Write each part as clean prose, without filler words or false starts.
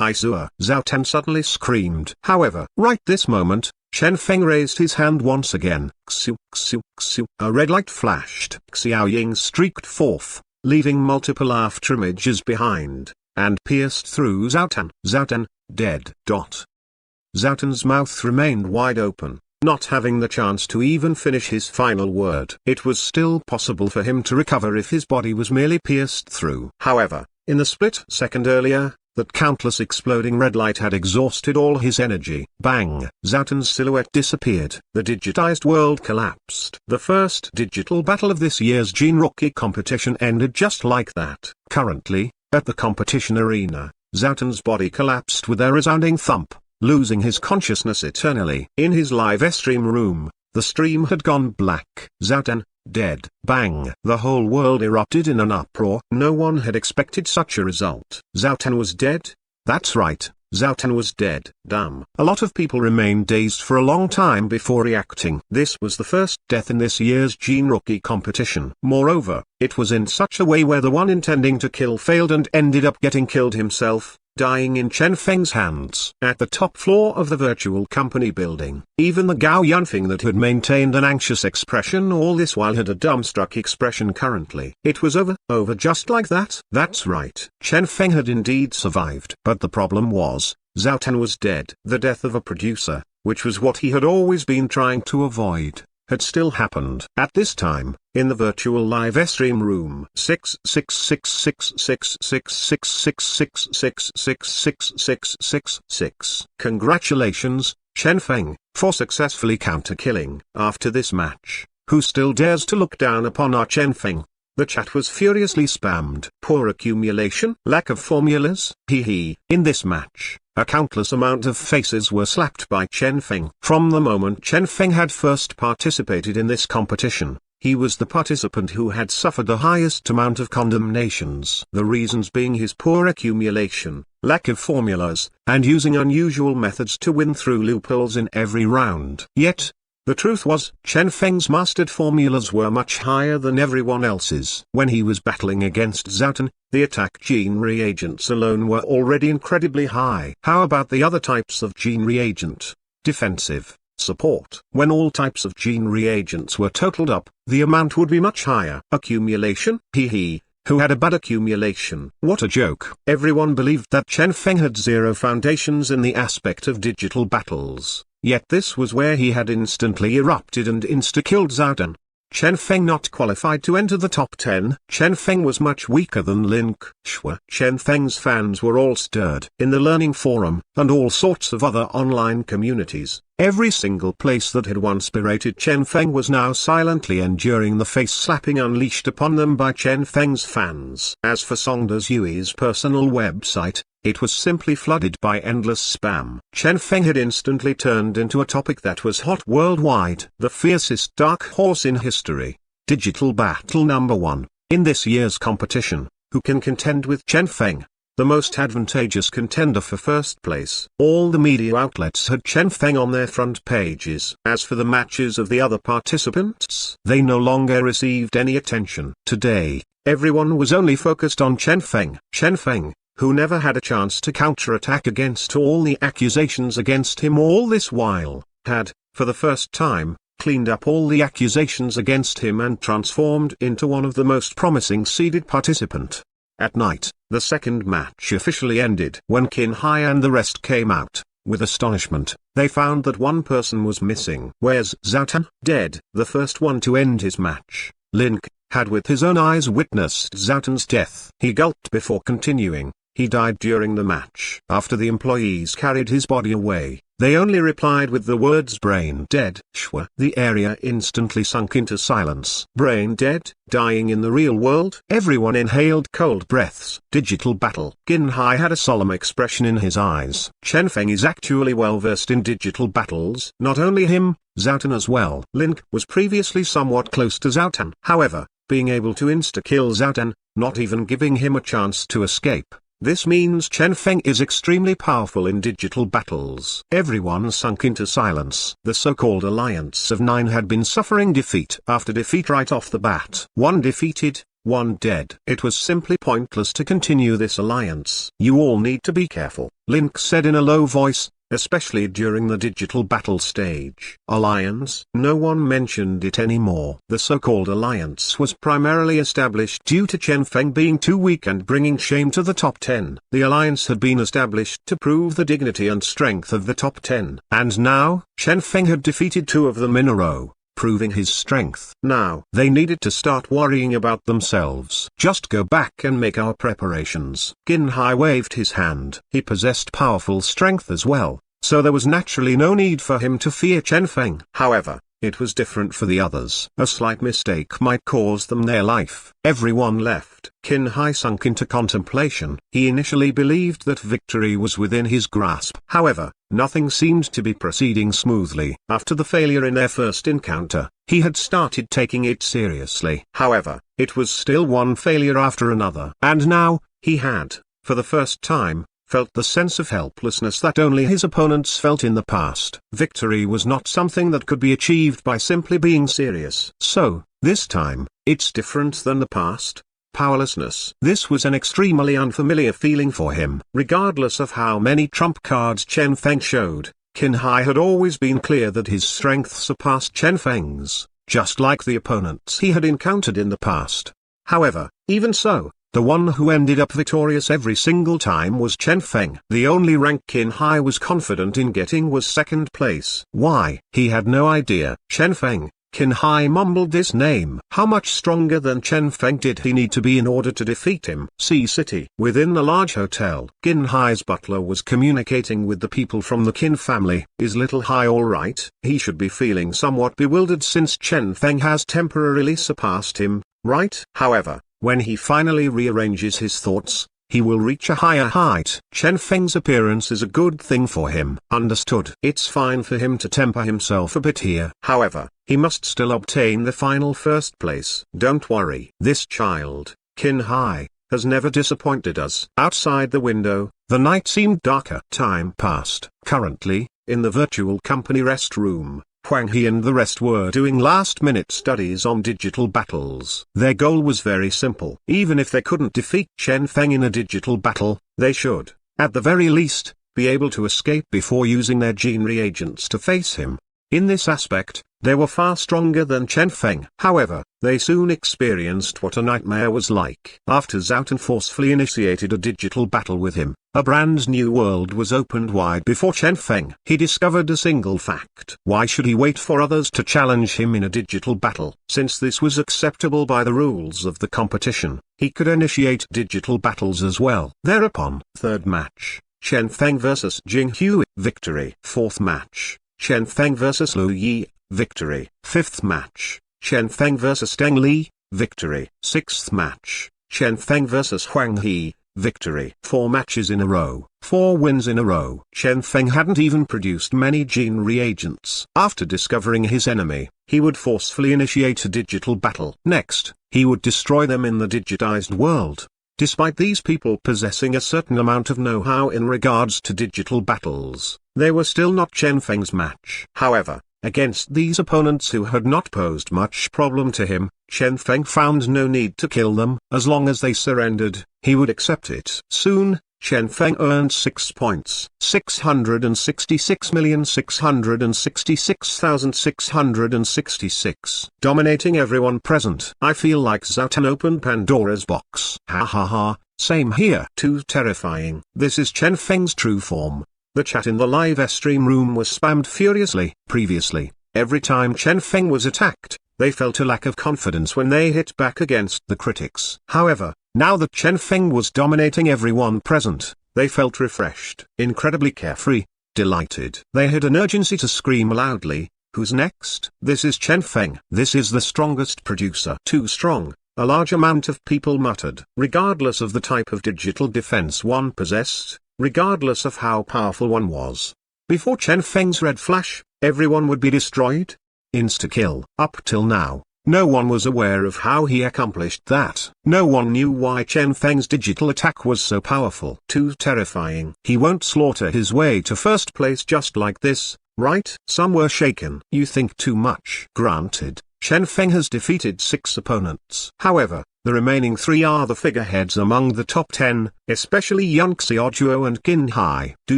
I saw. Zhao Tan suddenly screamed. However, right this moment, Chen Feng raised his hand once again. Xiu, xiu, xiu. A red light flashed. Xiao Ying streaked forth, leaving multiple afterimages behind, and pierced through Zhao Tan. Zhao Tan, dead. Zhao Tan's mouth remained wide open, not having the chance to even finish his final word. It was still possible for him to recover if his body was merely pierced through. However, in the split second earlier, that countless exploding red light had exhausted all his energy. Bang! Zhao Tan's silhouette disappeared. The digitized world collapsed. The first digital battle of this year's Gene Rookie competition ended just like that. Currently, at the competition arena, Zhao Tan's body collapsed with a resounding thump, losing his consciousness eternally. In his live stream room, the stream had gone black. Zhao Tan, dead. Bang! The whole world erupted in an uproar. No one had expected such a result. Zhao Tan was dead? That's right, Zhao Tan was dead. Damn. A lot of people remained dazed for a long time before reacting. This was the first death in this year's Gene Rookie competition. Moreover, it was in such a way where the one intending to kill failed and ended up getting killed himself, dying in Chen Feng's hands. At the top floor of the virtual company building, even the Gao Yanfeng that had maintained an anxious expression all this while had a dumbstruck expression currently. It was over just like that. That's right. Chen Feng had indeed survived. But the problem was, Zhao Tan was dead. The death of a producer, which was what he had always been trying to avoid, had still happened. At this time, in the virtual live stream room 666666666666666. Congratulations, Chen Feng, for successfully counter-killing. After this match, who still dares to look down upon our Chen Feng? The chat was furiously spammed. Poor accumulation, lack of formulas, hee. In this match, a countless amount of faces were slapped by Chen Feng. From the moment Chen Feng had first participated in this competition, he was the participant who had suffered the highest amount of condemnations. The reasons being his poor accumulation, lack of formulas, and using unusual methods to win through loopholes in every round. Yet, the truth was, Chen Feng's mastered formulas were much higher than everyone else's. When he was battling against Zhao Tan, the attack gene reagents alone were already incredibly high. How about the other types of gene reagent? Defensive, support. When all types of gene reagents were totaled up, the amount would be much higher. Accumulation? Hee. Who had a bad accumulation? What a joke. Everyone believed that Chen Feng had zero foundations in the aspect of digital battles. Yet this was where he had instantly erupted and insta-killed Zhao Tan. Chen Feng not qualified to enter the top 10. Chen Feng was much weaker than Lin Shui. Chen Feng's fans were all stirred. In the learning forum, and all sorts of other online communities, every single place that had once berated Chen Feng was now silently enduring the face-slapping unleashed upon them by Chen Feng's fans. As for Songda Yui's personal website, it was simply flooded by endless spam. Chen Feng had instantly turned into a topic that was hot worldwide. The fiercest dark horse in history. Digital battle number 1. In this year's competition, who can contend with Chen Feng? The most advantageous contender for first place. All the media outlets had Chen Feng on their front pages. As for the matches of the other participants, they no longer received any attention. Today, everyone was only focused on Chen Feng. Chen Feng, who never had a chance to counterattack against all the accusations against him all this while, had, for the first time, cleaned up all the accusations against him and transformed into one of the most promising seeded participant. At night, the second match officially ended. When Qin Hai and the rest came out, with astonishment, they found that one person was missing. Where's Zhao Tan? Dead. The first one to end his match, Lin had with his own eyes witnessed Zhao Tan's death. He gulped before continuing. He died during the match. After the employees carried his body away, they only replied with the words brain dead. Shui. The area instantly sunk into silence. Brain dead, dying in the real world? Everyone inhaled cold breaths. Digital battle. Qin Hai had a solemn expression in his eyes. Chen Feng is actually well versed in digital battles. Not only him, Zhao Tan as well. Lin was previously somewhat close to Zhao Tan. However, being able to insta-kill Zhao Tan, not even giving him a chance to escape. This means Chen Feng is extremely powerful in digital battles. Everyone sunk into silence. The so-called Alliance of Nine had been suffering defeat after defeat right off the bat. One defeated, one dead. It was simply pointless to continue this alliance. You all need to be careful, Link said in a low voice, especially during the digital battle stage. Alliance? No one mentioned it anymore. The so-called alliance was primarily established due to Chen Feng being too weak and bringing shame to the top 10. The alliance had been established to prove the dignity and strength of the top 10. And now, Chen Feng had defeated 2 of them in a row, proving his strength. Now, they needed to start worrying about themselves. Just go back and make our preparations. Qin Hai waved his hand. He possessed powerful strength as well, so there was naturally no need for him to fear Chen Feng. However, it was different for the others. A slight mistake might cause them their life. Everyone left. Qin Hai sunk into contemplation. He initially believed that victory was within his grasp. However, nothing seemed to be proceeding smoothly. After the failure in their first encounter, he had started taking it seriously. However, it was still one failure after another. And now, he had, for the first time, felt the sense of helplessness that only his opponents felt in the past. Victory was not something that could be achieved by simply being serious. So, this time, it's different than the past. Powerlessness. This was an extremely unfamiliar feeling for him. Regardless of how many trump cards Chen Feng showed, Qin Hai had always been clear that his strength surpassed Chen Feng's, just like the opponents he had encountered in the past. However, even so, the one who ended up victorious every single time was Chen Feng. The only rank Qin Hai was confident in getting was second place. Why? He had no idea. Chen Feng. Qin Hai mumbled this name. How much stronger than Chen Feng did he need to be in order to defeat him? Sea City. Within the large hotel, Qin Hai's butler was communicating with the people from the Qin family. Is little Hai alright? He should be feeling somewhat bewildered since Chen Feng has temporarily surpassed him, right? However, when he finally rearranges his thoughts, he will reach a higher height. Chen Feng's appearance is a good thing for him. Understood. It's fine for him to temper himself a bit here. However, he must still obtain the final first place. Don't worry. This child, Qin Hai, has never disappointed us. Outside the window, the night seemed darker. Time passed. Currently, in the virtual company rest room, Huang He and the rest were doing last-minute studies on digital battles. Their goal was very simple. Even if they couldn't defeat Chen Feng in a digital battle, they should, at the very least, be able to escape before using their gene reagents to face him. In this aspect, they were far stronger than Chen Feng. However, they soon experienced what a nightmare was like. After Zhao forcefully initiated a digital battle with him, a brand new world was opened wide before Chen Feng. He discovered a single fact. Why should he wait for others to challenge him in a digital battle? Since this was acceptable by the rules of the competition, he could initiate digital battles as well. Thereupon, third match, Chen Feng vs Jing Hui, victory. Fourth match, Chen Feng vs Lu Yi, victory. Fifth match, Chen Feng vs Deng Li, victory. Sixth match, Chen Feng vs Huang He, victory. 4 matches in a row, 4 wins in a row. Chen Feng hadn't even produced many gene reagents. After discovering his enemy, he would forcefully initiate a digital battle. Next, he would destroy them in the digitized world. Despite these people possessing a certain amount of know-how in regards to digital battles, they were still not Chen Feng's match. However, against these opponents who had not posed much problem to him, Chen Feng found no need to kill them. As long as they surrendered, he would accept it. Soon, Chen Feng earned 6 points. 666,666,666. Dominating everyone present. I feel like Zhao opened Pandora's box. Ha ha ha, same here. Too terrifying. This is Chen Feng's true form. The chat in the live stream room was spammed furiously. Previously, every time Chen Feng was attacked, they felt a lack of confidence when they hit back against the critics. However, now that Chen Feng was dominating everyone present, they felt refreshed, incredibly carefree, delighted. They had an urgency to scream loudly, "Who's next?" This is Chen Feng. This is the strongest producer. Too strong, a large amount of people muttered. Regardless of the type of digital defense one possessed, regardless of how powerful one was, before Chen Feng's red flash, everyone would be destroyed. Insta-kill. Up till now, no one was aware of how he accomplished that. No one knew why Chen Feng's digital attack was so powerful. Too terrifying. He won't slaughter his way to first place just like this, right? Some were shaken. You think too much. Granted. Chen Feng has defeated 6 opponents. However, the remaining 3 are the figureheads among the top 10, especially Yan Xiaojuo and Qin Hai. Do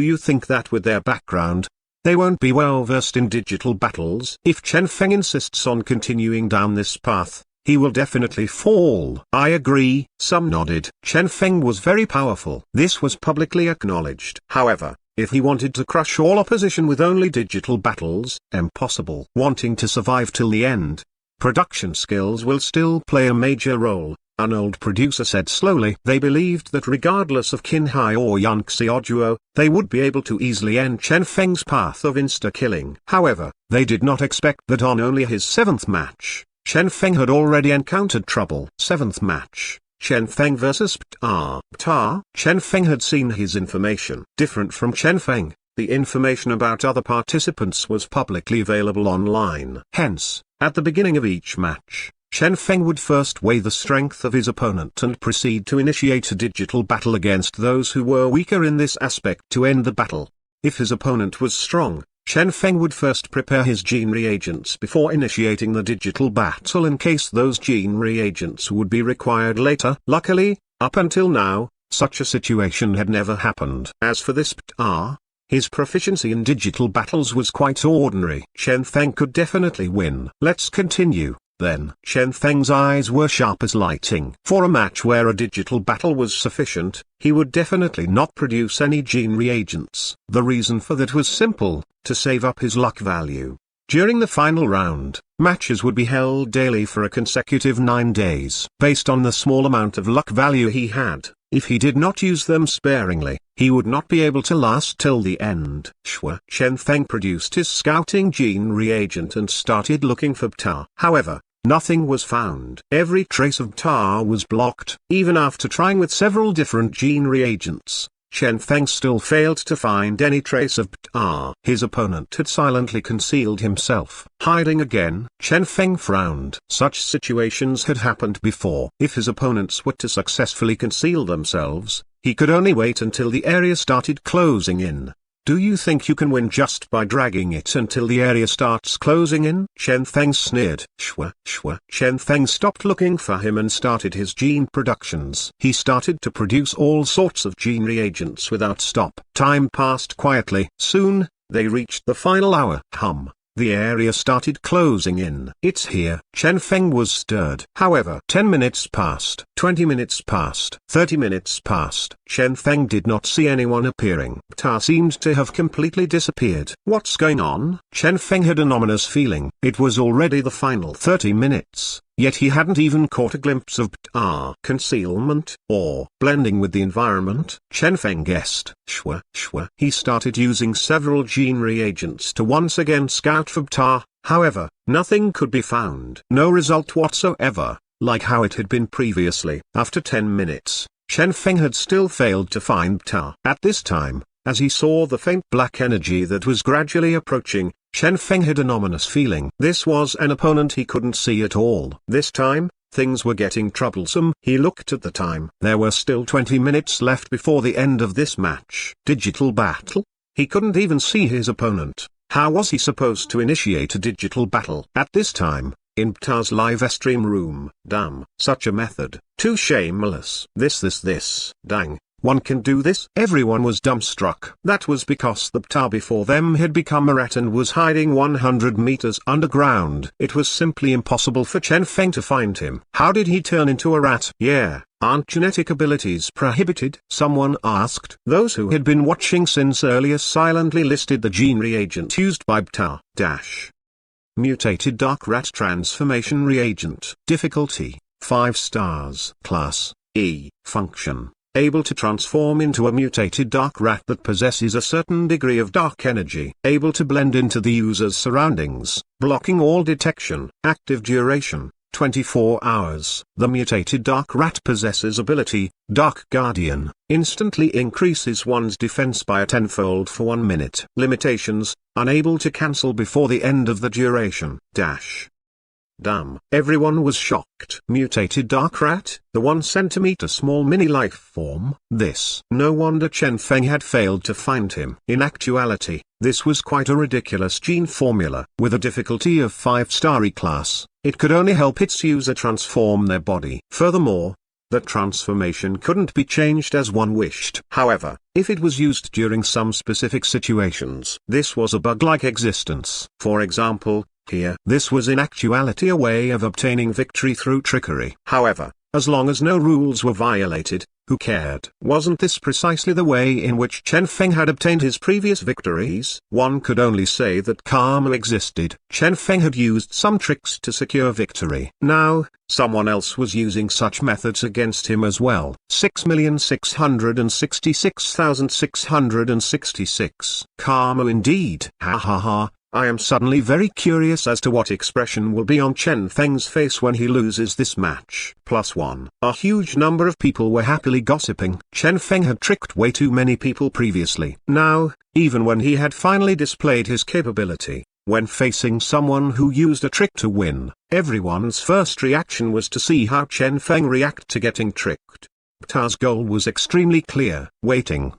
you think that with their background, they won't be well versed in digital battles? If Chen Feng insists on continuing down this path, he will definitely fall. I agree, some nodded. Chen Feng was very powerful. This was publicly acknowledged. However, if he wanted to crush all opposition with only digital battles, impossible. Wanting to survive till the end, production skills will still play a major role, an old producer said slowly. They believed that regardless of Qin Hai or Yan Xiaojuo, they would be able to easily end Chen Feng's path of insta-killing. However, they did not expect that on only his 7th match, Chen Feng had already encountered trouble. 7th match, Chen Feng vs. Ptah. Chen Feng had seen his information. Different from Chen Feng, the information about other participants was publicly available online. Hence, at the beginning of each match, Chen Feng would first weigh the strength of his opponent and proceed to initiate a digital battle against those who were weaker in this aspect to end the battle. If his opponent was strong, Chen Feng would first prepare his gene reagents before initiating the digital battle in case those gene reagents would be required later. Luckily, up until now, such a situation had never happened. As for this Ptah, his proficiency in digital battles was quite ordinary. Chen Feng could definitely win. Let's continue, then. Chen Feng's eyes were sharp as lightning. For a match where a digital battle was sufficient, he would definitely not produce any gene reagents. The reason for that was simple: to save up his luck value. During the final round, matches would be held daily for a consecutive 9 days. Based on the small amount of luck value he had, if he did not use them sparingly, he would not be able to last till the end. Chen Feng produced his scouting gene reagent and started looking for Ptah. However, nothing was found. Every trace of Ptah was blocked. Even after trying with several different gene reagents, Chen Feng still failed to find any trace of Ptah. His opponent had silently concealed himself. Hiding again, Chen Feng frowned. Such situations had happened before. If his opponents were to successfully conceal themselves, he could only wait until the area started closing in. Do you think you can win just by dragging it until the area starts closing in? Chen Feng sneered. Chen Feng stopped looking for him and started his gene productions. He started to produce all sorts of gene reagents without stop. Time passed quietly. Soon, they reached the final hour. The area started closing in. It's here. Chen Feng was stirred. However, 10 minutes passed. 20 minutes passed. 30 minutes passed. Chen Feng did not see anyone appearing. Ptah seemed to have completely disappeared. What's going on? Chen Feng had an ominous feeling. It was already the final 30 minutes. Yet he hadn't even caught a glimpse of Ptah. Concealment, or blending with the environment, Chen Feng guessed. He started using several gene reagents to once again scout for Ptah. However, nothing could be found. No result whatsoever, like how it had been previously. After 10 minutes, Chen Feng had still failed to find Ptah. At this time, as he saw the faint black energy that was gradually approaching, Chen Feng had an ominous feeling. This was an opponent he couldn't see at all. This time, things were getting troublesome. He looked at the time. There were still 20 minutes left before the end of this match. Digital battle? He couldn't even see his opponent. How was he supposed to initiate a digital battle? At this time, in Ptah's live stream room. Damn, such a method. Too shameless. Dang. One can do this? Everyone was dumbstruck. That was because the Ptah before them had become a rat and was hiding 100 meters underground. It was simply impossible for Chen Feng to find him. How did he turn into a rat? Yeah, aren't genetic abilities prohibited? Someone asked. Those who had been watching since earlier silently listed the gene reagent used by Ptah. Mutated dark rat transformation reagent. Difficulty, 5 stars. Class, E. Function, able to transform into a mutated dark rat that possesses a certain degree of dark energy. Able to blend into the user's surroundings, blocking all detection. Active duration, 24 hours. The mutated dark rat possesses ability, Dark Guardian, instantly increases one's defense by a tenfold for 1 minute. Limitations, unable to cancel before the end of the duration. Damn. Everyone was shocked. Mutated dark rat, the 1 centimeter small mini life form. This. No wonder Chen Feng had failed to find him. In actuality, this was quite a ridiculous gene formula. With a difficulty of 5-star class, it could only help its user transform their body. Furthermore, that transformation couldn't be changed as one wished. However, if it was used during some specific situations, this was a bug-like existence. For example, here, this was in actuality a way of obtaining victory through trickery. However, as long as no rules were violated, who cared? Wasn't this precisely the way in which Chen Feng had obtained his previous victories? One could only say that karma existed. Chen Feng had used some tricks to secure victory. Now, someone else was using such methods against him as well. 6,666,666. Karma indeed. Ha ha ha. I am suddenly very curious as to what expression will be on Chen Feng's face when he loses this match. +1. A huge number of people were happily gossiping. Chen Feng had tricked way too many people previously. Now, even when he had finally displayed his capability, when facing someone who used a trick to win, everyone's first reaction was to see how Chen Feng react to getting tricked. Pta's goal was extremely clear. Waiting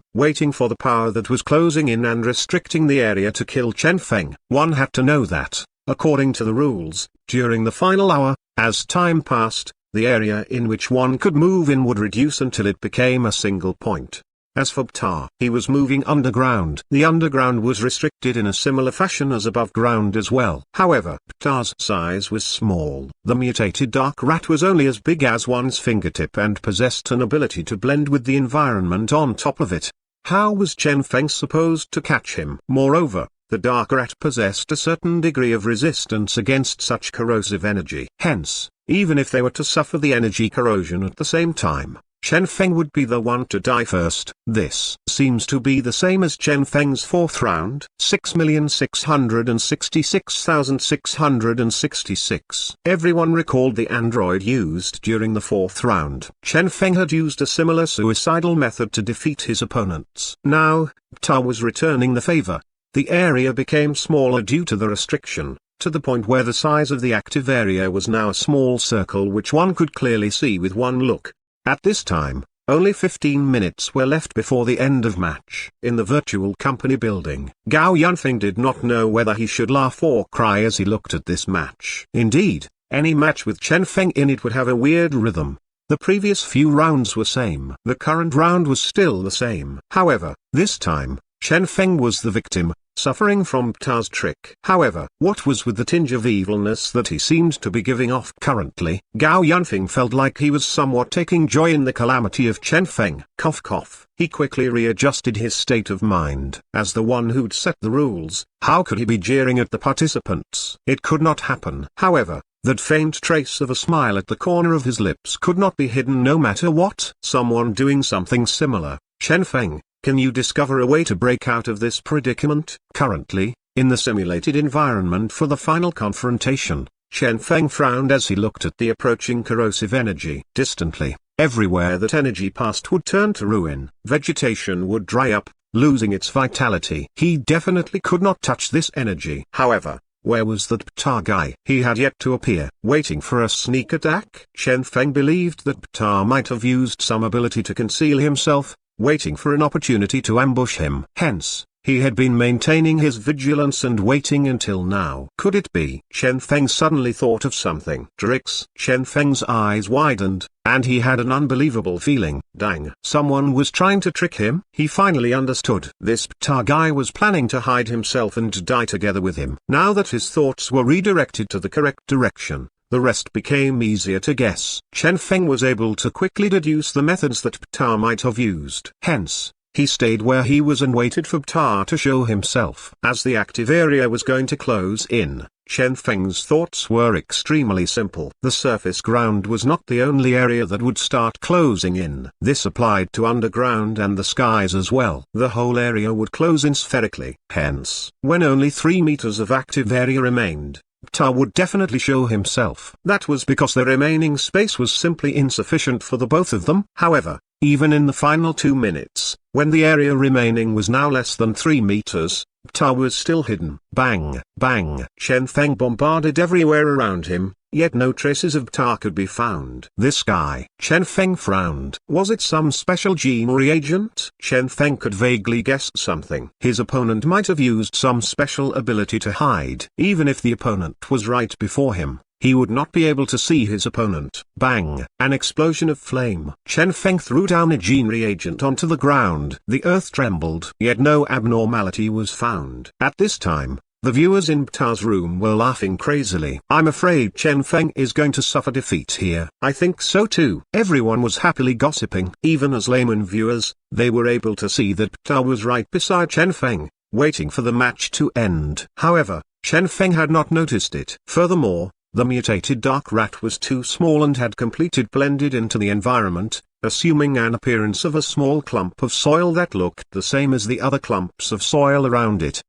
for the power that was closing in and restricting the area to kill Chen Feng. One had to know that, according to the rules, during the final hour, as time passed, the area in which one could move in would reduce until it became a single point. As for Pta, he was moving underground. The underground was restricted in a similar fashion as above ground as well. However, Pta's size was small. The mutated dark rat was only as big as one's fingertip and possessed an ability to blend with the environment on top of it. How was Chen Feng supposed to catch him? Moreover, the dark rat possessed a certain degree of resistance against such corrosive energy. Hence, even if they were to suffer the energy corrosion at the same time, Chen Feng would be the one to die first. This seems to be the same as Chen Feng's 4th round. 6,666,666. Everyone recalled the android used during the 4th round. Chen Feng had used a similar suicidal method to defeat his opponents. Now, Pta was returning the favor. The area became smaller due to the restriction, to the point where the size of the active area was now a small circle which one could clearly see with one look. At this time, only 15 minutes were left before the end of match. In the virtual company building, Gao Yunfeng did not know whether he should laugh or cry as he looked at this match. Indeed, any match with Chen Feng in it would have a weird rhythm. The previous few rounds were same. The current round was still the same. However, this time, Chen Feng was the victim, suffering from Pta's trick. However, what was with the tinge of evilness that he seemed to be giving off currently? Gao Yunfeng felt like he was somewhat taking joy in the calamity of Chen Feng. Cough cough. He quickly readjusted his state of mind. As the one who'd set the rules, how could he be jeering at the participants? It could not happen. However, that faint trace of a smile at the corner of his lips could not be hidden no matter what. Someone doing something similar. Chen Feng, can you discover a way to break out of this predicament? Currently, in the simulated environment for the final confrontation, Chen Feng frowned as he looked at the approaching corrosive energy. Distantly, everywhere that energy passed would turn to ruin. Vegetation would dry up, losing its vitality. He definitely could not touch this energy. However, where was that Pta guy? He had yet to appear. Waiting for a sneak attack? Chen Feng believed that Pta might have used some ability to conceal himself, waiting for an opportunity to ambush him. Hence, he had been maintaining his vigilance and waiting until now. Could it be? Chen Feng suddenly thought of something. Tricks. Chen Feng's eyes widened, and he had an unbelievable feeling. Dang. Someone was trying to trick him. He finally understood. This Pta guy was planning to hide himself and die together with him. Now that his thoughts were redirected to the correct direction, the rest became easier to guess. Chen Feng was able to quickly deduce the methods that Pta might have used. Hence, he stayed where he was and waited for Pta to show himself. As the active area was going to close in, Chen Feng's thoughts were extremely simple. The surface ground was not the only area that would start closing in. This applied to underground and the skies as well. The whole area would close in spherically. Hence, when only 3 meters of active area remained, Pta would definitely show himself. That was because the remaining space was simply insufficient for the both of them. However, even in the final 2 minutes, when the area remaining was now less than 3 meters, Pta was still hidden. Bang, bang. Chen Feng bombarded everywhere around him, yet no traces of Ptah could be found. This guy. Chen Feng frowned. Was it some special gene reagent? Chen Feng could vaguely guess something. His opponent might have used some special ability to hide. Even if the opponent was right before him, he would not be able to see his opponent. Bang! An explosion of flame. Chen Feng threw down a gene reagent onto the ground. The earth trembled, yet no abnormality was found. At this time, the viewers in Ptah's room were laughing crazily. I'm afraid Chen Feng is going to suffer defeat here. I think so too. Everyone was happily gossiping. Even as layman viewers, they were able to see that Ptah was right beside Chen Feng, waiting for the match to end. However, Chen Feng had not noticed it. Furthermore, the mutated dark rat was too small and had completely blended into the environment, assuming an appearance of a small clump of soil that looked the same as the other clumps of soil around it.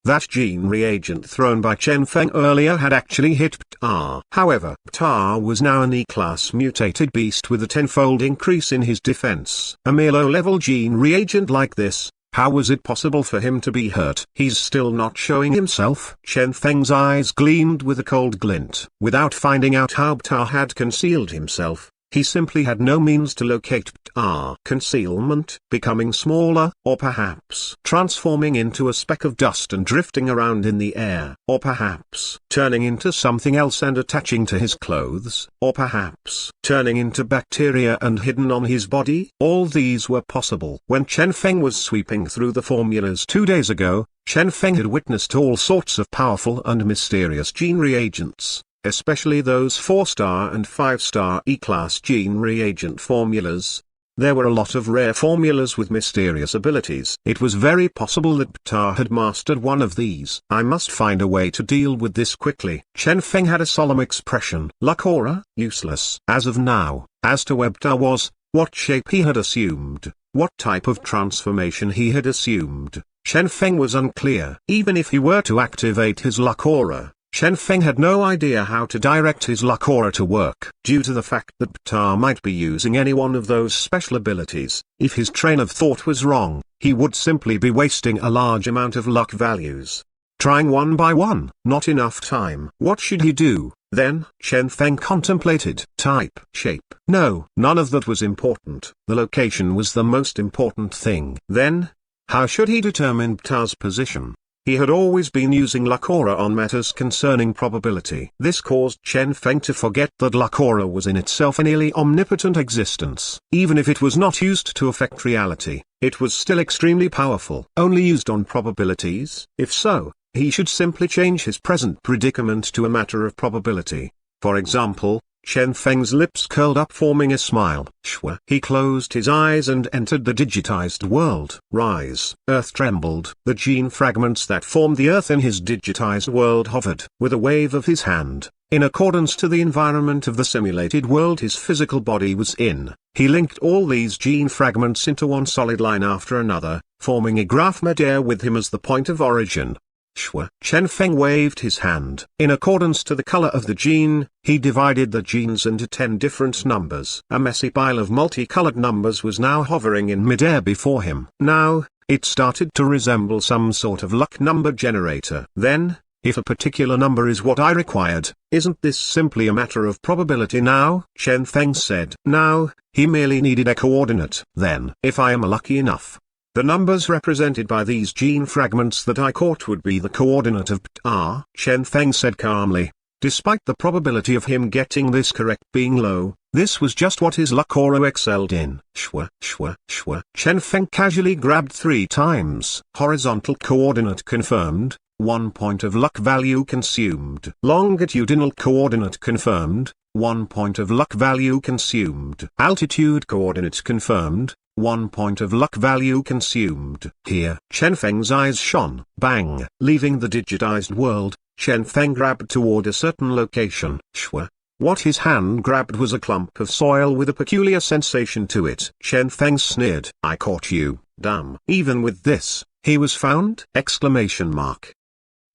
That gene reagent thrown by Chen Feng earlier had actually hit Ptah. However, Ptah was now an E-class mutated beast with a tenfold increase in his defense. A mere low-level gene reagent like this, how was it possible for him to be hurt? He's still not showing himself. Chen Feng's eyes gleamed with a cold glint. Without finding out how Ptah had concealed himself, he simply had no means to locate Ptah. Concealment, becoming smaller, or perhaps transforming into a speck of dust and drifting around in the air, or perhaps turning into something else and attaching to his clothes, or perhaps turning into bacteria and hidden on his body. All these were possible. When Chen Feng was sweeping through the formulas 2 days ago, Chen Feng had witnessed all sorts of powerful and mysterious gene reagents, especially those 4-star and 5-star E-class gene reagent formulas. There were a lot of rare formulas with mysterious abilities. It was very possible that Ptah had mastered one of these. I must find a way to deal with this quickly. Chen Feng had a solemn expression. Luck aura, useless. As of now, as to where Ptah was, what shape he had assumed, what type of transformation he had assumed, Chen Feng was unclear. Even if he were to activate his luck aura, Chen Feng had no idea how to direct his luck aura to work. Due to the fact that Ptah might be using any one of those special abilities, if his train of thought was wrong, he would simply be wasting a large amount of luck values. Trying one by one, not enough time. What should he do, then? Chen Feng contemplated. Type, shape. No, none of that was important. The location was the most important thing. Then, how should he determine Ptah's position? He had always been using luck aura on matters concerning probability. This caused Chen Feng to forget that luck aura was in itself a nearly omnipotent existence. Even if it was not used to affect reality, it was still extremely powerful. Only used on probabilities? If so, he should simply change his present predicament to a matter of probability. For example, Chen Feng's lips curled up, forming a smile. Shwa. He closed his eyes and entered the digitized world. Rise. Earth trembled. The gene fragments that formed the earth in his digitized world hovered. With a wave of his hand, in accordance to the environment of the simulated world his physical body was in, he linked all these gene fragments into one solid line after another, forming a graph midair with him as the point of origin. Shwa. Chen Feng waved his hand. In accordance to the color of the gene, he divided the genes into 10 different numbers. A messy pile of multicolored numbers was now hovering in midair before him. Now, it started to resemble some sort of luck number generator. Then, if a particular number is what I required, isn't this simply a matter of probability now? Chen Feng said. Now, he merely needed a coordinate. Then, if I am lucky enough, the numbers represented by these gene fragments that I caught would be the coordinate of Ptah, Chen Feng said calmly. Despite the probability of him getting this correct being low, this was just what his luck aura excelled in. Shwa, shwa, shwa. Chen Feng casually grabbed 3 times. Horizontal coordinate confirmed, 1 point of luck value consumed. Longitudinal coordinate confirmed, 1 point of luck value consumed. Altitude coordinate confirmed, 1 point of luck value consumed. Here, Chen Feng's eyes shone. Bang! Leaving the digitized world, Chen Feng grabbed toward a certain location. Shwa. What his hand grabbed was a clump of soil with a peculiar sensation to it. Chen Feng sneered. I caught you, damn. Even with this, he was found? Exclamation mark.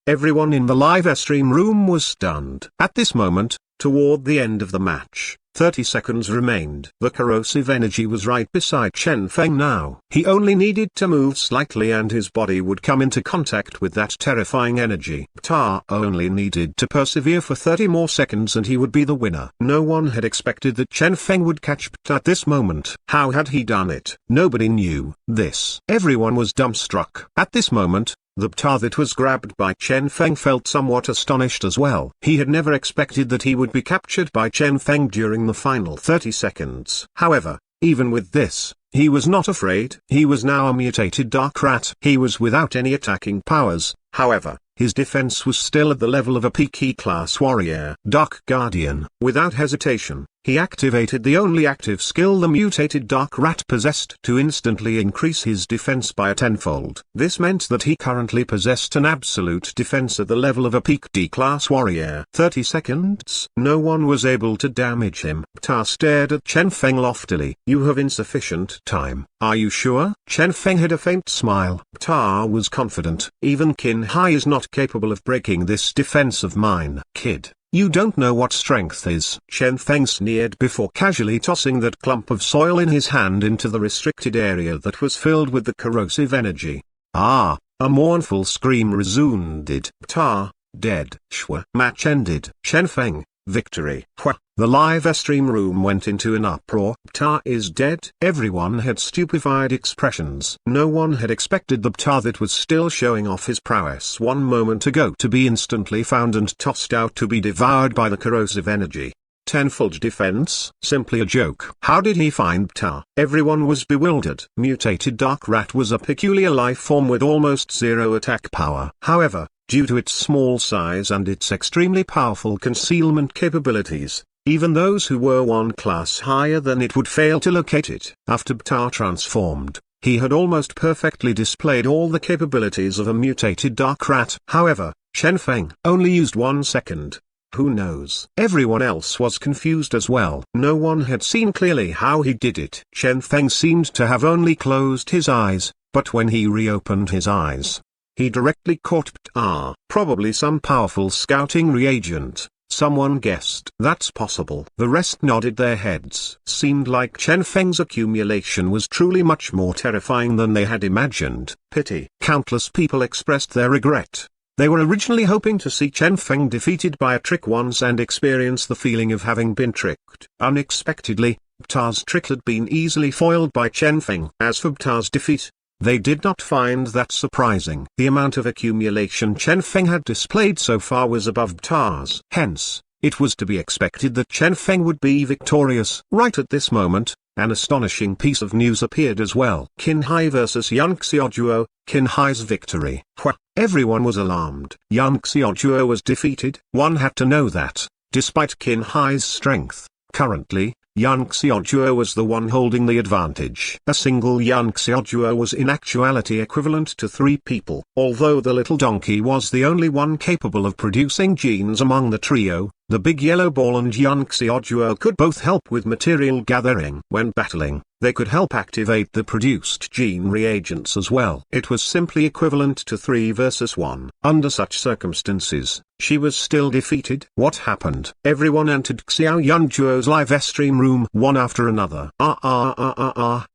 Everyone in the live stream room was stunned. At this moment, toward the end of the match, 30 seconds remained. The corrosive energy was right beside Chen Feng now. He only needed to move slightly and his body would come into contact with that terrifying energy. Ta only needed to persevere for 30 more seconds and he would be the winner. No one had expected that Chen Feng would catch Pta at this moment. How had he done it? Nobody knew this. Everyone was dumbstruck. At this moment, the Pta that was grabbed by Chen Feng felt somewhat astonished as well. He had never expected that he would be captured by Chen Feng during the final 30 seconds. However, even with this, he was not afraid. He was now a mutated dark rat. He was without any attacking powers, however. His defense was still at the level of a peak E-class warrior. Dark Guardian. Without hesitation, he activated the only active skill the mutated Dark Rat possessed to instantly increase his defense by a tenfold. This meant that he currently possessed an absolute defense at the level of a peak D-class warrior. 30 seconds. No one was able to damage him. Ta stared at Chen Feng loftily. You have insufficient time. Are you sure? Chen Feng had a faint smile. Ta was confident. Even Qin Hai is not capable of breaking this defense of mine. Kid, you don't know what strength is. Chen Feng sneered before casually tossing that clump of soil in his hand into the restricted area that was filled with the corrosive energy. Ah, a mournful scream resounded. Ta, dead. Shwa. Match ended. Chen Feng, victory. Hua. The live stream room went into an uproar. Pta is dead. Everyone had stupefied expressions. No one had expected the Pta that was still showing off his prowess one moment ago to be instantly found and tossed out to be devoured by the corrosive energy. Tenfold defense? Simply a joke. How did he find Pta? Everyone was bewildered. Mutated Dark Rat was a peculiar life form with almost zero attack power. However, due to its small size and its extremely powerful concealment capabilities, even those who were one class higher than it would fail to locate it. After Pta transformed, he had almost perfectly displayed all the capabilities of a mutated Dark Rat. However, Chen Feng only used 1 second. Who knows? Everyone else was confused as well. No one had seen clearly how he did it. Chen Feng seemed to have only closed his eyes, but when he reopened his eyes, he directly caught Pta. Probably some powerful scouting reagent. Someone guessed. That's possible. The rest nodded their heads. Seemed like Chen Feng's accumulation was truly much more terrifying than they had imagined. Pity. Countless people expressed their regret. They were originally hoping to see Chen Feng defeated by a trick once and experience the feeling of having been tricked. Unexpectedly, Pta's trick had been easily foiled by Chen Feng. As for Pta's defeat, they did not find that surprising. The amount of accumulation Chen Feng had displayed so far was above Pta's. Hence, it was to be expected that Chen Feng would be victorious. Right at this moment, an astonishing piece of news appeared as well. Qin Hai vs Yan Xiaojuo, Qin Hai's victory. Hua! Everyone was alarmed. Yan Xiaojuo was defeated. One had to know that, despite Qin Hai's strength, currently, Yan Xiaojuo was the one holding the advantage. A single Yan Xiaojuo was in actuality equivalent to 3 people. Although the little donkey was the only one capable of producing genes among the trio, the big yellow ball and Yan Xiaojuo could both help with material gathering. When battling, they could help activate the produced gene reagents as well. It was simply equivalent to 3 versus 1. Under such circumstances, she was still defeated. What happened? Everyone entered Xiao Yanjuo's live stream room one after another.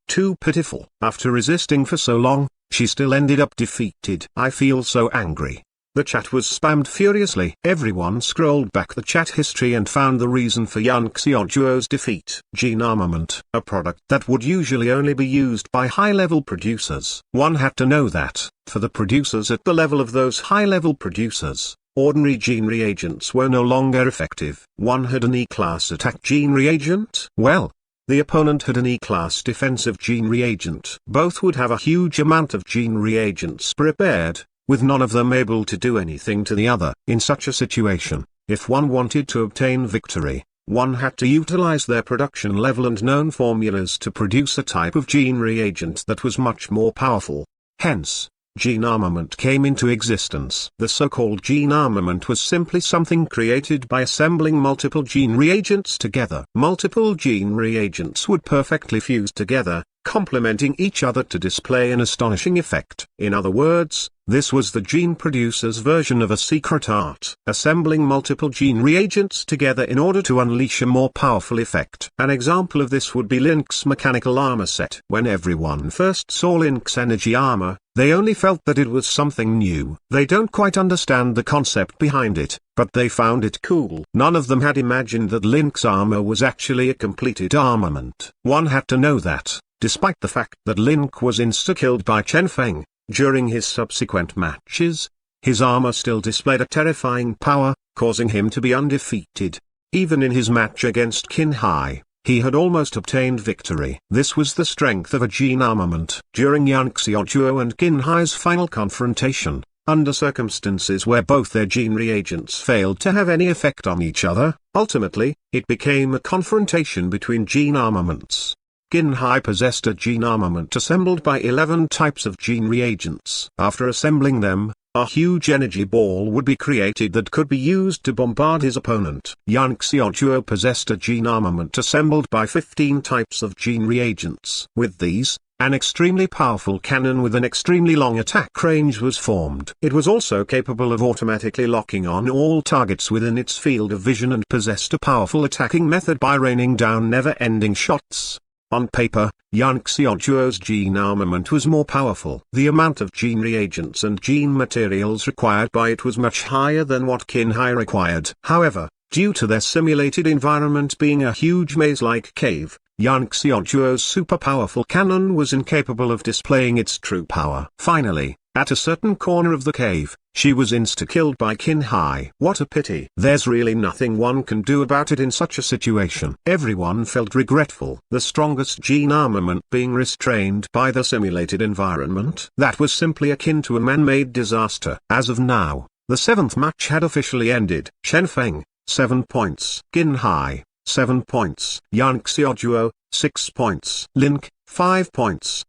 Too pitiful. After resisting for so long, she still ended up defeated. I feel so angry. The chat was spammed furiously. Everyone scrolled back the chat history and found the reason for Yan Xiaojuo's defeat. Gene armament, a product that would usually only be used by high-level producers. One had to know that, for the producers at the level of those high-level producers, ordinary gene reagents were no longer effective. One had an E-class attack gene reagent. Well, the opponent had an E-class defensive gene reagent. Both would have a huge amount of gene reagents prepared, with none of them able to do anything to the other. In such a situation, if one wanted to obtain victory, one had to utilize their production level and known formulas to produce a type of gene reagent that was much more powerful. Hence, gene armament came into existence. The so-called gene armament was simply something created by assembling multiple gene reagents together. Multiple gene reagents would perfectly fuse together, complementing each other to display an astonishing effect. In other words, this was the gene producer's version of a secret art, assembling multiple gene reagents together in order to unleash a more powerful effect. An example of this would be Link's mechanical armor set. When everyone first saw Link's energy armor, they only felt that it was something new. They don't quite understand the concept behind it, but they found it cool. None of them had imagined that Link's armor was actually a completed armament. One had to know that, despite the fact that Link was insta-killed by Chen Feng, during his subsequent matches, his armor still displayed a terrifying power, causing him to be undefeated. Even in his match against Qin Hai, he had almost obtained victory. This was the strength of a gene armament. During Yang Xiaojuo and Qin Hai's final confrontation, under circumstances where both their gene reagents failed to have any effect on each other, ultimately, it became a confrontation between gene armaments. Qin Hai possessed a gene armament assembled by 11 types of gene reagents. After assembling them, a huge energy ball would be created that could be used to bombard his opponent. Yang Xiaojuo possessed a gene armament assembled by 15 types of gene reagents. With these, an extremely powerful cannon with an extremely long attack range was formed. It was also capable of automatically locking on all targets within its field of vision and possessed a powerful attacking method by raining down never-ending shots. On paper, Yang Xiaojuo's gene armament was more powerful. The amount of gene reagents and gene materials required by it was much higher than what Qin Hai required. However, due to their simulated environment being a huge maze-like cave, Yang Xiaojuo's super-powerful cannon was incapable of displaying its true power. Finally, at a certain corner of the cave, she was insta-killed by Qin Hai. What a pity. There's really nothing one can do about it in such a situation. Everyone felt regretful. The strongest gene armament being restrained by the simulated environment. That was simply akin to a man-made disaster. As of now, the 7th match had officially ended. Chen Feng, 7 points. Qin Hai, 7 points. Yang Xiaojuo, 6 points. Link, 5 points.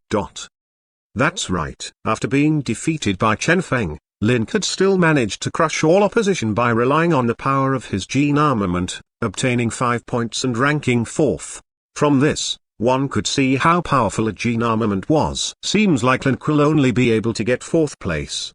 That's right. After being defeated by Chen Feng, Link had still managed to crush all opposition by relying on the power of his gene armament, obtaining 5 points and ranking 4th. From this, one could see how powerful a gene armament was. Seems like Link will only be able to get 4th place.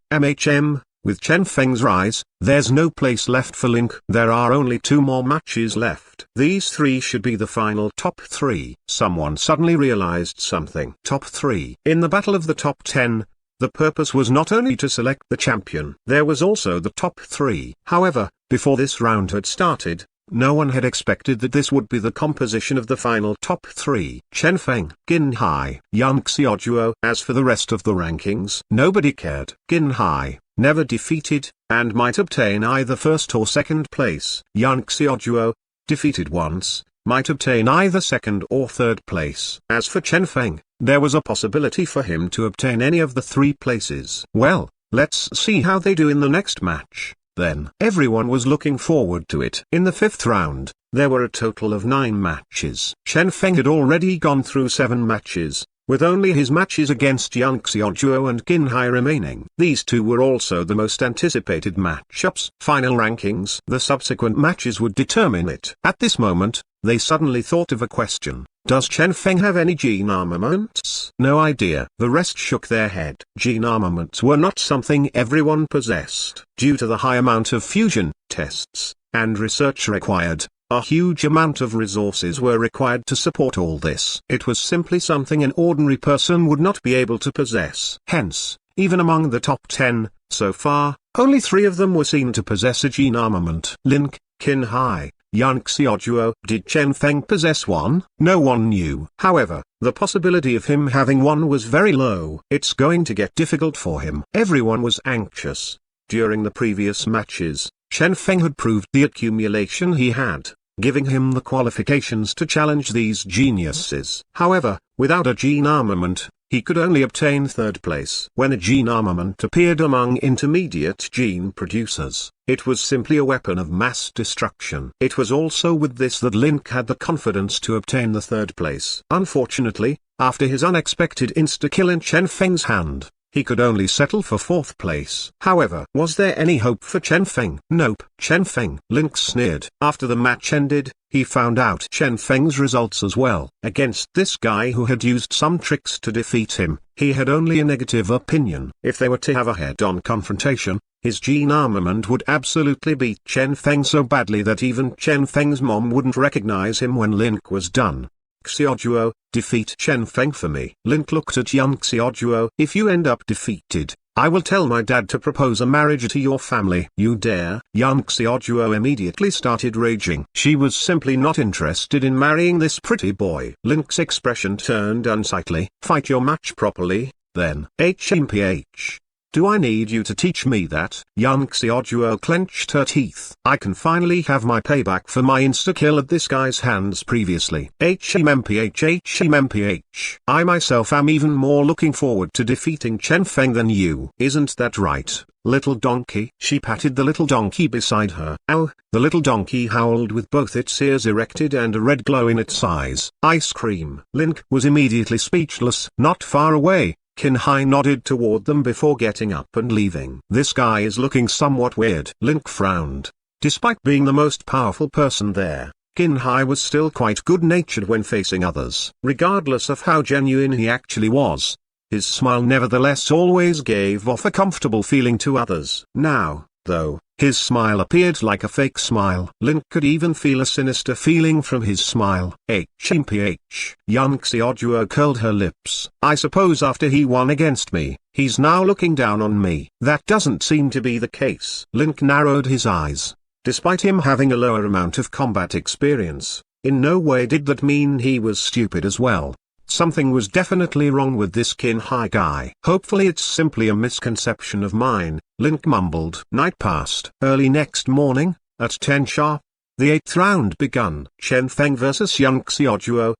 With Chen Feng's rise, there's no place left for Link. There are only 2 more matches left. These 3 should be the final top 3. Someone suddenly realized something. Top 3. In the battle of the top 10, the purpose was not only to select the champion. There was also the top 3. However, before this round had started, no one had expected that this would be the composition of the final top 3. Chen Feng, Qin Hai, Yang Xiaojuo. As for the rest of the rankings, nobody cared. Qin Hai, never defeated, and might obtain either 1st or 2nd place. Yang Xiaojuo, defeated once, might obtain either 2nd or 3rd place. As for Chen Feng, there was a possibility for him to obtain any of the 3 places. Well, let's see how they do in the next match. Then everyone was looking forward to it. In the 5th round, there were a total of 9 matches. Chen Feng had already gone through 7 matches, with only his matches against Yang Xiaojuo and Qin Hai remaining. These 2 were also the most anticipated matchups. Final rankings. The subsequent matches would determine it. At this moment, they suddenly thought of a question. Does Chen Feng have any gene armaments? No idea. The rest shook their head. Gene armaments were not something everyone possessed. Due to the high amount of fusion, tests, and research required, a huge amount of resources were required to support all this. It was simply something an ordinary person would not be able to possess. Hence, even among the top 10, so far, only 3 of them were seen to possess a gene armament. Link, Qin Hai, Yang Xiaojuo. Did Chen Feng possess one? No one knew. However, the possibility of him having one was very low. It's going to get difficult for him. Everyone was anxious. During the previous matches, Chen Feng had proved the accumulation he had, giving him the qualifications to challenge these geniuses. However, without a gene armament, he could only obtain 3rd place. When a gene armament appeared among intermediate gene producers, it was simply a weapon of mass destruction. It was also with this that Link had the confidence to obtain the 3rd place. Unfortunately, after his unexpected insta-kill in Chen Feng's hand, he could only settle for 4th place. However, was there any hope for Chen Feng? Nope. Chen Feng, Link sneered. After the match ended, he found out Chen Feng's results as well. Against this guy who had used some tricks to defeat him, he had only a negative opinion. If they were to have a head-on confrontation, his gene armament would absolutely beat Chen Feng so badly that even Chen Feng's mom wouldn't recognize him when Link was done. Xiaojuo, defeat Chen Feng for me. Link looked at young Xiaojuo. If you end up defeated, I will tell my dad to propose a marriage to your family. You dare? Young Xiaojuo immediately started raging. She was simply not interested in marrying this pretty boy. Link's expression turned unsightly. Fight your match properly, then. HMPH. Do I need you to teach me that? Young Xiaojuo clenched her teeth. I can finally have my payback for my insta-kill at this guy's hands previously. HMPH. I myself am even more looking forward to defeating Chen Feng than you. Isn't that right, little donkey? She patted the little donkey beside her. Ow! The little donkey howled with both its ears erected and a red glow in its eyes. Ice cream. Link was immediately speechless. Not far away, Qin Hai nodded toward them before getting up and leaving. This guy is looking somewhat weird. Link frowned. Despite being the most powerful person there, Qin Hai was still quite good-natured when facing others. Regardless of how genuine he actually was, his smile nevertheless always gave off a comfortable feeling to others. Now, though, his smile appeared like a fake smile. Link could even feel a sinister feeling from his smile. HMPH. Young Xiaojuo curled her lips. I suppose after he won against me, he's now looking down on me. That doesn't seem to be the case. Link narrowed his eyes. Despite him having a lower amount of combat experience, in no way did that mean he was stupid as well. Something was definitely wrong with this Qin Hai guy. Hopefully it's simply a misconception of mine, Link mumbled. Night passed. Early next morning, at 10 sharp, the 8th round begun. Chen Feng vs Young Xiaojuo.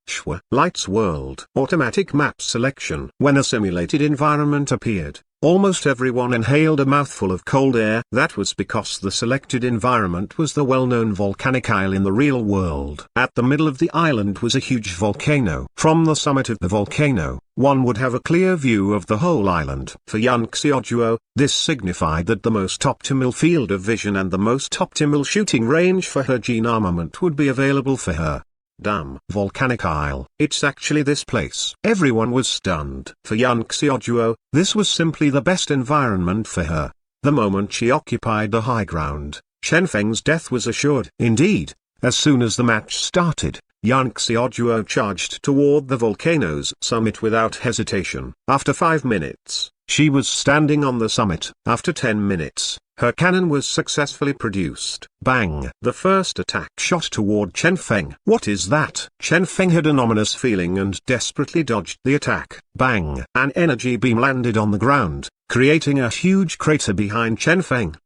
Lights World. Automatic map selection. When a simulated environment appeared, almost everyone inhaled a mouthful of cold air. That was because the selected environment was the well-known volcanic isle in the real world. At the middle of the island was a huge volcano. From the summit of the volcano, one would have a clear view of the whole island. For young Xiaojuo, this signified that the most optimal field of vision and the most optimal shooting range for her gene armament would be available for her. Damn. Volcanic Isle. It's actually this place. Everyone was stunned. For young Xiaojuo, this was simply the best environment for her. The moment she occupied the high ground, Chen Feng's death was assured. Indeed, as soon as the match started, young Xiaojuo charged toward the volcano's summit without hesitation. After 5 minutes, she was standing on the summit. After 10 minutes, her cannon was successfully produced. Bang! The first attack shot toward Chen Feng. What is that? Chen Feng had an ominous feeling and desperately dodged the attack. Bang! An energy beam landed on the ground, creating a huge crater behind Chen Feng.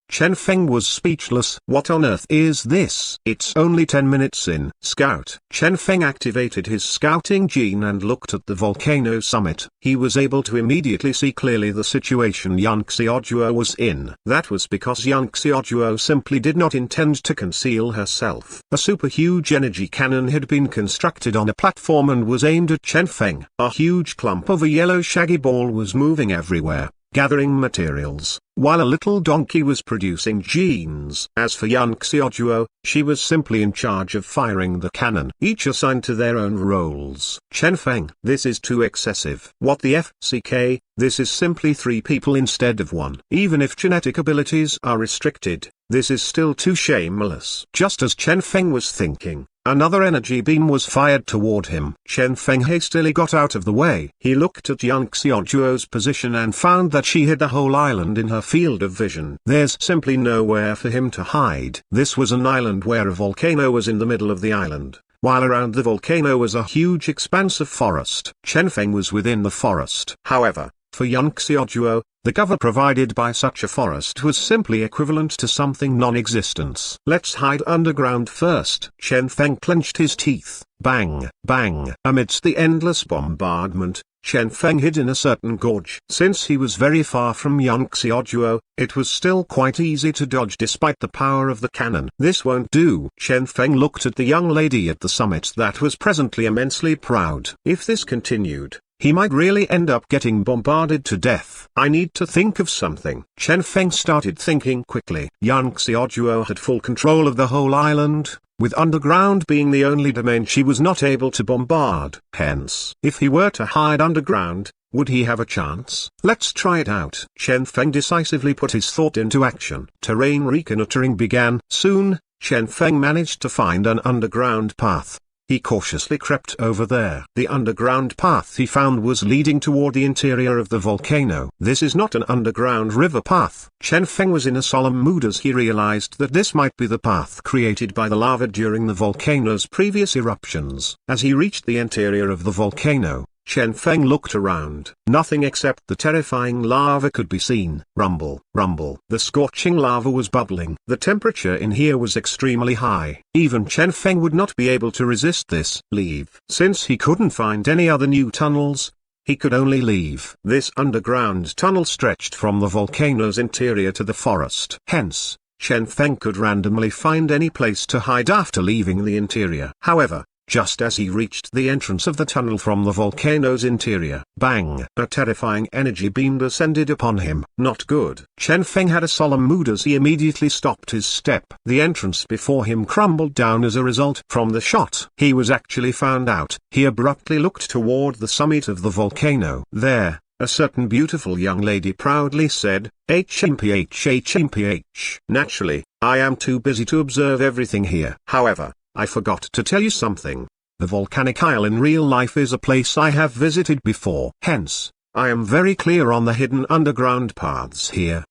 Chen Feng was speechless. What on earth is this? It's only 10 minutes in. Scout. Chen Feng activated his scouting gene and looked at the volcano summit. He was able to immediately see clearly the situation young Xiaojuo was in. That was because young Xiaojuo simply did not intend to conceal herself. A super huge energy cannon had been constructed on a platform and was aimed at Chen Feng. A huge clump of a yellow shaggy ball was moving everywhere, gathering materials, while a little donkey was producing genes. As for young Xiaojuo, she was simply in charge of firing the cannon, each assigned to their own roles. Chen Feng, this is too excessive. What the FCK? This is simply 3 people instead of 1. Even if genetic abilities are restricted, this is still too shameless. Just as Chen Feng was thinking, another energy beam was fired toward him. Chen Feng hastily got out of the way. He looked at young Xiaojuo's position and found that she had the whole island in her field of vision. There's simply nowhere for him to hide. This was an island where a volcano was in the middle of the island, while around the volcano was a huge expanse of forest. Chen Feng was within the forest. However, for young Xiaojuo, the cover provided by such a forest was simply equivalent to something non-existence. Let's hide underground first. Chen Feng clenched his teeth. Bang, bang. Amidst the endless bombardment, Chen Feng hid in a certain gorge. Since he was very far from young Xiaojuo, it was still quite easy to dodge despite the power of the cannon. This won't do. Chen Feng looked at the young lady at the summit that was presently immensely proud. If this continued, he might really end up getting bombarded to death. I need to think of something. Chen Feng started thinking quickly. Yan Xiaojuo had full control of the whole island, with underground being the only domain she was not able to bombard. Hence, if he were to hide underground, would he have a chance? Let's try it out. Chen Feng decisively put his thought into action. Terrain reconnoitering began. Soon, Chen Feng managed to find an underground path. He cautiously crept over there. The underground path he found was leading toward the interior of the volcano. This is not an underground river path. Chen Feng was in a solemn mood as he realized that this might be the path created by the lava during the volcano's previous eruptions. As he reached the interior of the volcano, Chen Feng looked around. Nothing except the terrifying lava could be seen. Rumble, rumble. The scorching lava was bubbling. The temperature in here was extremely high. Even Chen Feng would not be able to resist this. Leave. Since he couldn't find any other new tunnels, he could only leave. This underground tunnel stretched from the volcano's interior to the forest. Hence, Chen Feng could randomly find any place to hide after leaving the interior. However, just as he reached the entrance of the tunnel from the volcano's interior, bang! A terrifying energy beam descended upon him. Not good. Chen Feng had a solemn mood as he immediately stopped his step. The entrance before him crumbled down as a result from the shot. He was actually found out. He abruptly looked toward the summit of the volcano. There, a certain beautiful young lady proudly said, HMPH. Naturally, I am too busy to observe everything here. However, I forgot to tell you something. The volcanic isle in real life is a place I have visited before. Hence, I am very clear on the hidden underground paths here.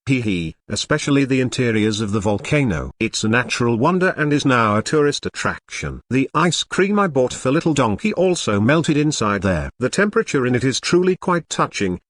Especially the interiors of the volcano. It's a natural wonder and is now a tourist attraction. The ice cream I bought for little donkey also melted inside there. The temperature in it is truly quite touching.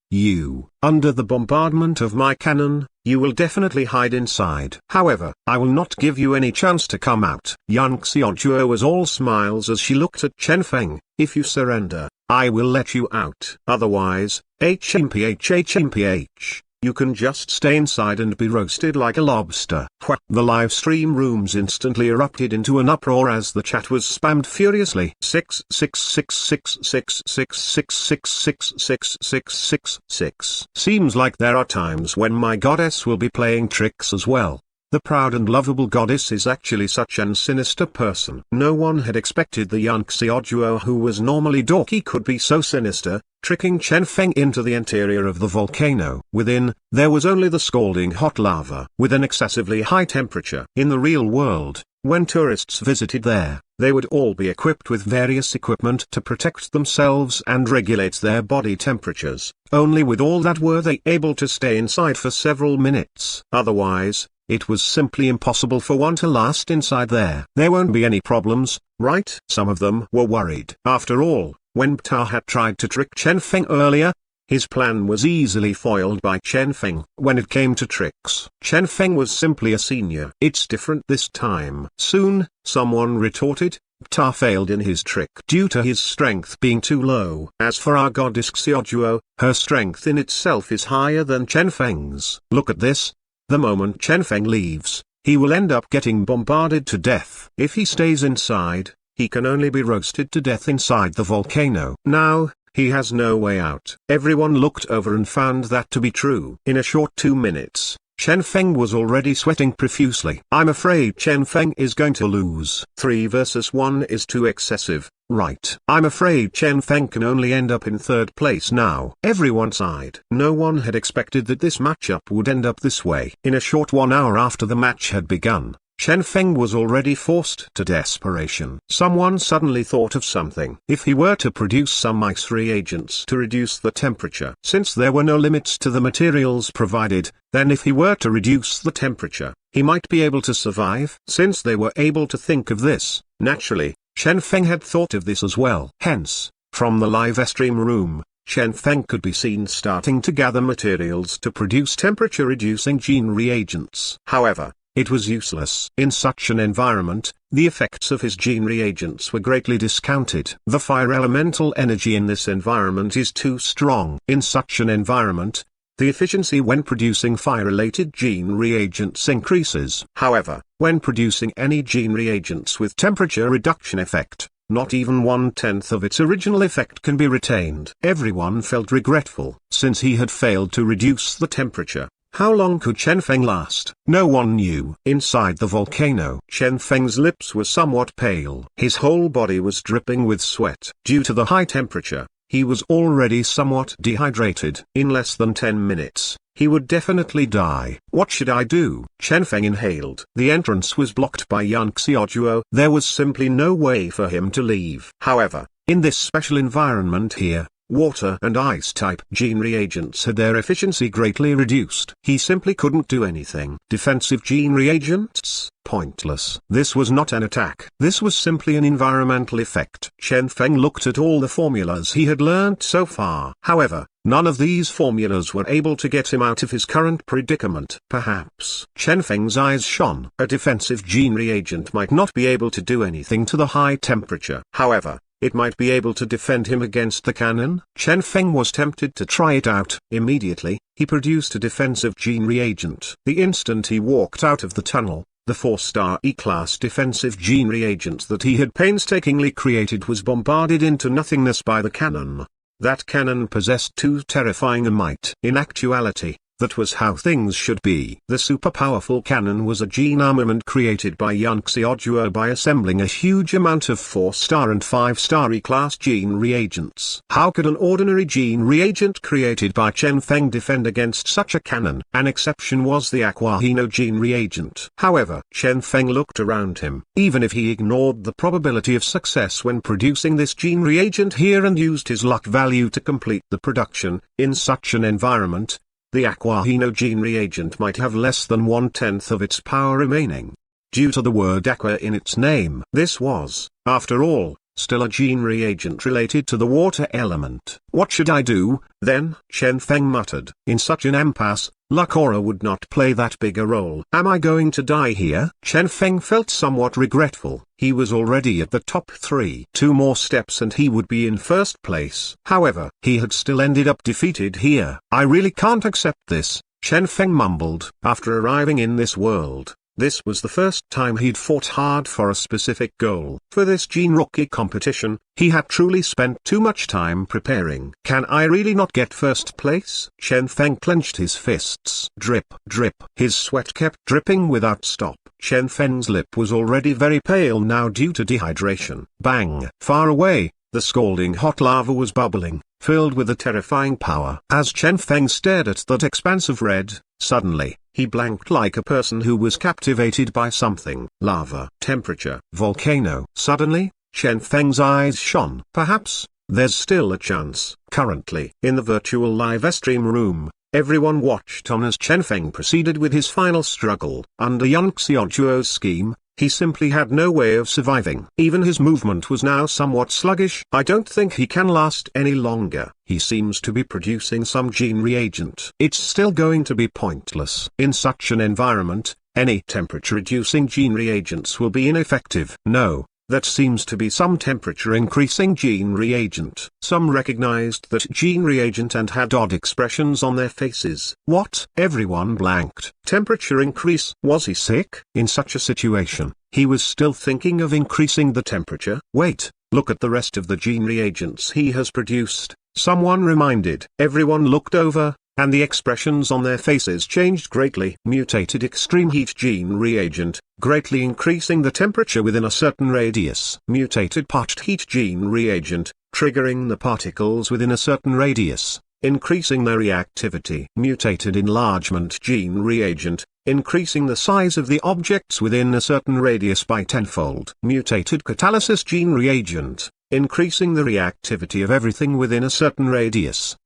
Under the bombardment of my cannon, you will definitely hide inside. However, I will not give you any chance to come out. Yan Xiaojuo was all smiles as she looked at Chen Feng. If you surrender, I will let you out. Otherwise, HMPH. You can just stay inside and be roasted like a lobster. The live stream rooms instantly erupted into an uproar as the chat was spammed furiously. 6666666666666. Seems like there are times when my goddess will be playing tricks as well. The proud and lovable goddess is actually such an sinister person. No one had expected the young Xiaojuo who was normally dorky could be so sinister, tricking Chen Feng into the interior of the volcano. Within, there was only the scalding hot lava, with an excessively high temperature. In the real world, when tourists visited there, they would all be equipped with various equipment to protect themselves and regulate their body temperatures. Only with all that were they able to stay inside for several minutes. Otherwise, it was simply impossible for one to last inside there. There won't be any problems, right? Some of them were worried. After all, when Pta had tried to trick Chen Feng earlier, his plan was easily foiled by Chen Feng. When it came to tricks, Chen Feng was simply a senior. It's different this time. Soon, someone retorted, Pta failed in his trick due to his strength being too low. As for our goddess Xiaojuo, her strength in itself is higher than Chen Feng's. Look at this. The moment Chen Feng leaves, he will end up getting bombarded to death. If he stays inside, he can only be roasted to death inside the volcano. Now, he has no way out. Everyone looked over and found that to be true. In a short 2 minutes, Chen Feng was already sweating profusely. I'm afraid Chen Feng is going to lose. 3 versus 1 is too excessive, right? I'm afraid Chen Feng can only end up in third place now. Everyone sighed. No one had expected that this matchup would end up this way. In a short 1 hour after the match had begun, Chen Feng was already forced to desperation. Someone suddenly thought of something. If he were to produce some ice reagents to reduce the temperature, since there were no limits to the materials provided, then if he were to reduce the temperature, he might be able to survive. Since they were able to think of this, naturally, Chen Feng had thought of this as well. Hence, from the live stream room, Chen Feng could be seen starting to gather materials to produce temperature-reducing gene reagents. However, it was useless. In such an environment, the effects of his gene reagents were greatly discounted. The fire elemental energy in this environment is too strong. In such an environment, the efficiency when producing fire-related gene reagents increases. However, when producing any gene reagents with temperature reduction effect, not even 1/10 of its original effect can be retained. Everyone felt regretful, since he had failed to reduce the temperature. How long could Chen Feng last? No one knew. Inside the volcano, Chen Feng's lips were somewhat pale. His whole body was dripping with sweat. Due to the high temperature, he was already somewhat dehydrated. In less than 10 minutes, he would definitely die. What should I do? Chen Feng inhaled. The entrance was blocked by Yang Xiaojuo. There was simply no way for him to leave. However, in this special environment here, water and ice-type gene reagents had their efficiency greatly reduced. He simply couldn't do anything. Defensive gene reagents? Pointless. This was not an attack. This was simply an environmental effect. Chen Feng looked at all the formulas he had learnt so far. However, none of these formulas were able to get him out of his current predicament. Perhaps. Chen Feng's eyes shone. A defensive gene reagent might not be able to do anything to the high temperature. However, it might be able to defend him against the cannon. Chen Feng was tempted to try it out. Immediately, he produced a defensive gene reagent. The instant he walked out of the tunnel, the 4-star E-class defensive gene reagent that he had painstakingly created was bombarded into nothingness by the cannon. That cannon possessed too terrifying a might. In actuality, that was how things should be. The super-powerful cannon was a gene armament created by Yang Xiaojuo by assembling a huge amount of 4-star and 5-star E-class gene reagents. How could an ordinary gene reagent created by Chen Feng defend against such a cannon? An exception was the Aquahino gene reagent. However, Chen Feng looked around him. Even if he ignored the probability of success when producing this gene reagent here and used his luck value to complete the production, in such an environment, the Aquahino gene reagent might have less than 1/10 of its power remaining. Due to the word aqua in its name, this was, after all, still a gene reagent related to the water element. What should I do, then? Chen Feng muttered. In such an impasse, luck aura would not play that big a role. Am I going to die here? Chen Feng felt somewhat regretful. He was already at the top 3. 2 more steps and he would be in first place. However, he had still ended up defeated here. I really can't accept this, Chen Feng mumbled. After arriving in this world, this was the first time he'd fought hard for a specific goal. For this Gene Rookie competition, he had truly spent too much time preparing. Can I really not get first place? Chen Feng clenched his fists. Drip, drip. His sweat kept dripping without stop. Chen Feng's lip was already very pale now due to dehydration. Bang! Far away, the scalding hot lava was bubbling, filled with a terrifying power. As Chen Feng stared at that expanse of red, suddenly, he blanked like a person who was captivated by something. Lava, temperature, volcano. Suddenly, Chen Feng's eyes shone. Perhaps, there's still a chance. Currently, in the virtual live stream room, everyone watched on as Chen Feng proceeded with his final struggle. Under Yang Xiaojuo's scheme, he simply had no way of surviving. Even his movement was now somewhat sluggish. I don't think he can last any longer. He seems to be producing some gene reagent. It's still going to be pointless. In such an environment, any temperature-reducing gene reagents will be ineffective. No, that seems to be some temperature-increasing gene reagent. Some recognized that gene reagent and had odd expressions on their faces. What? Everyone blanked. Temperature increase? Was he sick? In such a situation, he was still thinking of increasing the temperature. Wait, look at the rest of the gene reagents he has produced. Someone reminded. Everyone looked over, and the expressions on their faces changed greatly. Mutated extreme heat gene reagent, greatly increasing the temperature within a certain radius. Mutated parched heat gene reagent, triggering the particles within a certain radius, increasing their reactivity. Mutated enlargement gene reagent, increasing the size of the objects within a certain radius by tenfold. Mutated catalysis gene reagent, increasing the reactivity of everything within a certain radius.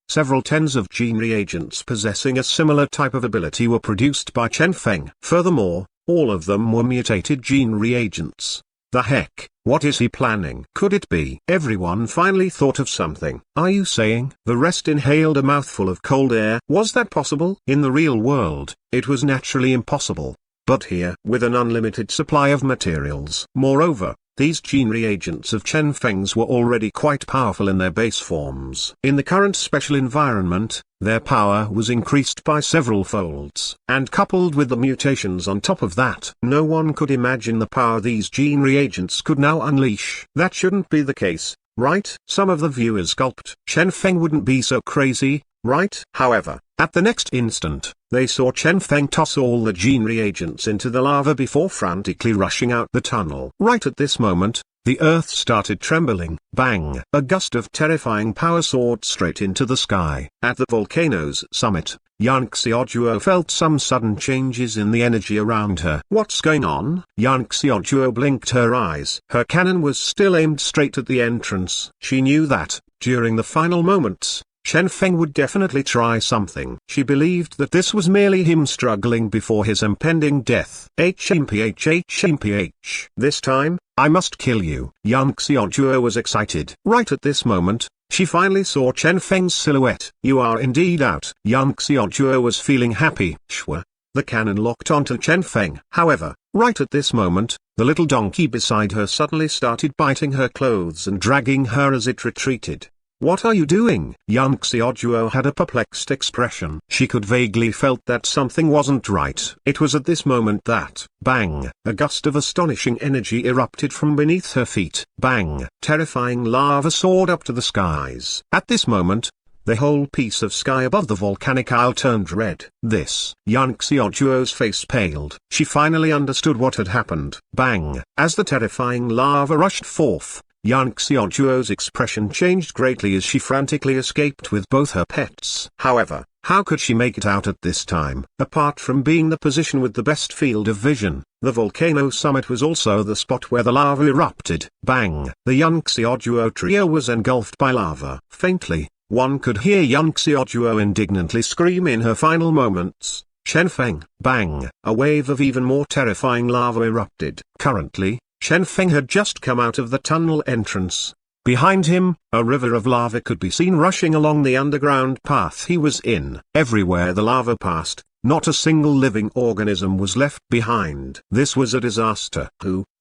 Several tens of gene reagents possessing a similar type of ability were produced by Chen Feng. Furthermore, all of them were mutated gene reagents. The heck, what is he planning? Could it be? Everyone finally thought of something. Are you saying? The rest inhaled a mouthful of cold air. Was that possible? In the real world, it was naturally impossible. But here, with an unlimited supply of materials. Moreover, These gene reagents of Chen Feng's were already quite powerful in their base forms. In the current special environment, their power was increased by several folds. And coupled with the mutations on top of that, no one could imagine the power these gene reagents could now unleash. That shouldn't be the case, right? Some of the viewers gulped. Chen Feng wouldn't be so crazy, right? However, at the next instant, they saw Chen Feng toss all the gene reagents into the lava before frantically rushing out the tunnel. Right at this moment, the earth started trembling. Bang! A gust of terrifying power soared straight into the sky. At the volcano's summit, Yan Xiaojuo felt some sudden changes in the energy around her. What's going on? Yan Xiaojuo blinked her eyes. Her cannon was still aimed straight at the entrance. She knew that, during the final moments, Chen Feng would definitely try something. She believed that this was merely him struggling before his impending death. HMPH. This time, I must kill you. Yan Xiaojuo was excited. Right at this moment, she finally saw Chen Feng's silhouette. You are indeed out. Yan Xiaojuo was feeling happy. Shwa. The cannon locked onto Chen Feng. However, right at this moment, the little donkey beside her suddenly started biting her clothes and dragging her as it retreated. What are you doing? Yan Xiaojuo had a perplexed expression. She could vaguely felt that something wasn't right. It was at this moment that, bang, a gust of astonishing energy erupted from beneath her feet. Bang, terrifying lava soared up to the skies. At this moment, the whole piece of sky above the volcanic isle turned red. This, Yan Xiaojuo's face paled. She finally understood what had happened. Bang, as the terrifying lava rushed forth, Yan Xiaojuo's expression changed greatly as she frantically escaped with both her pets. However, how could she make it out at this time? Apart from being the position with the best field of vision, the volcano summit was also the spot where the lava erupted. Bang! The Yan Xiaojuo trio was engulfed by lava. Faintly, one could hear Yan Xiaojuo indignantly scream in her final moments. Chen Feng. Bang! A wave of even more terrifying lava erupted. Currently, Chen Feng had just come out of the tunnel entrance. Behind him, a river of lava could be seen rushing along the underground path he was in. Everywhere the lava passed, not a single living organism was left behind. This was a disaster.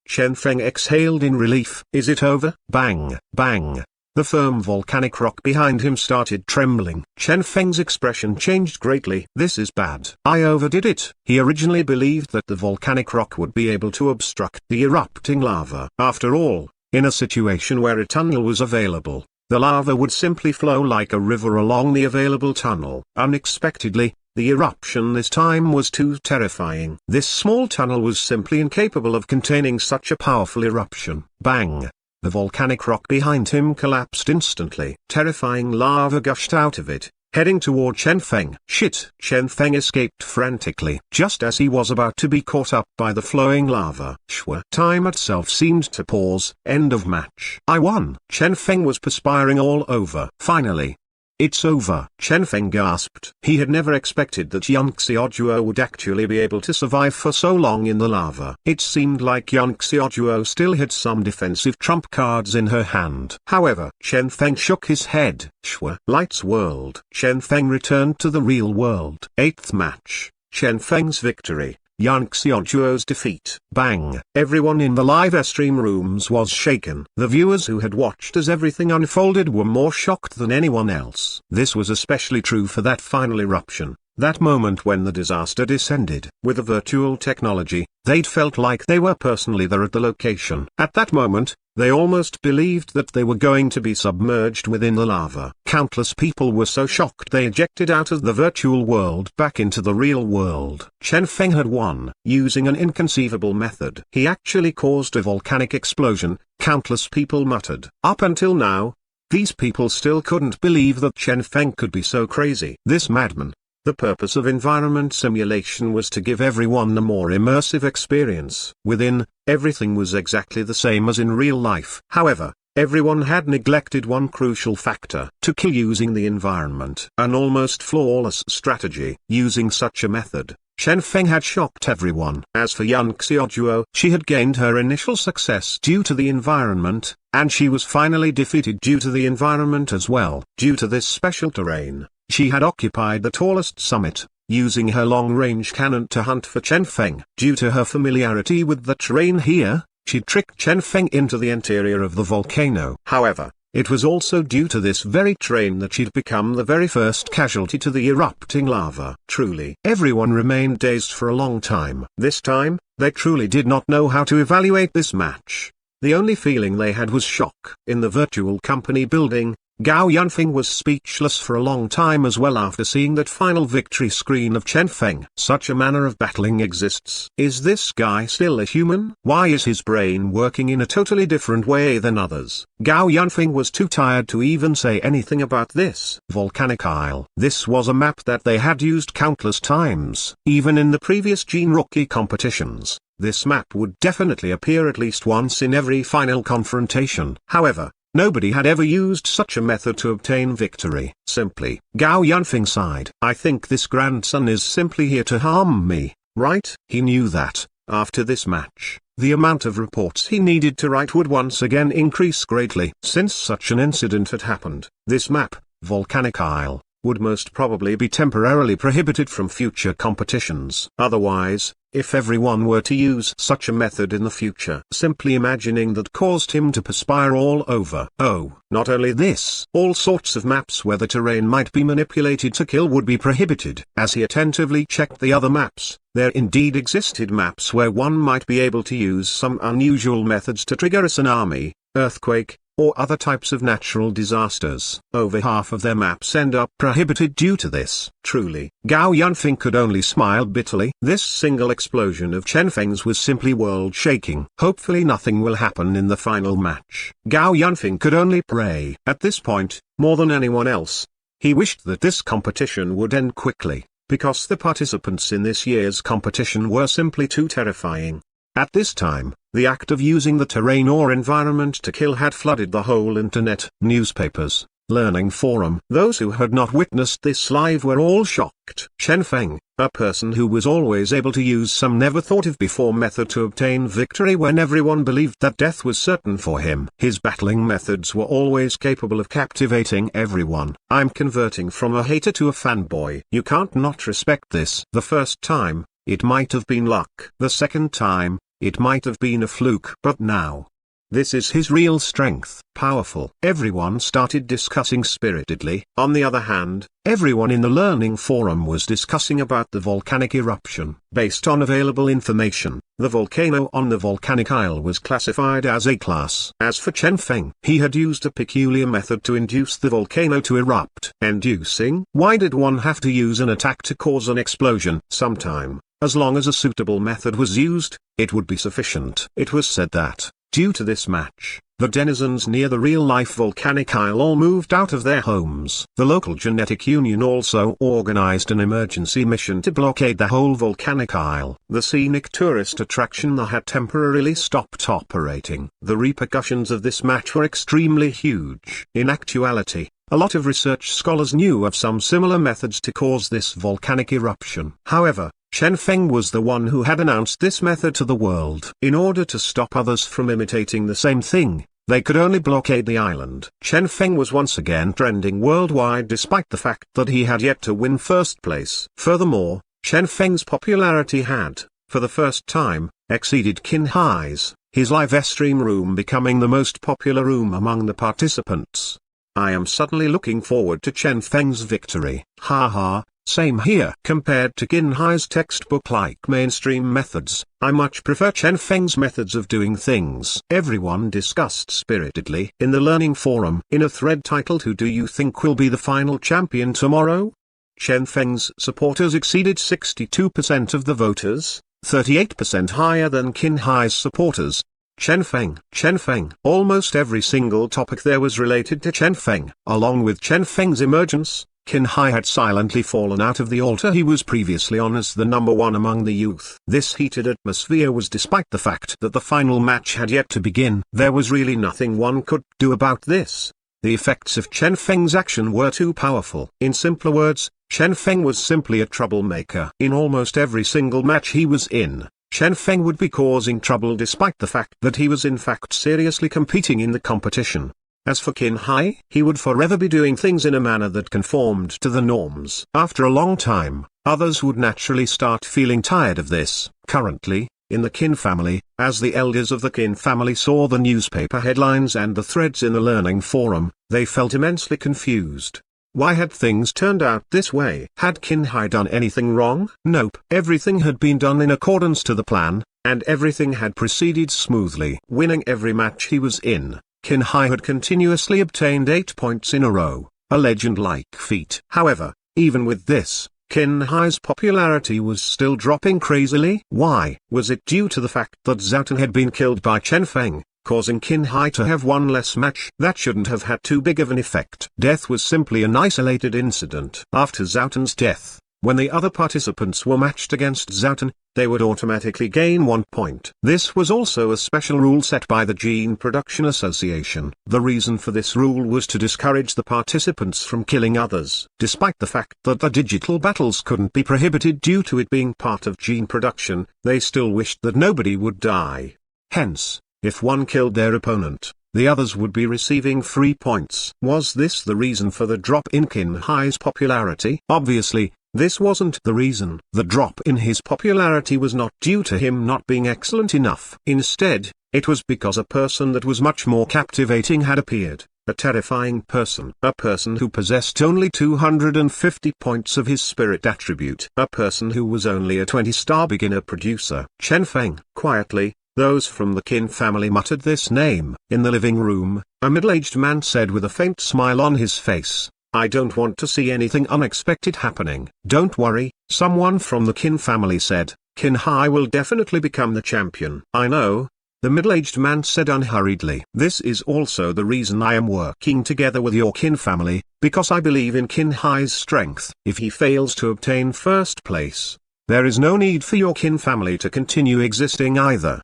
Chen Feng exhaled in relief. Is it over? Bang! Bang! The firm volcanic rock behind him started trembling. Chen Feng's expression changed greatly. This is bad. I overdid it. He originally believed that the volcanic rock would be able to obstruct the erupting lava. After all, in a situation where a tunnel was available, the lava would simply flow like a river along the available tunnel. Unexpectedly, the eruption this time was too terrifying. This small tunnel was simply incapable of containing such a powerful eruption. Bang! The volcanic rock behind him collapsed instantly. Terrifying lava gushed out of it, heading toward Chen Feng. Shit! Chen Feng escaped frantically, just as he was about to be caught up by the flowing lava. Shwa. Time itself seemed to pause. End of match. I won. Chen Feng was perspiring all over. Finally. It's over. Chen Feng gasped. He had never expected that Yan Xiaojuo would actually be able to survive for so long in the lava. It seemed like Yan Xiaojuo still had some defensive trump cards in her hand. However, Chen Feng shook his head. Shwa. Light's world. Chen Feng returned to the real world. 8th match. Chen Feng's victory. Yan Xiaojuo's defeat. Bang! Everyone in the live stream rooms was shaken. The viewers who had watched as everything unfolded were more shocked than anyone else. This was especially true for that final eruption, that moment when the disaster descended. With the virtual technology, they'd felt like they were personally there at the location. At that moment, they almost believed that they were going to be submerged within the lava. Countless people were so shocked they ejected out of the virtual world back into the real world. Chen Feng had won, using an inconceivable method. He actually caused a volcanic explosion, countless people muttered. Up until now, these people still couldn't believe that Chen Feng could be so crazy. This madman. The purpose of environment simulation was to give everyone a more immersive experience. Within, everything was exactly the same as in real life. However, everyone had neglected one crucial factor: to kill using the environment. An almost flawless strategy. Using such a method, Chen Feng had shocked everyone. As for Yan Xiaojuo, she had gained her initial success due to the environment, and she was finally defeated due to the environment as well. Due to this special terrain, she had occupied the tallest summit, using her long-range cannon to hunt for Chen Feng. Due to her familiarity with the terrain here, She'd tricked Chen Feng into the interior of the volcano. However, it was also due to this very train that she'd become the very first casualty to the erupting lava. Truly, everyone remained dazed for a long time. This time, they truly did not know how to evaluate this match. The only feeling they had was shock. In the virtual company building, Gao Yunfeng was speechless for a long time as well after seeing that final victory screen of Chen Feng. Such a manner of battling exists. Is this guy still a human? Why is his brain working in a totally different way than others? Gao Yunfeng was too tired to even say anything about this. Volcanic Isle. This was a map that they had used countless times. Even in the previous Gene Rookie competitions, this map would definitely appear at least once in every final confrontation. However, nobody had ever used such a method to obtain victory. Simply, Gao Yunfeng sighed. I think this grandson is simply here to harm me, right? He knew that, after this match, the amount of reports he needed to write would once again increase greatly. Since such an incident had happened, this map, Volcanic Isle, would most probably be temporarily prohibited from future competitions. Otherwise, if everyone were to use such a method in the future, simply imagining that caused him to perspire all over. Oh, not only this, all sorts of maps where the terrain might be manipulated to kill would be prohibited. As he attentively checked the other maps, there indeed existed maps where one might be able to use some unusual methods to trigger a tsunami, earthquake, or other types of natural disasters. Over half of their maps end up prohibited due to this. Truly, Gao Yunfeng could only smile bitterly. This single explosion of Chen Feng's was simply world-shaking. Hopefully nothing will happen in the final match. Gao Yunfeng could only pray. At this point, more than anyone else, he wished that this competition would end quickly, because the participants in this year's competition were simply too terrifying. At this time, the act of using the terrain or environment to kill had flooded the whole internet, newspapers, learning forum. Those who had not witnessed this live were all shocked. Chen Feng, a person who was always able to use some never-thought-of-before method to obtain victory when everyone believed that death was certain for him. His battling methods were always capable of captivating everyone. I'm converting from a hater to a fanboy. You can't not respect this. The first time, it might have been luck. The second time, it might have been a fluke. But now, this is his real strength. Powerful. Everyone started discussing spiritedly. On the other hand, everyone in the learning forum was discussing about the volcanic eruption. Based on available information, the volcano on the Volcanic Isle was classified as A class. As for Chen Feng, he had used a peculiar method to induce the volcano to erupt. Inducing? Why did one have to use an attack to cause an explosion? Sometime, as long as a suitable method was used, it would be sufficient. It was said that, due to this match, the denizens near the real-life Volcanic Isle all moved out of their homes. The local genetic union also organized an emergency mission to blockade the whole Volcanic Isle. The scenic tourist attraction had temporarily stopped operating. The repercussions of this match were extremely huge. In actuality, a lot of research scholars knew of some similar methods to cause this volcanic eruption. However, Chen Feng was the one who had announced this method to the world. In order to stop others from imitating the same thing, they could only blockade the island. Chen Feng was once again trending worldwide despite the fact that he had yet to win first place. Furthermore, Chen Feng's popularity had, for the first time, exceeded Qin Hai's, his live stream room becoming the most popular room among the participants. I am suddenly looking forward to Chen Feng's victory. Haha. Same here. Compared to Qin Hai's textbook-like mainstream methods, I much prefer Chen Feng's methods of doing things. Everyone discussed spiritedly in the learning forum in a thread titled "Who do you think will be the final champion tomorrow?" Chen Feng's supporters exceeded 62% of the voters, 38% higher than Qin Hai's supporters. Chen Feng. Almost every single topic there was related to Chen Feng. Along with Chen Feng's emergence, Qin Hai had silently fallen out of the altar he was previously on as the number one among the youth. This heated atmosphere was despite the fact that the final match had yet to begin. There was really nothing one could do about this. The effects of Chen Feng's action were too powerful. In simpler words, Chen Feng was simply a troublemaker. In almost every single match he was in, Chen Feng would be causing trouble despite the fact that he was in fact seriously competing in the competition. As for Qin Hai, he would forever be doing things in a manner that conformed to the norms. After a long time, others would naturally start feeling tired of this. Currently, in the Qin family. As the elders of the Qin family saw the newspaper headlines and the threads in the learning forum, they felt immensely confused. Why had things turned out this way? Had Qin Hai done anything wrong? Nope. Everything had been done in accordance to the plan, and everything had proceeded smoothly. Winning every match he was in, Qin Hai had continuously obtained 8 points in a row, a legend-like feat. However, even with this, Qin Hai's popularity was still dropping crazily. Why? Was it due to the fact that Zhaotan had been killed by Chen Feng, causing Qin Hai to have one less match? That shouldn't have had too big of an effect. Death was simply an isolated incident. After Zhaotan's death, when the other participants were matched against Zhaotan, they would automatically gain 1 point. This was also a special rule set by the Gene Production Association. The reason for this rule was to discourage the participants from killing others. Despite the fact that the digital battles couldn't be prohibited due to it being part of gene production, they still wished that nobody would die. Hence, if one killed their opponent, the others would be receiving 3 points. Was this the reason for the drop in Qin Hai's popularity? Obviously, this wasn't the reason. The drop in his popularity was not due to him not being excellent enough. Instead, it was because a person that was much more captivating had appeared, a terrifying person. A person who possessed only 250 points of his spirit attribute. A person who was only a 20-star beginner producer. Chen Feng. Quietly, those from the Qin family muttered this name. In the living room, a middle-aged man said with a faint smile on his face, "I don't want to see anything unexpected happening." "Don't worry," someone from the Qin family said, "Qin Hai will definitely become the champion." "I know," the middle-aged man said unhurriedly. "This is also the reason I am working together with your Qin family, because I believe in Qin Hai's strength. If he fails to obtain first place, there is no need for your Qin family to continue existing either."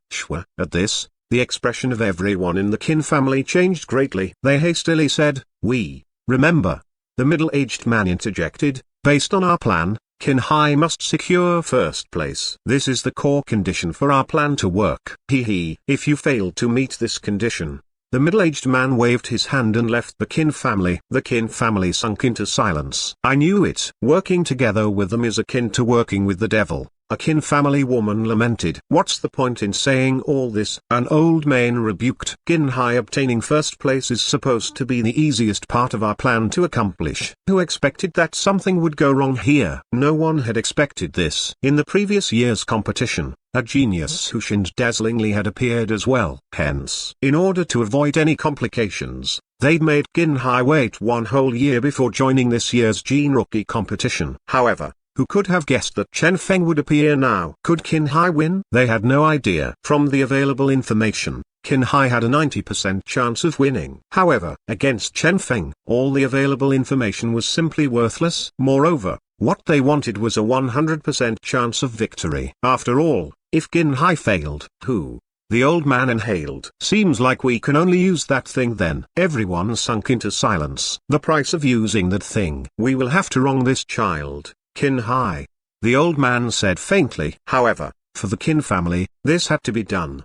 At this, the expression of everyone in the Qin family changed greatly. They hastily said, "We remember." The middle-aged man interjected, "Based on our plan, Qin Hai must secure first place. This is the core condition for our plan to work." If you fail to meet this condition." The middle-aged man waved his hand and left the Qin family. The Qin family sunk into silence. "I knew it. Working together with them is akin to working with the devil," a Qin family woman lamented. "What's the point in saying all this?" an old man rebuked. "Qin Hai obtaining first place is supposed to be the easiest part of our plan to accomplish. Who expected that something would go wrong here?" No one had expected this. In the previous year's competition, a genius who shined dazzlingly had appeared as well. Hence, in order to avoid any complications, they'd made Qin Hai wait 1 whole year before joining this year's Gene Rookie competition. However, who could have guessed that Chen Feng would appear now? Could Qin Hai win? They had no idea. From the available information, Qin Hai had a 90% chance of winning. However, against Chen Feng, all the available information was simply worthless. Moreover, what they wanted was a 100% chance of victory. After all, if Qin Hai failed, who? The old man inhaled. "Seems like we can only use that thing then." Everyone sunk into silence. "The price of using that thing. We will have to wrong this child, Qin Hai," the old man said faintly. However, for the Qin family, this had to be done.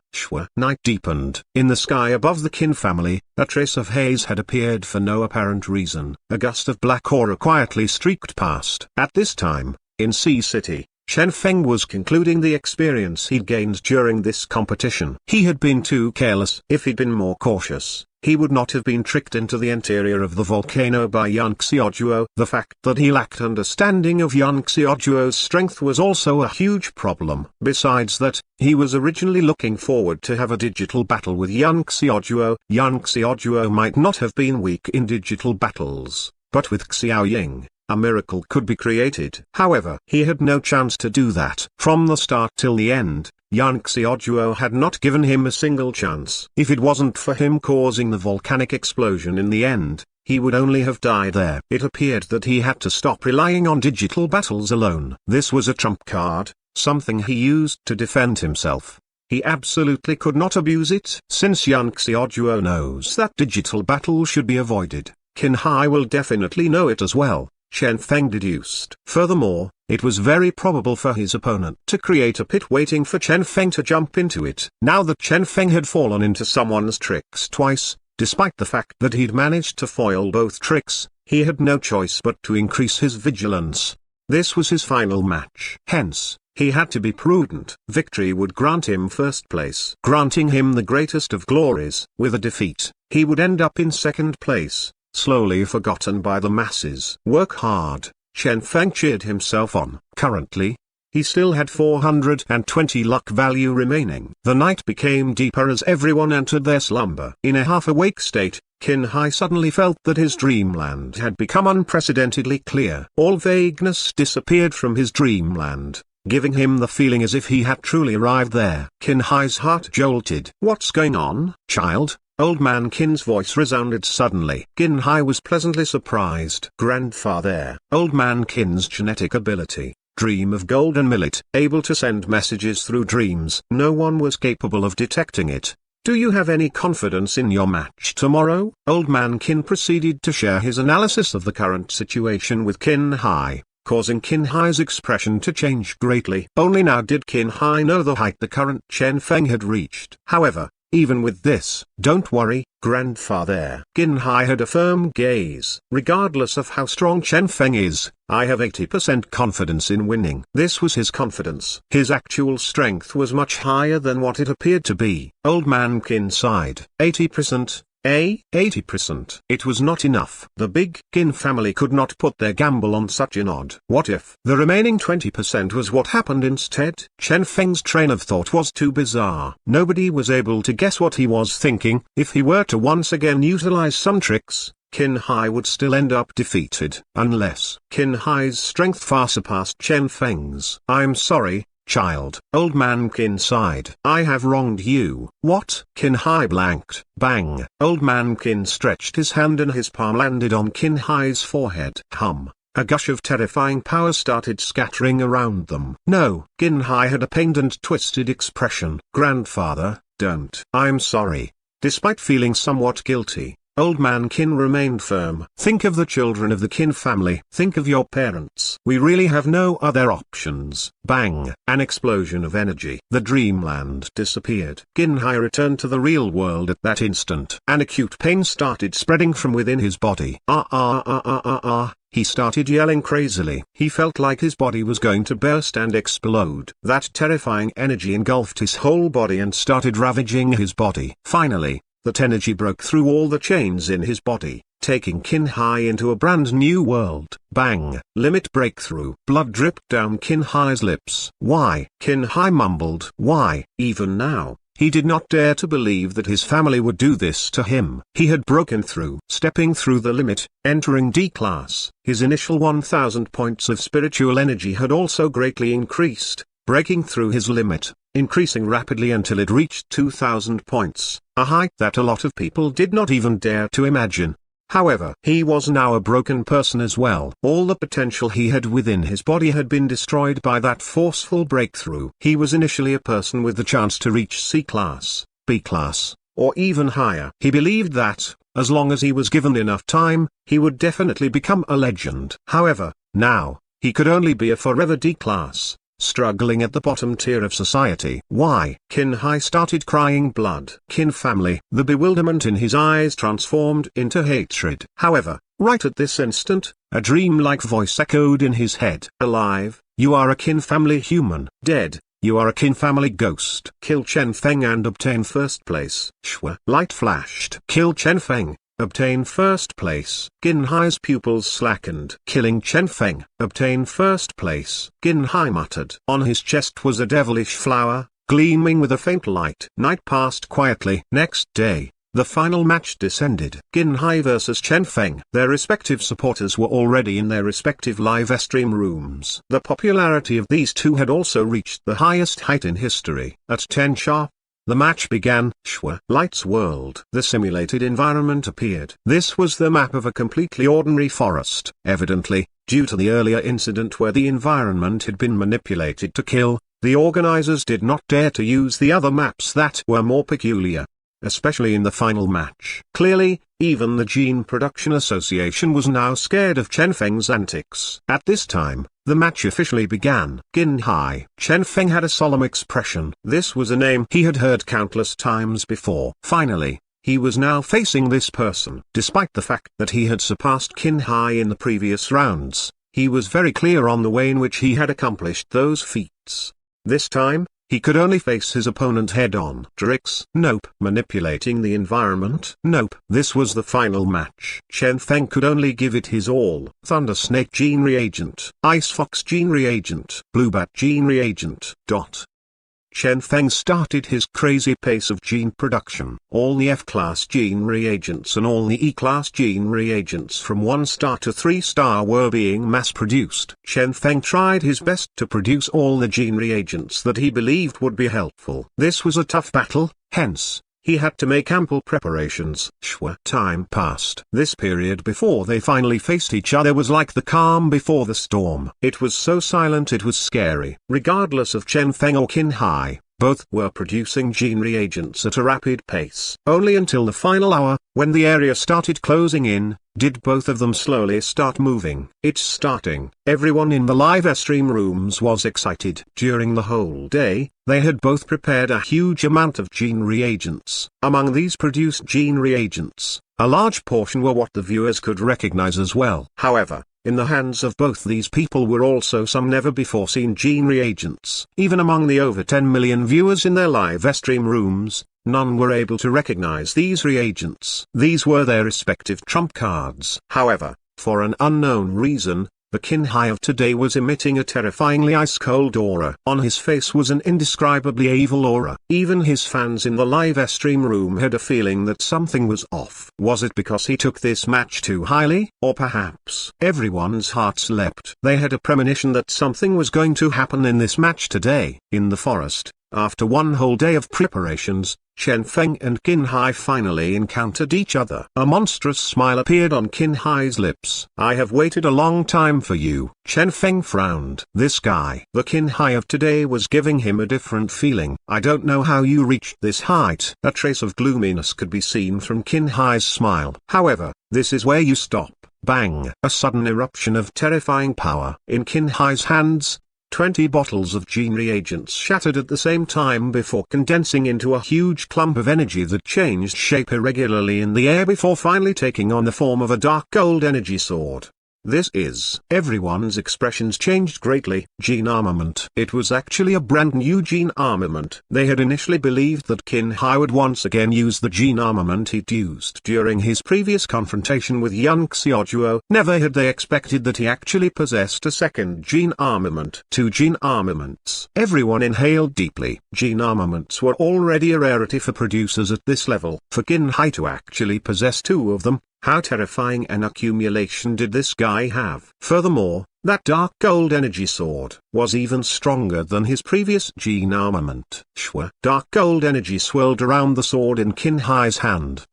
Night deepened. In the sky above the Qin family, a trace of haze had appeared for no apparent reason. A gust of black aura quietly streaked past. At this time, in Sea City, Chen Feng was concluding the experience he'd gained during this competition. He had been too careless. If he'd been more cautious, he would not have been tricked into the interior of the volcano by Yan Xiaojuo. The fact that he lacked understanding of Yan Xiaojuo's strength was also a huge problem. Besides that, he was originally looking forward to have a digital battle with Yan Xiaojuo. Yan Xiaojuo might not have been weak in digital battles, but with Xiao Ying, a miracle could be created. However, he had no chance to do that. From the start till the end, Yan Xiaojuo had not given him a single chance. If it wasn't for him causing the volcanic explosion in the end, he would only have died there. It appeared that he had to stop relying on digital battles alone. This was a trump card, something he used to defend himself. He absolutely could not abuse it. Since Yan Xiaojuo knows that digital battle should be avoided, Qin Hai will definitely know it as well, Chen Feng deduced. Furthermore, it was very probable for his opponent to create a pit waiting for Chen Feng to jump into it. Now that Chen Feng had fallen into someone's tricks twice, despite the fact that he'd managed to foil both tricks, he had no choice but to increase his vigilance. This was his final match. Hence, he had to be prudent. Victory would grant him first place, granting him the greatest of glories. With a defeat, he would end up in second place, slowly forgotten by the masses. Work hard, Chen Feng cheered himself on. Currently, he still had 420 luck value remaining. The night became deeper as everyone entered their slumber. In a half-awake state, Qin Hai suddenly felt that his dreamland had become unprecedentedly clear. All vagueness disappeared from his dreamland, giving him the feeling as if he had truly arrived there. Qin Hai's heart jolted. "What's going on, child?" Old man Qin's voice resounded suddenly. Qin Hai was pleasantly surprised. "Grandfather." Old man Qin's genetic ability, dream of golden millet, able to send messages through dreams. No one was capable of detecting it. "Do you have any confidence in your match tomorrow?" Old man Qin proceeded to share his analysis of the current situation with Qin Hai, causing Qin Hai's expression to change greatly. Only now did Qin Hai know the height the current Chen Feng had reached. However, even with this, "Don't worry, grandfather." Qin Hai had a firm gaze. "Regardless of how strong Chen Feng is, I have 80% confidence in winning." This was his confidence. His actual strength was much higher than what it appeared to be. Old man Qin sighed. 80%? 80%. It was not enough. The big Qin family could not put their gamble on such an odd. What if the remaining 20% was what happened instead? Chen Feng's train of thought was too bizarre. Nobody was able to guess what he was thinking. If he were to once again utilize some tricks, Qin Hai would still end up defeated. Unless Qin Hai's strength far surpassed Chen Feng's. "I'm sorry, child." Old man Qin sighed. "I have wronged you." "What?" Qin Hai blanked. Bang! Old man Qin stretched his hand and his palm landed on Qin Hai's forehead. Hum! A gush of terrifying power started scattering around them. "No!" Qin Hai had a pained and twisted expression. "Grandfather, don't." "I'm sorry." Despite feeling somewhat guilty, Old man Qin remained firm. "Think of the children of the Qin family. Think of your parents. We really have no other options." Bang! An explosion of energy. The dreamland disappeared. Qin Hai returned to the real world at that instant. An acute pain started spreading from within his body. He started yelling crazily. He felt like his body was going to burst and explode. That terrifying energy engulfed his whole body and started ravaging his body. Finally, that energy broke through all the chains in his body, taking Qin Hai into a brand new world. Bang! Limit breakthrough. Blood dripped down Qin Hai's lips. "Why?" Qin Hai mumbled. "Why?" Even now, he did not dare to believe that his family would do this to him. He had broken through. Stepping through the limit, entering D class, his initial 1000 points of spiritual energy had also greatly increased, breaking through his limit, increasing rapidly until it reached 2000 points, a height that a lot of people did not even dare to imagine. However, he was now a broken person as well. All the potential he had within his body had been destroyed by that forceful breakthrough. He was initially a person with the chance to reach C class, B class, or even higher. He believed that, as long as he was given enough time, he would definitely become a legend. However, now, he could only be a forever D class, struggling at the bottom tier of society. "Why?" Qin Hai started crying blood. Qin family. The bewilderment in his eyes transformed into hatred. However, right at this instant, a dream-like voice echoed in his head. "Alive, you are a Qin family human. Dead, you are a Qin family ghost. Kill Chen Feng and obtain first place." Shwa. Light flashed. "Kill Chen Feng. Obtain first place." Qin Hai's pupils slackened. "Killing Chen Feng. Obtain first place." Qin Hai muttered. On his chest was a devilish flower, gleaming with a faint light. Night passed quietly. Next day, the final match descended. Qin Hai vs Chen Feng. Their respective supporters were already in their respective live stream rooms. The popularity of these two had also reached the highest height in history. At 10 sharp, the match began. Shwa. Light's world. The simulated environment appeared. This was the map of a completely ordinary forest. Evidently, due to the earlier incident where the environment had been manipulated to kill, the organizers did not dare to use the other maps that were more peculiar, especially in the final match. Clearly, even the Gene Production Association was now scared of Chen Feng's antics. At this time, the match officially began. Qin Hai. Chen Feng had a solemn expression. This was a name he had heard countless times before. Finally, he was now facing this person. Despite the fact that he had surpassed Qin Hai in the previous rounds, he was very clear on the way in which he had accomplished those feats. fights. This time, he could only face his opponent head-on. Tricks? Nope. Manipulating the environment? Nope. This was the final match. Chen Feng could only give it his all. Thunder Snake Gene Reagent, Ice Fox Gene Reagent, Blue Bat Gene Reagent. Chen Feng started his crazy pace of gene production. All the F-class gene reagents and all the E-class gene reagents from 1-star to 3-star were being mass-produced. Chen Feng tried his best to produce all the gene reagents that he believed would be helpful. This was a tough battle, hence, he had to make ample preparations. Time passed. This period before they finally faced each other was like the calm before the storm. It was so silent it was scary. Regardless of Chen Feng or Qin Hai, both were producing gene reagents at a rapid pace. Only until the final hour, when the area started closing in, did both of them slowly start moving. It's starting. Everyone in the live stream rooms was excited. During the whole day, they had both prepared a huge amount of gene reagents. Among these produced gene reagents, a large portion were what the viewers could recognize as well. However, in the hands of both these people were also some never-before-seen gene reagents. Even among the over 10 million viewers in their live stream rooms, none were able to recognize these reagents. These were their respective trump cards. However, for an unknown reason, the Qin Hai of today was emitting a terrifyingly ice-cold aura. On his face was an indescribably evil aura. Even his fans in the live stream room had a feeling that something was off. Was it because he took this match too highly? Or perhaps everyone's hearts leapt. They had a premonition that something was going to happen in this match today. In the forest, after one whole day of preparations, Chen Feng and Qin Hai finally encountered each other. A monstrous smile appeared on Qin Hai's lips. I have waited a long time for you. Chen Feng frowned. This guy, the Qin Hai of today, was giving him a different feeling. I don't know how you reached this height. A trace of gloominess could be seen from Qin Hai's smile. However, this is where you stop. Bang! A sudden eruption of terrifying power. In Qin Hai's hands, 20 bottles of gene reagents shattered at the same time before condensing into a huge clump of energy that changed shape irregularly in the air before finally taking on the form of a dark gold energy sword. This is. Everyone's expressions changed greatly. Gene armament. It was actually a brand new gene armament. They had initially believed that Qin Hai would once again use the gene armament he'd used during his previous confrontation with Yun Xiaojuo. Never had they expected that he actually possessed a second gene armament. 2 gene armaments. Everyone inhaled deeply. Gene armaments were already a rarity for producers at this level. For Qin Hai to actually possess 2 of them, how terrifying an accumulation did this guy have? Furthermore, that dark gold energy sword was even stronger than his previous gene armament. Dark gold energy swirled around the sword in Qin Hai's hand.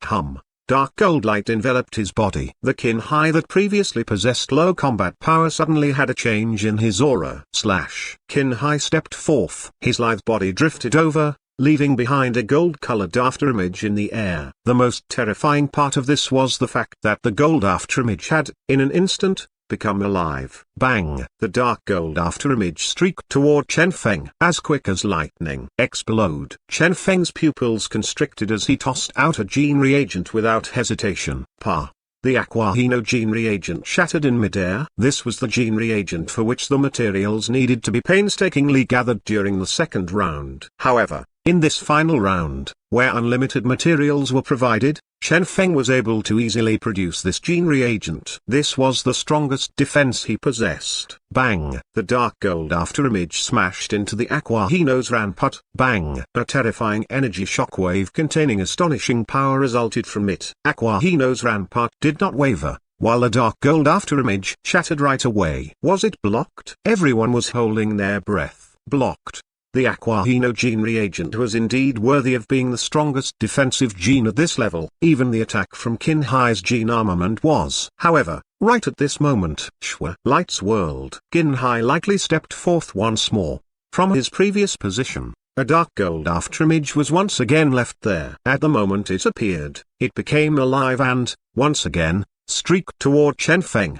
Dark gold light enveloped his body. The Qin Hai that previously possessed low combat power suddenly had a change in his aura. Qin Hai stepped forth. His lithe body drifted over, leaving behind a gold-colored afterimage in the air. The most terrifying part of this was the fact that the gold afterimage had, in an instant, become alive. Bang! The dark gold afterimage streaked toward Chen Feng. As quick as lightning. Explode. Chen Feng's pupils constricted as he tossed out a gene reagent without hesitation. The Aquahino gene reagent shattered in midair. This was the gene reagent for which the materials needed to be painstakingly gathered during the second round. However, in this final round, where unlimited materials were provided, Chen Feng was able to easily produce this gene reagent. This was the strongest defense he possessed. Bang! The dark gold afterimage smashed into the Aquahino's rampart. Bang! A terrifying energy shockwave containing astonishing power resulted from it. Aquahino's rampart did not waver, while the dark gold afterimage shattered right away. Was it blocked? Everyone was holding their breath. Blocked. The Aquahino gene reagent was indeed worthy of being the strongest defensive gene at this level. Even the attack from Qin Hai's gene armament was. However, right at this moment, lights whirled. Qin Hai lightly stepped forth once more. From his previous position, a dark gold afterimage was once again left there. At the moment it appeared, it became alive and, once again, streaked toward Chen Feng.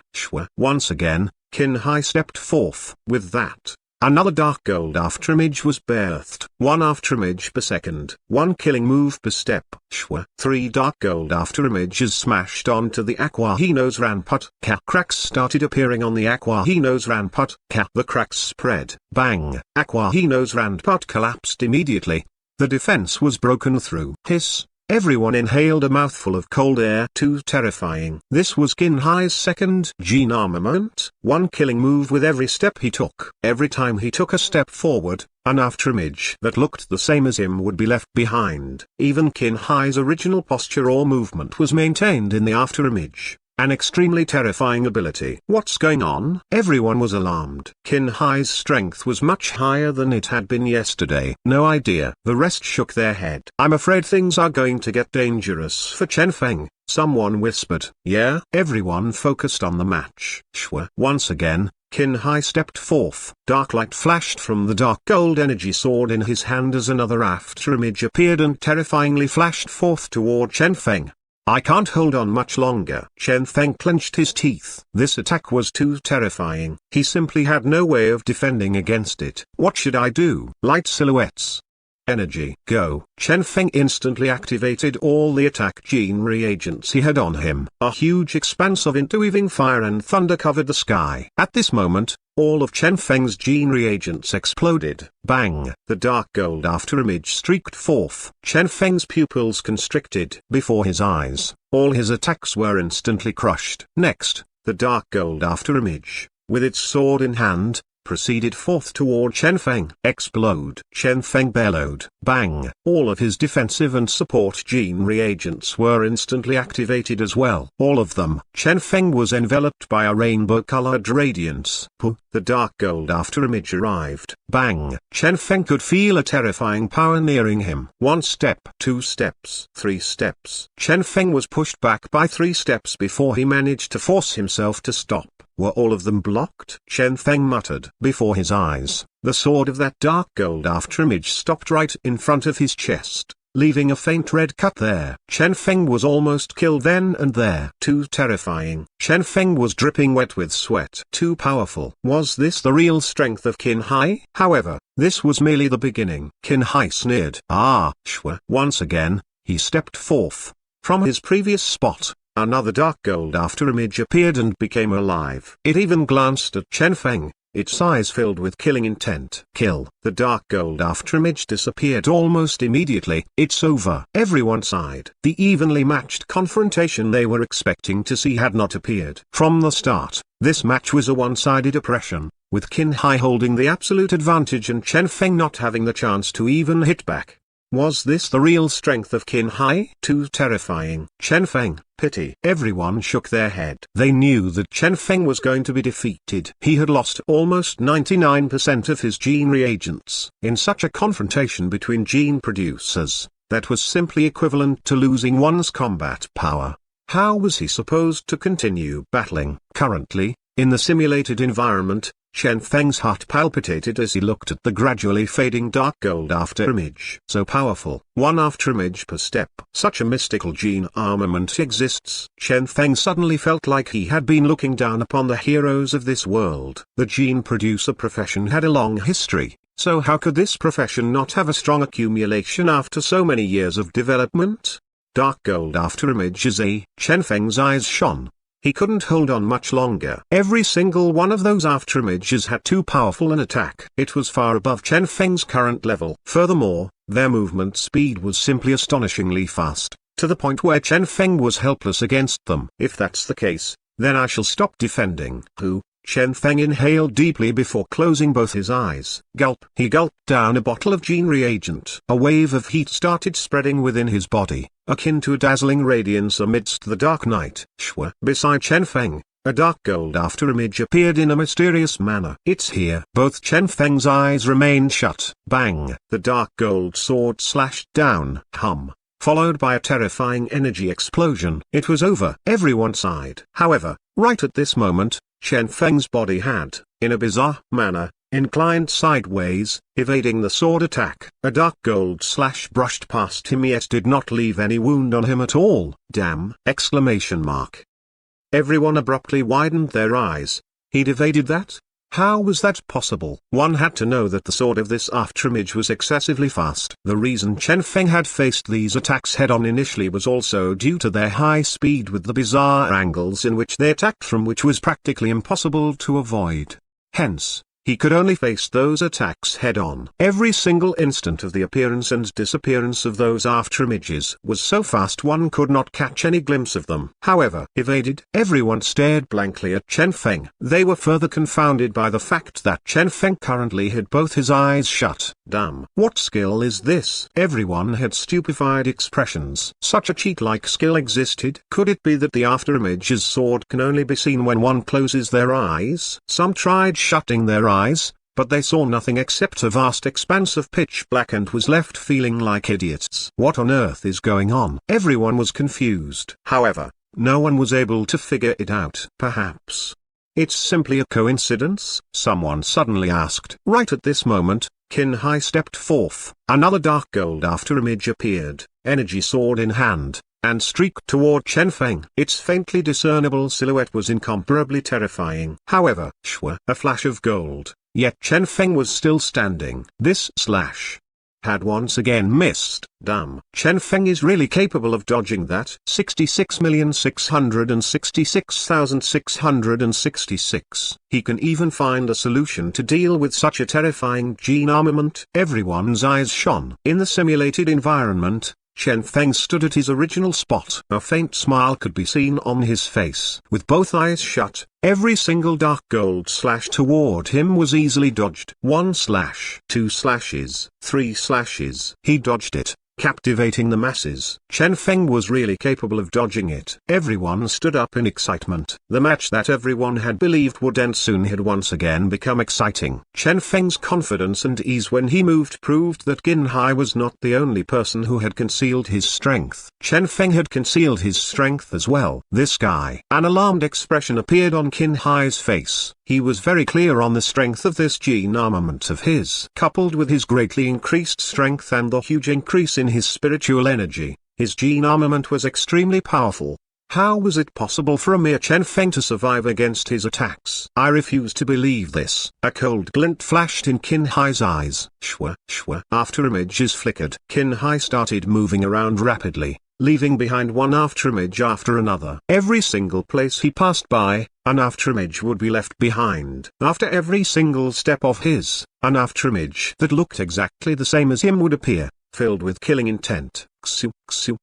Once again, Qin Hai stepped forth. With that, Another dark gold afterimage was birthed. 1 afterimage per second. 1 killing move per step. Shwa. 3 dark gold afterimages smashed onto the Aquahino's Ranput. Cracks started appearing on the Aquahino's Ranput. The cracks spread. Bang. Aquahino's Ranput collapsed immediately. The defense was broken through. Hiss. Everyone inhaled a mouthful of cold air. Too terrifying. This was Qin Hai's second gene armament. 1 killing move with every step he took. Every time he took a step forward, an afterimage that looked the same as him would be left behind. Even Qin Hai's original posture or movement was maintained in the afterimage. An extremely terrifying ability. What's going on? Everyone was alarmed. Qin Hai's strength was much higher than it had been yesterday. No idea. The rest shook their head. I'm afraid things are going to get dangerous for Chen Feng, someone whispered. Yeah? Everyone focused on the match. Shwa. Once again, Qin Hai stepped forth. Dark light flashed from the dark gold energy sword in his hand as another afterimage appeared and terrifyingly flashed forth toward Chen Feng. I can't hold on much longer. Chen Feng clenched his teeth. This attack was too terrifying. He simply had no way of defending against it. What should I do? Light silhouettes. Energy. Go. Chen Feng instantly activated all the attack gene reagents he had on him. A huge expanse of interweaving fire and thunder covered the sky. At this moment, all of Chen Feng's gene reagents exploded. Bang! The dark gold afterimage streaked forth. Chen Feng's pupils constricted before his eyes. All his attacks were instantly crushed. Next, the dark gold afterimage, with its sword in hand, proceeded forth toward Chen Feng. Explode. Chen Feng bellowed. Bang! All of his defensive and support gene reagents were instantly activated as well. All of them. Chen Feng was enveloped by a rainbow-colored radiance. The dark gold afterimage arrived. Bang! Chen Feng could feel a terrifying power nearing him. 1 step. 2 steps. 3 steps. Chen Feng was pushed back by 3 steps before he managed to force himself to stop. Were all of them blocked? Chen Feng muttered. Before his eyes, the sword of that dark gold afterimage stopped right in front of his chest, leaving a faint red cut there. Chen Feng was almost killed then and there. Too terrifying. Chen Feng was dripping wet with sweat. Too powerful. Was this the real strength of Qin Hai? However, this was merely the beginning. Qin Hai sneered. Shwa. Once again, he stepped forth. From his previous spot, another dark gold afterimage appeared and became alive. It even glanced at Chen Feng, its eyes filled with killing intent. Kill. The dark gold afterimage disappeared almost immediately. It's over. Everyone sighed. The evenly matched confrontation they were expecting to see had not appeared. From the start, this match was a one-sided oppression, with Qin Hai holding the absolute advantage and Chen Feng not having the chance to even hit back. Was this the real strength of Qin Hai? Too terrifying. Chen Feng, pity. Everyone shook their head. They knew that Chen Feng was going to be defeated. He had lost almost 99% of his gene reagents. In such a confrontation between gene producers, that was simply equivalent to losing one's combat power. How was he supposed to continue battling? Currently, in the simulated environment, Chen Feng's heart palpitated as he looked at the gradually fading dark gold afterimage. So powerful, 1 afterimage per step. Such a mystical gene armament exists. Chen Feng suddenly felt like he had been looking down upon the heroes of this world. The gene producer profession had a long history, so how could this profession not have a strong accumulation after so many years of development? Dark gold afterimages. Chen Feng's eyes shone. He couldn't hold on much longer. Every single one of those afterimages had too powerful an attack. It was far above Chen Feng's current level. Furthermore, their movement speed was simply astonishingly fast, to the point where Chen Feng was helpless against them. If that's the case, then I shall stop defending. Chen Feng inhaled deeply before closing both his eyes. Gulp. He gulped down a bottle of gene reagent. A wave of heat started spreading within his body, akin to a dazzling radiance amidst the dark night. Shwa. Beside Chen Feng, a dark gold afterimage appeared in a mysterious manner. It's here. Both Chen Feng's eyes remained shut. Bang. The dark gold sword slashed down. Followed by a terrifying energy explosion. It was over. Everyone sighed. However, right at this moment, Chen Feng's body had, in a bizarre manner, inclined sideways, evading the sword attack. A dark gold slash brushed past him yet did not leave any wound on him at all. Damn! Exclamation mark. Everyone abruptly widened their eyes. He'd evaded that? How was that possible? One had to know that the sword of this afterimage was excessively fast. The reason Chen Feng had faced these attacks head-on initially was also due to their high speed with the bizarre angles in which they attacked from, which was practically impossible to avoid. Hence, he could only face those attacks head-on. Every single instant of the appearance and disappearance of those afterimages was so fast one could not catch any glimpse of them. However, evaded, everyone stared blankly at Chen Feng. They were further confounded by the fact that Chen Feng currently had both his eyes shut. Damn, what skill is this? Everyone had stupefied expressions. Such a cheat-like skill existed. Could it be that the afterimage's sword can only be seen when one closes their eyes? Some tried shutting their eyes, but they saw nothing except a vast expanse of pitch black and was left feeling like idiots. What on earth is going on? Everyone was confused. However, no one was able to figure it out. Perhaps it's simply a coincidence? Someone suddenly asked. Right at this moment, Qin Hai stepped forth. Another dark gold afterimage appeared, energy sword in hand, and streaked toward Chen Feng. Its faintly discernible silhouette was incomparably terrifying. However, a flash of gold, yet Chen Feng was still standing. This slash had once again missed. Damn. Chen Feng is really capable of dodging that. 66,666,666. He can even find a solution to deal with such a terrifying gene armament. Everyone's eyes shone. In the simulated environment, Chen Feng stood at his original spot. A faint smile could be seen on his face. With both eyes shut, every single dark gold slash toward him was easily dodged. 1 slash, 2 slashes, 3 slashes. He dodged it, captivating the masses. Chen Feng was really capable of dodging it. Everyone stood up in excitement. The match that everyone had believed would end soon had once again become exciting. Chen Feng's confidence and ease when he moved proved that Qin Hai was not the only person who had concealed his strength. Chen Feng had concealed his strength as well. This guy. An alarmed expression appeared on Qin Hai's face. He was very clear on the strength of this gene armament of his. Coupled with his greatly increased strength and the huge increase in his spiritual energy, his gene armament was extremely powerful. How was it possible for a mere Chen Feng to survive against his attacks? I refuse to believe this. A cold glint flashed in Qin Hai's eyes. Afterimages flickered. Qin Hai started moving around rapidly, leaving behind one afterimage after another. Every single place he passed by, an afterimage would be left behind. After every single step of his, an afterimage that looked exactly the same as him would appear, filled with killing intent.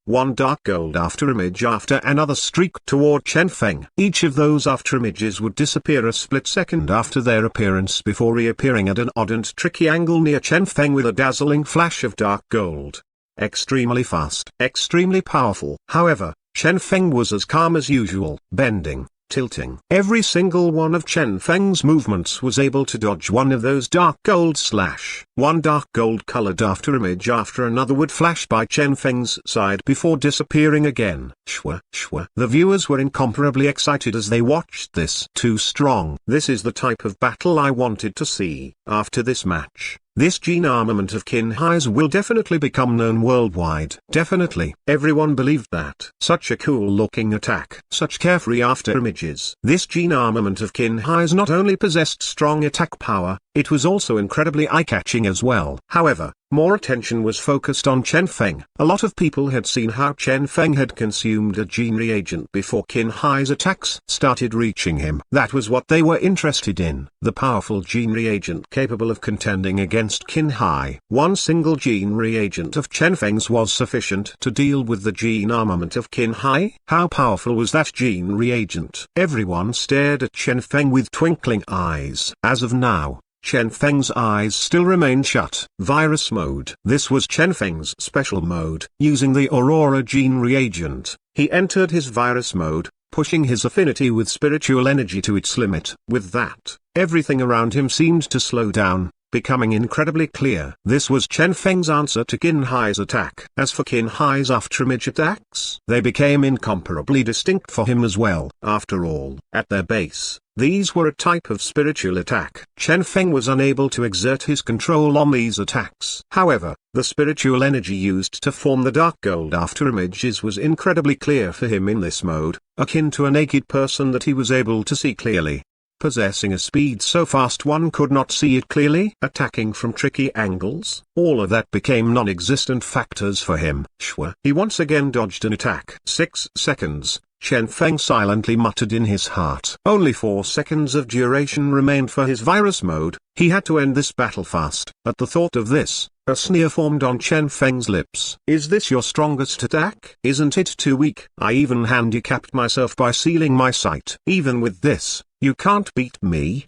One dark gold afterimage after another streaked toward Chen Feng. Each of those afterimages would disappear a split second after their appearance before reappearing at an odd and tricky angle near Chen Feng with a dazzling flash of dark gold. Extremely fast, extremely powerful. However, Chen Feng was as calm as usual, bending, tilting. Every single one of Chen Feng's movements was able to dodge one of those dark gold slash. One dark gold colored afterimage after another would flash by Chen Feng's side before disappearing again. The viewers were incomparably excited as they watched this. Too strong. This is the type of battle I wanted to see. After this match, this gene armament of Qin Hai's will definitely become known worldwide. Definitely. Everyone believed that. Such a cool-looking attack. Such carefree afterimages. This gene armament of Qin Hai's not only possessed strong attack power, it was also incredibly eye-catching as well. However, more attention was focused on Chen Feng. A lot of people had seen how Chen Feng had consumed a gene reagent before Qin Hai's attacks started reaching him. That was what they were interested in. The powerful gene reagent capable of contending against Qin Hai. One single gene reagent of Chen Feng's was sufficient to deal with the gene armament of Qin Hai. How powerful was that gene reagent? Everyone stared at Chen Feng with twinkling eyes. As of now, Chen Feng's eyes still remained shut. Virus mode. This was Chen Feng's special mode. Using the Aurora gene reagent, he entered his virus mode, pushing his affinity with spiritual energy to its limit. With that, everything around him seemed to slow down, becoming incredibly clear. This was Chen Feng's answer to Qin Hai's attack. As for Qin Hai's afterimage attacks, they became incomparably distinct for him as well. After all, at their base, these were a type of spiritual attack. Chen Feng was unable to exert his control on these attacks. However, the spiritual energy used to form the dark gold afterimages was incredibly clear for him in this mode, akin to a naked person that he was able to see clearly. possessing a speed so fast one could not see it clearly, attacking from tricky angles. All of that became non-existent factors for him. He once again dodged an attack. 6 seconds. Chen Feng silently muttered in his heart. Only 4 seconds of duration remained for his virus mode. He had to end this battle fast. At the thought of this, a sneer formed on Chen Feng's lips. Is this your strongest attack? Isn't it too weak? I even handicapped myself by sealing my sight. Even with this, you can't beat me.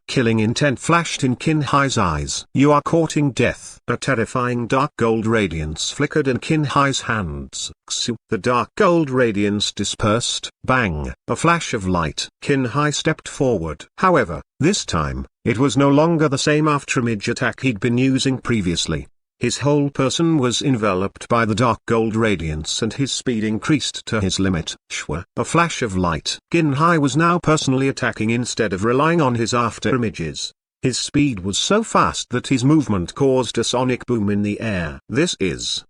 Killing intent flashed in Qin Hai's eyes. You are courting death. A terrifying dark gold radiance flickered in Qin Hai's hands. The dark gold radiance dispersed. Bang! A flash of light. Qin Hai stepped forward. However, this time, it was no longer the same afterimage attack he'd been using previously. His whole person was enveloped by the dark gold radiance and his speed increased to his limit. A flash of light. Qin Hai was now personally attacking instead of relying on his afterimages. His speed was so fast that his movement caused a sonic boom in the air.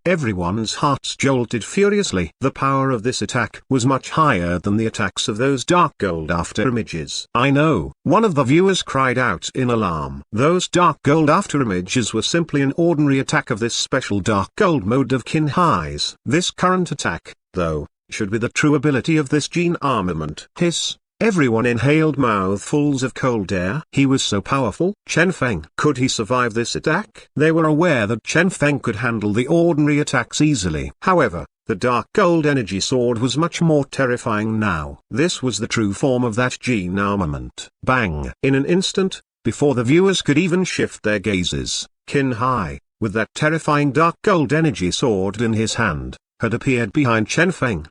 Everyone's hearts jolted furiously. The power of this attack was much higher than the attacks of those dark gold afterimages. I know, one of the viewers cried out in alarm. Those dark gold afterimages were simply an ordinary attack of this special dark gold mode of Qin Hai's. This current attack, though, should be the true ability of this gene armament. Hiss. Everyone inhaled mouthfuls of cold air. He was so powerful. Chen Feng. Could he survive this attack? They were aware that Chen Feng could handle the ordinary attacks easily. However, the dark gold energy sword was much more terrifying now. This was the true form of that gene armament. Bang! In an instant, before the viewers could even shift their gazes, Qin Hai, with that terrifying dark gold energy sword in his hand, had appeared behind Chen Feng.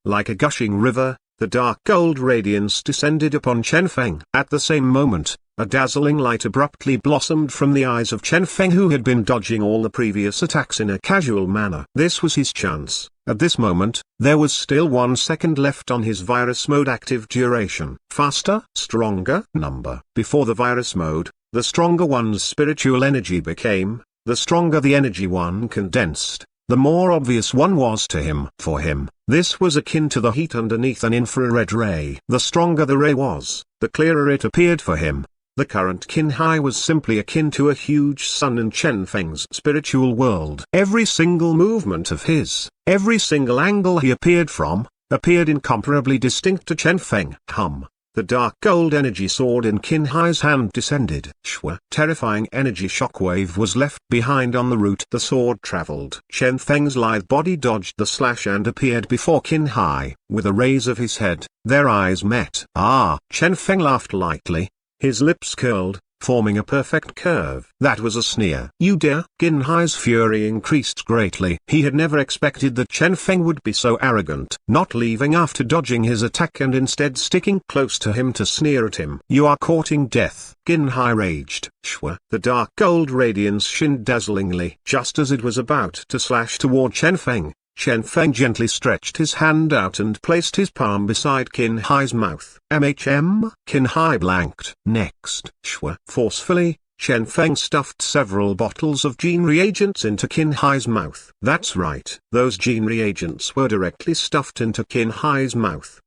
Like a gushing river, the dark gold radiance descended upon Chen Feng. At the same moment, a dazzling light abruptly blossomed from the eyes of Chen Feng, who had been dodging all the previous attacks in a casual manner. This was his chance. At this moment, there was still 1 second left on his virus mode active duration. Faster, stronger number. Before the virus mode, the stronger one's spiritual energy became, the stronger the energy one condensed, the more obvious one was to him. For him, this was akin to the heat underneath an infrared ray. The stronger the ray was, the clearer it appeared for him. The current Qin Hai was simply akin to a huge sun in Chen Feng's spiritual world. Every single movement of his, every single angle he appeared from, appeared incomparably distinct to Chen Feng. The dark gold energy sword in Qin Hai's hand descended. Terrifying energy shockwave was left behind on the route the sword traveled. Chen Feng's lithe body dodged the slash and appeared before Qin Hai. With a raise of his head, their eyes met. Chen Feng laughed lightly. His lips curled, forming a perfect curve. That was a sneer. You dare? Qin Hai's fury increased greatly. He had never expected that Chen Feng would be so arrogant, not leaving after dodging his attack and instead sticking close to him to sneer at him. You are courting death. Qin Hai raged. The dark gold radiance shinned dazzlingly. Just as it was about to slash toward Chen Feng gently stretched his hand out and placed his palm beside Qin Hai's mouth. Qin Hai blanked. Next, forcefully, Chen Feng stuffed several bottles of gene reagents into Qin Hai's mouth. That's right, those gene reagents were directly stuffed into Qin Hai's mouth.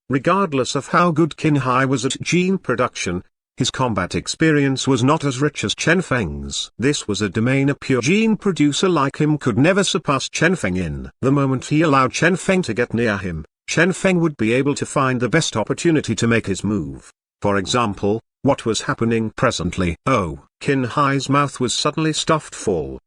Regardless of how good Qin Hai was at gene production, his combat experience was not as rich as Chen Feng's. This was a domain a pure gene producer like him could never surpass Chen Feng in. The moment he allowed Chen Feng to get near him, Chen Feng would be able to find the best opportunity to make his move. For example, what was happening presently? Qin Hai's mouth was suddenly stuffed full.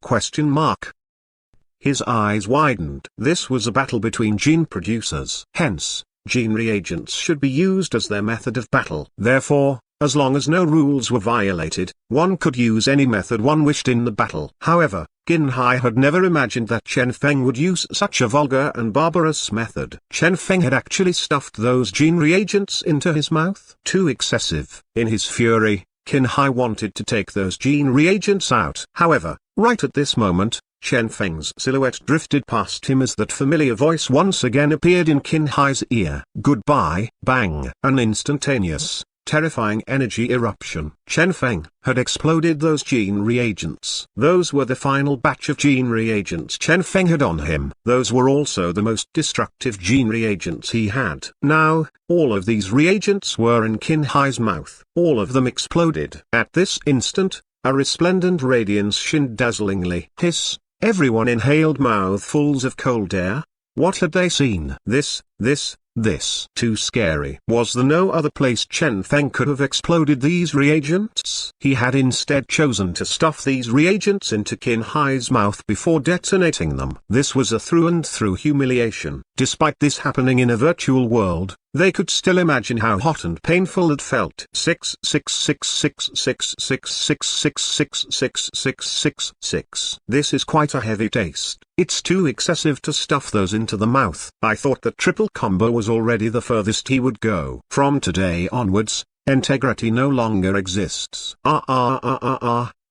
His eyes widened. This was a battle between gene producers. Hence, gene reagents should be used as their method of battle. Therefore, as long as no rules were violated, one could use any method one wished in the battle. However, Qin Hai had never imagined that Chen Feng would use such a vulgar and barbarous method. Chen Feng had actually stuffed those gene reagents into his mouth. Too excessive. In his fury, Qin Hai wanted to take those gene reagents out. However, right at this moment, Chen Feng's silhouette drifted past him as that familiar voice once again appeared in Qin Hai's ear. Goodbye. Bang. An instantaneous, terrifying energy eruption. Chen Feng had exploded those gene reagents. Those were the final batch of gene reagents Chen Feng had on him. Those were also the most destructive gene reagents he had. Now, all of these reagents were in Qin Hai's mouth. All of them exploded. At this instant, a resplendent radiance shined dazzlingly. Hiss! Everyone inhaled mouthfuls of cold air. What had they seen? This. Too scary. Was there no other place Chen Feng could have exploded these reagents? He had instead chosen to stuff these reagents into Qin Hai's mouth before detonating them. This was a through and through humiliation. Despite this happening in a virtual world, they could still imagine how hot and painful it felt. 6666666666666. This is quite a heavy taste. It's too excessive to stuff those into the mouth. I thought that triple combo was already the furthest he would go. From today onwards, integrity no longer exists.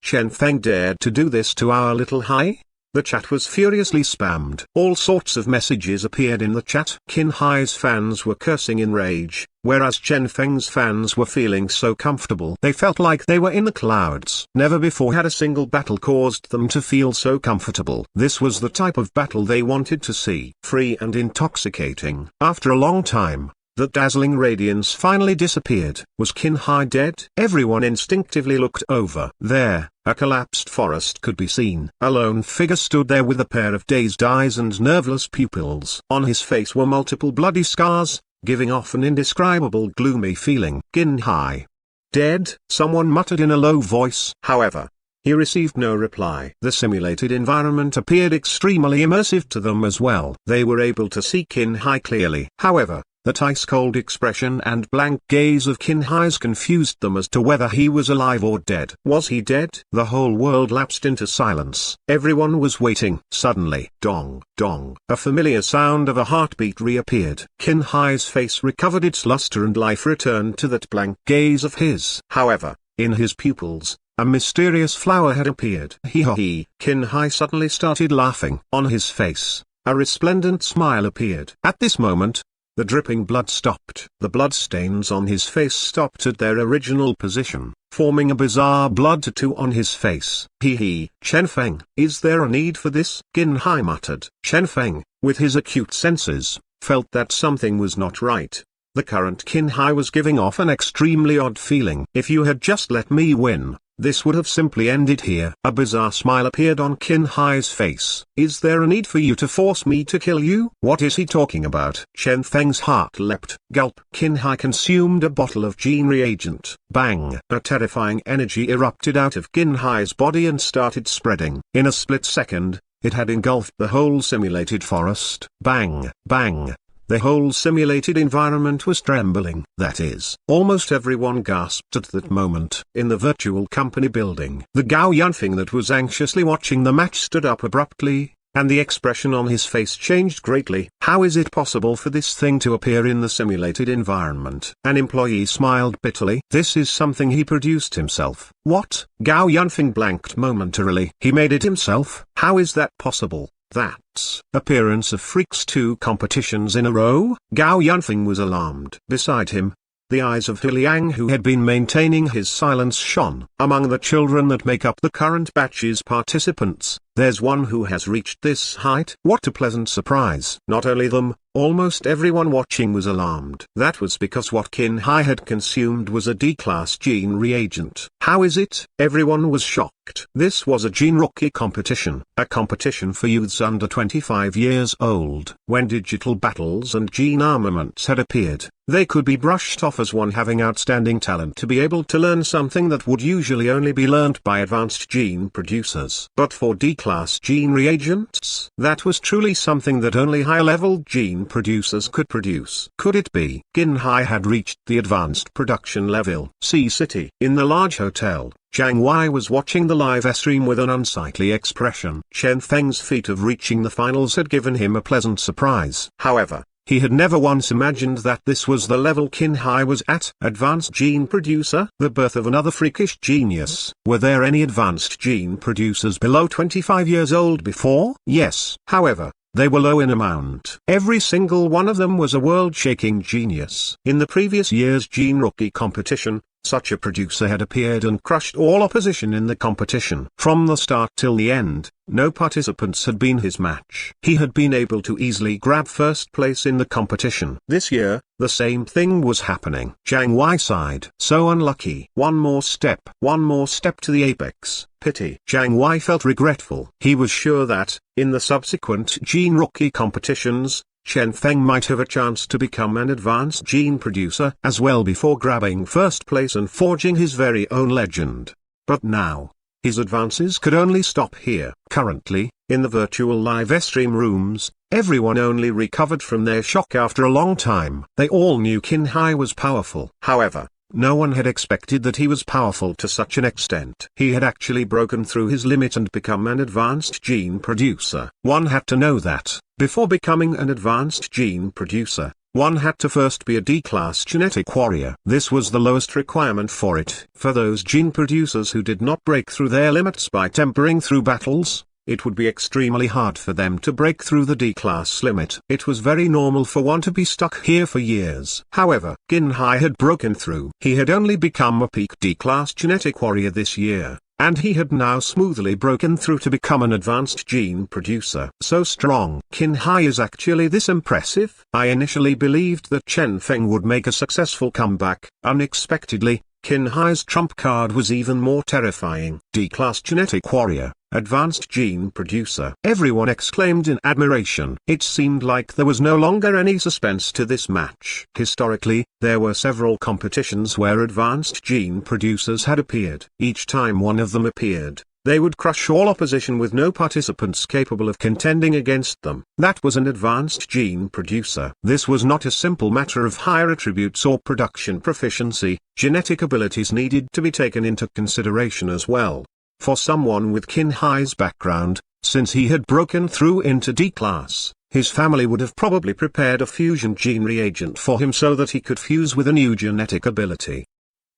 Chen Feng dared to do this to our little Hai? The chat was furiously spammed. All sorts of messages appeared in the chat. Qin Hai's fans were cursing in rage, whereas Chen Feng's fans were feeling so comfortable. They felt like they were in the clouds. Never before had a single battle caused them to feel so comfortable. This was the type of battle they wanted to see. Free and intoxicating. After a long time, the dazzling radiance finally disappeared. Was Qin Hai dead? Everyone instinctively looked over. There, a collapsed forest could be seen. A lone figure stood there with a pair of dazed eyes and nerveless pupils. On his face were multiple bloody scars, giving off an indescribable gloomy feeling. Qin Hai. Dead? Someone muttered in a low voice. However, he received no reply. The simulated environment appeared extremely immersive to them as well. They were able to see Qin Hai clearly. However, that ice-cold expression and blank gaze of Qin Hai's confused them as to whether he was alive or dead. Was he dead? The whole world lapsed into silence. Everyone was waiting. Suddenly, dong, dong, a familiar sound of a heartbeat reappeared. Qin Hai's face recovered its luster and life returned to that blank gaze of his. However, in his pupils, a mysterious flower had appeared. Hee. Qin Hai suddenly started laughing. On his face, a resplendent smile appeared. At this moment, the dripping blood stopped. The blood stains on his face stopped at their original position, forming a bizarre blood tattoo on his face. Chen Feng, is there a need for this? Qin Hai muttered. Chen Feng, with his acute senses, felt that something was not right. The current Qin Hai was giving off an extremely odd feeling. If you had just let me win, this would have simply ended here. A bizarre smile appeared on Qin Hai's face. Is there a need for you to force me to kill you? What is he talking about? Chen Feng's heart leapt. Gulp. Qin Hai consumed a bottle of gene reagent. Bang. A terrifying energy erupted out of Qin Hai's body and started spreading. In a split second, it had engulfed the whole simulated forest. Bang, bang. The whole simulated environment was trembling. That is, almost everyone gasped at that moment. In the virtual company building, the Gao Yunfeng that was anxiously watching the match stood up abruptly, and the expression on his face changed greatly. How is it possible for this thing to appear in the simulated environment? An employee smiled bitterly. This is something he produced himself. What? Gao Yunfeng blanked momentarily. He made it himself? How is that possible? That's appearance of freaks 2 competitions in a row? Gao Yunfeng was alarmed. Beside him, the eyes of He Liang, who had been maintaining his silence, shone. Among the children that make up the current batch's participants, there's one who has reached this height. What a pleasant surprise. Not only them, almost everyone watching was alarmed. That was because what Qin Hai had consumed was a D-class gene reagent. How is it? Everyone was shocked. This was a gene rookie competition. A competition for youths under 25 years old. When digital battles and gene armaments had appeared, they could be brushed off as one having outstanding talent to be able to learn something that would usually only be learned by advanced gene producers. But for D-class gene reagents, that was truly something that only high-level gene producers could produce. Could it be? Qin Hai had reached the advanced production level. C City. In the large hotel, Zhang Wei was watching the live stream with an unsightly expression. Chen Feng's feat of reaching the finals had given him a pleasant surprise. However, he had never once imagined that this was the level Qin Hai was at. Advanced gene producer? The birth of another freakish genius. Were there any advanced gene producers below 25 years old before? Yes. However, They were low in amount. Every single one of them was a world-shaking genius. In the previous year's Gene Rookie competition, such a producer had appeared and crushed all opposition in the competition. From the start till the end, no participants had been his match. He had been able to easily grab first place in the competition. This year, the same thing was happening. Zhang Wei sighed. So unlucky. One more step to the apex. Pity. Zhang Wei felt regretful. He was sure that, in the subsequent Gene Rookie competitions, Chen Feng might have a chance to become an advanced gene producer as well before grabbing first place and forging his very own legend. But now, his advances could only stop here. Currently, in the virtual live stream rooms, everyone only recovered from their shock after a long time. They all knew Qin Hai was powerful. However, no one had expected that he was powerful to such an extent. He had actually broken through his limit and become an advanced gene producer. One had to know that, before becoming an advanced gene producer, one had to first be a D-class genetic warrior. This was the lowest requirement for it. For those gene producers who did not break through their limits by tempering through battles, it would be extremely hard for them to break through the D-class limit. It was very normal for one to be stuck here for years. However, Qin Hai had broken through. He had only become a peak D-class genetic warrior this year, and he had now smoothly broken through to become an advanced gene producer. So strong. Qin Hai is actually this impressive. I initially believed that Chen Feng would make a successful comeback. Unexpectedly, Qin Hai's trump card was even more terrifying. D-class genetic warrior, advanced gene producer. Everyone exclaimed in admiration. It seemed like there was no longer any suspense to this match. Historically, there were several competitions where advanced gene producers had appeared. Each time one of them appeared, they would crush all opposition with no participants capable of contending against them. That was an advanced gene producer. This was not a simple matter of higher attributes or production proficiency. Genetic abilities needed to be taken into consideration as well. For someone with Qin Hai's background, since he had broken through into D-class, his family would have probably prepared a fusion gene reagent for him so that he could fuse with a new genetic ability.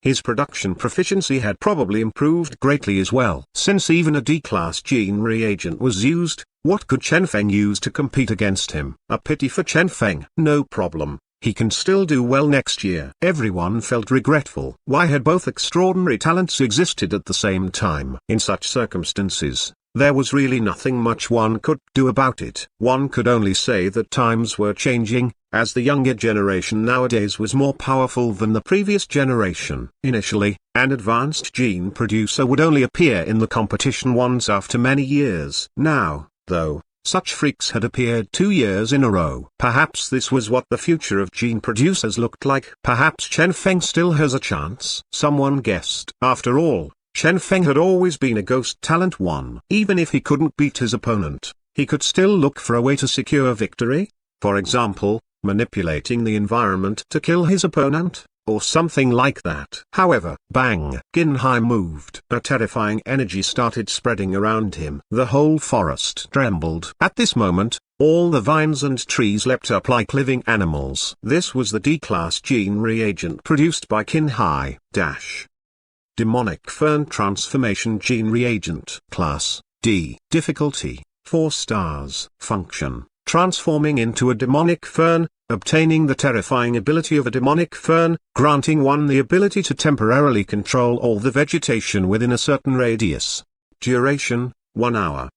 His production proficiency had probably improved greatly as well. Since even a D-class gene reagent was used, what could Chen Feng use to compete against him? A pity for Chen Feng. No problem. He can still do well next year. Everyone felt regretful. Why had both extraordinary talents existed at the same time? In such circumstances, there was really nothing much one could do about it. One could only say that times were changing, as the younger generation nowadays was more powerful than the previous generation. Initially, an advanced gene producer would only appear in the competition once after many years. Now, though, such freaks had appeared 2 years in a row. Perhaps this was what the future of gene producers looked like. Perhaps Chen Feng still has a chance. Someone guessed. After all, Chen Feng had always been a ghost talent one. Even if he couldn't beat his opponent, he could still look for a way to secure victory. For example, manipulating the environment to kill his opponent, or something like that. However, bang! Qin Hai moved. A terrifying energy started spreading around him. The whole forest trembled. At this moment, all the vines and trees leapt up like living animals. This was the D-class gene reagent produced by Qin Hai. Demonic Fern Transformation Gene Reagent. Class D. Difficulty 4 stars. Function: transforming into a demonic fern, obtaining the terrifying ability of a demonic fern, granting one the ability to temporarily control all the vegetation within a certain radius. Duration: 1 hour.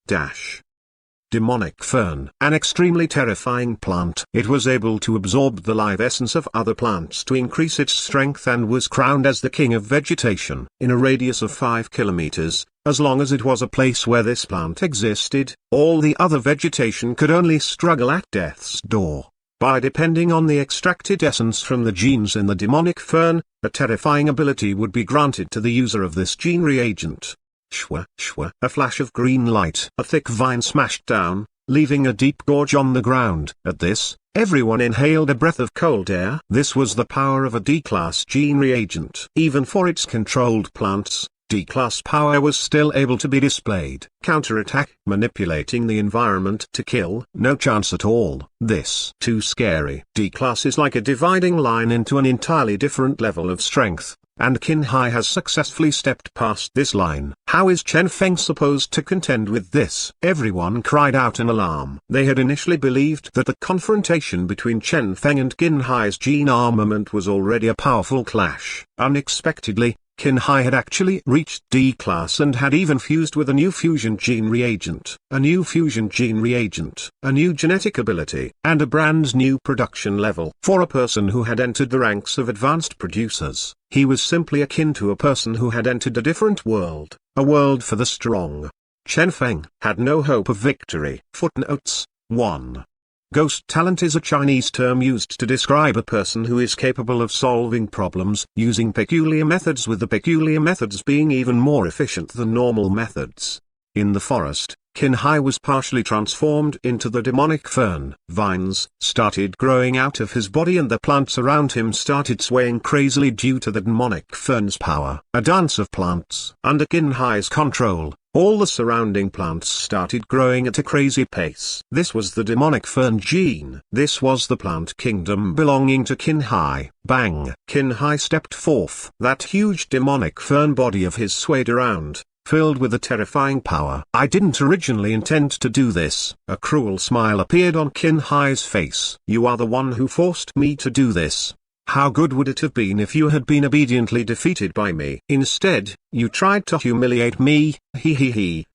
Demonic fern. An extremely terrifying plant. It was able to absorb the live essence of other plants to increase its strength and was crowned as the king of vegetation. In a radius of 5 kilometers, as long as it was a place where this plant existed, all the other vegetation could only struggle at death's door. By depending on the extracted essence from the genes in the demonic fern, a terrifying ability would be granted to the user of this gene reagent. Shwa. A flash of green light. A thick vine smashed down, leaving a deep gorge on the ground. At this, everyone inhaled a breath of cold air. This was the power of a D-class gene reagent. Even for its controlled plants, D-class power was still able to be displayed. Counterattack. Manipulating the environment to kill. No chance at all. This too scary. D-class is like a dividing line into an entirely different level of strength. and Qin Hai has successfully stepped past this line. How is Chen Feng supposed to contend with this? Everyone cried out in alarm. They had initially believed that the confrontation between Chen Feng and Qin Hai's gene armament was already a powerful clash. Unexpectedly, Qin Hai had actually reached D class and had even fused with a new fusion gene reagent, a new fusion gene reagent, a new genetic ability, and a brand new production level. For a person who had entered the ranks of advanced producers, he was simply akin to a person who had entered a different world, a world for the strong. Chen Feng had no hope of victory. Footnotes 1. Ghost talent is a Chinese term used to describe a person who is capable of solving problems using peculiar methods, with the peculiar methods being even more efficient than normal methods. In the forest, Qin Hai was partially transformed into the demonic fern. Vines started growing out of his body and the plants around him started swaying crazily due to the demonic fern's power. A dance of plants. Under Qin Hai's control, all the surrounding plants started growing at a crazy pace. This was the demonic fern gene. This was the plant kingdom belonging to Qin Hai. Bang! Qin Hai stepped forth. That huge demonic fern body of his swayed around, filled with a terrifying power. I didn't originally intend to do this. A cruel smile appeared on Qin Hai's face. You are the one who forced me to do this. How good would it have been if you had been obediently defeated by me? Instead, you tried to humiliate me. He.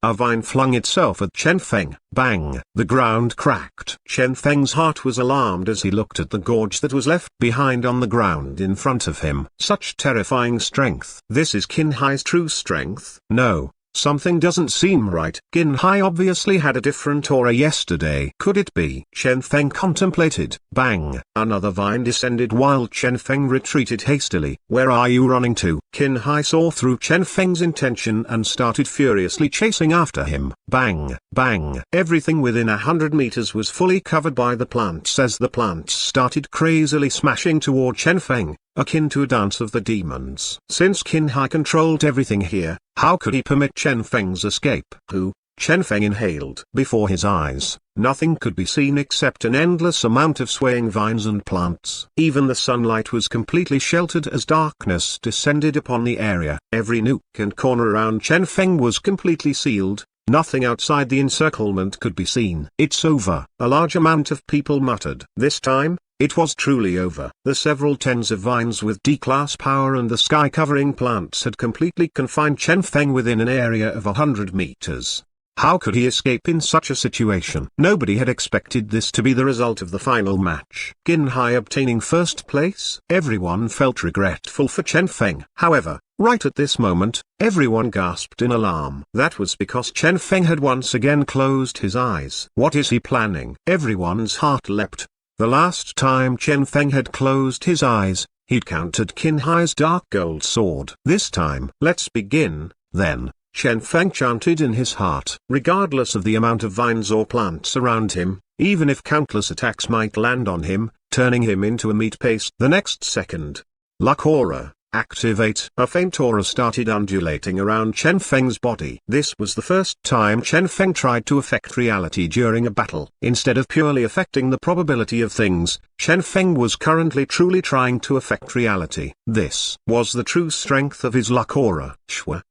A vine flung itself at Chen Feng. Bang! The ground cracked. Chen Feng's heart was alarmed as he looked at the gorge that was left behind on the ground in front of him. Such terrifying strength. This is Qin Hai's true strength? No. Something doesn't seem right. Qin Hai obviously had a different aura yesterday. Could it be? Chen Feng contemplated. Bang! Another vine descended while Chen Feng retreated hastily. Where are you running to? Qin Hai saw through Chen Feng's intention and started furiously chasing after him. Bang! Bang! Everything within 100 meters was fully covered by the plants as the plants started crazily smashing toward Chen Feng, akin to a dance of the demons. Since Qin Hai controlled everything here, how could he permit Chen Feng's escape? Who? Chen Feng inhaled. Before his eyes, nothing could be seen except an endless amount of swaying vines and plants. Even the sunlight was completely sheltered as darkness descended upon the area. Every nook and corner around Chen Feng was completely sealed. Nothing outside the encirclement could be seen. It's over, a large amount of people muttered. This time, it was truly over. The several tens of vines with D-class power and the sky-covering plants had completely confined Chen Feng within an area of 100 meters. How could he escape in such a situation? Nobody had expected this to be the result of the final match. Qin Hai obtaining first place. Everyone felt regretful for Chen Feng. However, right at this moment, everyone gasped in alarm. That was because Chen Feng had once again closed his eyes. What is he planning? Everyone's heart leapt. The last time Chen Feng had closed his eyes, he'd countered Qin Hai's dark gold sword. This time, let's begin, then. Chen Feng chanted in his heart. Regardless of the amount of vines or plants around him, even if countless attacks might land on him, turning him into a meat paste the next second. Luck aura. Activate. A faint aura started undulating around Chen Feng's body. This was the first time Chen Feng tried to affect reality during a battle. Instead of purely affecting the probability of things, Chen Feng was currently truly trying to affect reality. This was the true strength of his luck aura.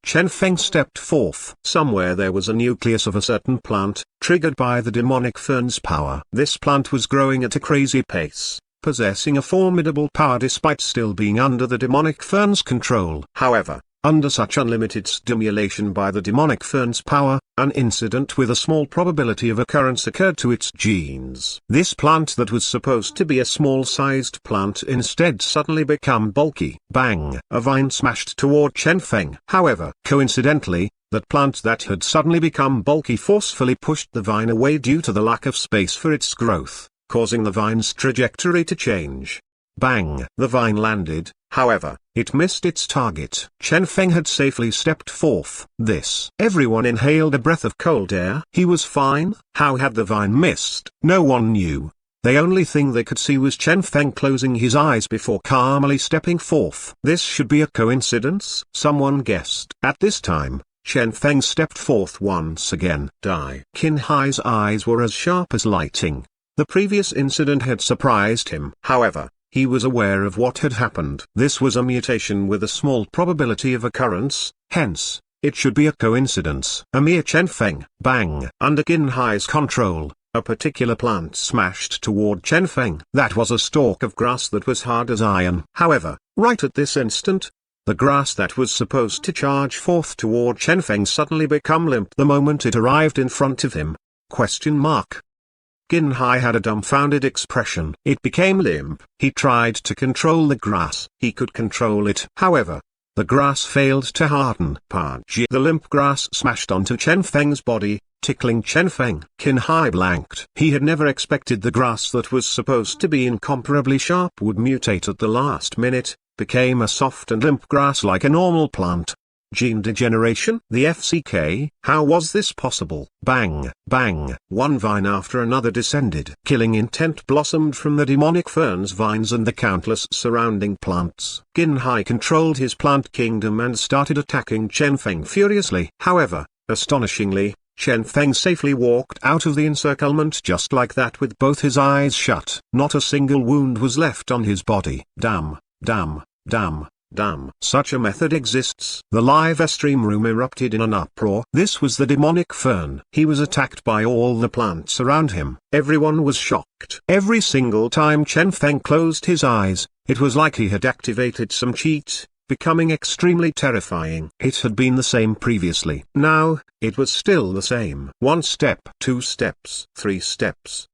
Chen Feng stepped forth. Somewhere there was a nucleus of a certain plant, triggered by the demonic fern's power. This plant was growing at a crazy pace, possessing a formidable power despite still being under the demonic fern's control. However, under such unlimited stimulation by the demonic fern's power, an incident with a small probability of occurrence occurred to its genes. This plant that was supposed to be a small-sized plant instead suddenly became bulky. Bang! A vine smashed toward Chen Feng. However, coincidentally, that plant that had suddenly become bulky forcefully pushed the vine away due to the lack of space for its growth, causing the vine's trajectory to change. Bang! The vine landed, however, it missed its target. Chen Feng had safely stepped forth. Everyone inhaled a breath of cold air. He was fine. How had the vine missed? No one knew. The only thing they could see was Chen Feng closing his eyes before calmly stepping forth. This should be a coincidence, someone guessed. At this time, Chen Feng stepped forth once again. Qin Hai's eyes were as sharp as lightning. The previous incident had surprised him. However, he was aware of what had happened. This was a mutation with a small probability of occurrence, hence, it should be a coincidence. A mere Chen Feng. Bang! Under Qin Hai's control, a particular plant smashed toward Chen Feng. That was a stalk of grass that was hard as iron. However, right at this instant, the grass that was supposed to charge forth toward Chen Feng suddenly became limp the moment it arrived in front of him. Qin Hai had a dumbfounded expression. It became limp. He tried to control the grass. He could control it. However, the grass failed to harden. The limp grass smashed onto Chen Feng's body, tickling Chen Feng. Qin Hai blanked. He had never expected the grass that was supposed to be incomparably sharp would mutate at the last minute, became a soft and limp grass like a normal plant. Gene degeneration? The FCK? How was this possible? Bang, bang, one vine after another descended. Killing intent blossomed from the demonic fern's vines and the countless surrounding plants. Qin Hai controlled his plant kingdom and started attacking Chen Feng furiously. However, astonishingly, Chen Feng safely walked out of the encirclement just like that with both his eyes shut. Not a single wound was left on his body. Damn, damn, damn. Damn. Such a method exists. The live stream room erupted in an uproar. This was the demonic fern. He was attacked by all the plants around him. Everyone was shocked. Every single time Chen Feng closed his eyes, it was like he had activated some cheat, becoming extremely terrifying. It had been the same previously. Now, it was still the same. 1 step, 2 steps, 3 steps.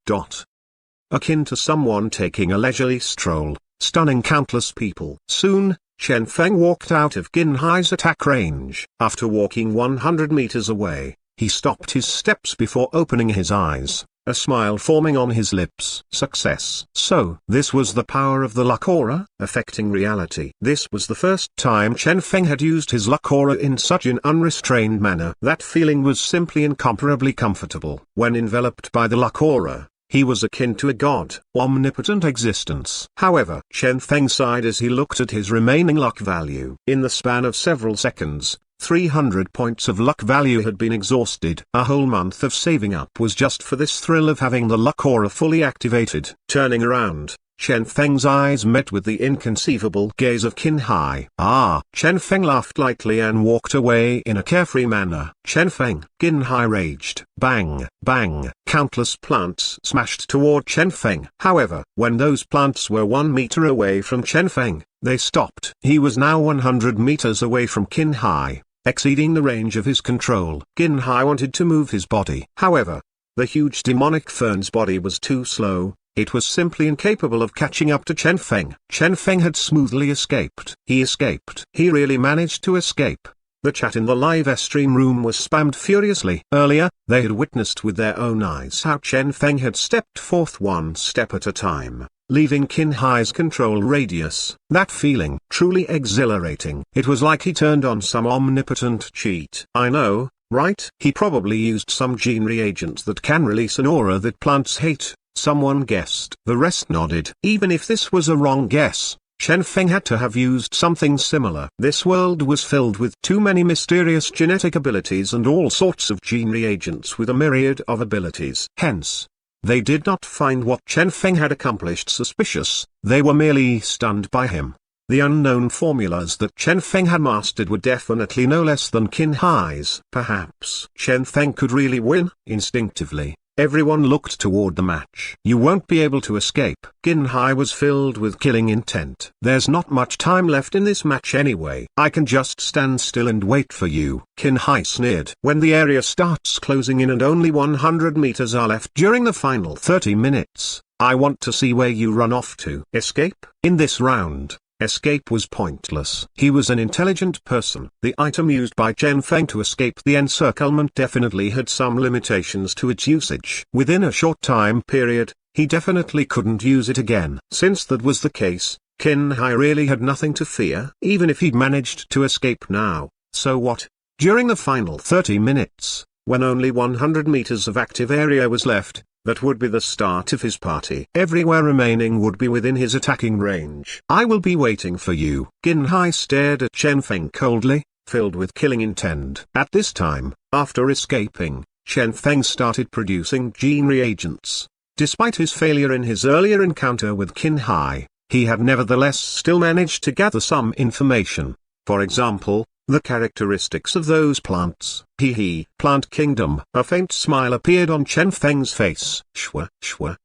Akin to someone taking a leisurely stroll, stunning countless people. Soon, Chen Feng walked out of Qin Hai's attack range. After walking 100 meters away, he stopped his steps before opening his eyes, a smile forming on his lips. Success. So, this was the power of the luck aura, affecting reality. This was the first time Chen Feng had used his luck aura in such an unrestrained manner. That feeling was simply incomparably comfortable. When enveloped by the luck aura, he was akin to a god, omnipotent existence. However, Chen Feng sighed as he looked at his remaining luck value. In the span of several seconds, 300 points of luck value had been exhausted. A whole month of saving up was just for this thrill of having the luck aura fully activated. Turning around, Chen Feng's eyes met with the inconceivable gaze of Qin Hai. Chen Feng laughed lightly and walked away in a carefree manner. Chen Feng. Qin Hai raged. Bang, bang, countless plants smashed toward Chen Feng. However, when those plants were 1 meter away from Chen Feng, they stopped. He was now 100 meters away from Qin Hai, exceeding the range of his control. Qin Hai wanted to move his body. However, the huge demonic fern's body was too slow. It was simply incapable of catching up to Chen Feng. Chen Feng had smoothly escaped. He escaped. He really managed to escape. The chat in the live stream room was spammed furiously. Earlier, they had witnessed with their own eyes how Chen Feng had stepped forth 1 step at a time, leaving Qin Hai's control radius. That feeling, truly exhilarating. It was like he turned on some omnipotent cheat. I know, right? He probably used some gene reagent that can release an aura that plants hate. Someone guessed. The rest nodded. Even if this was a wrong guess, Chen Feng had to have used something similar. This world was filled with too many mysterious genetic abilities and all sorts of gene reagents with a myriad of abilities. Hence, they did not find what Chen Feng had accomplished suspicious. They were merely stunned by him. The unknown formulas that Chen Feng had mastered were definitely no less than Qin Hai's. Perhaps Chen Feng could really win. Instinctively, everyone looked toward the match. You won't be able to escape. Qin Hai was filled with killing intent. There's not much time left in this match anyway. I can just stand still and wait for you. Qin Hai sneered. When the area starts closing in and only 100 meters are left during the final 30 minutes, I want to see where you run off to. Escape? In this round, escape was pointless. He was an intelligent person. The item used by Chen Feng to escape the encirclement definitely had some limitations to its usage. Within a short time period, he definitely couldn't use it again. Since that was the case, Qin Hai really had nothing to fear. Even if he'd managed to escape now, so what? During the final 30 minutes, when only 100 meters of active area was left, that would be the start of his party. Everywhere remaining would be within his attacking range. I will be waiting for you. Qin Hai stared at Chen Feng coldly, filled with killing intent. At this time, after escaping, Chen Feng started producing gene reagents. Despite his failure in his earlier encounter with Qin Hai, he had nevertheless still managed to gather some information. For example, the characteristics of those plants. Plant kingdom. A faint smile appeared on Chen Feng's face.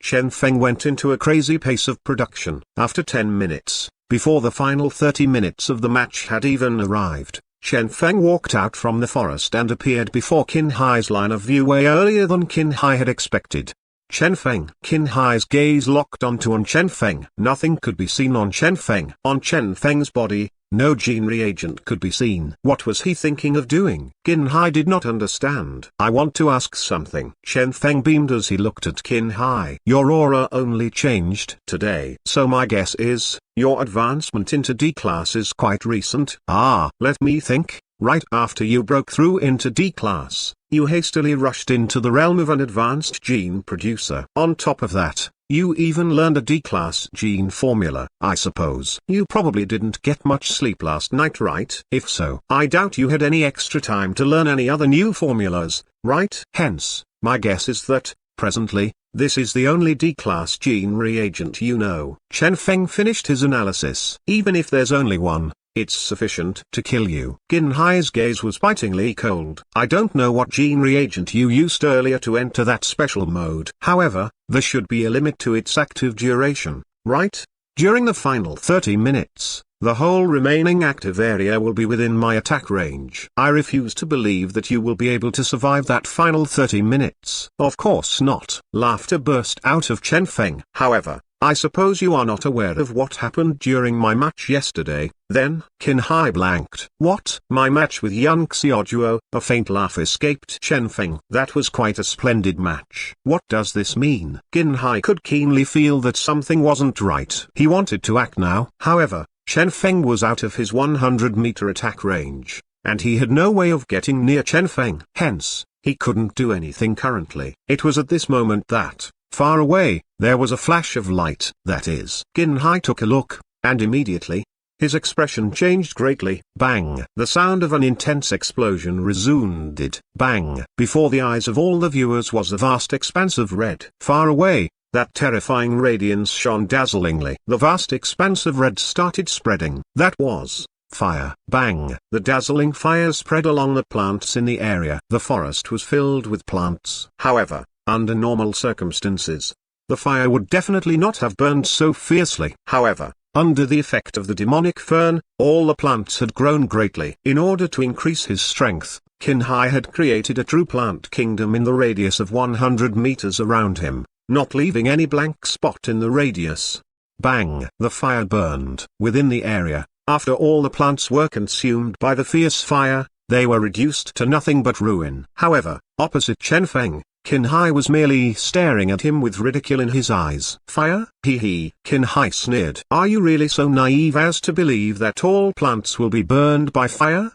Chen Feng went into a crazy pace of production. After 10 minutes, before the final 30 minutes of the match had even arrived, Chen Feng walked out from the forest and appeared before Qin Hai's line of view way earlier than Qin Hai had expected. Chen Feng. Qin Hai's gaze locked onto Chen Feng. Nothing could be seen on Chen Feng. On Chen Feng's body, no gene reagent could be seen. What was he thinking of doing? Qin Hai did not understand. I want to ask something. Chen Feng beamed as he looked at Qin Hai. Your aura only changed today. So my guess is, your advancement into D class is quite recent. Let me think. Right after you broke through into D class, you hastily rushed into the realm of an advanced gene producer. On top of that, you even learned a D-class gene formula. I suppose you probably didn't get much sleep last night, right? If so, I doubt you had any extra time to learn any other new formulas, right? Hence, my guess is that, presently, this is the only D-class gene reagent you know. Chen Feng finished his analysis. Even if there's only one, it's sufficient to kill you. Qin Hai's gaze was bitingly cold. I don't know what gene reagent you used earlier to enter that special mode. However, there should be a limit to its active duration, right? During the final 30 minutes, the whole remaining active area will be within my attack range. I refuse to believe that you will be able to survive that final 30 minutes. Of course not. Laughter burst out of Chen Feng. However, I suppose you are not aware of what happened during my match yesterday. Then, Qin Hai blanked. What? My match with Yan Xiaojuo? A faint laugh escaped Chen Feng. That was quite a splendid match. What does this mean? Qin Hai could keenly feel that something wasn't right. He wanted to act now. However, Chen Feng was out of his 100-meter attack range, and he had no way of getting near Chen Feng. Hence, he couldn't do anything currently. It was at this moment that, far away, there was a flash of light. That is, Qin Hai took a look, and immediately, his expression changed greatly. Bang! The sound of an intense explosion resounded. Bang! Before the eyes of all the viewers was a vast expanse of red. Far away, that terrifying radiance shone dazzlingly. The vast expanse of red started spreading. That was fire. Bang! The dazzling fire spread along the plants in the area. The forest was filled with plants. However, under normal circumstances, the fire would definitely not have burned so fiercely. However, under the effect of the demonic fern, all the plants had grown greatly. In order to increase his strength, Qin Hai had created a true plant kingdom in the radius of 100 meters around him, not leaving any blank spot in the radius. Bang! The fire burned. Within the area, after all the plants were consumed by the fierce fire, they were reduced to nothing but ruin. However, opposite Chen Feng, Qin Hai was merely staring at him with ridicule in his eyes. Fire? Qin Hai sneered. Are you really so naive as to believe that all plants will be burned by fire?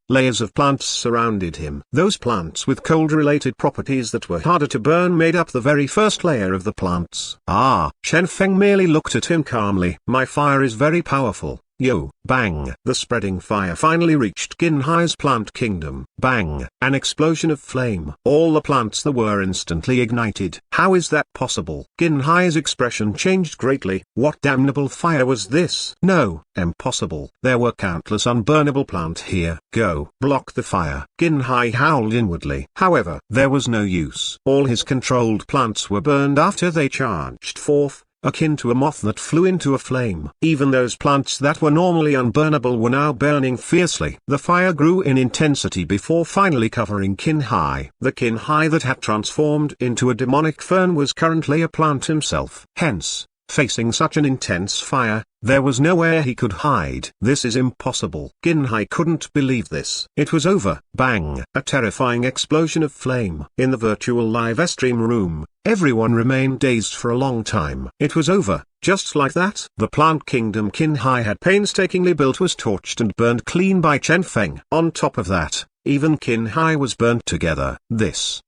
Layers of plants surrounded him. Those plants with cold-related properties that were harder to burn made up the very first layer of the plants. Chen Feng merely looked at him calmly. My fire is very powerful. Yo! Bang! The spreading fire finally reached Qin Hai's plant kingdom. Bang! An explosion of flame. All the plants there were instantly ignited. How is that possible? Qin Hai's expression changed greatly. What damnable fire was this? No, impossible. There were countless unburnable plants here. Go! Block the fire. Qin Hai howled inwardly. However, there was no use. All his controlled plants were burned after they charged forth, akin to a moth that flew into a flame. Even those plants that were normally unburnable were now burning fiercely. The fire grew in intensity before finally covering Qin Hai. The Qin Hai that had transformed into a demonic fern was currently a plant himself. Hence, facing such an intense fire, there was nowhere he could hide. This is impossible. Qin Hai couldn't believe this. It was over. Bang! A terrifying explosion of flame. In the virtual live stream room, everyone remained dazed for a long time. It was over. Just like that, the plant kingdom Qin Hai had painstakingly built was torched and burned clean by Chen Feng. On top of that, even Qin Hai was burnt together.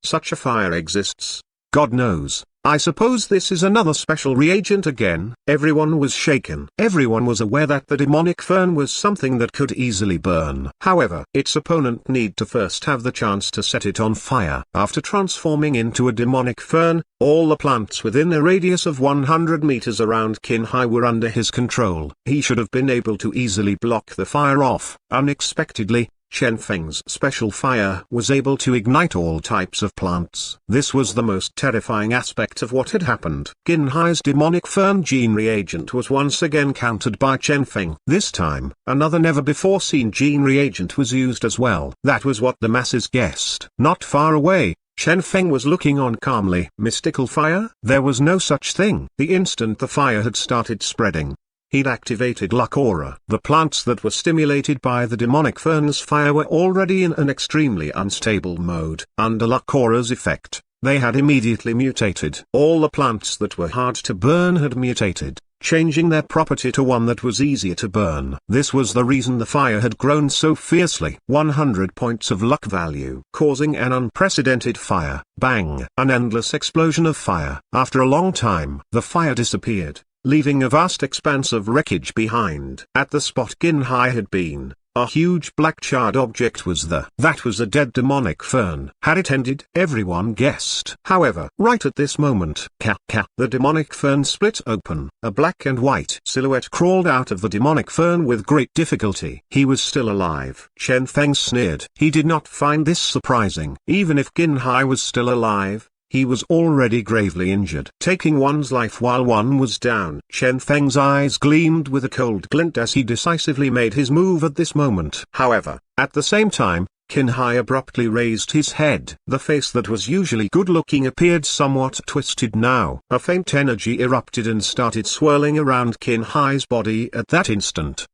Such a fire exists. God knows. I suppose this is another special reagent again. Everyone was shaken. Everyone was aware that the demonic fern was something that could easily burn. However, its opponent need to first have the chance to set it on fire. After transforming into a demonic fern, all the plants within a radius of 100 meters around Qin Hai were under his control. He should have been able to easily block the fire off. Unexpectedly, Chen Feng's special fire was able to ignite all types of plants. This was the most terrifying aspect of what had happened. Qin Hai's demonic fern gene reagent was once again countered by Chen Feng. This time, another never-before-seen gene reagent was used as well. That was what the masses guessed. Not far away, Chen Feng was looking on calmly. Mystical fire? There was no such thing. The instant the fire had started spreading, he'd activated luck aura. The plants that were stimulated by the demonic fern's fire were already in an extremely unstable mode. Under luck aura's effect, they had immediately mutated. All the plants that were hard to burn had mutated, changing their property to one that was easier to burn. This was the reason the fire had grown so fiercely. 100 points of luck value, causing an unprecedented fire. Bang! An endless explosion of fire. After a long time, the fire disappeared, leaving a vast expanse of wreckage behind. At the spot Qin Hai had been, a huge black charred object was there. That was a dead demonic fern. Had it ended? Everyone guessed. However, right at this moment, the demonic fern split open. A black and white silhouette crawled out of the demonic fern with great difficulty. He was still alive. Chen Feng sneered. He did not find this surprising. Even if Qin Hai was still alive, he was already gravely injured. Taking one's life while one was down. Chen Feng's eyes gleamed with a cold glint as he decisively made his move at this moment. However, at the same time, Qin Hai abruptly raised his head. The face that was usually good-looking appeared somewhat twisted now. A faint energy erupted and started swirling around Qin Hai's body at that instant.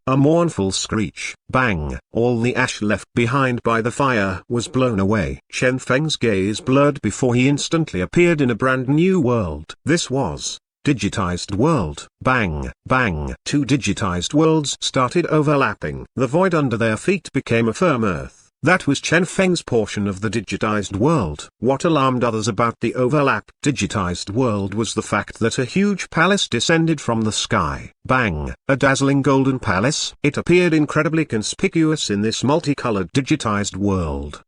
A mournful screech. Bang! All the ash left behind by the fire was blown away. Chen Feng's gaze blurred before he instantly appeared in a brand new world. This was digitized world. Bang, bang. Two digitized worlds started overlapping. The void under their feet became a firm earth. That was Chen Feng's portion of the digitized world. What alarmed others about the overlapped digitized world was the fact that a huge palace descended from the sky. Bang! A dazzling golden palace. It appeared incredibly conspicuous in this multicolored digitized world.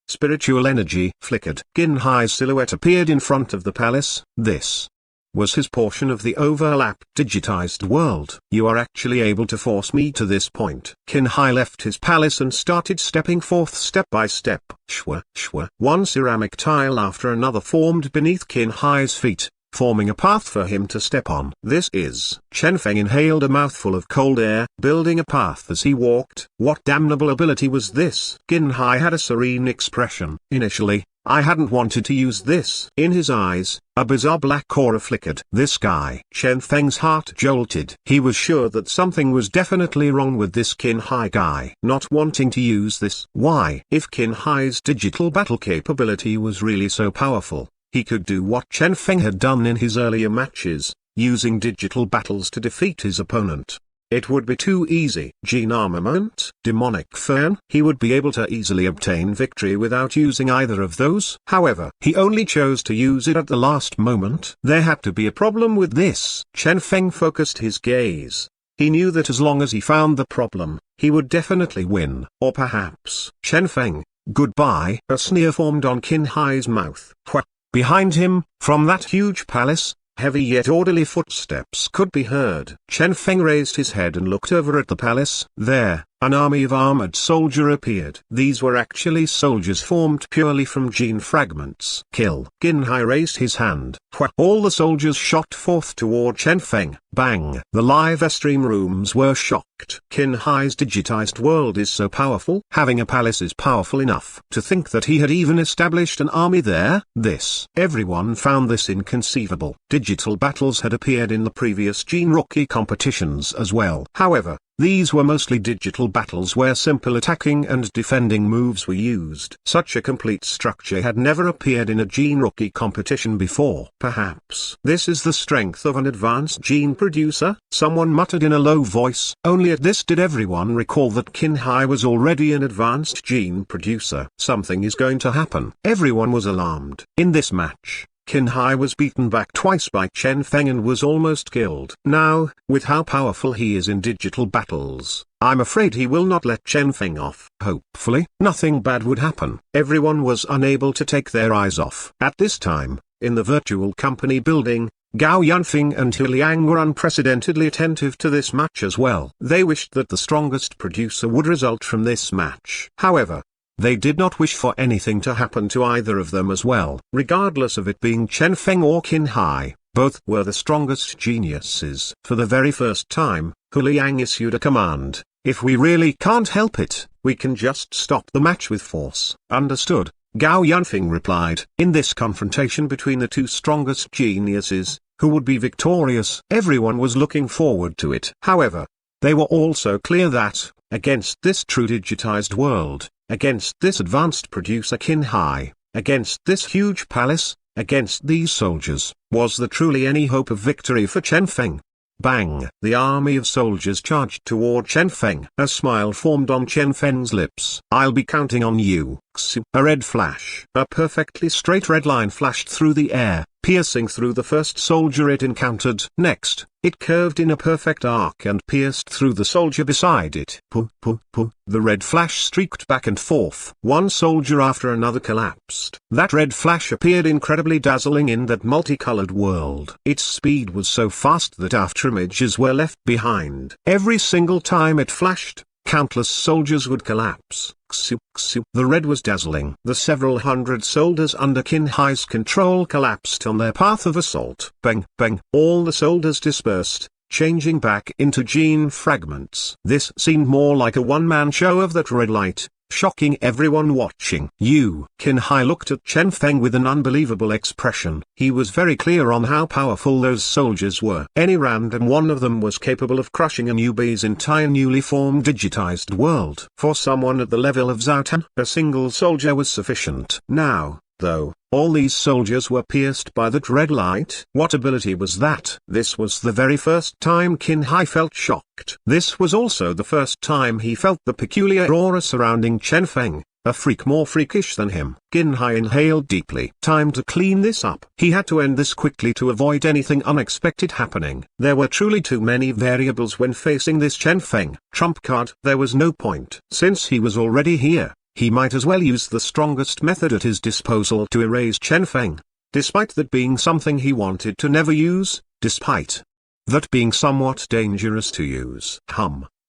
Spiritual energy flickered. Qin Hai's silhouette appeared in front of the palace. This was his portion of the overlapped digitized world. You are actually able to force me to this point. Qin Hai left his palace and started stepping forth step by step. Shwa, shwa. One ceramic tile after another formed beneath Qin Hai's feet, forming a path for him to step on. This is. Chen Feng inhaled a mouthful of cold air, building a path as he walked. What damnable ability was this? Qin Hai had a serene expression. Initially, I hadn't wanted to use this. In his eyes, a bizarre black aura flickered. This guy. Chen Feng's heart jolted. He was sure that something was definitely wrong with this Qin Hai guy. Not wanting to use this. Why? If Qin Hai's digital battle capability was really so powerful, he could do what Chen Feng had done in his earlier matches, using digital battles to defeat his opponent. It would be too easy. Gene armament, demonic fern. He would be able to easily obtain victory without using either of those. However, he only chose to use it at the last moment. There had to be a problem with this. Chen Feng focused his gaze. He knew that as long as he found the problem, he would definitely win. Or perhaps. Chen Feng, goodbye. A sneer formed on Qin Hai's mouth. Behind him, from that huge palace, heavy yet orderly footsteps could be heard. Chen Feng raised his head and looked over at the palace. There, an army of armored soldiers appeared. These were actually soldiers formed purely from gene fragments. Kill. Qin Hai raised his hand. All the soldiers shot forth toward Chen Feng. Bang. The live stream rooms were shocked. Qin Hai's digitized world is so powerful. Having a palace is powerful enough. To think that he had even established an army there. Everyone found this inconceivable. Digital battles had appeared in the previous Gene Rookie competitions as well. However, these were mostly digital battles where simple attacking and defending moves were used. Such a complete structure had never appeared in a Gene Rookie competition before. Perhaps this is the strength of an advanced gene producer?" someone muttered in a low voice. Only at this did everyone recall that Qin Hai was already an advanced gene producer. Something is going to happen. Everyone was alarmed. In this match, Qin Hai was beaten back twice by Chen Feng and was almost killed. Now, with how powerful he is in digital battles, I'm afraid he will not let Chen Feng off. Hopefully, nothing bad would happen. Everyone was unable to take their eyes off. At this time, in the virtual company building, Gao Yunfeng and Hu Liang were unprecedentedly attentive to this match as well. They wished that the strongest producer would result from this match. However, they did not wish for anything to happen to either of them as well. Regardless of it being Chen Feng or Qin Hai, both were the strongest geniuses. For the very first time, Hu Liang issued a command: "If we really can't help it, we can just stop the match with force." "Understood," Gao Yunfeng replied. In this confrontation between the two strongest geniuses, who would be victorious? Everyone was looking forward to it. However, they were also clear that, against this true digitized world, against this advanced producer Qin Hai, against this huge palace, against these soldiers, was there truly any hope of victory for Chen Feng? Bang! The army of soldiers charged toward Chen Feng. A smile formed on Chen Feng's lips. "I'll be counting on you." A red flash. A perfectly straight red line flashed through the air, piercing through the first soldier it encountered. Next, it curved in a perfect arc and pierced through the soldier beside it. Puh, puh, puh. The red flash streaked back and forth. One soldier after another collapsed. That red flash appeared incredibly dazzling in that multicolored world. Its speed was so fast that afterimages were left behind. Every single time it flashed, countless soldiers would collapse. The red was dazzling. The several hundred soldiers under Qin Hai's control collapsed on their path of assault. Bang, bang. All the soldiers dispersed, changing back into gene fragments. This seemed more like a one-man show of that red light, shocking everyone watching. Qin Hai looked at Chen Feng with an unbelievable expression. He was very clear on how powerful those soldiers were. Any random one of them was capable of crushing a newbie's entire newly formed digitized world. For someone at the level of Zhao Tan, a single soldier was sufficient. Now, though, all these soldiers were pierced by that red light. What ability was that? This was the very first time Qin Hai felt shocked. This was also the first time he felt the peculiar aura surrounding Chen Feng, a freak more freakish than him. Qin Hai inhaled deeply. Time to clean this up. He had to end this quickly to avoid anything unexpected happening. There were truly too many variables when facing this Chen Feng. Trump card. There was no point. Since he was already here, he might as well use the strongest method at his disposal to erase Chen Feng. Despite that being something he wanted to never use, despite that being somewhat dangerous to use.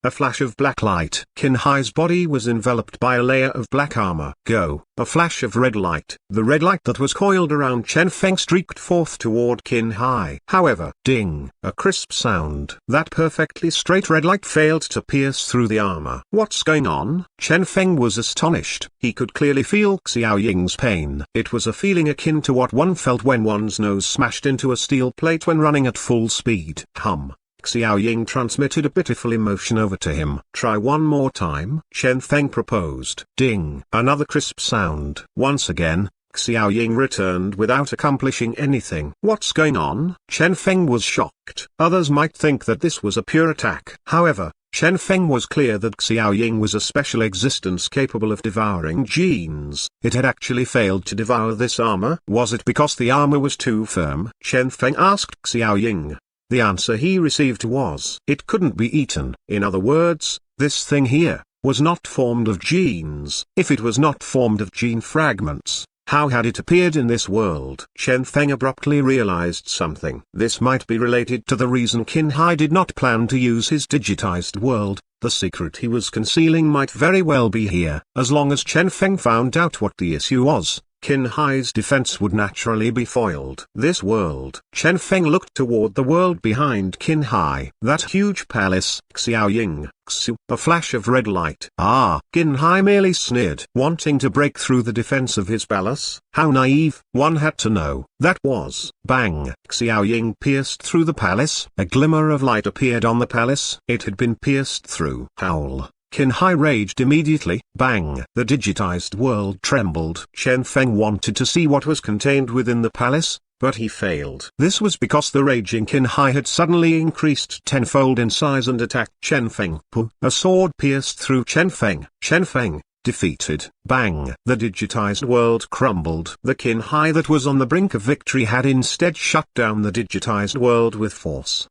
A flash of black light. Qin Hai's body was enveloped by a layer of black armor. Go. A flash of red light. The red light that was coiled around Chen Feng streaked forth toward Qin Hai. However, ding. A crisp sound. That perfectly straight red light failed to pierce through the armor. What's going on? Chen Feng was astonished. He could clearly feel Xiao Ying's pain. It was a feeling akin to what one felt when one's nose smashed into a steel plate when running at full speed. Xiao Ying transmitted a pitiful emotion over to him. "Try one more time," Chen Feng proposed. Ding. Another crisp sound. Once again, Xiao Ying returned without accomplishing anything. What's going on? Chen Feng was shocked. Others might think that this was a pure attack. However, Chen Feng was clear that Xiao Ying was a special existence capable of devouring genes. It had actually failed to devour this armor. Was it because the armor was too firm? Chen Feng asked Xiao Ying. The answer he received was, it couldn't be eaten. In other words, this thing here was not formed of genes. If it was not formed of gene fragments, how had it appeared in this world? Chen Feng abruptly realized something. This might be related to the reason Qin Hai did not plan to use his digitized world. The secret he was concealing might very well be here. As long as Chen Feng found out what the issue was, Qin Hai's defense would naturally be foiled. This world. Chen Feng looked toward the world behind Qin Hai. That huge palace. Xiao Ying. A flash of red light. Qin Hai merely sneered. Wanting to break through the defense of his palace? How naive. One had to know. That was. Bang. Xiao Ying pierced through the palace. A glimmer of light appeared on the palace. It had been pierced through. Howl. Qin Hai raged immediately. Bang! The digitized world trembled. Chen Feng wanted to see what was contained within the palace, but he failed. This was because the raging Qin Hai had suddenly increased tenfold in size and attacked Chen Feng. A sword pierced through Chen Feng. Chen Feng, defeated. Bang! The digitized world crumbled. The Qin Hai that was on the brink of victory had instead shut down the digitized world with force.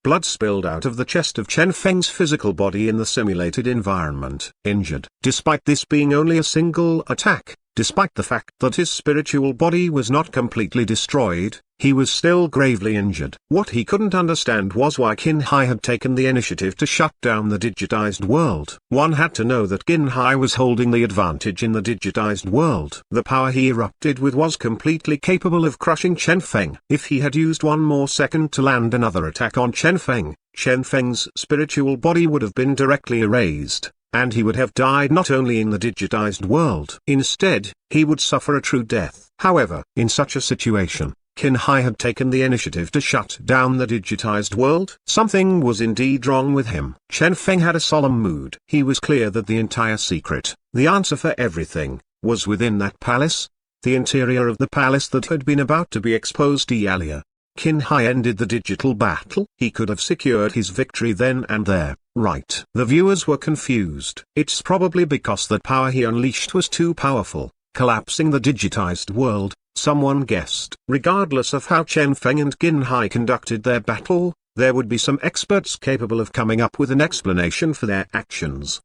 Blood spilled out of the chest of Chen Feng's physical body in the simulated environment. Injured. Despite this being only a single attack, despite the fact that his spiritual body was not completely destroyed, he was still gravely injured. What he couldn't understand was why Qin Hai had taken the initiative to shut down the digitized world. One had to know that Qin Hai was holding the advantage in the digitized world. The power he erupted with was completely capable of crushing Chen Feng. If he had used one more second to land another attack on Chen Feng's spiritual body would have been directly erased, and he would have died not only in the digitized world. Instead, he would suffer a true death. However, in such a situation, Qin Hai had taken the initiative to shut down the digitized world. Something was indeed wrong with him. Chen Feng had a solemn mood. He was clear that the entire secret, the answer for everything, was within that palace, the interior of the palace that had been about to be exposed earlier. Qin Hai ended the digital battle. He could have secured his victory then and there, right? The viewers were confused. It's probably because the power he unleashed was too powerful, collapsing the digitized world, someone guessed. Regardless of how Chen Feng and Qin Hai conducted their battle, there would be some experts capable of coming up with an explanation for their actions.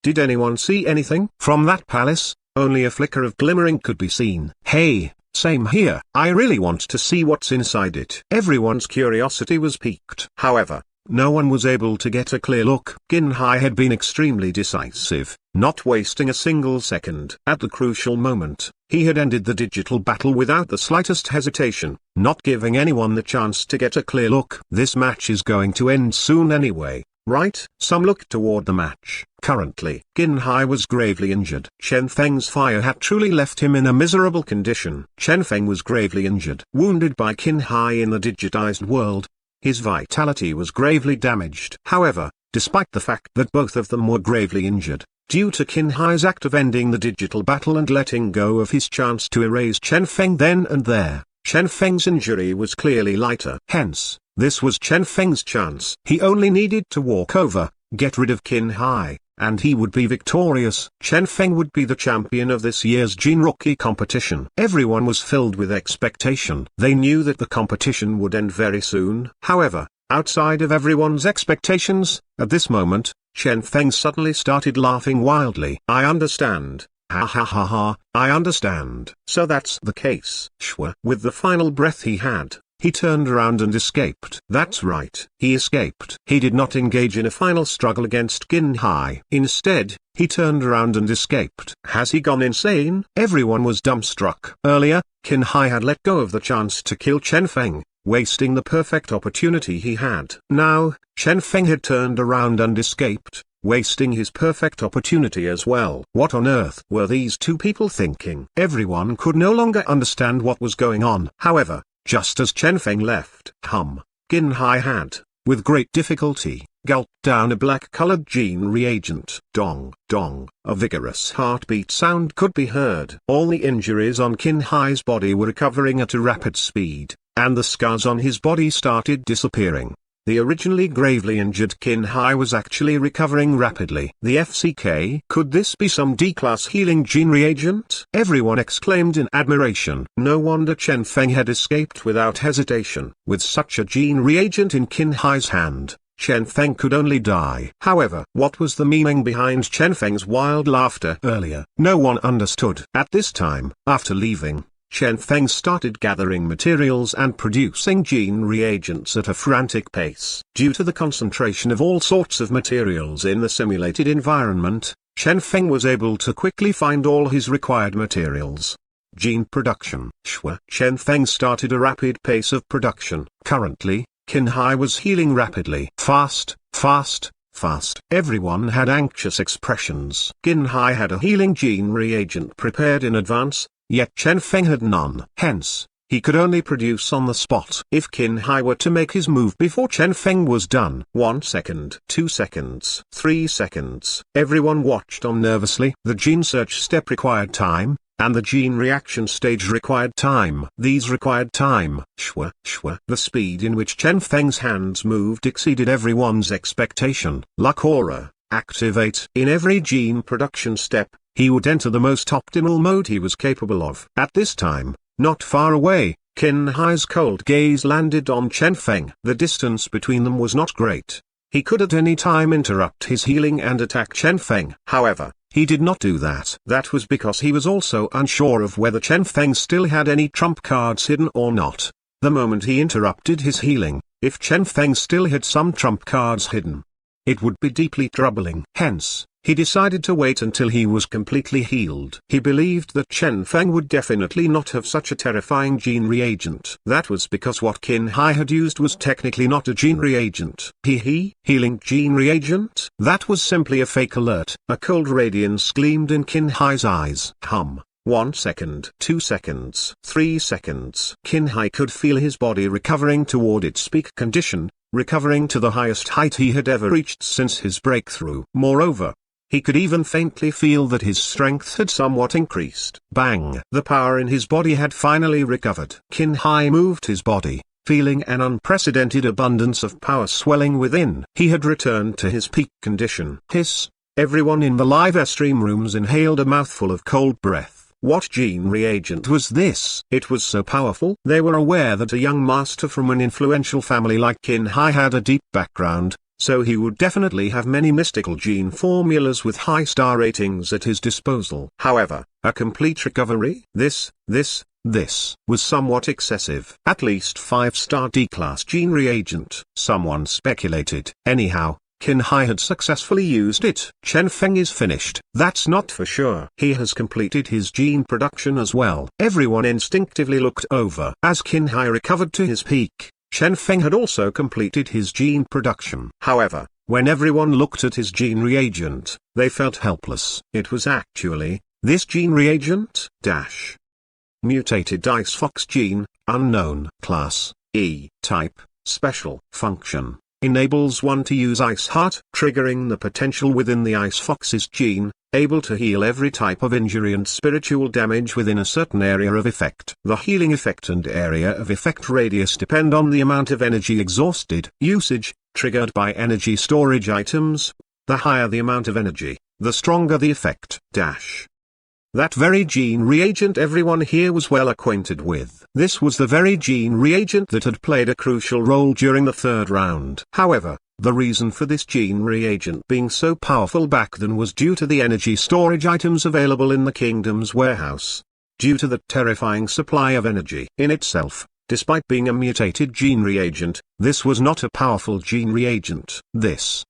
Did anyone see anything? From that palace, only a flicker of glimmering could be seen. Hey! Same here. I really want to see what's inside it. Everyone's curiosity was piqued. However, no one was able to get a clear look. Qin Hai had been extremely decisive, not wasting a single second. At the crucial moment, he had ended the digital battle without the slightest hesitation, not giving anyone the chance to get a clear look. This match is going to end soon anyway, right? Some looked toward the match. Currently, Qin Hai was gravely injured. Chen Feng's fire had truly left him in a miserable condition. Chen Feng was gravely injured. Wounded by Qin Hai in the digitized world, his vitality was gravely damaged. However, despite the fact that both of them were gravely injured, due to Qin Hai's act of ending the digital battle and letting go of his chance to erase Chen Feng then and there, Chen Feng's injury was clearly lighter. Hence, this was Chen Feng's chance. He only needed to walk over, get rid of Qin Hai, and he would be victorious. Chen Feng would be the champion of this year's Jin Rookie competition. Everyone was filled with expectation. They knew that the competition would end very soon. However, outside of everyone's expectations, at this moment, Chen Feng suddenly started laughing wildly. I understand. Ha ha ha ha, I understand. So that's the case. Shwa. With the final breath he had, he turned around and escaped. That's right. He escaped. He did not engage in a final struggle against Qin Hai. Instead, he turned around and escaped. Has he gone insane? Everyone was dumbstruck. Earlier, Qin Hai had let go of the chance to kill Chen Feng, wasting the perfect opportunity he had. Now, Chen Feng had turned around and escaped, wasting his perfect opportunity as well. What on earth were these two people thinking? Everyone could no longer understand what was going on. However, just as Chen Feng left, Qin Hai had, with great difficulty, gulped down a black-colored gene reagent. Dong, dong, a vigorous heartbeat sound could be heard. All the injuries on Qin Hai's body were recovering at a rapid speed, and the scars on his body started disappearing. The originally gravely injured Qin Hai was actually recovering rapidly. The FCK? Could this be some D-class healing gene reagent? Everyone exclaimed in admiration. No wonder Chen Feng had escaped without hesitation. With such a gene reagent in Qin Hai's hand, Chen Feng could only die. However, what was the meaning behind Chen Feng's wild laughter earlier? No one understood. At this time, after leaving, Chen Feng started gathering materials and producing gene reagents at a frantic pace. Due to the concentration of all sorts of materials in the simulated environment, Chen Feng was able to quickly find all his required materials. Gene production. Shwa. Chen Feng started a rapid pace of production. Currently, Qin Hai was healing rapidly. Fast, fast, fast. Everyone had anxious expressions. Qin Hai had a healing gene reagent prepared in advance, yet Chen Feng had none. Hence, he could only produce on the spot. If Qin Hai were to make his move before Chen Feng was done, 1 second, 2 seconds, 3 seconds. Everyone watched on nervously. The gene search step required time, and the gene reaction stage required time. These required time, the speed in which Chen Feng's hands moved exceeded everyone's expectation. Luck aura, activate. In every gene production step, he would enter the most optimal mode he was capable of. At this time, not far away, Qin Hai's cold gaze landed on Chen Feng. The distance between them was not great. He could at any time interrupt his healing and attack Chen Feng. However, he did not do that. That was because he was also unsure of whether Chen Feng still had any trump cards hidden or not. The moment he interrupted his healing, if Chen Feng still had some trump cards hidden, it would be deeply troubling. Hence, he decided to wait until he was completely healed. He believed that Chen Feng would definitely not have such a terrifying gene reagent. That was because what Qin Hai had used was technically not a gene reagent. Healing gene reagent? That was simply a fake alert. A cold radiance gleamed in Qin Hai's eyes. 1 second, 2 seconds, 3 seconds. Qin Hai could feel his body recovering toward its peak condition, recovering to the highest height he had ever reached since his breakthrough. Moreover, he could even faintly feel that his strength had somewhat increased. Bang! The power in his body had finally recovered. Qin Hai moved his body, feeling an unprecedented abundance of power swelling within. He had returned to his peak condition. Hiss! Everyone in the live stream rooms inhaled a mouthful of cold breath. What gene reagent was this? It was so powerful. They were aware that a young master from an influential family like Qin Hai had a deep background, so he would definitely have many mystical gene formulas with high star ratings at his disposal. However, a complete recovery? This was somewhat excessive. At least 5-star D-class gene reagent. Someone speculated. Anyhow, Qin Hai had successfully used it. Chen Feng is finished. That's not for sure. He has completed his gene production as well. Everyone instinctively looked over. As Qin Hai recovered to his peak, Chen Feng had also completed his gene production. However, when everyone looked at his gene reagent, they felt helpless. It was actually, this gene reagent, mutated ice fox gene, unknown, class, E, type, special, function, enables one to use ice heart, triggering the potential within the ice fox's gene, able to heal every type of injury and spiritual damage within a certain area of effect. The healing effect and area of effect radius depend on the amount of energy exhausted. Usage, triggered by energy storage items. The higher the amount of energy, the stronger the effect. That very gene reagent everyone here was well acquainted with. This was the very gene reagent that had played a crucial role during the third round. However, the reason for this gene reagent being so powerful back then was due to the energy storage items available in the kingdom's warehouse. Due to the terrifying supply of energy in itself, despite being a mutated gene reagent, this was not a powerful gene reagent.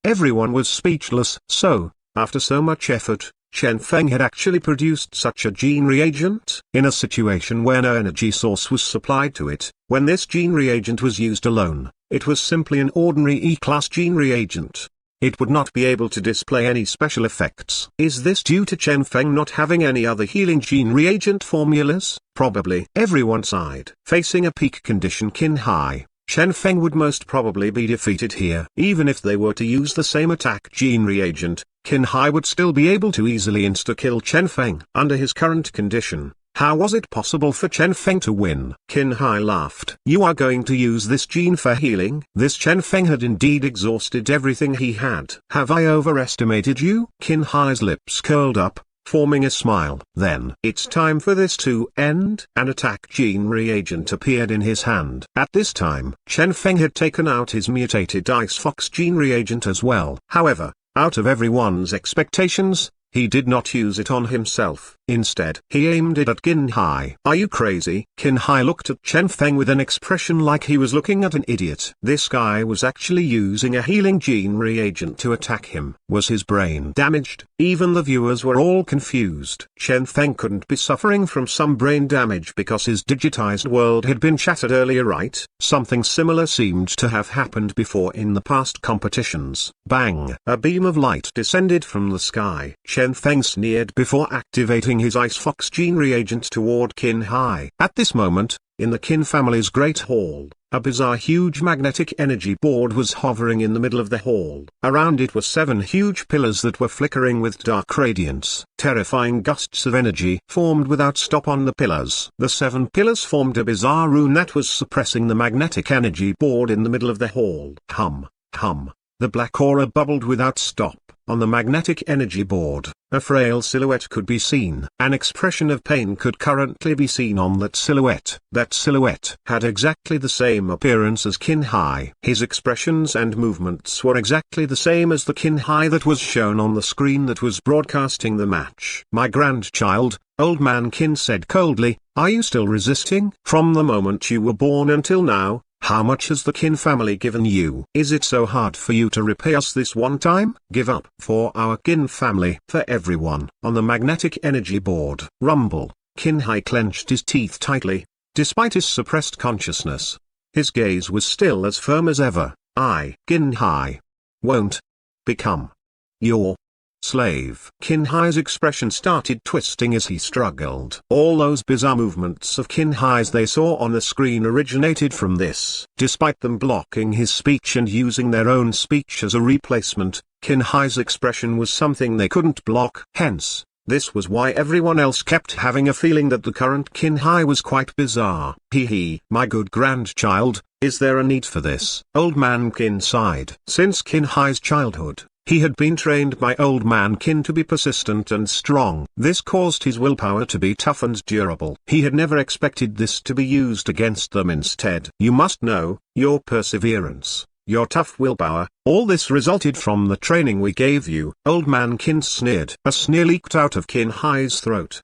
Everyone was speechless. So, after so much effort, Chen Feng had actually produced such a gene reagent? In a situation where no energy source was supplied to it, when this gene reagent was used alone, it was simply an ordinary E-class gene reagent. It would not be able to display any special effects. Is this due to Chen Feng not having any other healing gene reagent formulas? Probably. Everyone sighed. Facing a peak condition Qin Hai, Chen Feng would most probably be defeated here. Even if they were to use the same attack gene reagent, Qin Hai would still be able to easily insta-kill Chen Feng. Under his current condition, how was it possible for Chen Feng to win? Qin Hai laughed. You are going to use this gene for healing? This Chen Feng had indeed exhausted everything he had. Have I overestimated you? Qin Hai's lips curled up, forming a smile. Then it's time for this to end. An attack gene reagent appeared in his hand. At this time, Chen Feng had taken out his mutated ice fox gene reagent as well. However, out of everyone's expectations, he did not use it on himself. Instead, he aimed it at Qin Hai. Are you crazy? Qin Hai looked at Chen Feng with an expression like he was looking at an idiot. This guy was actually using a healing gene reagent to attack him. Was his brain damaged? Even the viewers were all confused. Chen Feng couldn't be suffering from some brain damage because his digitized world had been shattered earlier, right? Something similar seemed to have happened before in the past competitions. Bang! A beam of light descended from the sky. Chen Feng sneered before activating his ice fox gene reagent toward Qin Hai. At this moment, In the Qin family's great hall, a bizarre huge magnetic energy board was hovering in the middle of the hall. Around it were 7 huge pillars that were flickering with dark radiance. Terrifying gusts of energy formed without stop on the pillars. The 7 pillars formed a bizarre rune that was suppressing the magnetic energy board in the middle of the hall. Hum, hum. The black aura bubbled without stop. On the magnetic energy board, a frail silhouette could be seen. An expression of pain could currently be seen on that silhouette. That silhouette had exactly the same appearance as Qin Hai. His expressions and movements were exactly the same as the Qin Hai that was shown on the screen that was broadcasting the match. "My grandchild," Old Man Qin said coldly, "are you still resisting? From the moment you were born until now, how much has the Qin family given you? Is it so hard for you to repay us this one time? Give up." "For our Qin family." "For everyone." On the magnetic energy board. Rumble. Qin Hai clenched his teeth tightly. Despite his suppressed consciousness, his gaze was still as firm as ever. "I, Qin Hai, won't become your slave." Qin Hai's expression started twisting as he struggled. All those bizarre movements of Qin Hai's they saw on the screen originated from this. Despite them blocking his speech and using their own speech as a replacement, Qin Hai's expression was something they couldn't block. Hence, this was why everyone else kept having a feeling that the current Qin Hai was quite bizarre. Hee, my good grandchild, is there a need for this?" Old Man Qin sighed. Since Qin Hai's childhood, he had been trained by Old Man Qin to be persistent and strong. This caused his willpower to be tough and durable. He had never expected this to be used against them instead. "You must know, your perseverance, your tough willpower, all this resulted from the training we gave you." Old Man Qin sneered. A sneer leaked out of Qin Hai's throat.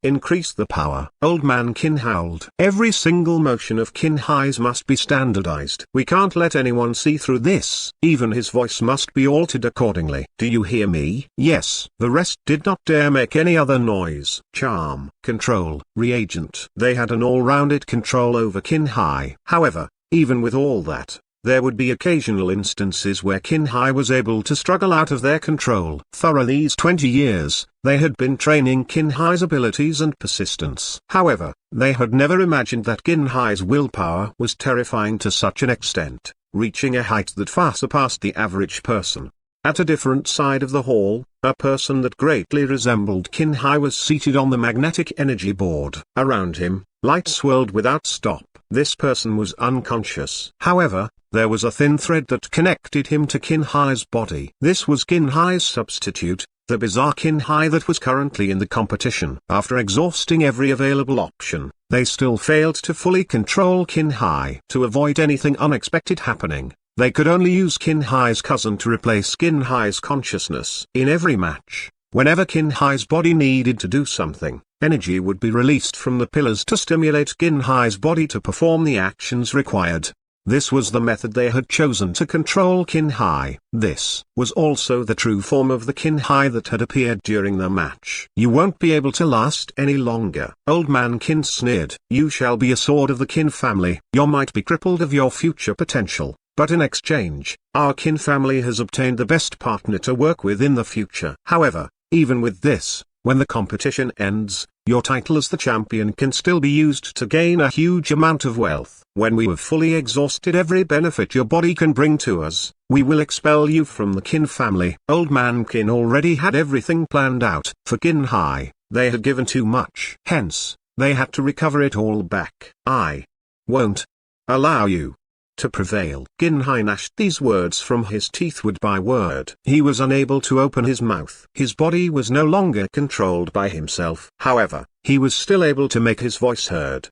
Increase the power." Old Man Qin howled. "Every single motion of Qin Hai's must be standardized. We can't let anyone see through this." Even his voice must be altered accordingly. "Do you hear me?" "Yes." The rest did not dare make any other noise. Charm, control, reagent. They had an all-rounded control over Qin Hai. However, even with all that, there would be occasional instances where Qin Hai was able to struggle out of their control. Through these 20 years, they had been training Qin Hai's abilities and persistence. However, they had never imagined that Qin Hai's willpower was terrifying to such an extent, reaching a height that far surpassed the average person. At a different side of the hall, a person that greatly resembled Qin Hai was seated on the magnetic energy board. Around him, light swirled without stop. This person was unconscious. However, there was a thin thread that connected him to Qin Hai's body. This was Qin Hai's substitute, the bizarre Qin Hai that was currently in the competition. After exhausting every available option, they still failed to fully control Qin Hai. To avoid anything unexpected happening, they could only use Qin Hai's cousin to replace Qin Hai's consciousness. In every match, whenever Qin Hai's body needed to do something, energy would be released from the pillars to stimulate Qin Hai's body to perform the actions required. This was the method they had chosen to control Qin Hai. This was also the true form of the Qin Hai that had appeared during the match. "You won't be able to last any longer." Old Man Qin sneered. "You shall be a sword of the Qin family. You might be crippled of your future potential, but in exchange, our Qin family has obtained the best partner to work with in the future. However, even with this, when the competition ends, your title as the champion can still be used to gain a huge amount of wealth. When we have fully exhausted every benefit your body can bring to us, we will expel you from the Qin family." Old Man Qin already had everything planned out. For Qin Hai, they had given too much. Hence, they had to recover it all back. "I won't allow you to prevail." Qin Hai gnashed these words from his teeth word by word. He was unable to open his mouth. His body was no longer controlled by himself. However, he was still able to make his voice heard.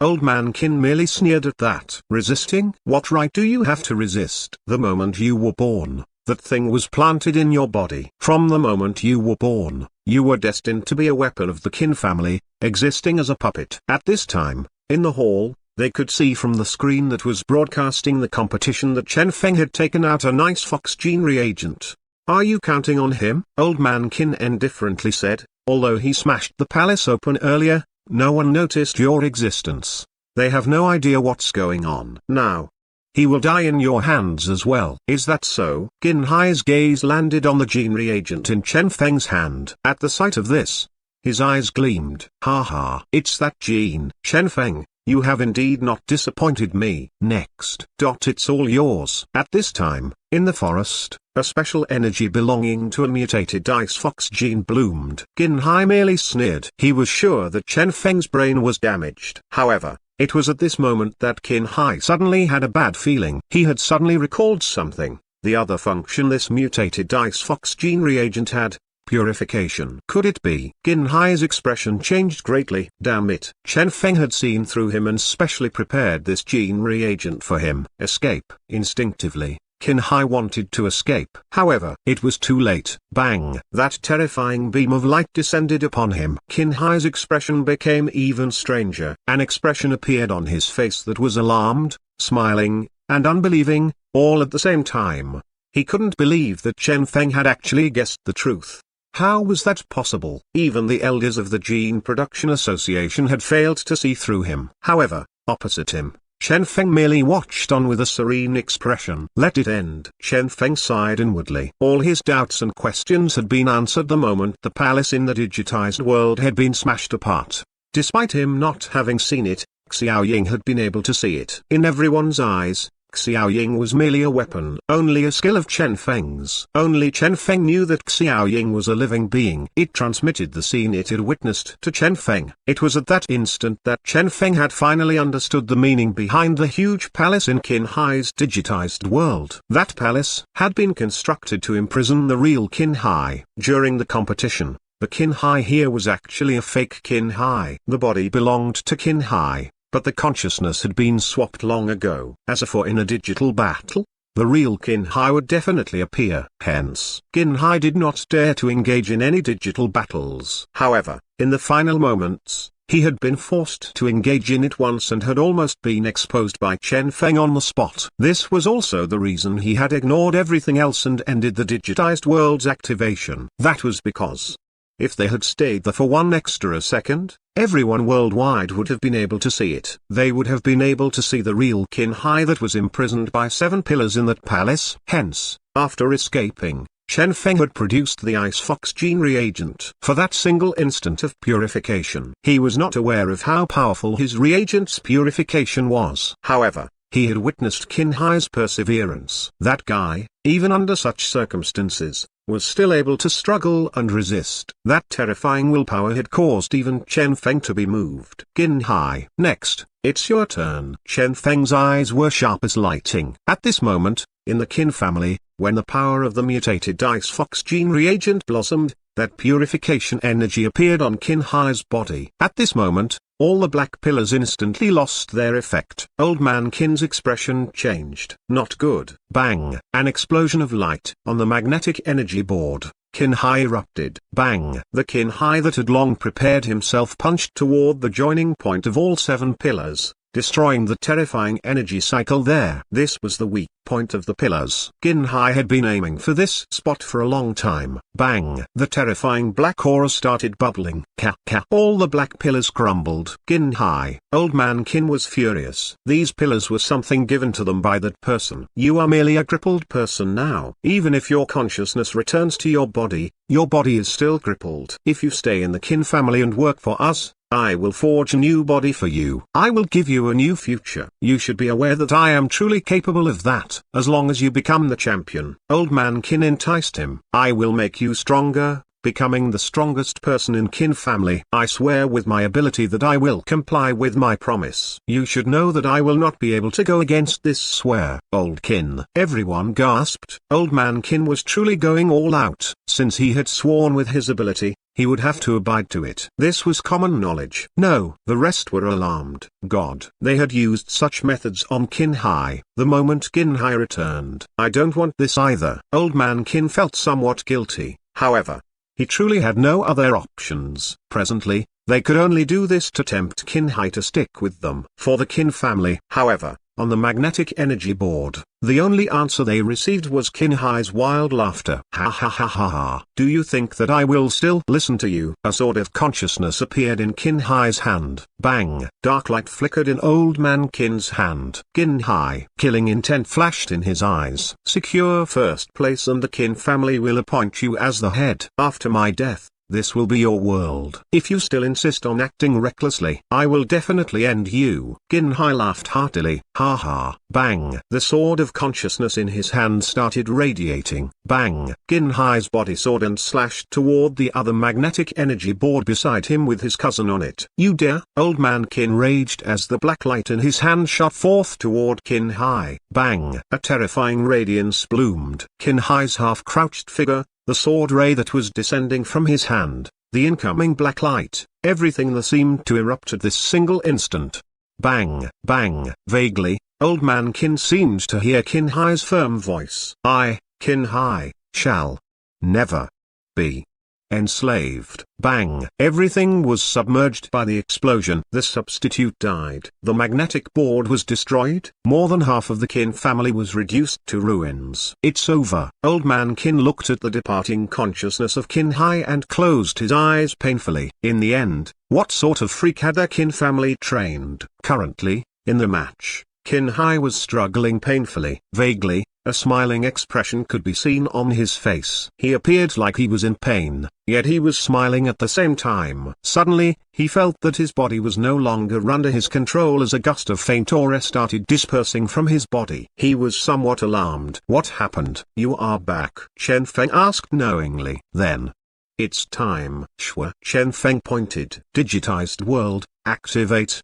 Old Man Qin merely sneered at that. "Resisting? What right do you have to resist? The moment you were born, that thing was planted in your body. From the moment you were born, you were destined to be a weapon of the Qin family, existing as a puppet." At this time, in the hall, they could see from the screen that was broadcasting the competition that Chen Feng had taken out a nice fox gene reagent. "Are you counting on him?" Old Man Qin indifferently said. "Although he smashed the palace open earlier, no one noticed your existence. They have no idea what's going on. Now, he will die in your hands as well." "Is that so?" Qin Hai's gaze landed on the gene reagent in Chen Feng's hand. At the sight of this, His eyes gleamed. Ha ha. It's that gene. Chen Feng, you have indeed not disappointed me. Next. It's all yours. At this time, in the forest, a special energy belonging to a mutated ice fox gene bloomed. Qin Hai merely sneered. He was sure that Chen Feng's brain was damaged. However, it was at this moment that Qin Hai suddenly had a bad feeling. He had suddenly recalled something. The other function this mutated ice fox gene reagent had: purification. Could it be? Qin Hai's expression changed greatly. Damn it. Chen Feng had seen through him and specially prepared this gene reagent for him. Escape. Instinctively, Qin Hai wanted to escape. However, it was too late. Bang! That terrifying beam of light descended upon him. Qin Hai's expression became even stranger. An expression appeared on his face that was alarmed, smiling, and unbelieving, all at the same time. He couldn't believe that Chen Feng had actually guessed the truth. How was that possible? Even the elders of the Gene Production Association had failed to see through him. However, opposite him, Chen Feng merely watched on with a serene expression. Let it end. Chen Feng sighed inwardly. All his doubts and questions had been answered the moment the palace in the digitized world had been smashed apart. Despite him not having seen it, Xiao Ying had been able to see it. In everyone's eyes, Xiao Ying was merely a weapon. Only a skill of Chen Feng's. Only Chen Feng knew that Xiao Ying was a living being. It transmitted the scene it had witnessed to Chen Feng. It was at that instant that Chen Feng had finally understood the meaning behind the huge palace in Qin Hai's digitized world. That palace had been constructed to imprison the real Qin Hai. During the competition, the Qin Hai here was actually a fake Qin Hai. The body belonged to Qin Hai, but the consciousness had been swapped long ago. As for in a digital battle, the real Qin Hai would definitely appear. Hence, Qin Hai did not dare to engage in any digital battles. However, in the final moments, he had been forced to engage in it once and had almost been exposed by Chen Feng on the spot. This was also the reason he had ignored everything else and ended the digitized world's activation. That was because, if they had stayed there for one extra second, everyone worldwide would have been able to see it. They would have been able to see the real Qin Hai that was imprisoned by 7 pillars in that palace. Hence, after escaping, Chen Feng had produced the Ice Fox gene reagent. For that single instant of purification, he was not aware of how powerful his reagent's purification was. However, he had witnessed Qin Hai's perseverance. That guy, even under such circumstances, was still able to struggle and resist. That terrifying willpower had caused even Chen Feng to be moved. Qin Hai. Next, it's your turn. Chen Feng's eyes were sharp as lightning. At this moment, in the Qin family, when the power of the mutated Ice Fox gene reagent blossomed, that purification energy appeared on Qin Hai's body. At this moment, all the black pillars instantly lost their effect. Old Man Qin's expression changed. Not good. Bang! An explosion of light on the magnetic energy board. Qin Hai erupted. Bang! The Qin Hai that had long prepared himself punched toward the joining point of all 7 pillars, destroying the terrifying energy cycle there. This was the weak point of the pillars. Qin Hai had been aiming for this spot for a long time. Bang! The terrifying black aura started bubbling. Ka ka. All the black pillars crumbled. Qin Hai. Old Man Qin was furious. These pillars were something given to them by that person. You are merely a crippled person now. Even if your consciousness returns to your body is still crippled. If you stay in the Qin family and work for us, I will forge a new body for you. I will give you a new future. You should be aware that I am truly capable of that. As long as you become the champion. Old Man Qin enticed him. I will make you stronger, becoming the strongest person in Qin family. I swear with my ability that I will comply with my promise. You should know that I will not be able to go against this swear. Old Qin. Everyone gasped. Old Man Qin was truly going all out. Since he had sworn with his ability, he would have to abide to it. This was common knowledge. No, the rest were alarmed. God. They had used such methods on Qin Hai. The moment Qin Hai returned. I don't want this either. Old Man Qin felt somewhat guilty. However, he truly had no other options. Presently, they could only do this to tempt Qin Hai to stick with them. For the Qin family, however, on the magnetic energy board, the only answer they received was Qin Hai's wild laughter. Ha ha ha ha ha. Do you think that I will still listen to you? A sword of consciousness appeared in Qin Hai's hand. Bang! Dark light flickered in Old Man Qin's hand. Qin Hai. Killing intent flashed in his eyes. Secure first place and the Qin family will appoint you as the head. After my death, this will be your world. If you still insist on acting recklessly, I will definitely end you. Qin Hai laughed heartily. Ha ha. Bang. The sword of consciousness in his hand started radiating. Bang. Qin Hai's body soared and slashed toward the other magnetic energy board beside him with his cousin on it. You dare? Old man Qin raged as the black light in his hand shot forth toward Qin Hai. Bang. A terrifying radiance bloomed. Qin Hai's half-crouched figure, the sword ray that was descending from his hand, the incoming black light, everything that seemed to erupt at this single instant. Bang, bang. Vaguely, old man Qin seemed to hear Qin Hai's firm voice. I, Qin Hai, shall never be enslaved. Bang. Everything was submerged by the explosion. The substitute died. The magnetic board was destroyed. More than half of the Qin family was reduced to ruins. It's over. Old man Qin looked at the departing consciousness of Qin Hai and closed his eyes painfully. In the end, what sort of freak had the Qin family trained? Currently, in the match, Qin Hai was struggling painfully. Vaguely, a smiling expression could be seen on his face. He appeared like he was in pain, yet he was smiling at the same time. Suddenly, he felt that his body was no longer under his control as a gust of faint aura started dispersing from his body. He was somewhat alarmed. What happened? You are back? Chen Feng asked knowingly. Then, it's time. Shwa. Chen Feng pointed. Digitized world, activate.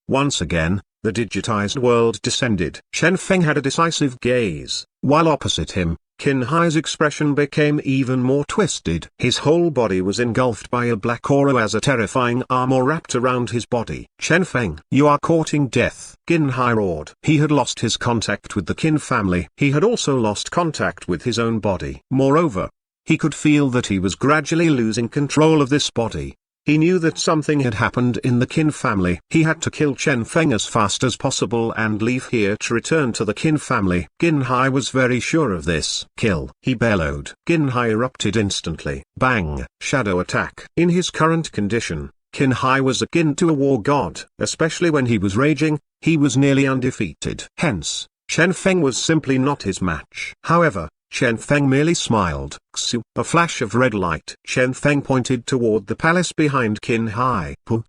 Once again, the digitized world descended. Chen Feng had a decisive gaze, while opposite him, Qin Hai's expression became even more twisted. His whole body was engulfed by a black aura as a terrifying armor wrapped around his body. Chen Feng, you are courting death. Qin Hai roared. He had lost his contact with the Qin family. He had also lost contact with his own body. Moreover, he could feel that he was gradually losing control of this body. He knew that something had happened in the Qin family. He had to kill Chen Feng as fast as possible and leave here to return to the Qin family. Qin Hai was very sure of this. Kill, he bellowed. Qin Hai erupted instantly. Bang, shadow attack. In his current condition, Qin Hai was akin to a war god. Especially when he was raging, he was nearly undefeated. Hence, Chen Feng was simply not his match. However, Chen Feng merely smiled. Xu. A flash of red light. Chen Feng pointed toward the palace behind Qin Hai. Puh.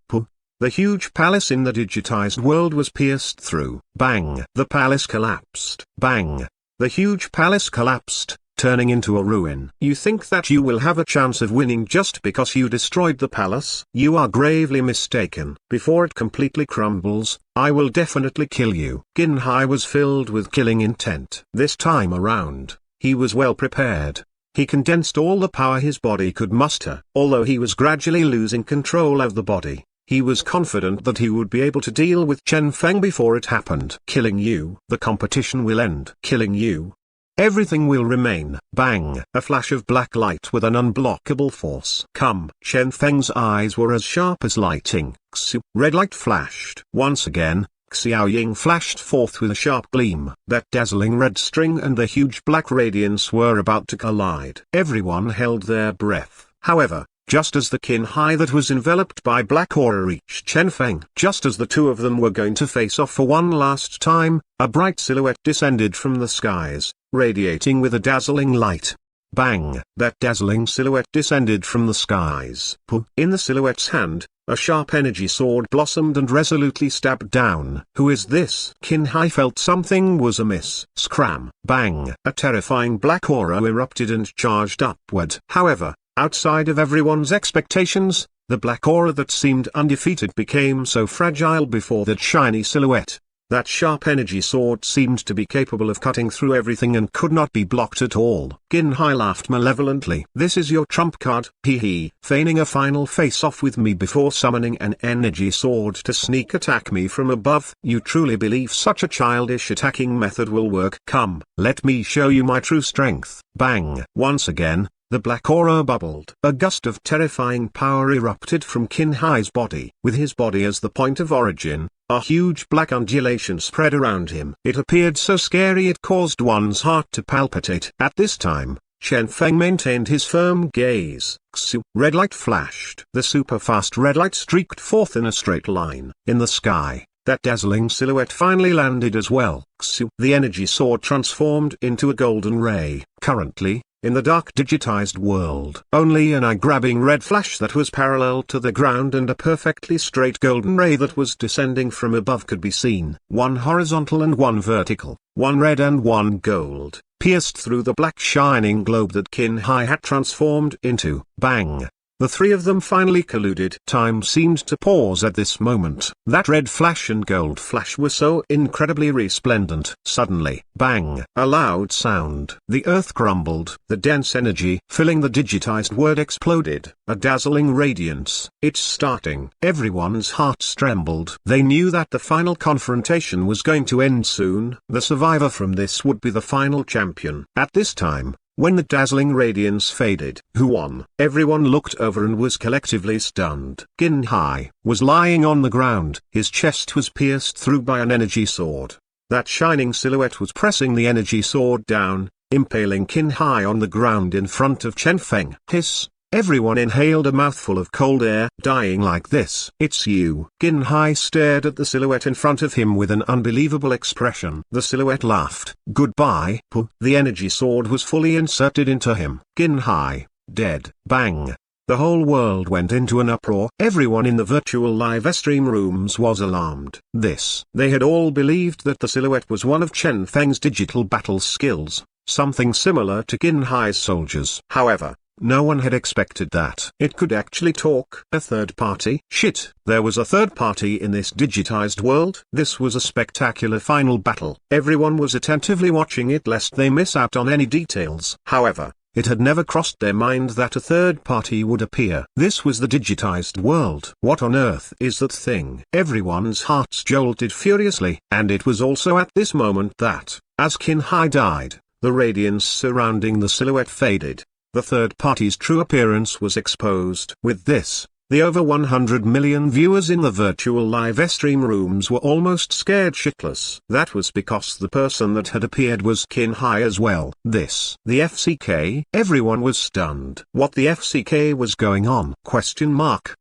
The huge palace in the digitized world was pierced through. Bang. The palace collapsed. Bang. The huge palace collapsed, turning into a ruin. You think that you will have a chance of winning just because you destroyed the palace? You are gravely mistaken. Before it completely crumbles, I will definitely kill you. Qin Hai was filled with killing intent. This time around, he was well prepared. He condensed all the power his body could muster. Although he was gradually losing control of the body, he was confident that he would be able to deal with Chen Feng before it happened. Killing you, the competition will end. Killing you, everything will remain. Bang! A flash of black light with an unblockable force. Come! Chen Feng's eyes were as sharp as lightning. Xu. Red light flashed. Once again, Xiao Ying flashed forth with a sharp gleam. That dazzling red string and the huge black radiance were about to collide. Everyone held their breath. However, just as the Qin Hai that was enveloped by black aura reached Chen Feng, just as the two of them were going to face off for one last time, a bright silhouette descended from the skies, radiating with a dazzling light. Bang! That dazzling silhouette descended from the skies. In the silhouette's hand, a sharp energy sword blossomed and resolutely stabbed down. Who is this? Qin Hai felt something was amiss. Scram! Bang! A terrifying black aura erupted and charged upward. However, outside of everyone's expectations, the black aura that seemed undefeated became so fragile before that shiny silhouette. That sharp energy sword seemed to be capable of cutting through everything and could not be blocked at all. Qin Hai laughed malevolently. This is your trump card, hee. Feigning a final face-off with me before summoning an energy sword to sneak attack me from above. You truly believe such a childish attacking method will work? Come, let me show you my true strength. Bang! Once again, the black aura bubbled. A gust of terrifying power erupted from Qin Hai's body. With his body as the point of origin, a huge black undulation spread around him. It appeared so scary it caused one's heart to palpitate. At this time, Chen Feng maintained his firm gaze. Xu. Red light flashed. The super-fast red light streaked forth in a straight line. In the sky, that dazzling silhouette finally landed as well. Xu. The energy sword transformed into a golden ray. Currently, in the dark digitized world. Only an eye-grabbing red flash that was parallel to the ground and a perfectly straight golden ray that was descending from above could be seen. One horizontal and one vertical, one red and one gold, pierced through the black shining globe that Qin Hai had transformed into. Bang! The three of them finally colluded. Time seemed to pause at this moment. That red flash and gold flash were so incredibly resplendent. Suddenly, bang! A loud sound. The earth crumbled. The dense energy filling the digitized world exploded. A dazzling radiance. It's starting. Everyone's hearts trembled. They knew that the final confrontation was going to end soon. The survivor from this would be the final champion. At this time, when the dazzling radiance faded, who won? Everyone looked over and was collectively stunned. Qin Hai was lying on the ground. His chest was pierced through by an energy sword. That shining silhouette was pressing the energy sword down, impaling Qin Hai on the ground in front of Chen Feng. Hiss! Everyone inhaled a mouthful of cold air. Dying like this? It's you. Qin Hai stared at the silhouette in front of him with an unbelievable expression. The silhouette laughed. Goodbye. Puh. The energy sword was fully inserted into him. Qin Hai, dead. Bang. The whole world went into an uproar. Everyone in the virtual live stream rooms was alarmed. They had all believed that the silhouette was one of Chen Feng's digital battle skills, something similar to Qin Hai's soldiers. However, no one had expected that it could actually talk. A third party? Shit, there was a third party in this digitized world? This was a spectacular final battle. Everyone was attentively watching it lest they miss out on any details. However, it had never crossed their mind that a third party would appear. This was the digitized world. What on earth is that thing? Everyone's hearts jolted furiously. And it was also at this moment that, as Qin Hai died, the radiance surrounding the silhouette faded. The third party's true appearance was exposed. With this, the over 100 million viewers in the virtual live stream rooms were almost scared shitless. That was because the person that had appeared was Qin Hai as well. The FCK? Everyone was stunned. What the FCK was going on? Question mark.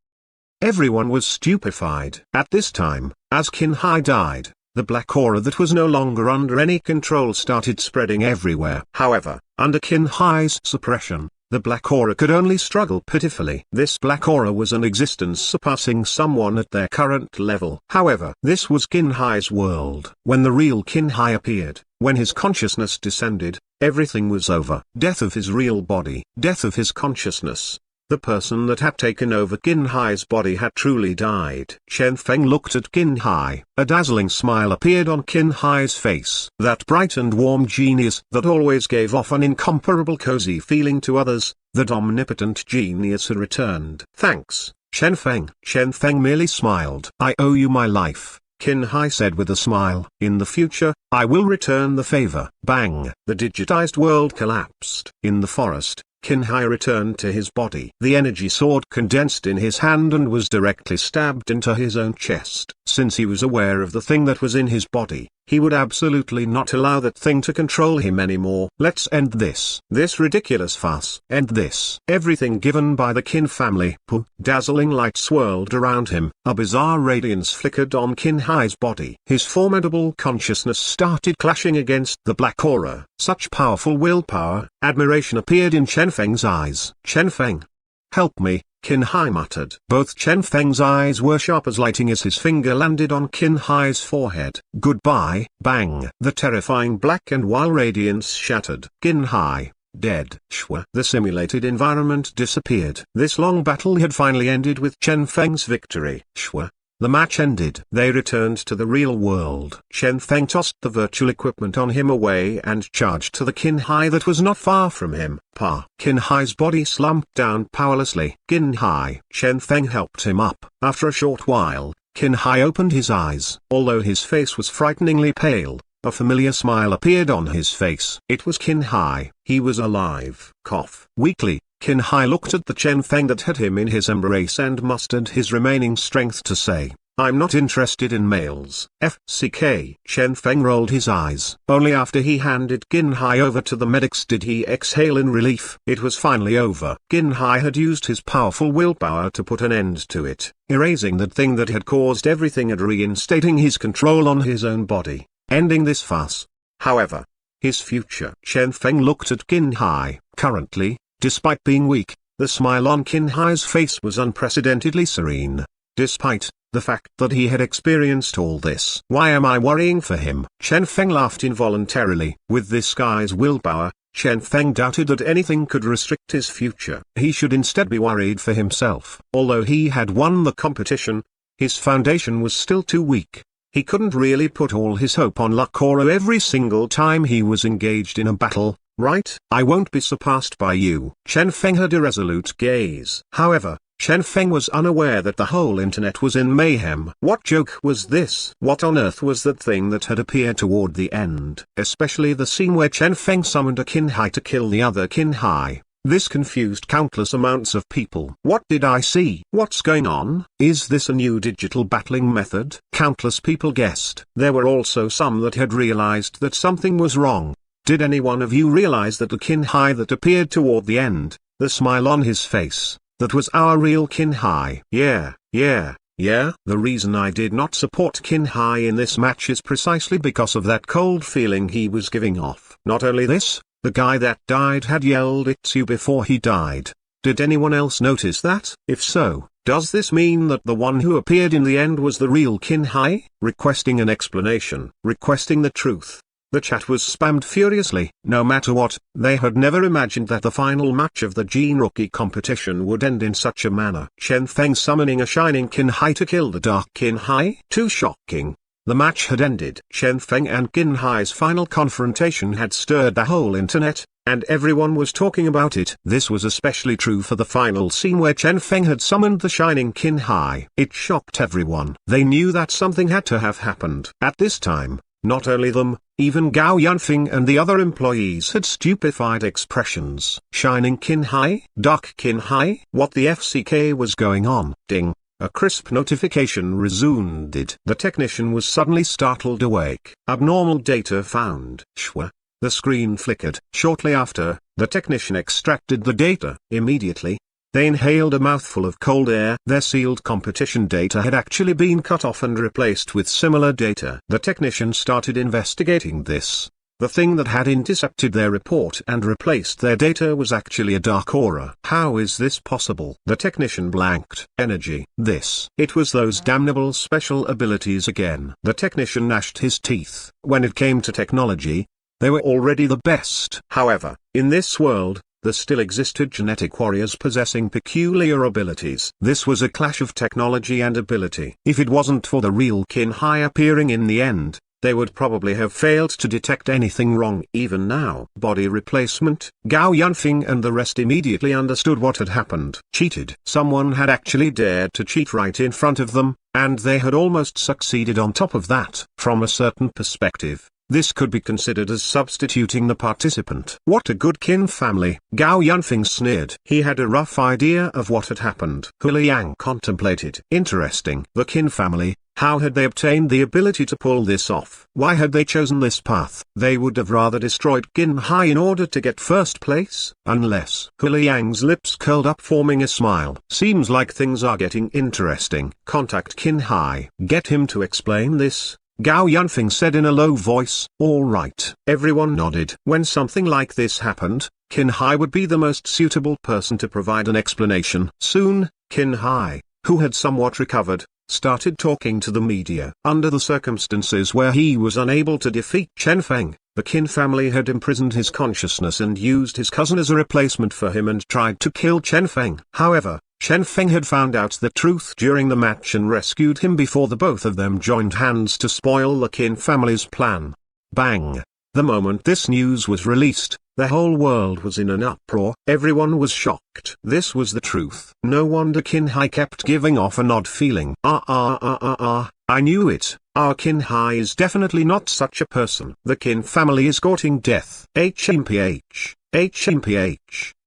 Everyone was stupefied. At this time, as Qin Hai died, the black aura that was no longer under any control started spreading everywhere. However, under Qin Hai's suppression, the black aura could only struggle pitifully. This black aura was an existence surpassing someone at their current level. However, this was Qin Hai's world. When the real Qin Hai appeared, when his consciousness descended, everything was over. Death of his real body, death of his consciousness. The person that had taken over Qin Hai's body had truly died. Chen Feng looked at Qin Hai. A dazzling smile appeared on Qin Hai's face. That bright and warm genius that always gave off an incomparable cozy feeling to others, that omnipotent genius had returned. Thanks, Chen Feng. Chen Feng merely smiled. I owe you my life, Qin Hai said with a smile. In the future, I will return the favor. Bang! The digitized world collapsed. In the forest, Qin Hai returned to his body. The energy sword condensed in his hand and was directly stabbed into his own chest. Since he was aware of the thing that was in his body, he would absolutely not allow that thing to control him anymore. Let's end this ridiculous farce. End this. Everything given by the Qin family. Puh. Dazzling light swirled around him. A bizarre radiance flickered on Qin Hai's body. His formidable consciousness started clashing against the black aura. Such powerful willpower. Admiration appeared in Chen Feng's eyes. Chen Feng, help me, Qin Hai muttered. Both Chen Feng's eyes were sharp as lighting as his finger landed on Qin Hai's forehead. Goodbye. Bang! The terrifying black and white radiance shattered. Qin Hai, dead. Shwa. The simulated environment disappeared. This long battle had finally ended with Chen Feng's victory. Shwa. The match ended. They returned to the real world. Chen Feng tossed the virtual equipment on him away and charged to the Qin Hai that was not far from him. Qin Hai's body slumped down powerlessly. Qin Hai. Chen Feng helped him up. After a short while, Qin Hai opened his eyes. Although his face was frighteningly pale, a familiar smile appeared on his face. It was Qin Hai. He was alive. Cough. Weakly, Qin Hai looked at the Chen Feng that had him in his embrace and mustered his remaining strength to say, I'm not interested in males. FCK. Chen Feng rolled his eyes. Only after he handed Qin Hai over to the medics did he exhale in relief. It was finally over. Qin Hai had used his powerful willpower to put an end to it, erasing that thing that had caused everything and reinstating his control on his own body, ending this farce. However, his future. Chen Feng looked at Qin Hai. Currently, despite being weak, the smile on Qin Hai's face was unprecedentedly serene. Despite the fact that he had experienced all this. Why am I worrying for him? Chen Feng laughed involuntarily. With this guy's willpower, Chen Feng doubted that anything could restrict his future. He should instead be worried for himself. Although he had won the competition, his foundation was still too weak. He couldn't really put all his hope on luck or every single time he was engaged in a battle, right? I won't be surpassed by you. Chen Feng had a resolute gaze. However, Chen Feng was unaware that the whole internet was in mayhem. What joke was this? What on earth was that thing that had appeared toward the end? Especially the scene where Chen Feng summoned a Qin Hai to kill the other Qin Hai. This confused countless amounts of people. What did I see? What's going on? Is this a new digital battling method? Countless people guessed. There were also some that had realized that something was wrong. Did any one of you realize that the Qin Hai that appeared toward the end, the smile on his face, that was our real Qin Hai? Yeah. The reason I did not support Qin Hai in this match is precisely because of that cold feeling he was giving off. Not only this, the guy that died had yelled "It's you" before he died. Did anyone else notice that? If so, does this mean that the one who appeared in the end was the real Qin Hai? Requesting an explanation. Requesting the truth. The chat was spammed furiously. No matter what, they had never imagined that the final match of the Gene Rookie competition would end in such a manner. Chen Feng summoning a shining Qin Hai to kill the dark Qin Hai? Too shocking. The match had ended. Chen Feng and Qin Hai's final confrontation had stirred the whole internet, and everyone was talking about it. This was especially true for the final scene where Chen Feng had summoned the shining Qin Hai. It shocked everyone. They knew that something had to have happened. At this time, not only them, even Gao Yunfeng and the other employees had stupefied expressions. Shining Qin Hai? Dark Qin Hai? What the FCK was going on? Ding. A crisp notification resounded. The technician was suddenly startled awake. Abnormal data found. Shwa. The screen flickered. Shortly after, the technician extracted the data. Immediately, they inhaled a mouthful of cold air. Their sealed competition data had actually been cut off and replaced with similar data. The technician started investigating this. The thing that had intercepted their report and replaced their data was actually a dark aura. How is this possible? The technician blanked. Energy. This. It was those damnable special abilities again. The technician gnashed his teeth. When it came to technology, they were already the best. However, in this world, there still existed genetic warriors possessing peculiar abilities. This was a clash of technology and ability. If it wasn't for the real Qin Hai appearing in the end, they would probably have failed to detect anything wrong. Even now, body replacement. Gao Yunfeng and the rest immediately understood what had happened. Cheated. Someone had actually dared to cheat right in front of them, and they had almost succeeded on top of that. From a certain perspective, this could be considered as substituting the participant. What a good Qin family. Gao Yunfeng sneered. He had a rough idea of what had happened. Hu Liang contemplated. Interesting. The Qin family. How had they obtained the ability to pull this off? Why had they chosen this path? They would have rather destroyed Qin Hai in order to get first place. Unless. Hu Liang's lips curled up, forming a smile. Seems like things are getting interesting. Contact Qin Hai. Get him to explain this. Gao Yunfeng said in a low voice. All right. Everyone nodded. When something like this happened, Qin Hai would be the most suitable person to provide an explanation. Soon, Qin Hai, who had somewhat recovered, started talking to the media. Under the circumstances where he was unable to defeat Chen Feng, the Qin family had imprisoned his consciousness and used his cousin as a replacement for him and tried to kill Chen Feng. However, Chen Feng had found out the truth during the match and rescued him before the both of them joined hands to spoil the Qin family's plan. Bang! The moment this news was released, the whole world was in an uproar. Everyone was shocked. This was the truth. No wonder Qin Hai kept giving off an odd feeling. I knew it. Our Qin Hai is definitely not such a person. The Qin family is courting death. HMPH.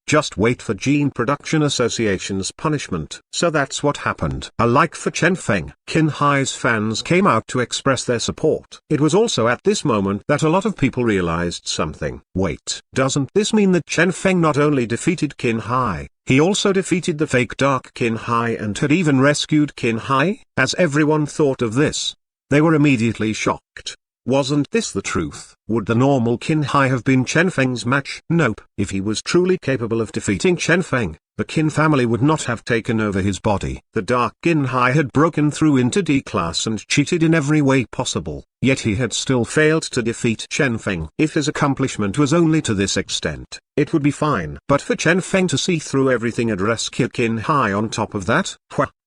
Just wait for Gene Production Association's punishment. So that's what happened. A like for Chen Feng. Qin Hai's fans came out to express their support. It was also at this moment that a lot of people realized something. Wait, doesn't this mean that Chen Feng not only defeated Qin Hai, he also defeated the fake dark Qin Hai and had even rescued Qin Hai? As everyone thought of this, they were immediately shocked. Wasn't this the truth? Would the normal Qin Hai have been Chen Feng's match? Nope. If he was truly capable of defeating Chen Feng, the Qin family would not have taken over his body. The dark Qin Hai had broken through into D-class and cheated in every way possible, yet he had still failed to defeat Chen Feng. If his accomplishment was only to this extent, it would be fine. But for Chen Feng to see through everything and rescue Qin Hai on top of that,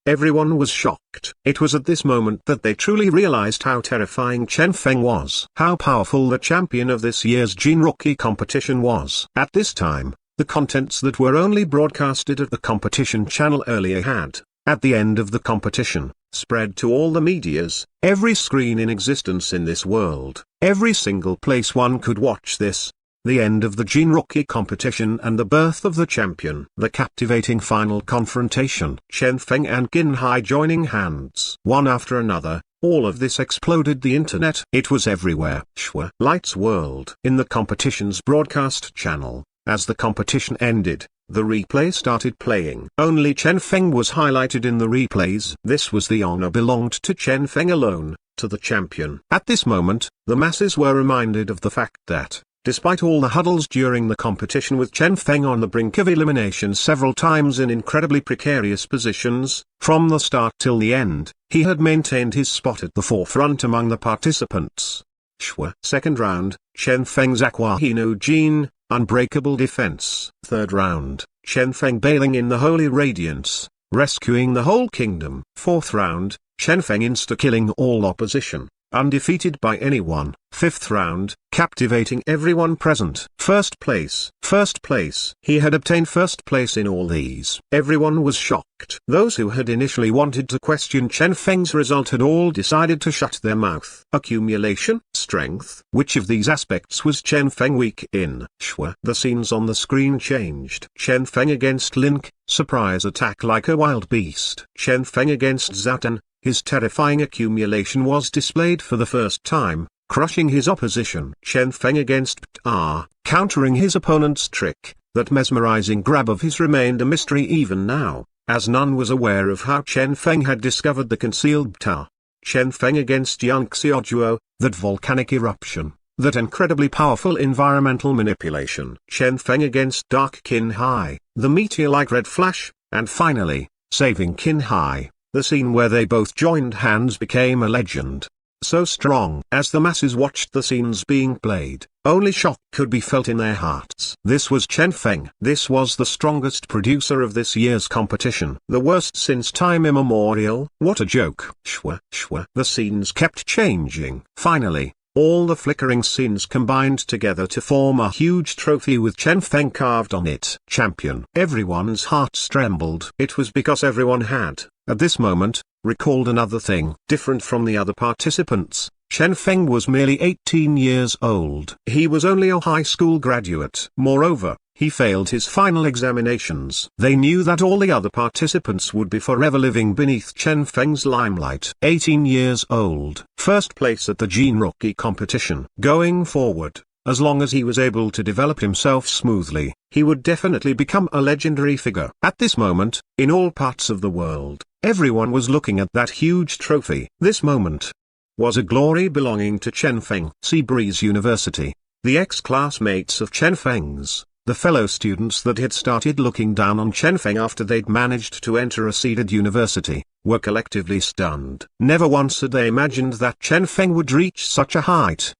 everyone was shocked. It was at this moment that they truly realized how terrifying Chen Feng was. How powerful the champion of this year's Jin Rookie competition was. At this time, the contents that were only broadcasted at the competition channel earlier had, at the end of the competition, spread to all the medias, every screen in existence in this world, every single place one could watch this. The end of the Jin Rookie competition and the birth of the champion. The captivating final confrontation. Chen Feng and Qin Hai joining hands. One after another, all of this exploded the internet. It was everywhere. Light's world. In the competition's broadcast channel, as the competition ended, the replay started playing. Only Chen Feng was highlighted in the replays. This was the honor belonged to Chen Feng alone, to the champion. At this moment, the masses were reminded of the fact that, despite all the huddles during the competition with Chen Feng on the brink of elimination several times in incredibly precarious positions, from the start till the end, he had maintained his spot at the forefront among the participants. Second round, Chen Feng's Aqua no Jin, unbreakable defense. Third round, Chen Feng bathing in the holy radiance, rescuing the whole kingdom. Fourth round, Chen Feng insta-killing all opposition, undefeated by anyone. Fifth round, captivating everyone present. First place. He had obtained first place in all these. Everyone was shocked. Those who had initially wanted to question Chen Feng's result had all decided to shut their mouth. Accumulation, strength. Which of these aspects was Chen Feng weak in? The scenes on the screen changed. Chen Feng against Link, surprise attack like a wild beast. Chen Feng against Zatan, his terrifying accumulation was displayed for the first time, crushing his opposition. Chen Feng against Ptah, countering his opponent's trick. That mesmerizing grab of his remained a mystery even now, as none was aware of how Chen Feng had discovered the concealed Ptah. Chen Feng against Yang Xiaojuo, that volcanic eruption, that incredibly powerful environmental manipulation. Chen Feng against Dark Qin Hai, the meteor-like red flash, and finally, saving Qin Hai. The scene where they both joined hands became a legend. So strong. As the masses watched the scenes being played, only shock could be felt in their hearts. This was Chen Feng. This was the strongest producer of this year's competition. The worst since time immemorial. What a joke. The scenes kept changing. Finally, all the flickering scenes combined together to form a huge trophy with Chen Feng carved on it. Champion. Everyone's hearts trembled. It was because everyone had, at this moment, recalled another thing. Different from the other participants, Chen Feng was merely 18 years old. He was only a high school graduate. Moreover, he failed his final examinations. They knew that all the other participants would be forever living beneath Chen Feng's limelight. 18 years old. First place at the Jin Rookie competition. Going forward, as long as he was able to develop himself smoothly, he would definitely become a legendary figure. At this moment, in all parts of the world, everyone was looking at that huge trophy. This moment was a glory belonging to Chen Feng. Sea Breeze University. The ex-classmates of Chen Feng's, the fellow students that had started looking down on Chen Feng after they'd managed to enter a seeded university, were collectively stunned. Never once had they imagined that Chen Feng would reach such a height.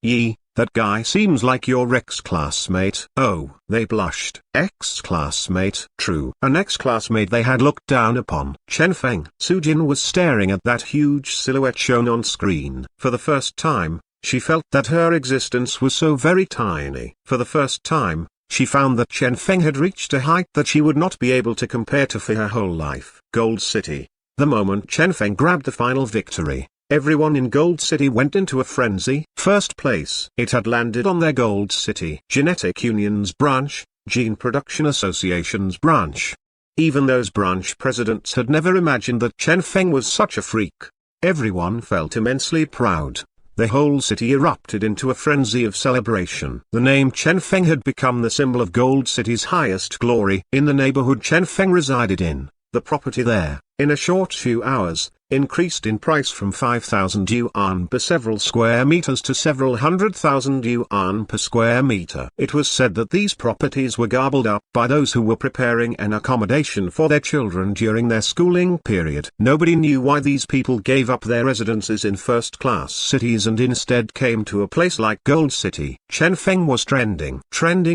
That guy seems like your ex-classmate. Oh, they blushed. Ex-classmate? True. An ex-classmate they had looked down upon. Chen Feng. Sujin was staring at that huge silhouette shown on screen. For the first time, she felt that her existence was so very tiny. For the first time, she found that Chen Feng had reached a height that she would not be able to compare to for her whole life. Gold City. The moment Chen Feng grabbed the final victory, everyone in Gold City went into a frenzy. First place. It had landed on their Gold City Genetic Union's branch, Gene Production Association's branch. Even those branch presidents had never imagined that Chen Feng was such a freak. Everyone felt immensely proud. The whole city erupted into a frenzy of celebration. The name Chen Feng had become the symbol of Gold City's highest glory. In the neighborhood Chen Feng resided in, the property there, in a short few hours, increased in price from 5,000 yuan per several square meters to several 100,000 yuan per square meter. It was said that these properties were gobbled up by those who were preparing an accommodation for their children during their schooling period. Nobody knew why these people gave up their residences in first-class cities and instead came to a place like Gold City. Chen Feng was trending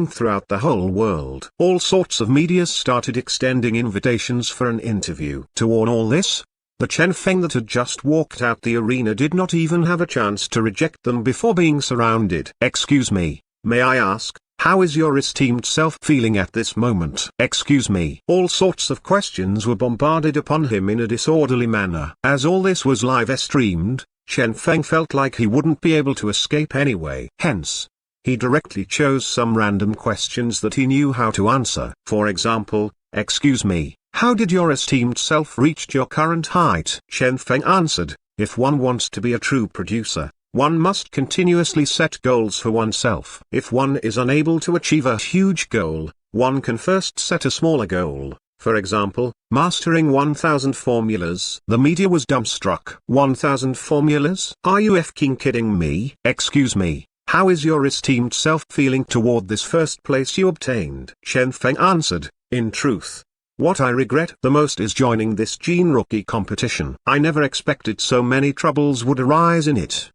throughout the whole world. All sorts of media started extending invitations for an interview. Toward all this, the Chen Feng that had just walked out the arena did not even have a chance to reject them before being surrounded. "Excuse me, may I ask, how is your esteemed self feeling at this moment? Excuse me." All sorts of questions were bombarded upon him in a disorderly manner. As all this was live streamed, Chen Feng felt like he wouldn't be able to escape anyway. Hence, he directly chose some random questions that he knew how to answer. For example, "Excuse me, how did your esteemed self reach your current height?" Chen Feng answered, "If one wants to be a true producer, one must continuously set goals for oneself. If one is unable to achieve a huge goal, one can first set a smaller goal. For example, mastering 1,000 formulas." The media was dumbstruck. 1,000 formulas? Are you f***ing kidding me? Excuse me, how is your esteemed self feeling toward this first place you obtained? Chen Feng answered, "In truth, what I regret the most is joining this gene rookie competition. I never expected so many troubles would arise in it."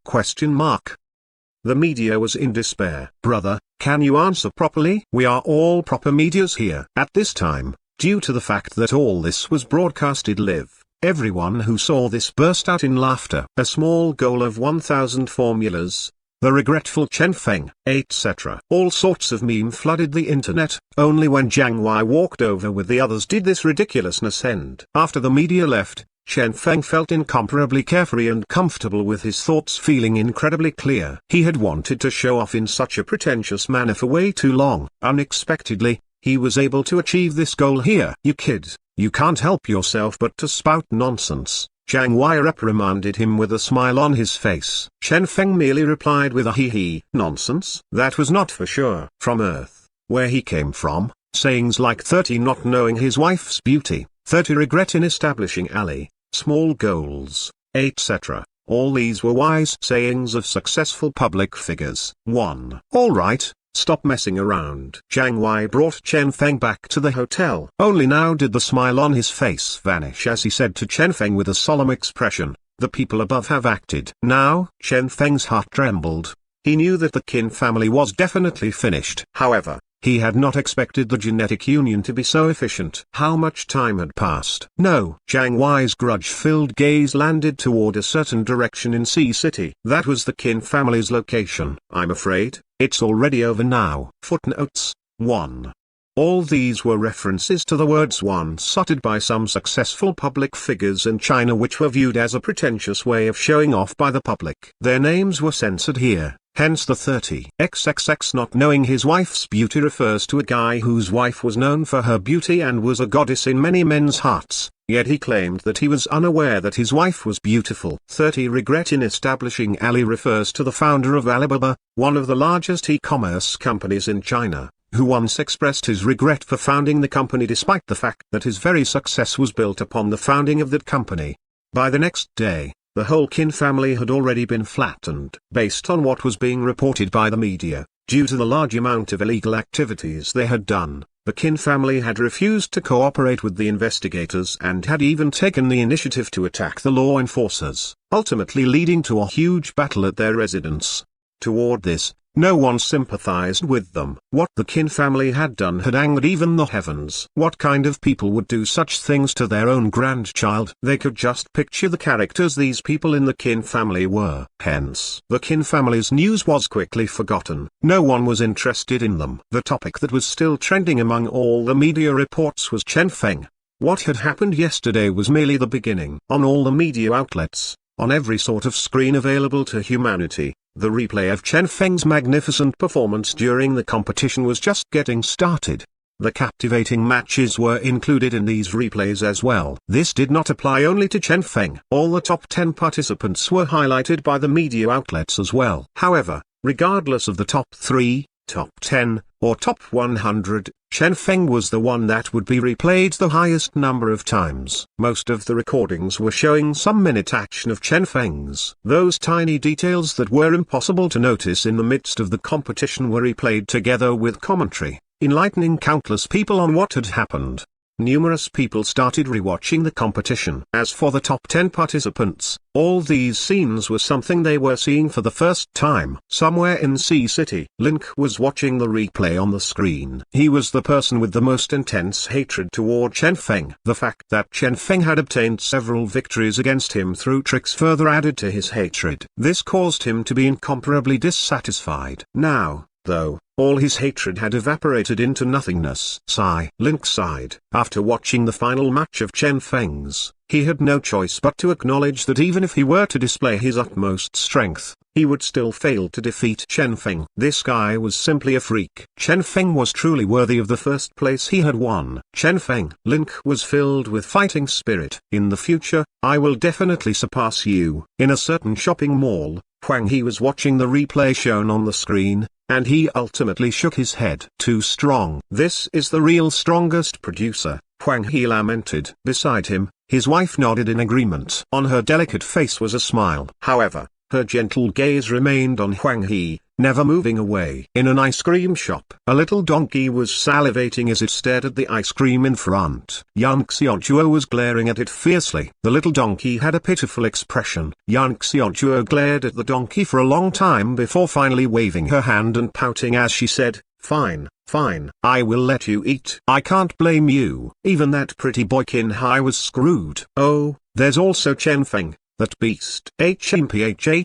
The media was in despair. "Brother, can you answer properly? We are all proper medias here." At this time, due to the fact that all this was broadcasted live, everyone who saw this burst out in laughter. A small goal of 1,000 formulas, the regretful Chen Feng, etc. All sorts of meme flooded the internet. Only when Jiang Wei walked over with the others did this ridiculousness end. After the media left, Chen Feng felt incomparably carefree and comfortable with his thoughts feeling incredibly clear. He had wanted to show off in such a pretentious manner for way too long. Unexpectedly, he was able to achieve this goal here. "You kid, you can't help yourself but to spout nonsense." Jiang Wei reprimanded him with a smile on his face. Chen Feng merely replied with a hee. Nonsense? That was not for sure. From Earth, where he came from, sayings like 30 not knowing his wife's beauty, 30 regret in establishing ally, small goals, etc. All these were wise sayings of successful public figures. 1. Alright, stop messing around. Jiang Wei brought Chen Feng back to the hotel. Only now did the smile on his face vanish as he said to Chen Feng with a solemn expression, "The people above have acted." Now, Chen Feng's heart trembled. He knew that the Qin family was definitely finished. However, he had not expected the genetic union to be so efficient. How much time had passed? No. Jiang Wei's grudge-filled gaze landed toward a certain direction in Sea City. That was the Qin family's location. "I'm afraid, it's already over now." Footnotes 1. All these were references to the words once uttered by some successful public figures in China which were viewed as a pretentious way of showing off by the public. Their names were censored here. Hence the 30. XXX not knowing his wife's beauty refers to a guy whose wife was known for her beauty and was a goddess in many men's hearts, yet he claimed that he was unaware that his wife was beautiful. 30 regret in establishing Ali refers to the founder of Alibaba, one of the largest e-commerce companies in China, who once expressed his regret for founding the company despite the fact that his very success was built upon the founding of that company. By the next day, the whole Qin family had already been flattened. Based on what was being reported by the media, due to the large amount of illegal activities they had done, the Qin family had refused to cooperate with the investigators and had even taken the initiative to attack the law enforcers, ultimately leading to a huge battle at their residence. Toward this, no one sympathized with them. What the Qin family had done had angered even the heavens. What kind of people would do such things to their own grandchild? They could just picture the characters these people in the Qin family were. Hence, the Qin family's news was quickly forgotten. No one was interested in them. The topic that was still trending among all the media reports was Chen Feng. What had happened yesterday was merely the beginning. On all the media outlets, on every sort of screen available to humanity, the replay of Chen Feng's magnificent performance during the competition was just getting started. The captivating matches were included in these replays as well. This did not apply only to Chen Feng. All the top 10 participants were highlighted by the media outlets as well. However, regardless of the top 3, top 10, or top 100, Chen Feng was the one that would be replayed the highest number of times. Most of the recordings were showing some minute action of Chen Feng's. Those tiny details that were impossible to notice in the midst of the competition were replayed together with commentary, enlightening countless people on what had happened. Numerous people started rewatching the competition. As for the top 10 participants, all these scenes were something they were seeing for the first time. Somewhere in Sea City, Link was watching the replay on the screen. He was the person with the most intense hatred toward Chen Feng. The fact that Chen Feng had obtained several victories against him through tricks further added to his hatred. This caused him to be incomparably dissatisfied. Now, though, all his hatred had evaporated into nothingness. Sigh. Link sighed. After watching the final match of Chen Feng's, he had no choice but to acknowledge that even if he were to display his utmost strength, he would still fail to defeat Chen Feng. This guy was simply a freak. Chen Feng was truly worthy of the first place he had won. Chen Feng. Link was filled with fighting spirit. In the future, I will definitely surpass you. In a certain shopping mall, Huang He was watching the replay shown on the screen, and he ultimately shook his head. Too strong. This is the real strongest producer, Huang He lamented. Beside him, his wife nodded in agreement. On her delicate face was a smile. However, her gentle gaze remained on Huang He, never moving away. In an ice cream shop, a little donkey was salivating as it stared at the ice cream in front. Yang Xiaochuo was glaring at it fiercely. The little donkey had a pitiful expression. Yang Xiaochuo glared at the donkey for a long time before finally waving her hand and pouting as she said, "Fine, fine, I will let you eat. I can't blame you." Even that pretty boy Qin Hai was screwed. Oh, there's also Chen Feng. That beast. HMPH.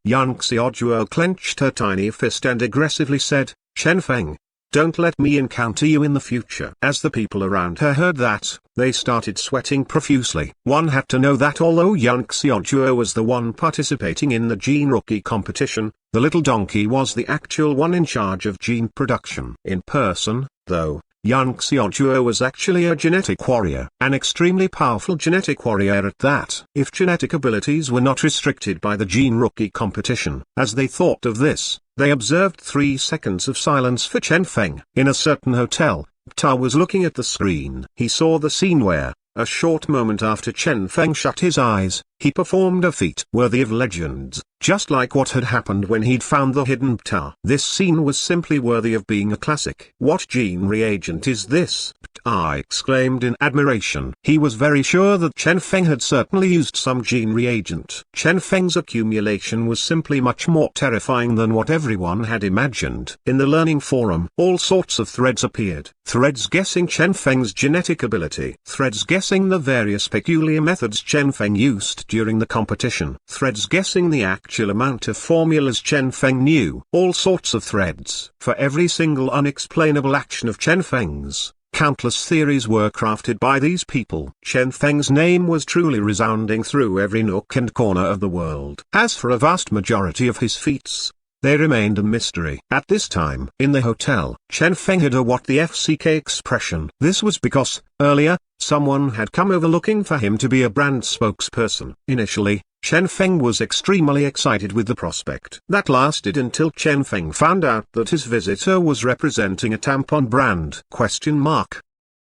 Yang Xiaojuo clenched her tiny fist and aggressively said, "Chen Feng, don't let me encounter you in the future." As the people around her heard that, they started sweating profusely. One had to know that although Yang Xiaojuo was the one participating in the gene rookie competition, the little donkey was the actual one in charge of gene production. In person, though, Yang Xiaochuo was actually a genetic warrior, an extremely powerful genetic warrior at that. If genetic abilities were not restricted by the Gene Rookie competition, as they thought of this, they observed 3 seconds of silence for Chen Feng. In a certain hotel, Ta was looking at the screen. He saw the scene where, a short moment after Chen Feng shut his eyes, he performed a feat worthy of legends, just like what had happened when he'd found the hidden Ptah. This scene was simply worthy of being a classic. What gene reagent is this? Ptah exclaimed in admiration. He was very sure that Chen Feng had certainly used some gene reagent. Chen Feng's accumulation was simply much more terrifying than what everyone had imagined. In the learning forum, all sorts of threads appeared. Threads guessing Chen Feng's genetic ability. Threads guessing the various peculiar methods Chen Feng used during the competition. Threads guessing the actual amount of formulas Chen Feng knew. All sorts of threads. For every single unexplainable action of Chen Feng's, countless theories were crafted by these people. Chen Feng's name was truly resounding through every nook and corner of the world. As for a vast majority of his feats, they remained a mystery. At this time, in the hotel, Chen Feng had a what the FCK expression. This was because, earlier, someone had come over looking for him to be a brand spokesperson. Initially, Chen Feng was extremely excited with the prospect. That lasted until Chen Feng found out that his visitor was representing a tampon brand.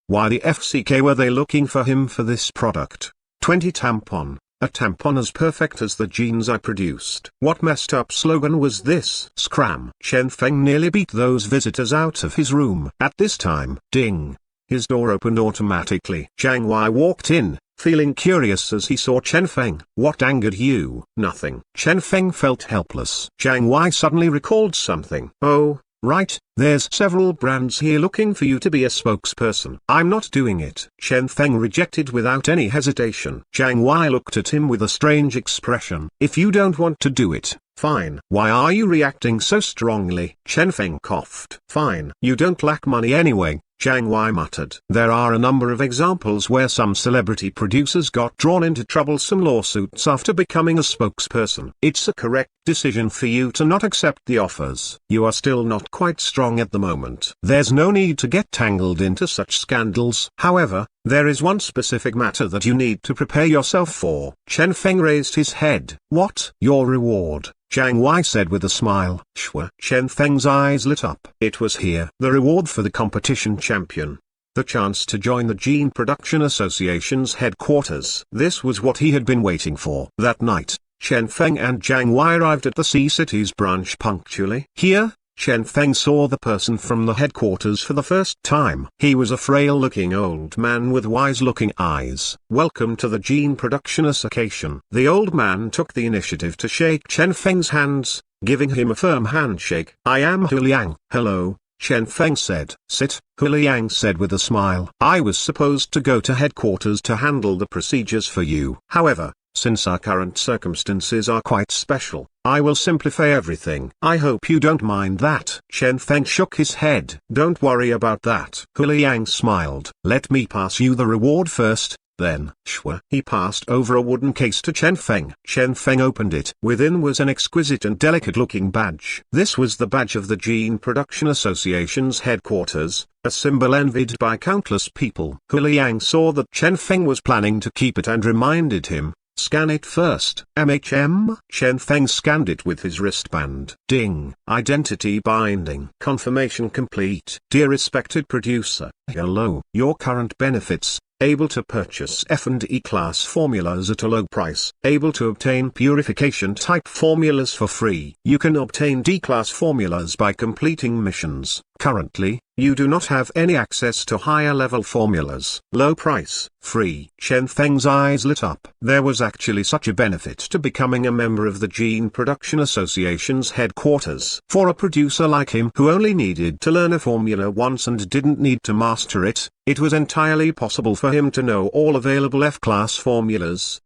Why the FCK were they looking for him for this product? 20 tampon. A tampon as perfect as the genes I produced. What messed up slogan was this? Scram. Chen Feng nearly beat those visitors out of his room. At this time, ding. His door opened automatically. Zhang Wei walked in, feeling curious as he saw Chen Feng. What angered you? Nothing. Chen Feng felt helpless. Zhang Wei suddenly recalled something. Oh, right, there's several brands here looking for you to be a spokesperson. I'm not doing it. Chen Feng rejected without any hesitation. Zhang Wei looked at him with a strange expression. If you don't want to do it, fine. Why are you reacting so strongly? Chen Feng coughed. Fine. You don't lack money anyway, Zhang Wei muttered. There are a number of examples where some celebrity producers got drawn into troublesome lawsuits after becoming a spokesperson. It's a correct decision for you to not accept the offers. You are still not quite strong at the moment. There's no need to get tangled into such scandals. However, there is one specific matter that you need to prepare yourself for. Chen Feng raised his head. What? Your reward. Jiang Wei said with a smile. Shua. Chen Feng's eyes lit up. It was here. The reward for the competition champion. The chance to join the Gene Production Association's headquarters. This was what he had been waiting for. That night, Chen Feng and Jiang Wei arrived at the Sea City's branch punctually. Here, Chen Feng saw the person from the headquarters for the first time. He was a frail-looking old man with wise-looking eyes. Welcome to the Gene Production Association. The old man took the initiative to shake Chen Feng's hands, giving him a firm handshake. I am Hu Liang. Hello, Chen Feng said. Sit, Hu Liang said with a smile. I was supposed to go to headquarters to handle the procedures for you. However, since our current circumstances are quite special, I will simplify everything. I hope you don't mind that. Chen Feng shook his head. Don't worry about that. Hu Liang smiled. Let me pass you the reward first, then. Shua. He passed over a wooden case to Chen Feng. Chen Feng opened it. Within was an exquisite and delicate-looking badge. This was the badge of the Gene Production Association's headquarters, a symbol envied by countless people. Hu Liang saw that Chen Feng was planning to keep it and reminded him, scan it first. Chen Feng scanned it with his wristband. Ding. Identity binding. Confirmation complete. Dear respected producer. Hello. Your current benefits. Able to purchase F&E class formulas at a low price. Able to obtain purification type formulas for free. You can obtain D-class formulas by completing missions. Currently, you do not have any access to higher level formulas. Low price. Free. Chen Feng's eyes lit up. There was actually such a benefit to becoming a member of the Gene Production Association's headquarters. For a producer like him who only needed to learn a formula once and didn't need to master it, it was entirely possible for him to know all available F-class formulas.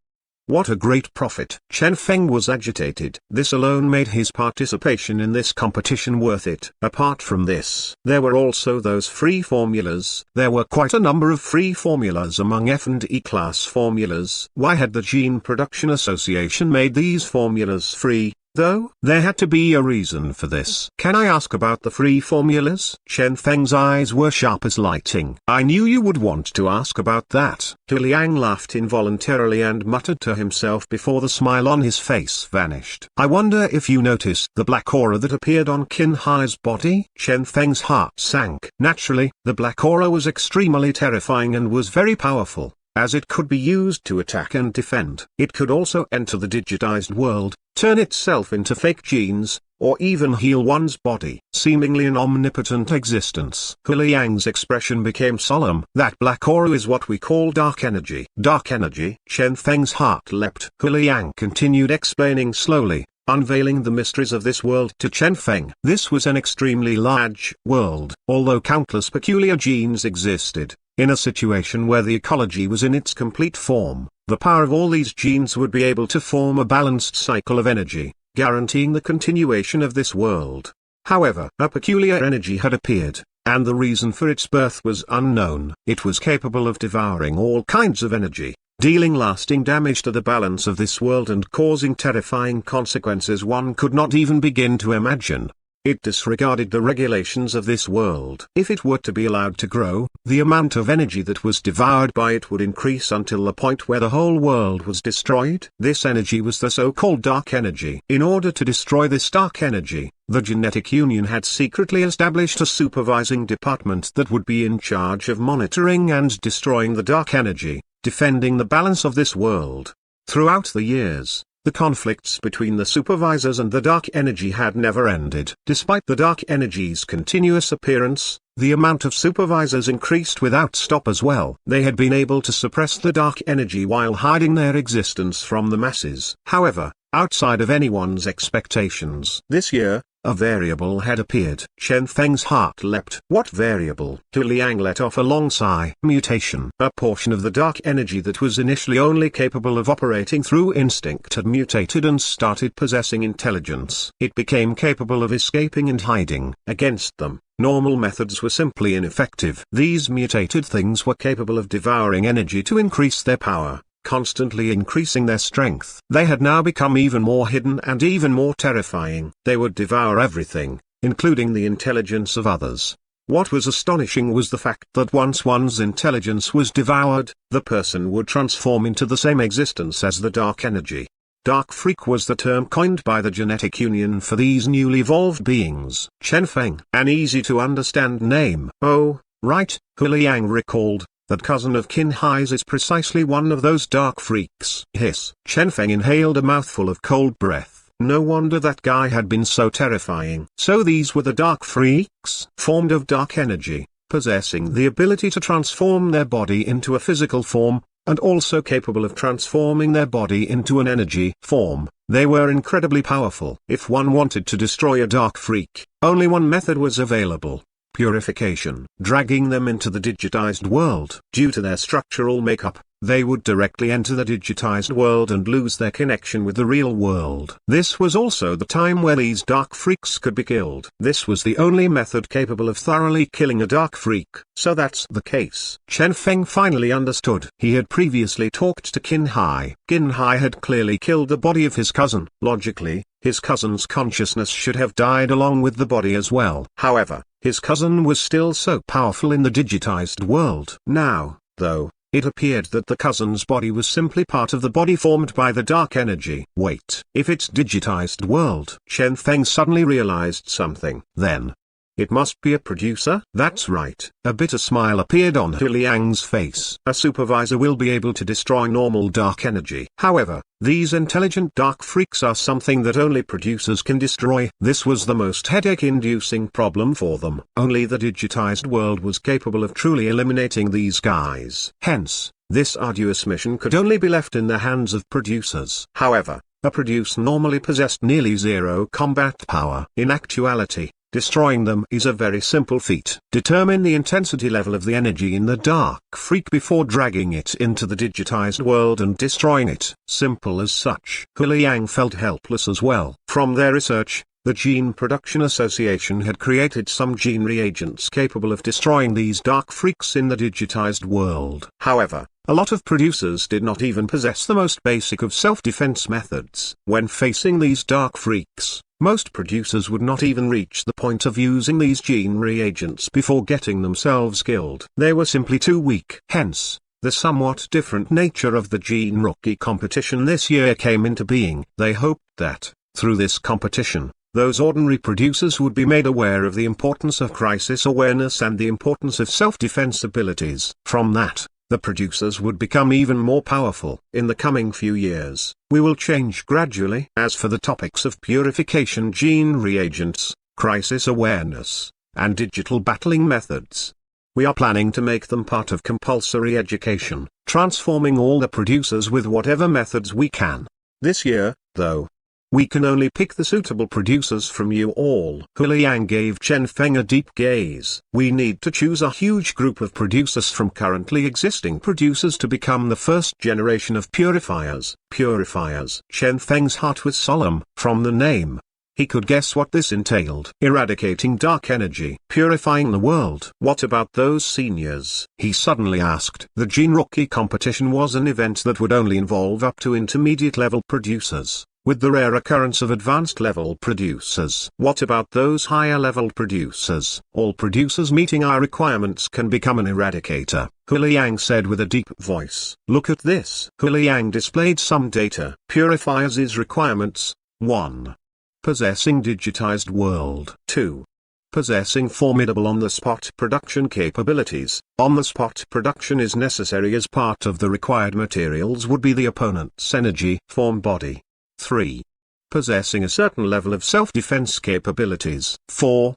What a great profit. Chen Feng was agitated. This alone made his participation in this competition worth it. Apart from this, there were also those free formulas. There were quite a number of free formulas among F&E class formulas. Why had the Gene Production Association made these formulas free? Though, there had to be a reason for this. Can I ask about the free formulas? Chen Feng's eyes were sharp as lightning. I knew you would want to ask about that. Hu Liang laughed involuntarily and muttered to himself before the smile on his face vanished. I wonder if you noticed the black aura that appeared on Qin Hai's body? Chen Feng's heart sank. Naturally, the black aura was extremely terrifying and was very powerful, as it could be used to attack and defend. It could also enter the digitized world, turn itself into fake genes, or even heal one's body. Seemingly an omnipotent existence. Hu Liang's expression became solemn. That black aura is what we call dark energy. Dark energy? Chen Feng's heart leapt. Hu Liang continued explaining slowly, unveiling the mysteries of this world to Chen Feng. This was an extremely large world. Although countless peculiar genes existed, in a situation where the ecology was in its complete form, the power of all these genes would be able to form a balanced cycle of energy, guaranteeing the continuation of this world. However, a peculiar energy had appeared, and the reason for its birth was unknown. It was capable of devouring all kinds of energy, dealing lasting damage to the balance of this world and causing terrifying consequences one could not even begin to imagine. It disregarded the regulations of this world. If it were to be allowed to grow, the amount of energy that was devoured by it would increase until the point where the whole world was destroyed. This energy was the so-called dark energy. In order to destroy this dark energy, the Genetic Union had secretly established a supervising department that would be in charge of monitoring and destroying the dark energy, defending the balance of this world. Throughout the years, the conflicts between the supervisors and the dark energy had never ended. Despite the dark energy's continuous appearance, the amount of supervisors increased without stop as well. They had been able to suppress the dark energy while hiding their existence from the masses. However, outside of anyone's expectations, this year, a variable had appeared. Chen Feng's heart leapt. What variable? Hu Liang let off a long sigh. Mutation. A portion of the dark energy that was initially only capable of operating through instinct had mutated and started possessing intelligence. It became capable of escaping and hiding. Against them, normal methods were simply ineffective. These mutated things were capable of devouring energy to increase their power, constantly increasing their strength. They had now become even more hidden and even more terrifying. They would devour everything, including the intelligence of others. What was astonishing was the fact that once one's intelligence was devoured, the person would transform into the same existence as the dark energy. Dark Freak was the term coined by the genetic union for these newly evolved beings. Chen Feng, an easy-to-understand name. Oh, right, Hu Liang recalled. That cousin of Qin Hai's is precisely one of those dark freaks. Hiss. Chen Feng inhaled a mouthful of cold breath. No wonder that guy had been so terrifying. So these were the dark freaks, formed of dark energy, possessing the ability to transform their body into a physical form, and also capable of transforming their body into an energy form. They were incredibly powerful. If one wanted to destroy a dark freak, only one method was available. Purification. Dragging them into the digitized world. Due to their structural makeup, they would directly enter the digitized world and lose their connection with the real world. This was also the time where these dark freaks could be killed. This was the only method capable of thoroughly killing a dark freak. So that's the case. Chen Feng finally understood. He had previously talked to Qin Hai. Qin Hai had clearly killed the body of his cousin. Logically, his cousin's consciousness should have died along with the body as well. However, his cousin was still so powerful in the digitized world. Now, though, it appeared that the cousin's body was simply part of the body formed by the dark energy. Wait, if it's digitized world? Chen Feng suddenly realized something. Then, it must be a producer? That's right. A bitter smile appeared on Hu Liang's face. A supervisor will be able to destroy normal dark energy. However, these intelligent dark freaks are something that only producers can destroy. This was the most headache-inducing problem for them. Only the digitized world was capable of truly eliminating these guys. Hence, this arduous mission could only be left in the hands of producers. However, a producer normally possessed nearly zero combat power. In actuality, destroying them is a very simple feat. Determine the intensity level of the energy in the dark freak before dragging it into the digitized world and destroying it. Simple as such. Hu Liang felt helpless as well. From their research, the Gene Production Association had created some gene reagents capable of destroying these dark freaks in the digitized world. However, a lot of producers did not even possess the most basic of self-defense methods. When facing these dark freaks, most producers would not even reach the point of using these gene reagents before getting themselves killed. They were simply too weak. Hence, the somewhat different nature of the Gene Rookie competition this year came into being. They hoped that, through this competition, those ordinary producers would be made aware of the importance of crisis awareness and the importance of self-defense abilities. From that, the producers would become even more powerful. In the coming few years, we will change gradually. As for the topics of purification, gene reagents, crisis awareness, and digital battling methods, we are planning to make them part of compulsory education, transforming all the producers with whatever methods we can. This year, though, we can only pick the suitable producers from you all. Hu Liang gave Chen Feng a deep gaze. We need to choose a huge group of producers from currently existing producers to become the first generation of purifiers. Purifiers. Chen Feng's heart was solemn. From the name, he could guess what this entailed. Eradicating dark energy. Purifying the world. What about those seniors? He suddenly asked. The Gene Rookie competition was an event that would only involve up to intermediate level producers, with the rare occurrence of advanced level producers. What about those higher level producers? All producers meeting our requirements can become an eradicator, Hu Liang said with a deep voice. Look at this. Hu Liang displayed some data. Purifiers' requirements. 1. Possessing digitized world. 2. Possessing formidable on-the-spot production capabilities. On-the-spot production is necessary as part of the required materials would be the opponent's energy form body. 3. Possessing a certain level of self-defense capabilities. 4.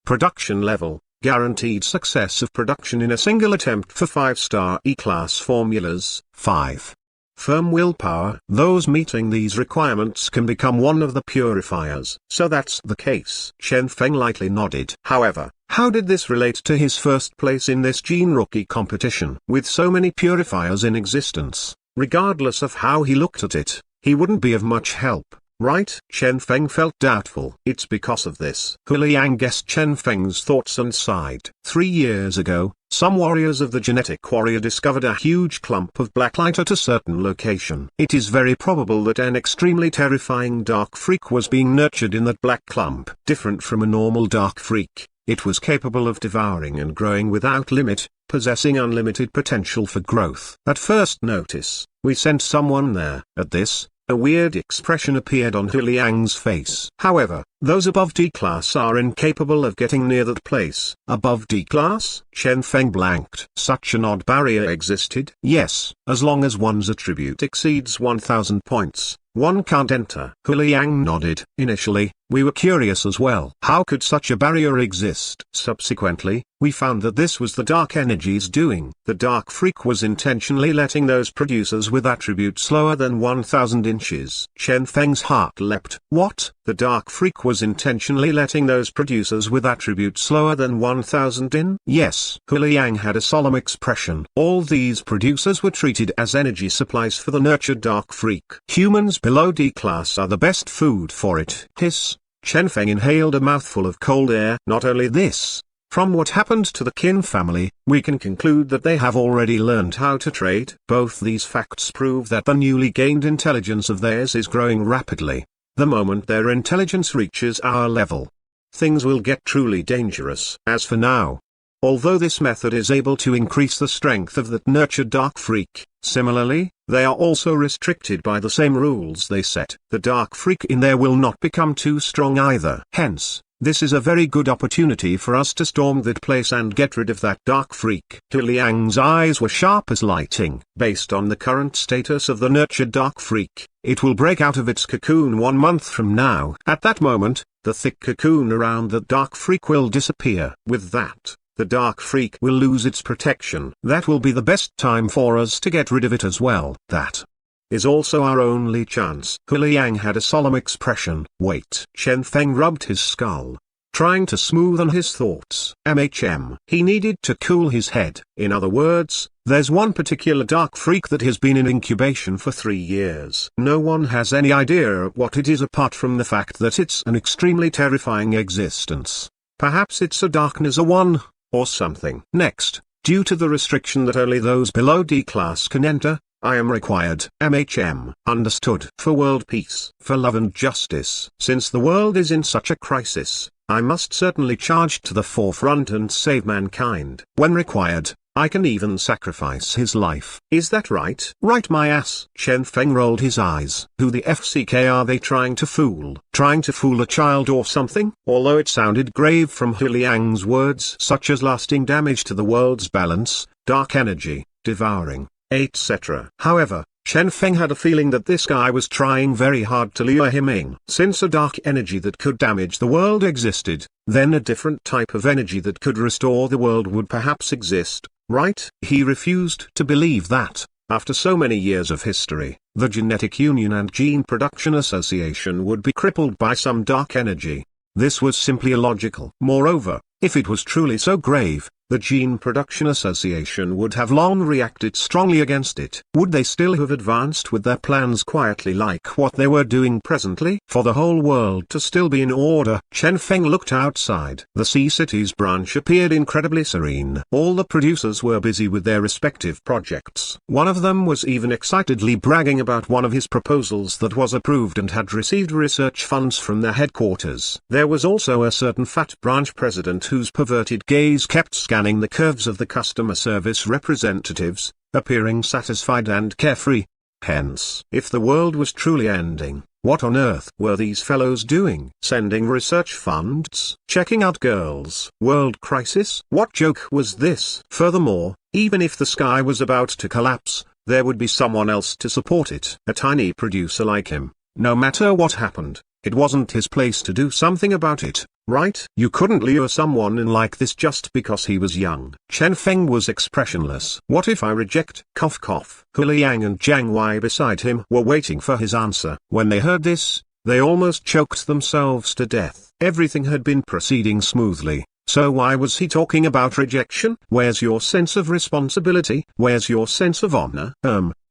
Production level, guaranteed success of production in a single attempt for 5-star E-class formulas. 5. Firm willpower. Those meeting these requirements can become one of the purifiers. So that's the case. Chen Feng lightly nodded. However, how did this relate to his first place in this Gene Rookie competition? With so many purifiers in existence, regardless of how he looked at it, he wouldn't be of much help, right? Chen Feng felt doubtful. It's because of this. Hu Liang guessed Chen Feng's thoughts and sighed. 3 years ago, some warriors of the genetic warrior discovered a huge clump of black light at a certain location. It is very probable that an extremely terrifying dark freak was being nurtured in that black clump. Different from a normal dark freak, it was capable of devouring and growing without limit, possessing unlimited potential for growth. At first notice, we sent someone there. At this, A weird expression appeared on Hu Liang's face. However, those above D class are incapable of getting near that place. Above D class? Chen Feng blanked. Such an odd barrier existed? Yes, as long as one's attribute exceeds 1000 points, one can't enter. Hu Liang nodded. Initially, we were curious as well. How could such a barrier exist? Subsequently, we found that this was the dark energy's doing. The dark freak was intentionally letting those producers with attributes lower than 1000 inches. Chen Feng's heart leapt. What? The dark freak was intentionally letting those producers with attributes lower than 1000 in? Yes. Hu Liang had a solemn expression. All these producers were treated as energy supplies for the nurtured dark freak. Humans below D class are the best food for it. Hiss. Chen Feng inhaled a mouthful of cold air. Not only this, from what happened to the Qin family, we can conclude that they have already learned how to trade. Both these facts prove that the newly gained intelligence of theirs is growing rapidly. The moment their intelligence reaches our level, things will get truly dangerous. As for now, although this method is able to increase the strength of that nurtured dark freak, similarly, they are also restricted by the same rules they set. The dark freak in there will not become too strong either. Hence, this is a very good opportunity for us to storm that place and get rid of that dark freak. Hu Liang's eyes were sharp as lightning. Based on the current status of the nurtured dark freak, it will break out of its cocoon 1 month from now. At that moment, the thick cocoon around the dark freak will disappear. With that, the dark freak will lose its protection. That will be the best time for us to get rid of it as well. That is also our only chance. Hu Liang had a solemn expression. Wait. Chen Feng rubbed his skull, trying to smoothen his thoughts. He needed to cool his head. In other words, there's one particular dark freak that has been in incubation for 3 years. No one has any idea what it is apart from the fact that it's an extremely terrifying existence. Perhaps it's a darkness one, or something. Next, due to the restriction that only those below D class can enter, I am required. Understood. For world peace. For love and justice. Since the world is in such a crisis, I must certainly charge to the forefront and save mankind. When required, I can even sacrifice his life. Is that right? Right my ass. Chen Feng rolled his eyes. Who the FCK are they trying to fool? Trying to fool a child or something? Although it sounded grave from Hu Liang's words such as lasting damage to the world's balance, dark energy, devouring, etc. However, Chen Feng had a feeling that this guy was trying very hard to lure him in. Since a dark energy that could damage the world existed, then a different type of energy that could restore the world would perhaps exist, right? He refused to believe that, after so many years of history, the Genetic Union and Gene Production Association would be crippled by some dark energy. This was simply illogical. Moreover, if it was truly so grave, the Gene Production Association would have long reacted strongly against it. Would they still have advanced with their plans quietly like what they were doing presently? For the whole world to still be in order. Chen Feng looked outside. The Sea City's branch appeared incredibly serene. All the producers were busy with their respective projects. One of them was even excitedly bragging about one of his proposals that was approved and had received research funds from their headquarters. There was also a certain fat branch president whose perverted gaze kept scanning the curves of the customer service representatives, appearing satisfied and carefree. Hence, if the world was truly ending, what on earth were these fellows doing? Sending research funds? Checking out girls? World crisis? What joke was this? Furthermore, even if the sky was about to collapse, there would be someone else to support it. A tiny producer like him. No matter what happened, it wasn't his place to do something about it, right? You couldn't lure someone in like this just because he was young. Chen Feng was expressionless. What if I reject? Cough cough. Hu Liang and Jiang Wei beside him were waiting for his answer. When they heard this, they almost choked themselves to death. Everything had been proceeding smoothly, so why was he talking about rejection? Where's your sense of responsibility? Where's your sense of honor?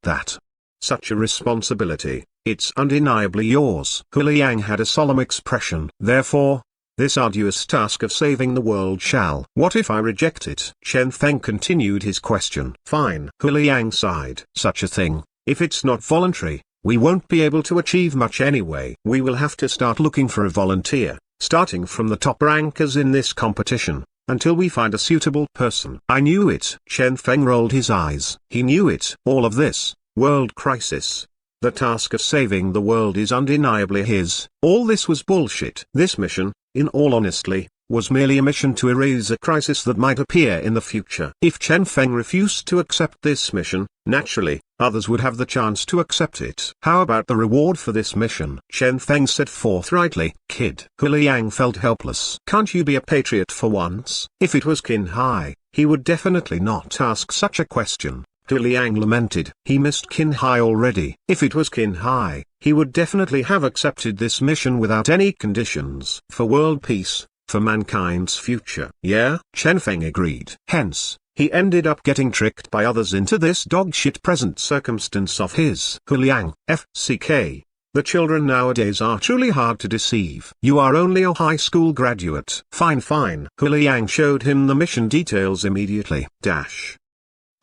That. Such a responsibility. It's undeniably yours. Hu Liang had a solemn expression. Therefore, this arduous task of saving the world shall. What if I reject it? Chen Feng continued his question. Fine. Hu Liang sighed. Such a thing, if it's not voluntary, we won't be able to achieve much anyway. We will have to start looking for a volunteer, starting from the top rankers in this competition, until we find a suitable person. I knew it. Chen Feng rolled his eyes. He knew it. All of this, world crisis, The task of saving the world is undeniably his. All this was bullshit. This mission, in all honesty, was merely a mission to erase a crisis that might appear in the future. If Chen Feng refused to accept this mission, naturally, others would have the chance to accept it. How about the reward for this mission? Chen Feng said forthrightly. Kid. Hu Liang felt helpless. Can't you be a patriot for once? If it was Qin Hai, he would definitely not ask such a question. Hu Liang lamented. He missed Qin Hai already. If it was Qin Hai, he would definitely have accepted this mission without any conditions. For world peace, for mankind's future. Yeah, Chen Feng agreed. Hence, he ended up getting tricked by others into this dogshit present circumstance of his. Hu Liang, FCK. The children nowadays are truly hard to deceive. You are only a high school graduate. Fine. Hu Liang showed him the mission details immediately.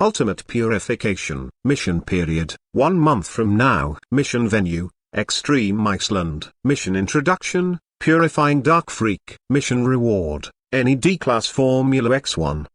Ultimate Purification. Mission period, 1 month from now. Mission venue, Extreme Iceland. Mission introduction, Purifying Dark Freak. Mission reward, any D-class Formula X1-.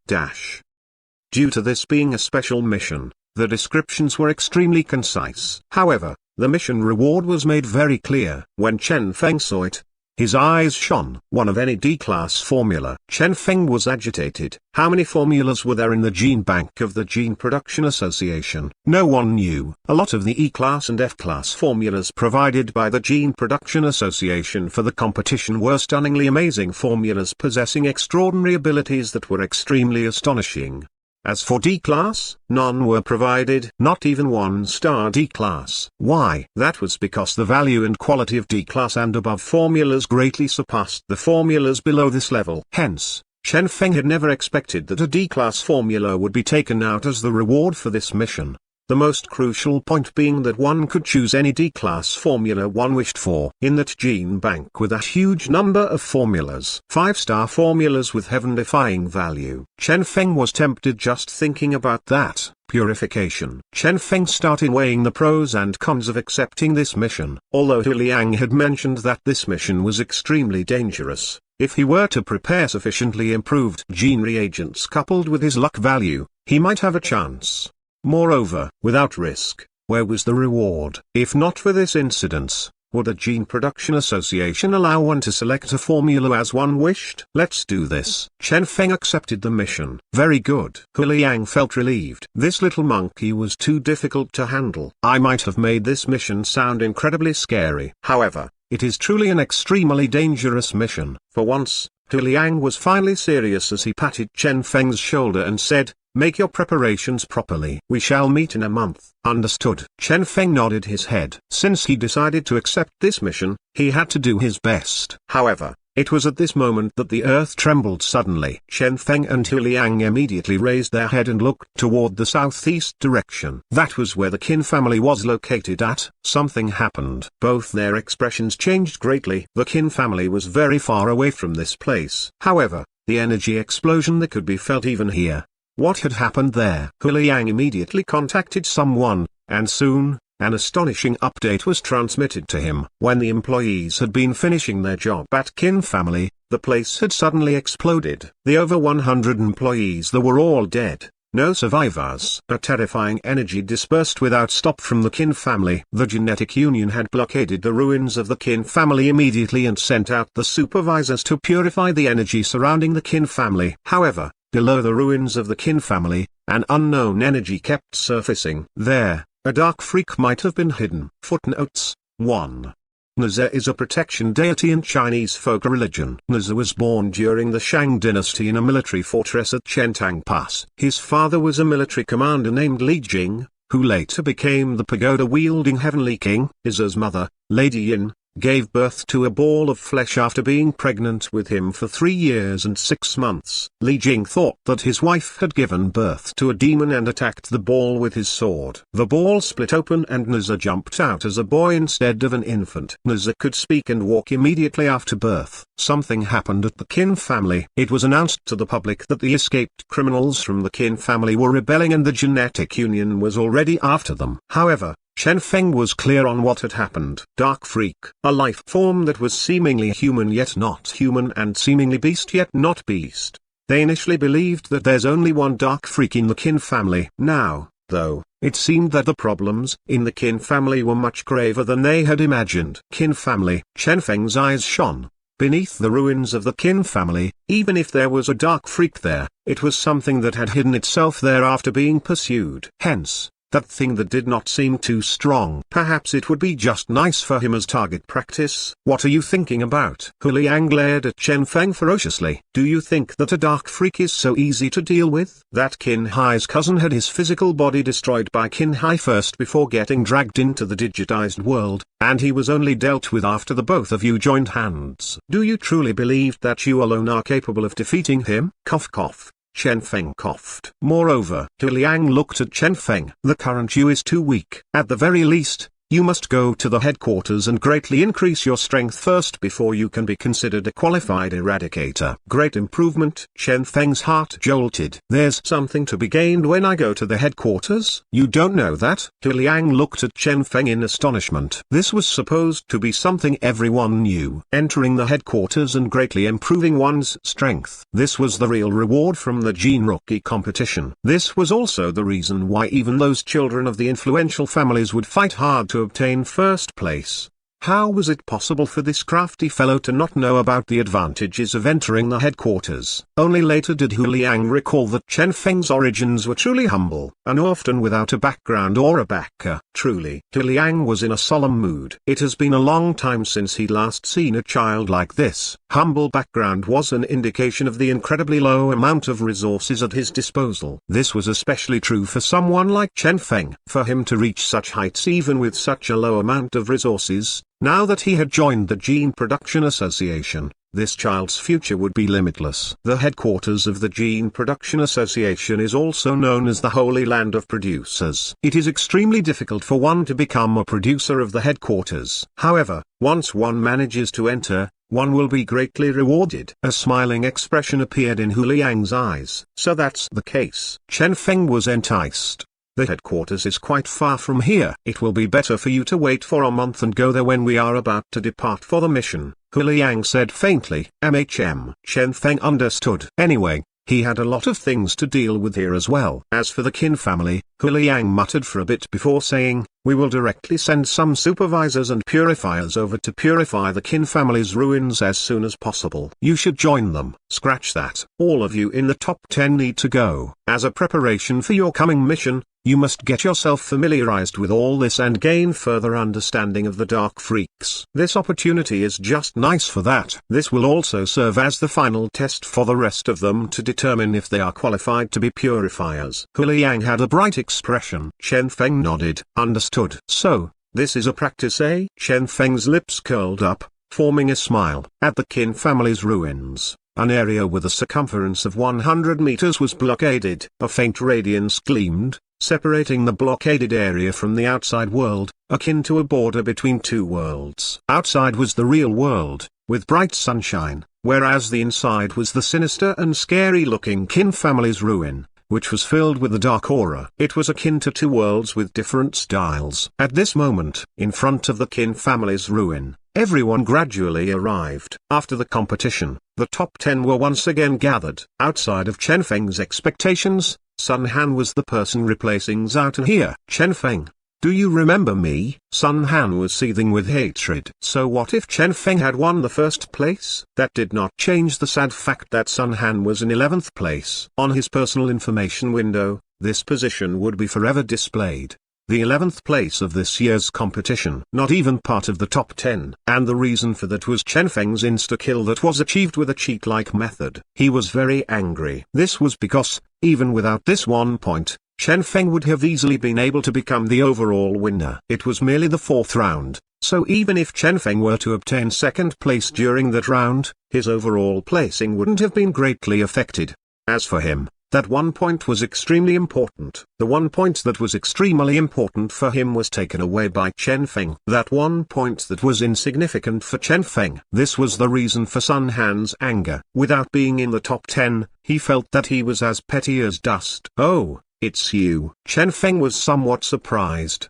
Due to this being a special mission, the descriptions were extremely concise. However, the mission reward was made very clear. When Chen Feng saw it, his eyes shone. One of any D-class formula. Chen Feng was agitated. How many formulas were there in the gene bank of the Gene Production Association? No one knew. A lot of the E-class and F-class formulas provided by the Gene Production Association for the competition were stunningly amazing formulas possessing extraordinary abilities that were extremely astonishing. As for D-class, none were provided, not even 1-star D-class. Why? That was because the value and quality of D-class and above formulas greatly surpassed the formulas below this level. Hence, Chen Feng had never expected that a D-class formula would be taken out as the reward for this mission. The most crucial point being that one could choose any D-class formula one wished for. In that gene bank with a huge number of formulas, 5-star formulas with heaven-defying value. Chen Feng was tempted just thinking about that. Purification. Chen Feng started weighing the pros and cons of accepting this mission. Although Hu Liang had mentioned that this mission was extremely dangerous, if he were to prepare sufficiently improved gene reagents coupled with his luck value, he might have a chance. Moreover, without risk, where was the reward? If not for this incident, would the Gene Production Association allow one to select a formula as one wished? Let's do this. Chen Feng accepted the mission. Very good. Hu Liang felt relieved. This little monkey was too difficult to handle. I might have made this mission sound incredibly scary. However, it is truly an extremely dangerous mission. For once, Hu Liang was finally serious as he patted Chen Feng's shoulder and said, "Make your preparations properly. We shall meet in a month." Understood. Chen Feng nodded his head. Since he decided to accept this mission, he had to do his best. However, it was at this moment that the earth trembled suddenly. Chen Feng and Hu Liang immediately raised their head and looked toward the southeast direction. That was where the Qin family was located at. Something happened. Both their expressions changed greatly. The Qin family was very far away from this place. However, the energy explosion that could be felt even here. What had happened there? Hu Liang immediately contacted someone, and soon, an astonishing update was transmitted to him. When the employees had been finishing their job at Qin family, the place had suddenly exploded. The over 100 employees there were all dead. No survivors. A terrifying energy dispersed without stop from the Qin family. The genetic union had blockaded the ruins of the Qin family immediately and sent out the supervisors to purify the energy surrounding the Qin family. However, below the ruins of the Qin family, an unknown energy kept surfacing. There, a dark freak might have been hidden. Footnotes 1. Nze is a protection deity in Chinese folk religion. Nze was born during the Shang dynasty in a military fortress at Chentang Pass. His father was a military commander named Li Jing, who later became the pagoda-wielding heavenly king. Nze's mother, Lady Yin, gave birth to a ball of flesh after being pregnant with him for 3 years and 6 months. Li Jing thought that his wife had given birth to a demon and attacked the ball with his sword. The ball split open and Nze jumped out as a boy instead of an infant. Nze could speak and walk immediately after birth. Something happened at the Qin family. It was announced to the public that the escaped criminals from the Qin family were rebelling and the genetic union was already after them. However, Chen Feng was clear on what had happened. Dark Freak, a life form that was seemingly human yet not human and seemingly beast yet not beast. They initially believed that there's only one Dark Freak in the Qin family. Now, though, it seemed that the problems in the Qin family were much graver than they had imagined. Qin family. Chen Feng's eyes shone. Beneath the ruins of the Qin family, even if there was a dark freak there, it was something that had hidden itself there after being pursued. Hence, that thing that did not seem too strong. Perhaps it would be just nice for him as target practice. What are you thinking about? Hu Liang glared at Chen Feng ferociously. Do you think that a dark freak is so easy to deal with? That Qin Hai's cousin had his physical body destroyed by Qin Hai first before getting dragged into the digitized world, and he was only dealt with after the both of you joined hands. Do you truly believe that you alone are capable of defeating him? Cough cough. Chen Feng coughed. Moreover, Hu Liang looked at Chen Feng. The current you is too weak. At the very least, you must go to the headquarters and greatly increase your strength first before you can be considered a qualified eradicator. Great improvement. Chen Feng's heart jolted. There's something to be gained when I go to the headquarters? You don't know that? Hu Liang looked at Chen Feng in astonishment. This was supposed to be something everyone knew. Entering the headquarters and greatly improving one's strength. This was the real reward from the Gene Rookie competition. This was also the reason why even those children of the influential families would fight hard to obtain first place. How was it possible for this crafty fellow to not know about the advantages of entering the headquarters? Only later did Hu Liang recall that Chen Feng's origins were truly humble, and often without a background or a backer. Truly, Hu Liang was in a solemn mood. It has been a long time since he'd last seen a child like this. Humble background was an indication of the incredibly low amount of resources at his disposal. This was especially true for someone like Chen Feng. For him to reach such heights even with such a low amount of resources, now that he had joined the Gene Production Association, this child's future would be limitless. The headquarters of the Gene Production Association is also known as the Holy Land of Producers. It is extremely difficult for one to become a producer of the headquarters. However, once one manages to enter, one will be greatly rewarded. A smiling expression appeared in Hu Liang's eyes. So that's the case. Chen Feng was enticed. The headquarters is quite far from here. It will be better for you to wait for a month and go there when we are about to depart for the mission, Hu Liang said faintly. Chen Feng understood. Anyway, he had a lot of things to deal with here as well. As for the Qin family, Hu Liang muttered for a bit before saying, we will directly send some supervisors and purifiers over to purify the Qin family's ruins as soon as possible. You should join them. Scratch that. All of you in the top 10 need to go. As a preparation for your coming mission, you must get yourself familiarized with all this and gain further understanding of the dark freaks. This opportunity is just nice for that. This will also serve as the final test for the rest of them to determine if they are qualified to be purifiers. Hu Liang had a bright expression. Chen Feng nodded. Understood. So, this is a practice, eh? Chen Feng's lips curled up, forming a smile. At the Qin family's ruins, an area with a circumference of 100 meters was blockaded. A faint radiance gleamed, separating the blockaded area from the outside world, akin to a border between two worlds. Outside was the real world, with bright sunshine, whereas the inside was the sinister and scary-looking Qin family's ruin, which was filled with a dark aura. It was akin to two worlds with different styles. At this moment, in front of the Qin family's ruin, everyone gradually arrived. After the competition, the top 10 were once again gathered. Outside of Chen Feng's expectations, Sun Han was the person replacing Zhao Tan here. Chen Feng, do you remember me? Sun Han was seething with hatred. So what if Chen Feng had won the first place? That did not change the sad fact that Sun Han was in 11th place. On his personal information window, this position would be forever displayed. The 11th place of this year's competition. Not even part of the top 10. And the reason for that was Chen Feng's insta-kill that was achieved with a cheat-like method. He was very angry. This was because, even without this 1 point, Chen Feng would have easily been able to become the overall winner. It was merely the 4th round, so even if Chen Feng were to obtain 2nd place during that round, his overall placing wouldn't have been greatly affected. As for him, that 1 point was extremely important. The 1 point that was extremely important for him was taken away by Chen Feng. That 1 point that was insignificant for Chen Feng. This was the reason for Sun Han's anger. Without being in the top 10, he felt that he was as petty as dust. Oh, it's you. Chen Feng was somewhat surprised.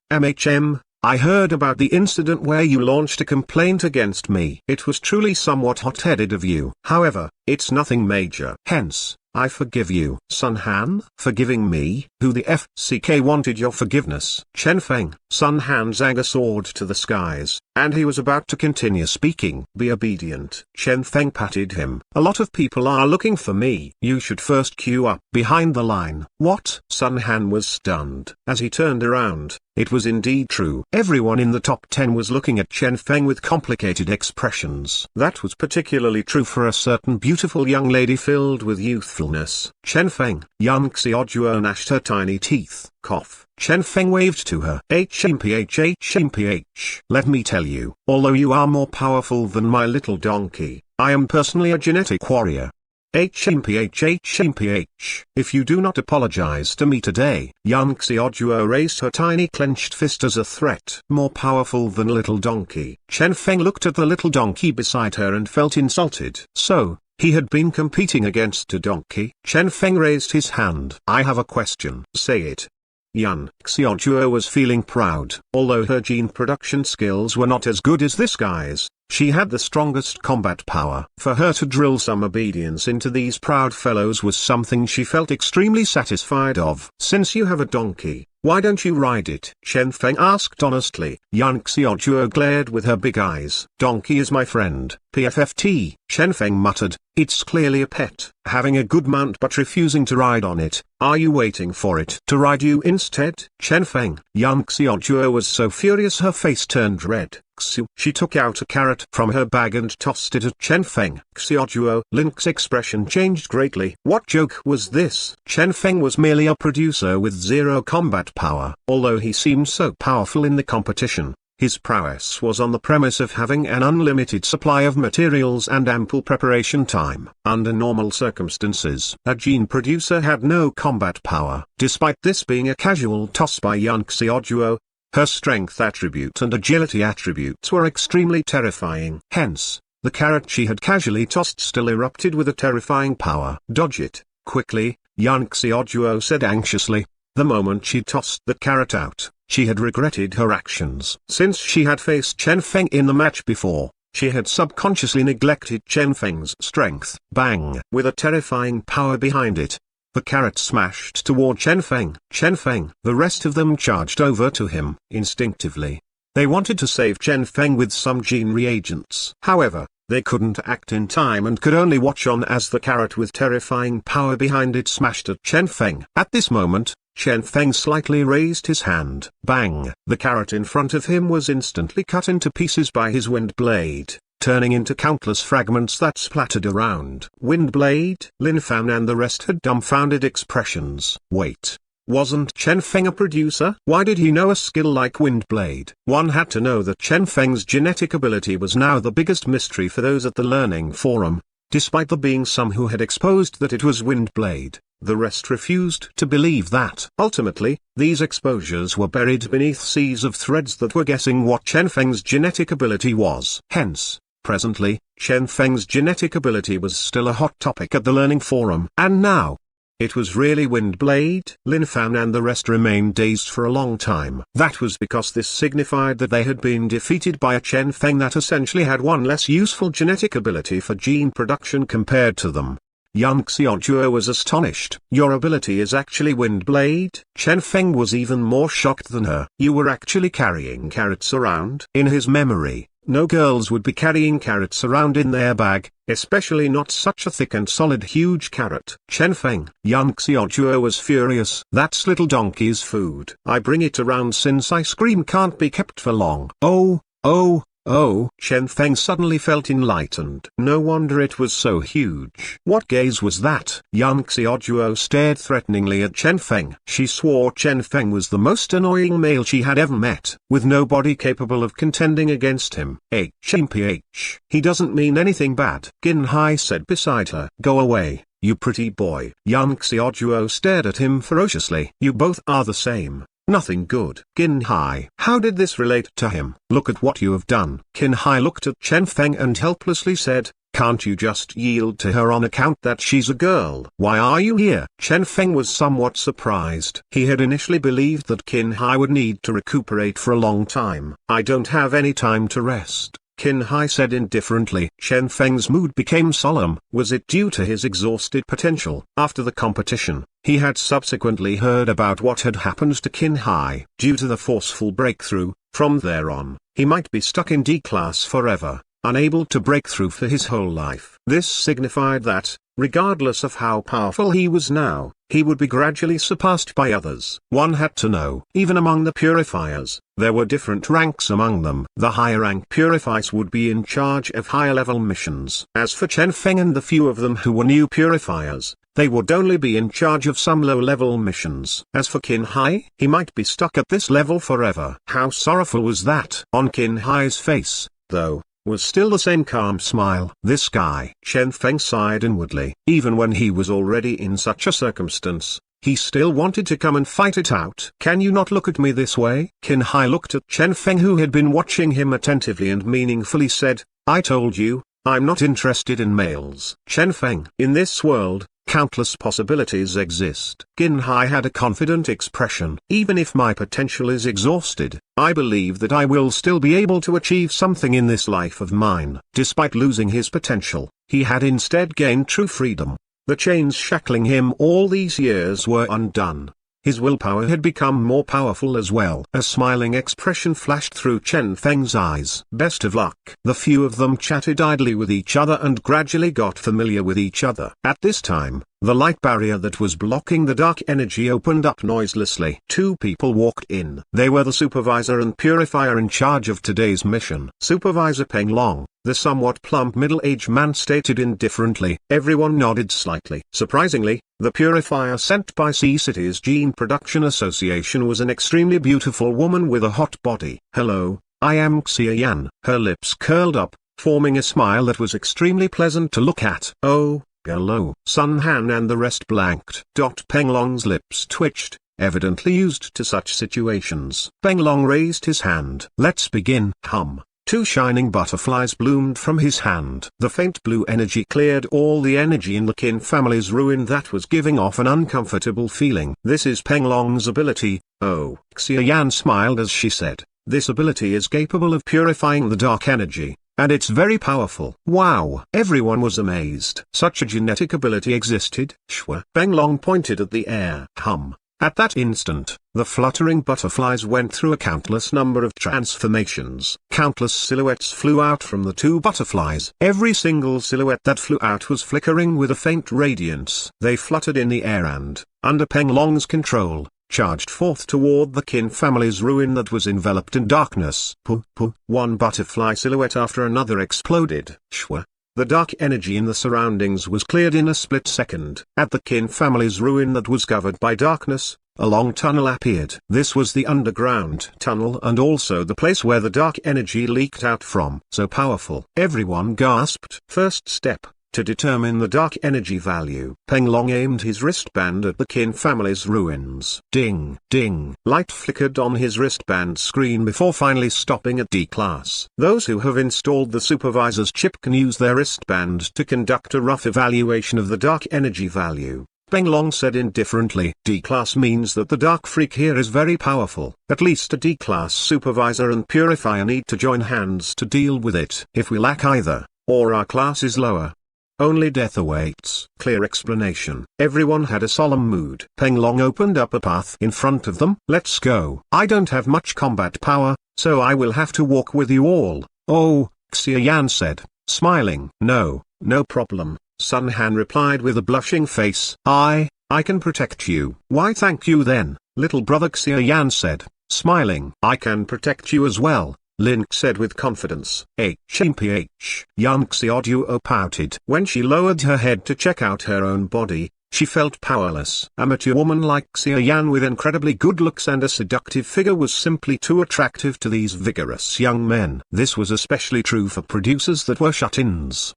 I heard about the incident where you launched a complaint against me. It was truly somewhat hot-headed of you. However, It's nothing major. Hence, I forgive you. Sun Han, forgiving me? Who the FCK wanted your forgiveness? Chen Feng. Sun Han's anger soared to the skies, and he was about to continue speaking. Be obedient. Chen Feng patted him. A lot of people are looking for me. You should first queue up behind the line. What? Sun Han was stunned. As he turned around, it was indeed true. Everyone in the top 10 was looking at Chen Feng with complicated expressions. That was particularly true for a certain beautiful young lady filled with youthfulness. Chen Feng. Yan Xiaojuo gnashed her tiny teeth. Cough. Chen Feng waved to her. HMPH. Let me tell you, although you are more powerful than my little donkey, I am personally a genetic warrior. HMPH. If you do not apologize to me today. Yan Xiaojuo raised her tiny clenched fist as a threat. More powerful than little donkey. Chen Feng looked at the little donkey beside her and felt insulted. So, he had been competing against a donkey? Chen Feng raised his hand. I have a question. Say it. Yan Xiaojuo was feeling proud. Although her gene production skills were not as good as this guy's, she had the strongest combat power. For her to drill some obedience into these proud fellows was something she felt extremely satisfied of. Since you have a donkey, why don't you ride it? Chen Feng asked honestly. Yan Xiaojuo glared with her big eyes. Donkey is my friend. PFFT. Chen Feng muttered. It's clearly a pet. Having a good mount but refusing to ride on it. Are you waiting for it to ride you instead? Chen Feng. Yan Xiaojuo was so furious her face turned red. She took out a carrot from her bag and tossed it at Chen Feng. Xiaojuo. Link's expression changed greatly. What joke was this? Chen Feng was merely a producer with zero combat power. Although he seemed so powerful in the competition, his prowess was on the premise of having an unlimited supply of materials and ample preparation time. Under normal circumstances, a gene producer had no combat power. Despite this being a casual toss by Yan Xiaojuo, her strength attribute and agility attributes were extremely terrifying. Hence, the carrot she had casually tossed still erupted with a terrifying power. Dodge it, quickly, Yan Xiaojuo said anxiously. The moment she tossed the carrot out, she had regretted her actions. Since she had faced Chen Feng in the match before, she had subconsciously neglected Chen Feng's strength. Bang! With a terrifying power behind it, the carrot smashed toward Chen Feng. Chen Feng. The rest of them charged over to him. Instinctively, they wanted to save Chen Feng with some gene reagents. However, they couldn't act in time and could only watch on as the carrot with terrifying power behind it smashed at Chen Feng. At this moment, Chen Feng slightly raised his hand. Bang! The carrot in front of him was instantly cut into pieces by his wind blade, turning into countless fragments that splattered around. Wind blade. Lin Fan and the rest had dumbfounded expressions. Wait. Wasn't Chen Feng a producer? Why did he know a skill like wind blade? One had to know that Chen Feng's genetic ability was now the biggest mystery for those at the learning forum. Despite there being some who had exposed that it was wind blade, the rest refused to believe that. Ultimately, these exposures were buried beneath seas of threads that were guessing what Chen Feng's genetic ability was. Hence, presently, Chen Feng's genetic ability was still a hot topic at the learning forum. And now, it was really wind blade. Lin Fan and the rest remained dazed for a long time. That was because this signified that they had been defeated by a Chen Feng that essentially had one less useful genetic ability for gene production compared to them. Yan Xiaojuo was astonished. Your ability is actually wind blade? Chen Feng was even more shocked than her. You were actually carrying carrots around? In his memory, no girls would be carrying carrots around in their bag, especially not such a thick and solid huge carrot. Chen Feng. Yan Xiaojuo was furious. That's little donkey's food. I bring it around since ice cream can't be kept for long. Oh. Chen Feng suddenly felt enlightened. No wonder it was so huge. What gaze was that? Yan Xiaojuo stared threateningly at Chen Feng. She swore Chen Feng was the most annoying male she had ever met, with nobody capable of contending against him. HMPH. He doesn't mean anything bad. Qin Hai said beside her. Go away, you pretty boy. Yan Xiaojuo stared at him ferociously. You both are the same. Nothing good. Qin Hai. How did this relate to him? Look at what you have done. Qin Hai looked at Chen Feng and helplessly said, can't you just yield to her on account that she's a girl? Why are you here? Chen Feng was somewhat surprised. He had initially believed that Qin Hai would need to recuperate for a long time. I don't have any time to rest. Qin Hai said indifferently. Chen Feng's mood became solemn. Was it due to his exhausted potential? After the competition, he had subsequently heard about what had happened to Qin Hai. Due to the forceful breakthrough, from there on, he might be stuck in D class forever, unable to break through for his whole life. This signified that, regardless of how powerful he was now, he would be gradually surpassed by others. One had to know. Even among the purifiers, there were different ranks among them. The higher rank purifiers would be in charge of higher level missions. As for Chen Feng and the few of them who were new purifiers, they would only be in charge of some low-level missions. As for Qin Hai, he might be stuck at this level forever. How sorrowful was that? On Qin Hai's face, though, was still the same calm smile. This guy. Chen Feng sighed inwardly. Even when he was already in such a circumstance, he still wanted to come and fight it out. Can you not look at me this way? Qin Hai looked at Chen Feng, who had been watching him attentively, and meaningfully said, I told you, I'm not interested in males. Chen Feng. In this world, countless possibilities exist. Qin Hai had a confident expression. Even if my potential is exhausted, I believe that I will still be able to achieve something in this life of mine. Despite losing his potential, he had instead gained true freedom. The chains shackling him all these years were undone. His willpower had become more powerful as well. A smiling expression flashed through Chen Feng's eyes. Best of luck. The few of them chatted idly with each other and gradually got familiar with each other. At this time, the light barrier that was blocking the dark energy opened up noiselessly. Two people walked in. They were the supervisor and purifier in charge of today's mission. Supervisor Peng Long, the somewhat plump middle-aged man, stated indifferently. Everyone nodded slightly. Surprisingly, the purifier sent by C-City's Gene Production Association was an extremely beautiful woman with a hot body. Hello, I am Xia Yan. Her lips curled up, forming a smile that was extremely pleasant to look at. Oh, hello. Sun Han and the rest blanked. Peng Long's lips twitched, evidently used to such situations. Peng Long raised his hand. Let's begin. Hum. Two shining butterflies bloomed from his hand. The faint blue energy cleared all the energy in the Qin family's ruin that was giving off an uncomfortable feeling. This is Peng Long's ability. Oh. Xia Yan smiled as she said, this ability is capable of purifying the dark energy, and it's very powerful. Wow. Everyone was amazed. Such a genetic ability existed. Shwa. Peng Long pointed at the air. Hum. At that instant, the fluttering butterflies went through a countless number of transformations. Countless silhouettes flew out from the two butterflies. Every single silhouette that flew out was flickering with a faint radiance. They fluttered in the air and, under Peng Long's control, charged forth toward the Qin family's ruin that was enveloped in darkness. One butterfly silhouette after another exploded. Shwa. The dark energy in the surroundings was cleared in a split second. At the Qin family's ruin that was covered by darkness, a long tunnel appeared. This was the underground tunnel and also the place where the dark energy leaked out from. So powerful. Everyone gasped. First step, to determine the dark energy value. Peng Long aimed his wristband at the Qin family's ruins. Ding, ding. Light flickered on his wristband screen before finally stopping at D class. Those who have installed the supervisor's chip can use their wristband to conduct a rough evaluation of the dark energy value. Peng Long said indifferently. D class means that the dark freak here is very powerful. At least a D class supervisor and purifier need to join hands to deal with it. If we lack either, or our class is lower, only death awaits. Clear explanation. Everyone had a solemn mood. Peng Long opened up a path in front of them. Let's go. I don't have much combat power, so I will have to walk with you all. Oh, Xia Yan said, smiling. No problem, Sun Han replied with a blushing face. I can protect you. Why thank you then, little brother, Xia Yan said, smiling. I can protect you as well, Lin said with confidence. HMPH. Yan Xiaoduo pouted. When she lowered her head to check out her own body, she felt powerless. A mature woman like Xia Yan with incredibly good looks and a seductive figure was simply too attractive to these vigorous young men. This was especially true for producers that were shut-ins.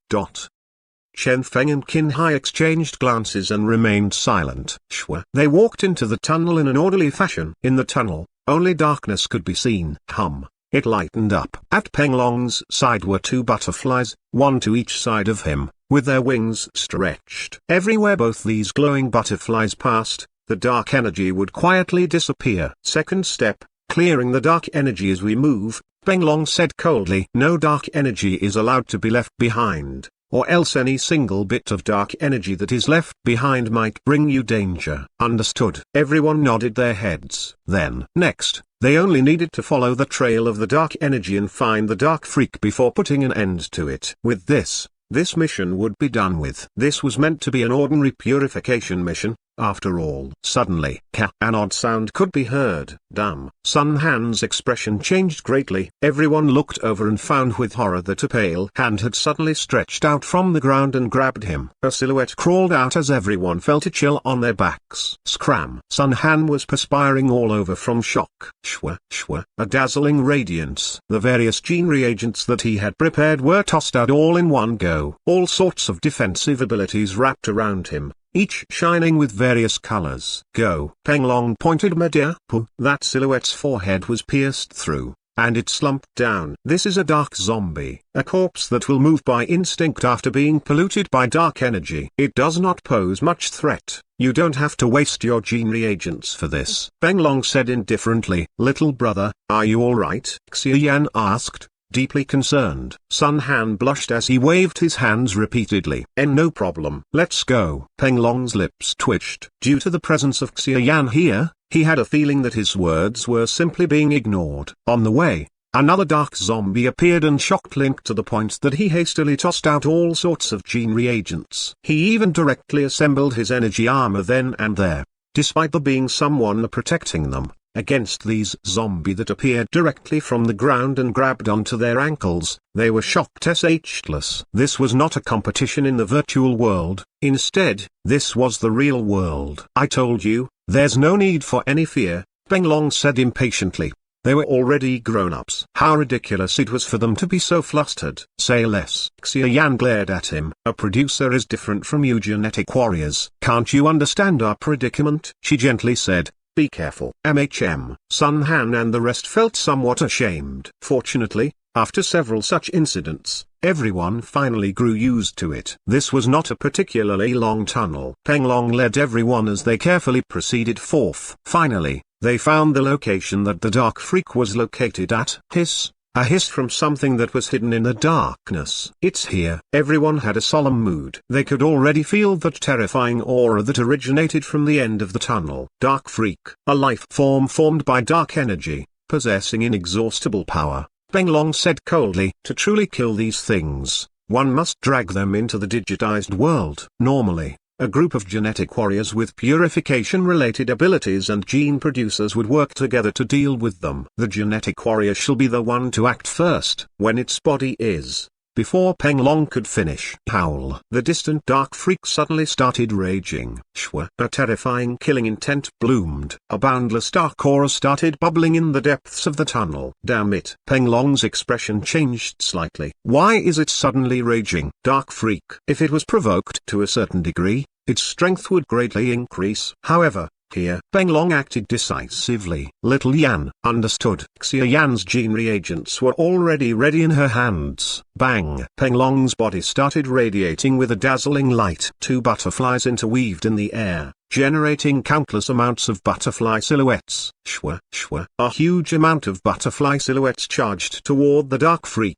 Chen Feng and Qin Hai exchanged glances and remained silent. Shwa. They walked into the tunnel in an orderly fashion. In the tunnel, only darkness could be seen. Hum. It lightened up. At Peng Long's side were two butterflies, one to each side of him, with their wings stretched. Everywhere both these glowing butterflies passed, the dark energy would quietly disappear. Second step, clearing the dark energy as we move. Beng Long said coldly. No dark energy is allowed to be left behind, or else any single bit of dark energy that is left behind might bring you danger. Understood. Everyone nodded their heads. Then, next, they only needed to follow the trail of the dark energy and find the dark freak before putting an end to it. With this mission would be done with. This was meant to be an ordinary purification mission, after all. Suddenly, an odd sound could be heard. Damn. Sun Han's expression changed greatly. Everyone looked over and found with horror that a pale hand had suddenly stretched out from the ground and grabbed him. A silhouette crawled out as everyone felt a chill on their backs. Scram. Sun Han was perspiring all over from shock. Shwa, a dazzling radiance. The various gene reagents that he had prepared were tossed out all in one go. All sorts of defensive abilities wrapped around him, each shining with various colors. Go. Beng Long pointed media. That silhouette's forehead was pierced through, and it slumped down. This is a dark zombie, a corpse that will move by instinct after being polluted by dark energy. It does not pose much threat. You don't have to waste your gene reagents for this. Beng Long said indifferently. Little brother, are you alright? Xiaoyan asked, deeply concerned. Sun Han blushed as he waved his hands repeatedly. No problem. Let's go. Beng Long's lips twitched. Due to the presence of Xiaoyan here, he had a feeling that his words were simply being ignored. On the way, another dark zombie appeared and shocked Link to the point that he hastily tossed out all sorts of gene reagents. He even directly assembled his energy armor then and there, despite there being someone protecting them against these zombies that appeared directly from the ground and grabbed onto their ankles. They were shocked SHless. This was not a competition in the virtual world. Instead, this was the real world. I told you, there's no need for any fear, Beng Long said impatiently. They were already grown-ups. How ridiculous it was for them to be so flustered. Say less. Xiaoyan glared at him. A producer is different from you genetic warriors. Can't you understand our predicament? She gently said. Be careful. Sun Han and the rest felt somewhat ashamed. Fortunately, after several such incidents, everyone finally grew used to it. This was not a particularly long tunnel. Beng Long led everyone as they carefully proceeded forth. Finally, they found the location that the dark freak was located at. A hiss from something that was hidden in the darkness. It's here. Everyone had a solemn mood. They could already feel that terrifying aura that originated from the end of the tunnel. Dark freak, a life form formed by dark energy, possessing inexhaustible power. Beng Long said coldly. To truly kill these things, one must drag them into the digitized world. Normally, a group of genetic warriors with purification-related abilities and gene producers would work together to deal with them. The genetic warrior shall be the one to act first. When its body is, before Beng Long could finish. Howl. The distant dark freak suddenly started raging. A terrifying killing intent bloomed. A boundless dark aura started bubbling in the depths of the tunnel. Damn it. Beng Long's expression changed slightly. Why is it suddenly raging? Dark freak. If it was provoked to a certain degree, its strength would greatly increase. However, here, Beng Long acted decisively. Little Yan understood. Xiaoyan's gene reagents were already ready in her hands. Bang! Beng Long's body started radiating with a dazzling light. Two butterflies interweaved in the air, generating countless amounts of butterfly silhouettes. A huge amount of butterfly silhouettes charged toward the dark freak.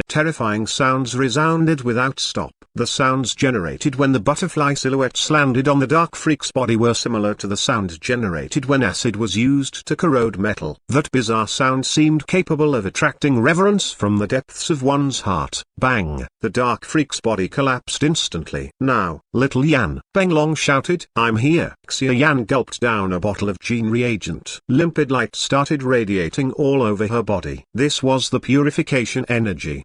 Terrifying sounds resounded without stop. The sounds generated when the butterfly silhouettes landed on the dark freak's body were similar to the sound generated when acid was used to corrode metal. That bizarre sound seemed capable of attracting reverence from the depths of one's heart. Bang! The dark freak's body collapsed instantly. Now, little Yan, Beng Long shouted. I'm here. Xiaoyan gulped down a bottle of gene reagent. Limpid light started radiating all over her body. This was the purification energy.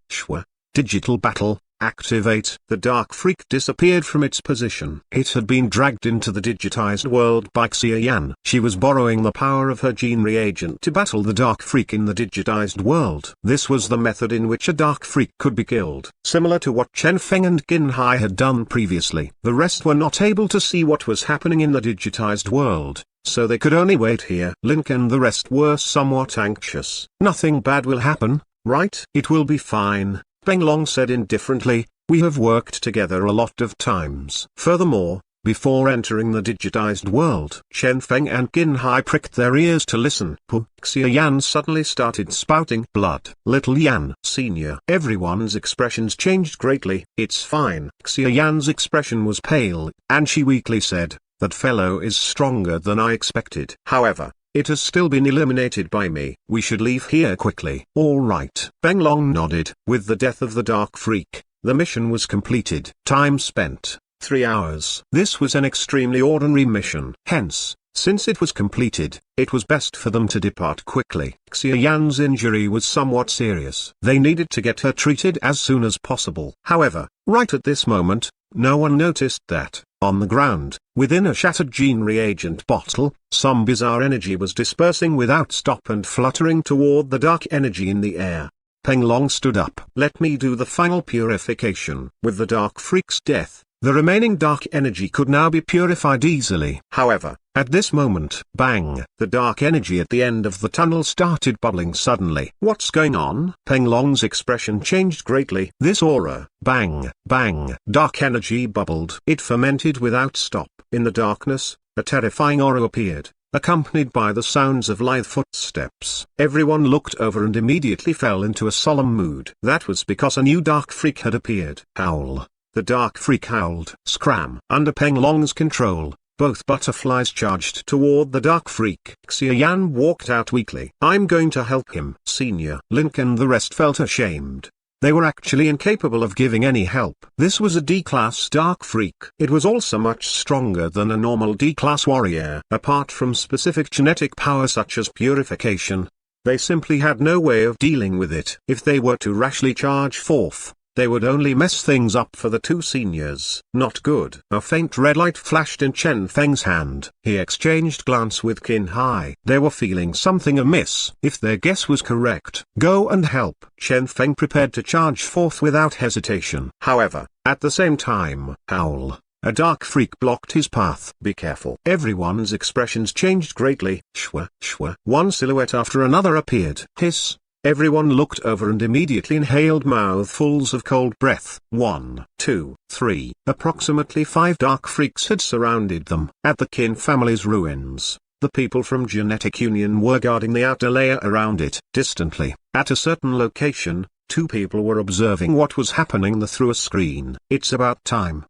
Digital battle. Activate. The dark freak disappeared from its position. It had been dragged into the digitized world by Xiaoyan. She was borrowing the power of her gene reagent to battle the dark freak in the digitized world. This was the method in which a dark freak could be killed, similar to what Chen Feng and Qin Hai had done previously. The rest were not able to see what was happening in the digitized world, so they could only wait here. Link and the rest were somewhat anxious. Nothing bad will happen, right? It will be fine, Beng Long said indifferently. We have worked together a lot of times. Furthermore, Before entering the digitized world, Chen Feng and Qin Hai pricked their ears to listen. Xia Yan suddenly started spouting blood. Little Yan, Senior. Everyone's expressions changed greatly. It's fine. Xia Yan's expression was pale, and she weakly said, "That fellow is stronger than I expected. However, it has still been eliminated by me. We should leave here quickly." "All right." Peng Long nodded. With the death of the Dark Freak, the mission was completed. Time spent, 3 hours. This was an extremely ordinary mission. Hence, since it was completed, it was best for them to depart quickly. Xia Yan's injury was somewhat serious. They needed to get her treated as soon as possible. However, right at this moment, no one noticed that, on the ground, within a shattered gene reagent bottle, some bizarre energy was dispersing without stop and fluttering toward the dark energy in the air. Peng Long stood up. "Let me do the final purification." With the Dark Freak's death, the remaining dark energy could now be purified easily. However, at this moment, bang, the dark energy at the end of the tunnel started bubbling suddenly. "What's going on?" Peng Long's expression changed greatly. This aura, bang, bang, dark energy bubbled. It fermented without stop. In the darkness, a terrifying aura appeared, accompanied by the sounds of lithe footsteps. Everyone looked over and immediately fell into a solemn mood. That was because a new Dark Freak had appeared. Howl. The Dark Freak howled. Scram. Under Peng Long's control, both butterflies charged toward the Dark Freak. Xia Yan walked out weakly. "I'm going to help him." Senior Link and the rest felt ashamed. They were actually incapable of giving any help. This was a D-class Dark Freak. It was also much stronger than a normal D-class warrior. Apart from specific genetic power such as purification, they simply had no way of dealing with it. If they were to rashly charge forth, they would only mess things up for the two seniors. Not good. A faint red light flashed in Chen Feng's hand. He exchanged glance with Qin Hai. They were feeling something amiss. If their guess was correct, go and help. Chen Feng prepared to charge forth without hesitation. However, at the same time, howl. A Dark Freak blocked his path. "Be careful." Everyone's expressions changed greatly. Shwa, shwa. One silhouette after another appeared. Hiss. Everyone looked over and immediately inhaled mouthfuls of cold breath. 1, 2, 3. Approximately 5 Dark Freaks had surrounded them. At the Qin family's ruins, the people from Genetic Union were guarding the outer layer around it. Distantly, at a certain location, 2 people were observing what was happening through a screen. "It's about time."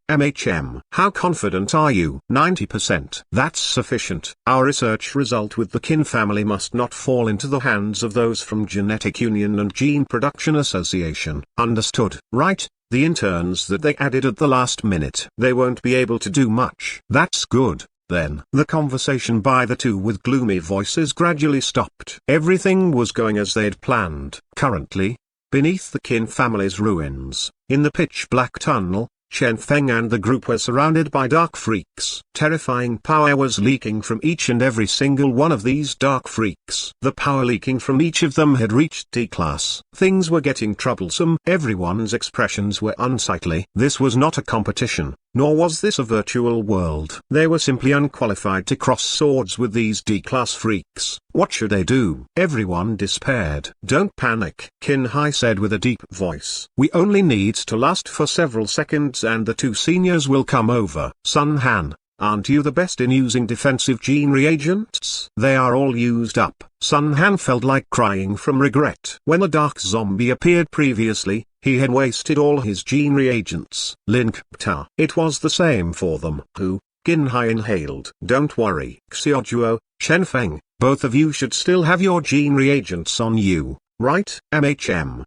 How confident are you? 90%. That's sufficient. Our research result with the Qin family must not fall into the hands of those from Genetic Union and Gene Production Association. Understood. Right, the interns that they added at the last minute. They won't be able to do much. That's good. Then, the conversation by the two with gloomy voices gradually stopped. Everything was going as they'd planned. Currently, beneath the Qin family's ruins, in the pitch-black tunnel, Chen Feng and the group were surrounded by Dark Freaks. Terrifying power was leaking from each and every single one of these Dark Freaks. The power leaking from each of them had reached D-class. Things were getting troublesome. Everyone's expressions were unsightly. This was not a competition, nor was this a virtual world. They were simply unqualified to cross swords with these D-class freaks. What should they do? Everyone despaired. "Don't panic," Qin Hai said with a deep voice. "We only need to last for several seconds and the 2 seniors will come over." Sun Han, aren't you the best in using defensive gene reagents? They are all used up. Sun Han felt like crying from regret. When the dark zombie appeared previously, he had wasted all his gene reagents. Link Pta. It was the same for them. Who? Qin Hai inhaled. "Don't worry. Xiaojuo, Chen Feng, both of you should still have your gene reagents on you, right?"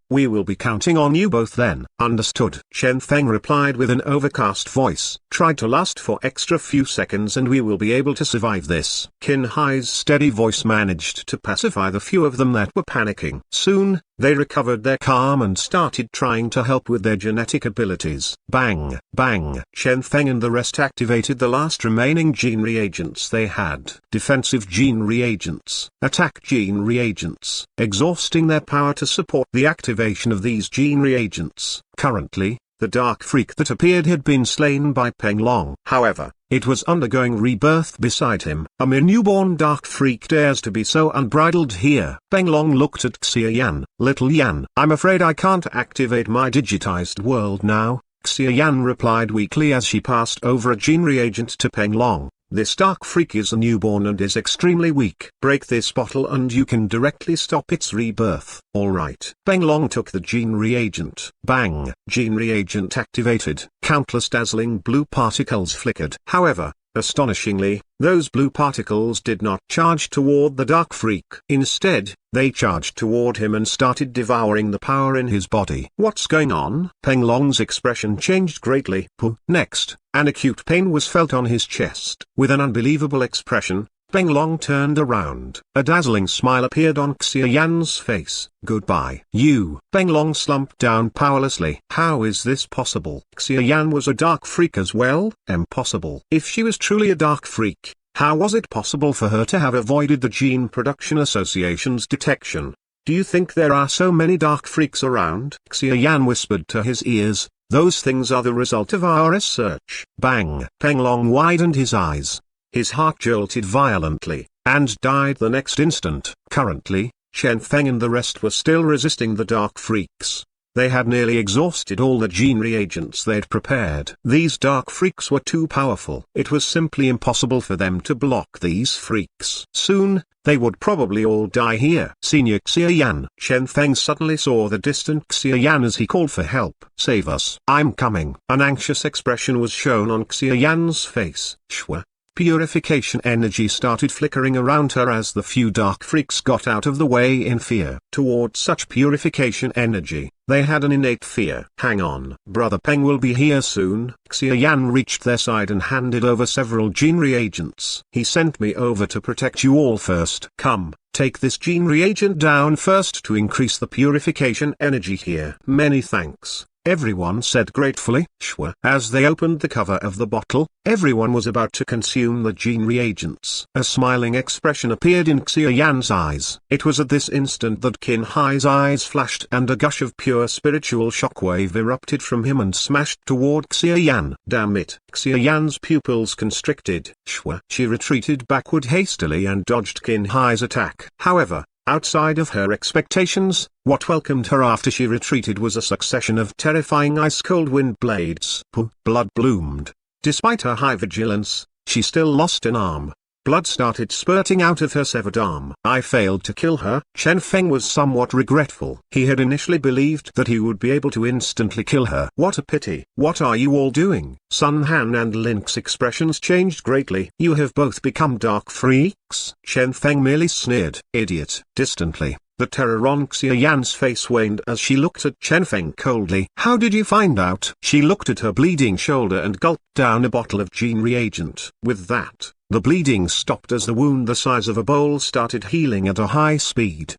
We will be counting on you both then." Understood. Chen Feng replied with an overcast voice. "Try to last for extra few seconds and we will be able to survive this." Qin Hai's steady voice managed to pacify the few of them that were panicking. Soon, they recovered their calm and started trying to help with their genetic abilities. Bang, bang. Chen Feng and the rest activated the last remaining gene reagents they had. Defensive gene reagents, attack gene reagents, exhausting their power to support the activation of these gene reagents. Currently, the Dark Freak that appeared had been slain by Peng Long. However, it was undergoing rebirth beside him. A mere newborn Dark Freak dares to be so unbridled here. Peng Long looked at Xia Yan. "Little Yan, I'm afraid I can't activate my digitized world now. Xiaoyan replied weakly as she passed over a gene reagent to Peng Long. This dark freak is a newborn and is extremely weak. Break this bottle and you can directly stop its rebirth. Alright. Peng Long took the gene reagent. Bang! Gene reagent activated. Countless dazzling blue particles flickered. However, astonishingly, those blue particles did not charge toward the dark freak. Instead, they charged toward him and started devouring the power in his body. What's going on? Peng Long's expression changed greatly. Next, an acute pain was felt on his chest. With an unbelievable expression, Peng Long turned around. A dazzling smile appeared on Xiaoyan's face. Goodbye. You. Peng Long slumped down powerlessly. How is this possible? Xiaoyan was a dark freak as well? Impossible. If she was truly a dark freak, how was it possible for her to have avoided the Gene Production Association's detection? Do you think there are so many dark freaks around? Xiaoyan whispered to his ears. Those things are the result of our research. Bang! Peng Long widened his eyes. His heart jolted violently, and died the next instant. Currently, Chen Feng and the rest were still resisting the dark freaks. They had nearly exhausted all the gene reagents they'd prepared. These dark freaks were too powerful. It was simply impossible for them to block these freaks. Soon, they would probably all die here. Senior Xiaoyan. Chen Feng suddenly saw the distant Xiaoyan as he called for help. Save us. I'm coming. An anxious expression was shown on Xiaoyan's face. Shwa. Purification energy started flickering around her as the few dark freaks got out of the way in fear. Toward such purification energy, they had an innate fear. Hang on. Brother Peng will be here soon. Xiaoyan reached their side and handed over several gene reagents. He sent me over to protect you all first. Come, take this gene reagent down first to increase the purification energy here. Many thanks. Everyone said gratefully. Shwa. As they opened the cover of the bottle, everyone was about to consume the gene reagents. A smiling expression appeared in Xiaoyan's eyes. It was at this instant that Qin Hai's eyes flashed and a gush of pure spiritual shockwave erupted from him and smashed toward Xiaoyan. Damn it. Xiaoyan's pupils constricted. Shwa. She retreated backward hastily and dodged Qin Hai's attack. However, outside of her expectations, what welcomed her after she retreated was a succession of terrifying ice-cold wind blades. Blood bloomed. Despite her high vigilance, she still lost an arm. Blood started spurting out of her severed arm. I failed to kill her. Chen Feng was somewhat regretful. He had initially believed that he would be able to instantly kill her. What a pity. What are you all doing? Sun Han and Link's expressions changed greatly. You have both become dark freaks? Chen Feng merely sneered. Idiot. Distantly, the terror on Xiaoyan's face waned as she looked at Chen Feng coldly. How did you find out? She looked at her bleeding shoulder and gulped down a bottle of gene reagent. With that, the bleeding stopped as the wound the size of a bowl started healing at a high speed.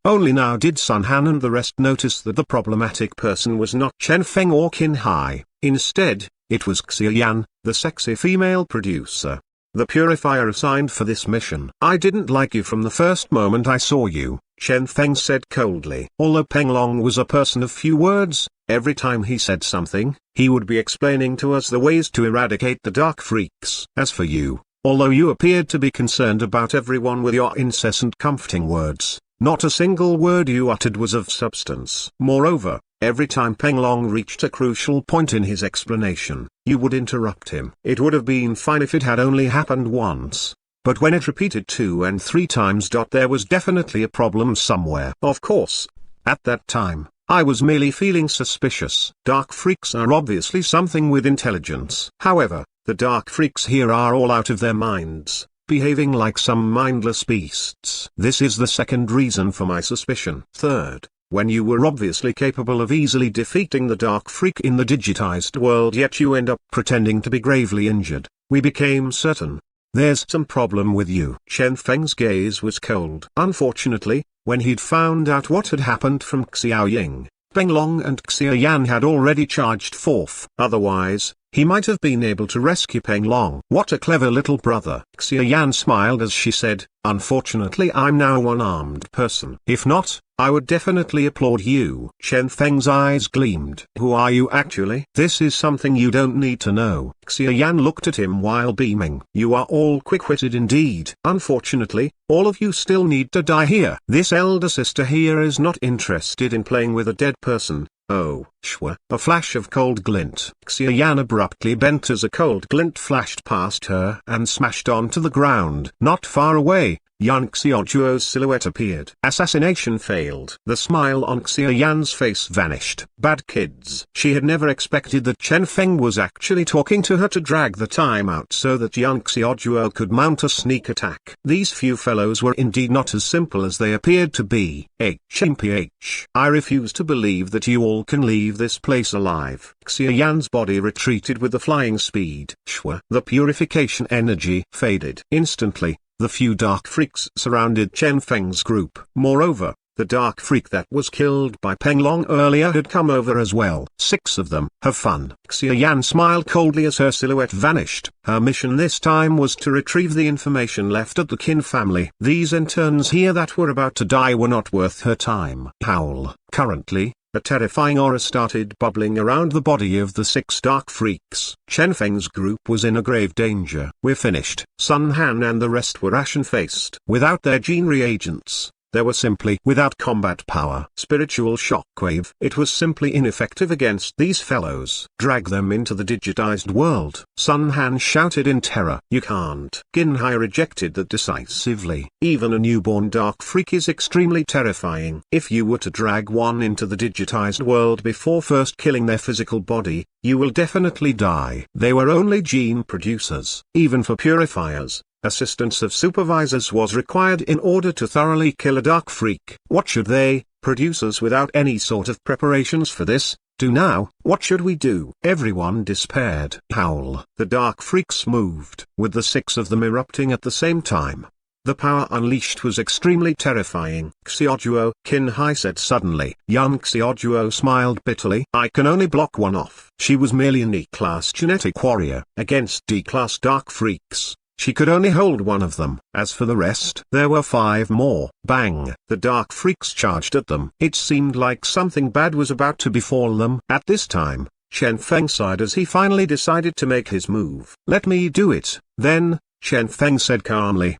Only now did Sun Han and the rest notice that the problematic person was not Chen Feng or Qin Hai. Instead, it was Xiaoyan, the sexy female producer. The purifier assigned for this mission. I didn't like you from the first moment I saw you, Chen Feng said coldly. Although Peng Long was a person of few words, every time he said something, he would be explaining to us the ways to eradicate the dark freaks. As for you, although you appeared to be concerned about everyone with your incessant comforting words, not a single word you uttered was of substance. Moreover, every time Peng Long reached a crucial point in his explanation, you would interrupt him. It would have been fine if it had only happened once. But when it repeated 2 and 3 times, there was definitely a problem somewhere. Of course, at that time, I was merely feeling suspicious. Dark freaks are obviously something with intelligence. However, the dark freaks here are all out of their minds, behaving like some mindless beasts. This is the second reason for my suspicion. Third, when you were obviously capable of easily defeating the dark freak in the digitized world, yet you end up pretending to be gravely injured, we became certain there's some problem with you. Chen Feng's gaze was cold. Unfortunately, when he'd found out what had happened from Xiaoying, Peng Long and Xiaoyan had already charged forth. Otherwise, he might have been able to rescue Peng Long. What a clever little brother. Xiaoyan smiled as she said, unfortunately I'm now a one-armed person. If not, I would definitely applaud you. Chen Feng's eyes gleamed. Who are you actually? This is something you don't need to know. Xiaoyan looked at him while beaming. You are all quick-witted indeed. Unfortunately, all of you still need to die here. This elder sister here is not interested in playing with a dead person. Oh, Shwa! A flash of cold glint. Xiaoyan abruptly bent as a cold glint flashed past her and smashed onto the ground. Not far away, Yan Xiaojuo's silhouette appeared. Assassination failed. The smile on Xiaoyan's face vanished. Bad kids. She had never expected that Chen Feng was actually talking to her to drag the time out so that Yan Xiaojuo could mount a sneak attack. These few fellows were indeed not as simple as they appeared to be. HMPH. I refuse to believe that you all can leave this place alive. Xiaoyan's body retreated with the flying speed. Shwa! The purification energy faded. Instantly, the few dark freaks surrounded Chen Feng's group. Moreover, the dark freak that was killed by Peng Long earlier had come over as well. 6 of them. Have fun. Xiaoyan smiled coldly as her silhouette vanished. Her mission this time was to retrieve the information left at the Qin family. These interns here that were about to die were not worth her time. Howl. Currently, a terrifying aura started bubbling around the body of the 6 dark freaks. Chen Feng's group was in a grave danger. We're finished. Sun Han and the rest were ashen-faced. Without their gene reagents, they were simply without combat power. Spiritual shockwave. It was simply ineffective against these fellows. Drag them into the digitized world. Sun Han shouted in terror. You can't. Qin Hai rejected that decisively. Even a newborn dark freak is extremely terrifying. If you were to drag one into the digitized world before first killing their physical body, you will definitely die. They were only gene producers. Even for purifiers, assistance of supervisors was required in order to thoroughly kill a dark freak. What should they, producers without any sort of preparations for this, do now? What should we do? Everyone despaired. Howl. The dark freaks moved, with the 6 of them erupting at the same time. The power unleashed was extremely terrifying. Xiaojuo, Qin Hai said suddenly. Young Xiaojuo smiled bitterly. I can only block one off. She was merely an E-class genetic warrior. Against D-class dark freaks, she could only hold one of them. As for the rest, there were 5 more. Bang! The dark freaks charged at them. It seemed like something bad was about to befall them. At this time, Chen Feng sighed as he finally decided to make his move. Let me do it, then, Chen Feng said calmly.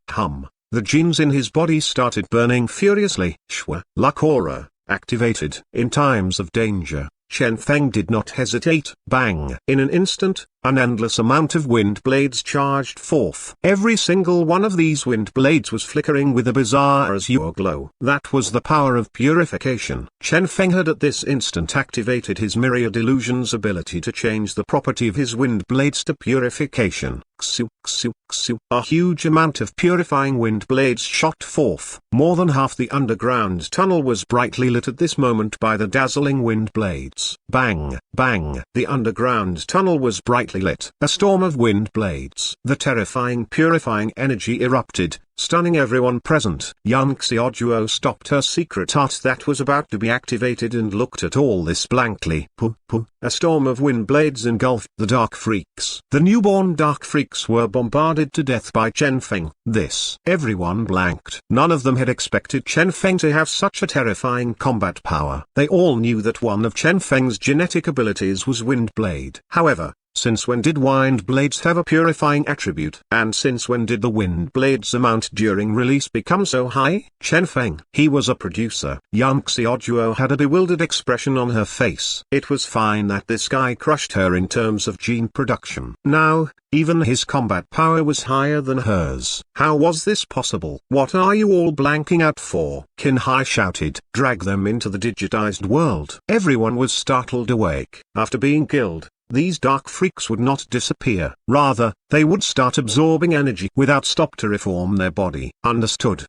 The genes in his body started burning furiously. Shwa! Luck aura activated. In times of danger, Chen Feng did not hesitate. Bang! In an instant, an endless amount of wind blades charged forth. Every single one of these wind blades was flickering with a bizarre azure glow. That was the power of purification. Chen Feng had at this instant activated his myriad illusions ability to change the property of his wind blades to purification. Xu, xu, xu. A huge amount of purifying wind blades shot forth. More than half the underground tunnel was brightly lit at this moment by the dazzling wind blades. Bang! Bang! The underground tunnel was brightly lit. A storm of wind blades. The terrifying purifying energy erupted, stunning everyone present. Young Xiaojuo stopped her secret art that was about to be activated and looked at all this blankly. A storm of wind blades engulfed the dark freaks. The newborn dark freaks were bombarded to death by Chen Feng. Everyone blanked. None of them had expected Chen Feng to have such a terrifying combat power. They all knew that one of Chen Feng's genetic abilities was wind blade. However, since when did wind blades have a purifying attribute? And since when did the wind blades amount during release become so high? Chen Feng. He was a producer. Young Xiaojuo had a bewildered expression on her face. It was fine that this guy crushed her in terms of gene production. Now, even his combat power was higher than hers. How was this possible? What are you all blanking out for? Qin Hai shouted. Drag them into the digitized world. Everyone was startled awake. After being killed, these dark freaks would not disappear. Rather, they would start absorbing energy without stop to reform their body. Understood?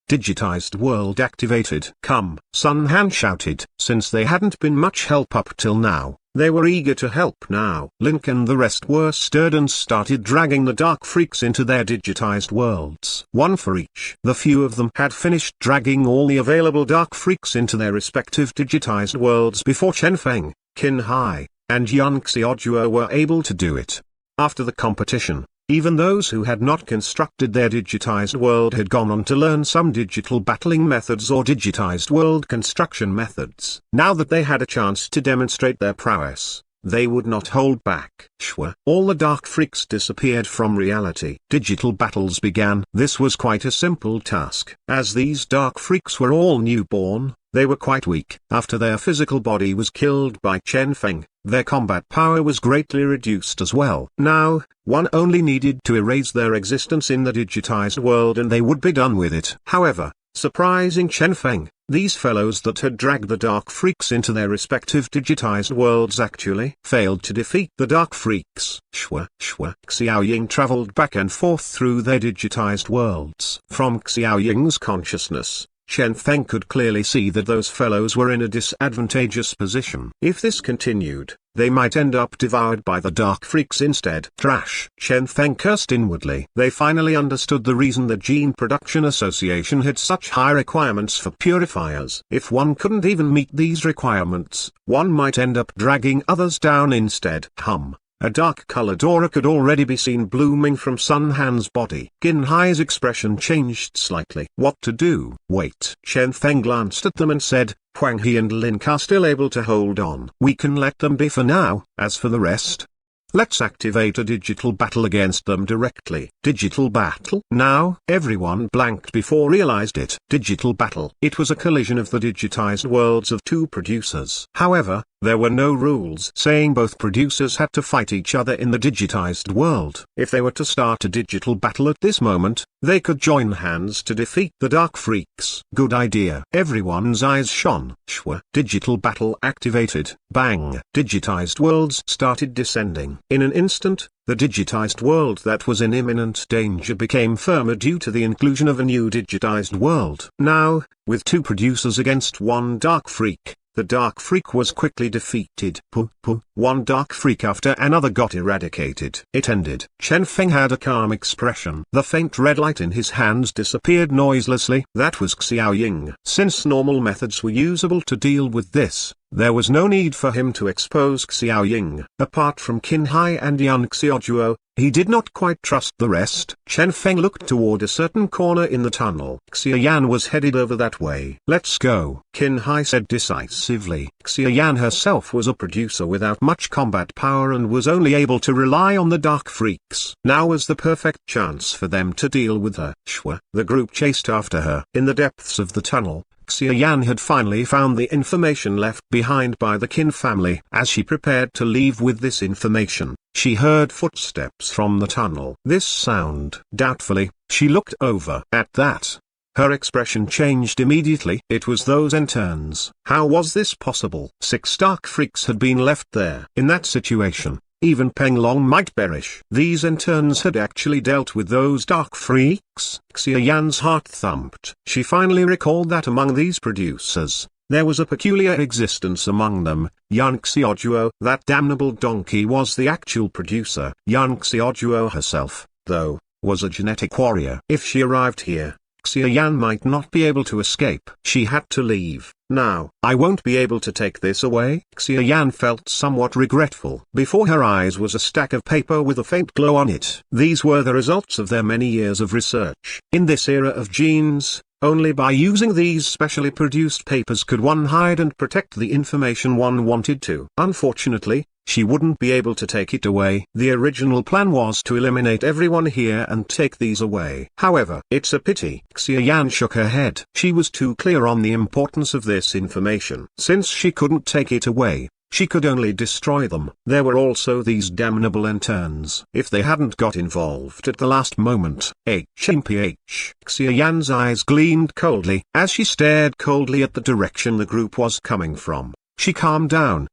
Digitized world activated. Come, Sun Han shouted. Since they hadn't been much help up till now, they were eager to help now. Link and the rest were stirred and started dragging the dark freaks into their digitized worlds. One for each. The few of them had finished dragging all the available dark freaks into their respective digitized worlds before Chen Feng, Qin Hai, and Yan Xiaojuo were able to do it. After the competition, even those who had not constructed their digitized world had gone on to learn some digital battling methods or digitized world construction methods. Now that they had a chance to demonstrate their prowess, they would not hold back. Shwa! All the dark freaks disappeared from reality. Digital battles began. This was quite a simple task. As these dark freaks were all newborn, They were quite weak. After their physical body was killed by Chen Feng, their combat power was greatly reduced as well. Now, one only needed to erase their existence in the digitized world and they would be done with it. However, surprising Chen Feng, these fellows that had dragged the Dark Freaks into their respective digitized worlds actually failed to defeat the Dark Freaks. Xiaoying traveled back and forth through their digitized worlds. From Xiaoying's consciousness, Chen Feng could clearly see that those fellows were in a disadvantageous position. If this continued, they might end up devoured by the Dark Freaks instead. Trash. Chen Feng cursed inwardly. They finally understood the reason the Gene Production Association had such high requirements for purifiers. If one couldn't even meet these requirements, one might end up dragging others down instead. A dark-colored aura could already be seen blooming from Sun Han's body. Qin Hai's expression changed slightly. What to do? Wait. Chen Feng glanced at them and said, Huang He and Link are still able to hold on. We can let them be for now. As for the rest, let's activate a digital battle against them directly. Digital battle? Now, everyone blanked before realized it. Digital battle. It was a collision of the digitized worlds of two producers. However, there were no rules saying both producers had to fight each other in the digitized world. If they were to start a digital battle at this moment, they could join hands to defeat the Dark Freaks. Good idea. Everyone's eyes shone. Digital battle activated. Bang. Digitized worlds started descending. In an instant, the digitized world that was in imminent danger became firmer due to the inclusion of a new digitized world. Now, with two producers against one Dark Freak, the Dark Freak was quickly defeated. One Dark Freak after another got eradicated. It ended. Chen Feng had a calm expression. The faint red light in his hands disappeared noiselessly. That was Xiaoying. Since normal methods were usable to deal with this, there was no need for him to expose Xiaoying. Apart from Qin Hai and Yan Xiaojuo, he did not quite trust the rest. Chen Feng looked toward a certain corner in the tunnel. Xiaoyan was headed over that way. Let's go, Qin Hai said decisively. Xiaoyan herself was a producer without much combat power and was only able to rely on the Dark Freaks. Now was the perfect chance for them to deal with her. The group chased after her. In the depths of the tunnel, Xiaoyan had finally found the information left behind by the Qin family. As she prepared to leave with this information, she heard footsteps from the tunnel. This sound. Doubtfully, she looked over. At that, her expression changed immediately. It was those interns. How was this possible? 6 Dark Freaks had been left there. In that situation, even Peng Long might perish. These interns had actually dealt with those Dark Freaks. Xiaoyan's heart thumped. She finally recalled that among these producers, there was a peculiar existence among them. Yan Xiaojuo, that damnable donkey, was the actual producer. Yan Xiaojuo herself, though, was a genetic warrior. If she arrived here, Xiaoyan might not be able to escape. She had to leave. Now, I won't be able to take this away. Xiaoyan felt somewhat regretful. Before her eyes was a stack of paper with a faint glow on it. These were the results of their many years of research. In this era of genes, only by using these specially produced papers could one hide and protect the information one wanted to. Unfortunately, she wouldn't be able to take it away. The original plan was to eliminate everyone here and take these away. However, it's a pity. Xiaoyan shook her head. She was too clear on the importance of this information. Since she couldn't take it away, she could only destroy them. There were also these damnable interns. If they hadn't got involved at the last moment. Xiaoyan's eyes gleamed coldly. As she stared coldly at the direction the group was coming from, she calmed down.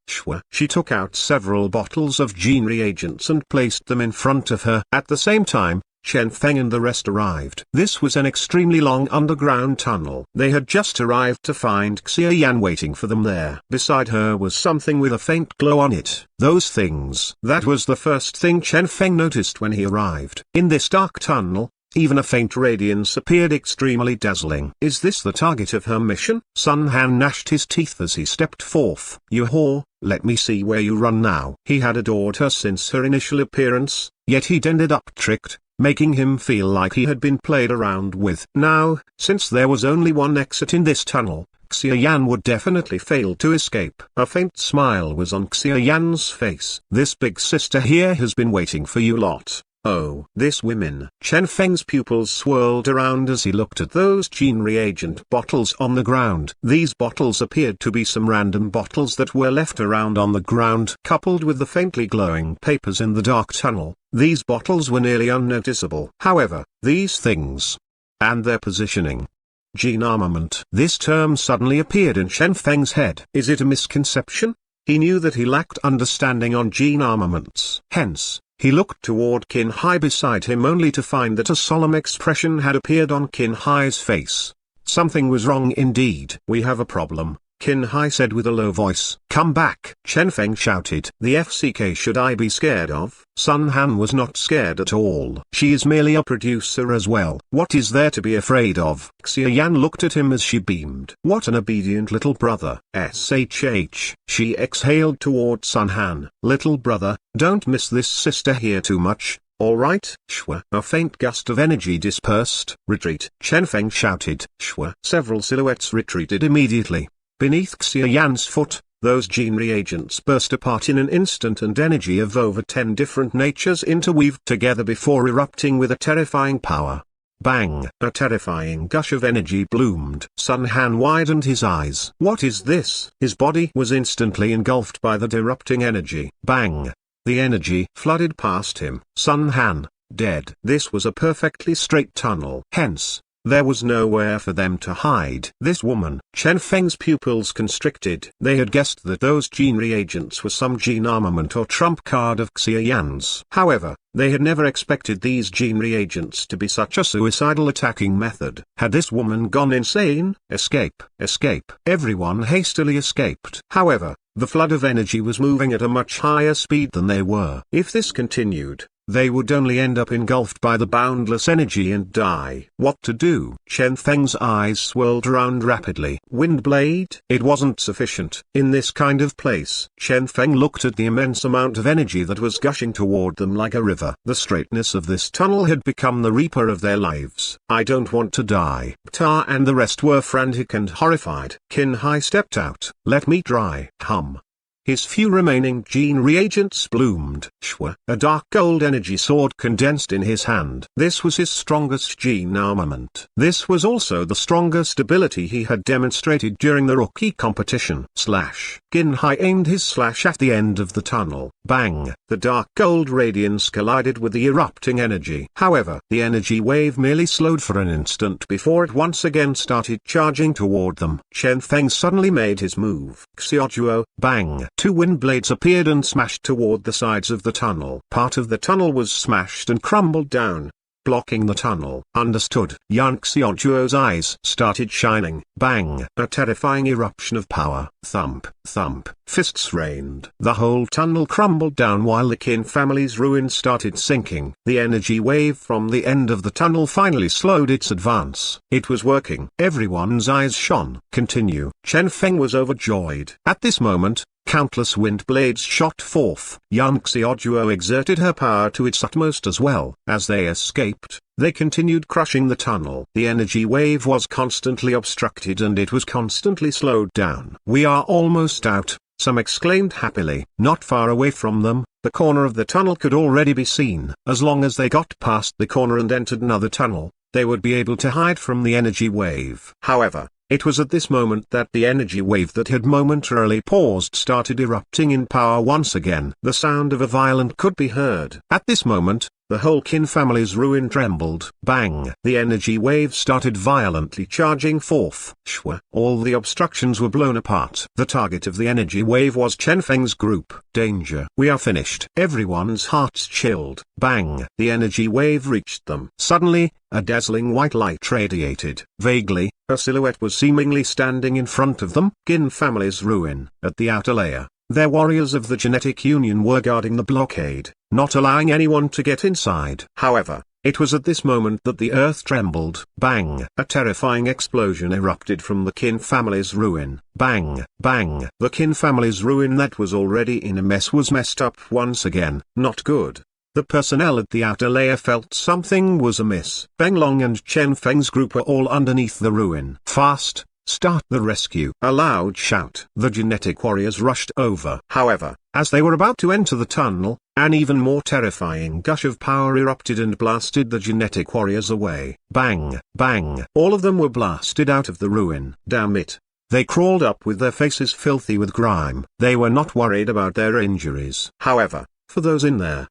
She took out several bottles of gene reagents and placed them in front of her. At the same time, Chen Feng and the rest arrived. This was an extremely long underground tunnel. They had just arrived to find Xiaoyan waiting for them there. Beside her was something with a faint glow on it. Those things. That was the first thing Chen Feng noticed when he arrived. In this dark tunnel, even a faint radiance appeared extremely dazzling. Is this the target of her mission? Sun Han gnashed his teeth as he stepped forth. You whore, let me see where you run now. He had adored her since her initial appearance, yet he'd ended up tricked, making him feel like he had been played around with. Now, since there was only one exit in this tunnel, Xiaoyan would definitely fail to escape. A faint smile was on Xiaoyan's face. This big sister here has been waiting for you lot. Oh, this women. Chen Feng's pupils swirled around as he looked at those gene reagent bottles on the ground. These bottles appeared to be some random bottles that were left around on the ground, coupled with the faintly glowing papers in the dark tunnel. These bottles were nearly unnoticeable. However, these things and their positioning. Gene armament. This term suddenly appeared in Chen Feng's head. Is it a misconception? He knew that he lacked understanding on gene armaments. Hence, he looked toward Qin Hai beside him only to find that a solemn expression had appeared on Qin Hai's face. Something was wrong indeed. We have a problem, Qin Hai said with a low voice. Come back, Chen Feng shouted. The FCK should I be scared of? Sun Han was not scared at all. She is merely a producer as well. What is there to be afraid of? Xia Yan looked at him as she beamed. What an obedient little brother. SHH. She exhaled toward Sun Han. Little brother, don't miss this sister here too much. Alright, Shwa. A faint gust of energy dispersed. Retreat. Chen Feng shouted. Shwa. Several silhouettes retreated immediately. Beneath Xia Yan's foot, those gene reagents burst apart in an instant and energy of over 10 different natures interweaved together before erupting with a terrifying power. Bang! A terrifying gush of energy bloomed. Sun Han widened his eyes. What is this? His body was instantly engulfed by the erupting energy. Bang! The energy flooded past him. Sun Han, dead. This was a perfectly straight tunnel. Hence, there was nowhere for them to hide. This woman. Chen Feng's pupils constricted. They had guessed that those gene reagents were some gene armament or trump card of Xia Yan's. However, they had never expected these gene reagents to be such a suicidal attacking method. Had this woman gone insane? Escape, escape. Everyone hastily escaped. However, the flood of energy was moving at a much higher speed than they were. If this continued, they would only end up engulfed by the boundless energy and die. What to do? Chen Feng's eyes swirled around rapidly. Wind blade? It wasn't sufficient. In this kind of place, Chen Feng looked at the immense amount of energy that was gushing toward them like a river. The straightness of this tunnel had become the reaper of their lives. I don't want to die. Ta and the rest were frantic and horrified. Qin Hai stepped out. Let me try. Hum. His few remaining gene reagents bloomed. Shwa. A dark gold energy sword condensed in his hand. This was his strongest gene armament. This was also the strongest ability he had demonstrated during the rookie competition. Slash. Qin Hai aimed his slash at the end of the tunnel. Bang. The dark gold radiance collided with the erupting energy. However, the energy wave merely slowed for an instant before it once again started charging toward them. Chen Feng suddenly made his move. Xiaojuo. Bang. Two wind blades appeared and smashed toward the sides of the tunnel. Part of the tunnel was smashed and crumbled down, blocking the tunnel. Understood. Yan Xiaojuo's eyes started shining. Bang! A terrifying eruption of power. Thump, thump. Fists rained. The whole tunnel crumbled down while the Qin family's ruin started sinking. The energy wave from the end of the tunnel finally slowed its advance. It was working. Everyone's eyes shone. Continue. Chen Feng was overjoyed. At this moment, countless wind blades shot forth. Yan Xiaojuo exerted her power to its utmost as well. As they escaped, they continued crushing the tunnel. The energy wave was constantly obstructed and it was constantly slowed down. We are almost out, some exclaimed happily. Not far away from them, the corner of the tunnel could already be seen. As long as they got past the corner and entered another tunnel, they would be able to hide from the energy wave. However, it was at this moment that the energy wave that had momentarily paused started erupting in power once again. The sound of a violin could be heard. At this moment, the whole Qin family's ruin trembled. Bang! The energy wave started violently charging forth. Shwa! All the obstructions were blown apart. The target of the energy wave was Chen Feng's group. Danger! We are finished. Everyone's hearts chilled. Bang! The energy wave reached them. Suddenly, a dazzling white light radiated. Vaguely, a silhouette was seemingly standing in front of them. Qin family's ruin. At the outer layer, their warriors of the genetic union were guarding the blockade, not allowing anyone to get inside. However, it was at this moment that the earth trembled. Bang! A terrifying explosion erupted from the Qin family's ruin. Bang! Bang! The Qin family's ruin that was already in a mess was messed up once again. Not good. The personnel at the outer layer felt something was amiss. Beng Long and Chen Feng's group were all underneath the ruin. Fast, Start the rescue. A loud shout. The genetic warriors rushed over. However, as they were about to enter the tunnel, an even more terrifying gush of power erupted and blasted the genetic warriors away. Bang, bang. All of them were blasted out of the ruin. Damn it. They crawled up with their faces filthy with grime. They were not worried about their injuries. However, for those in there,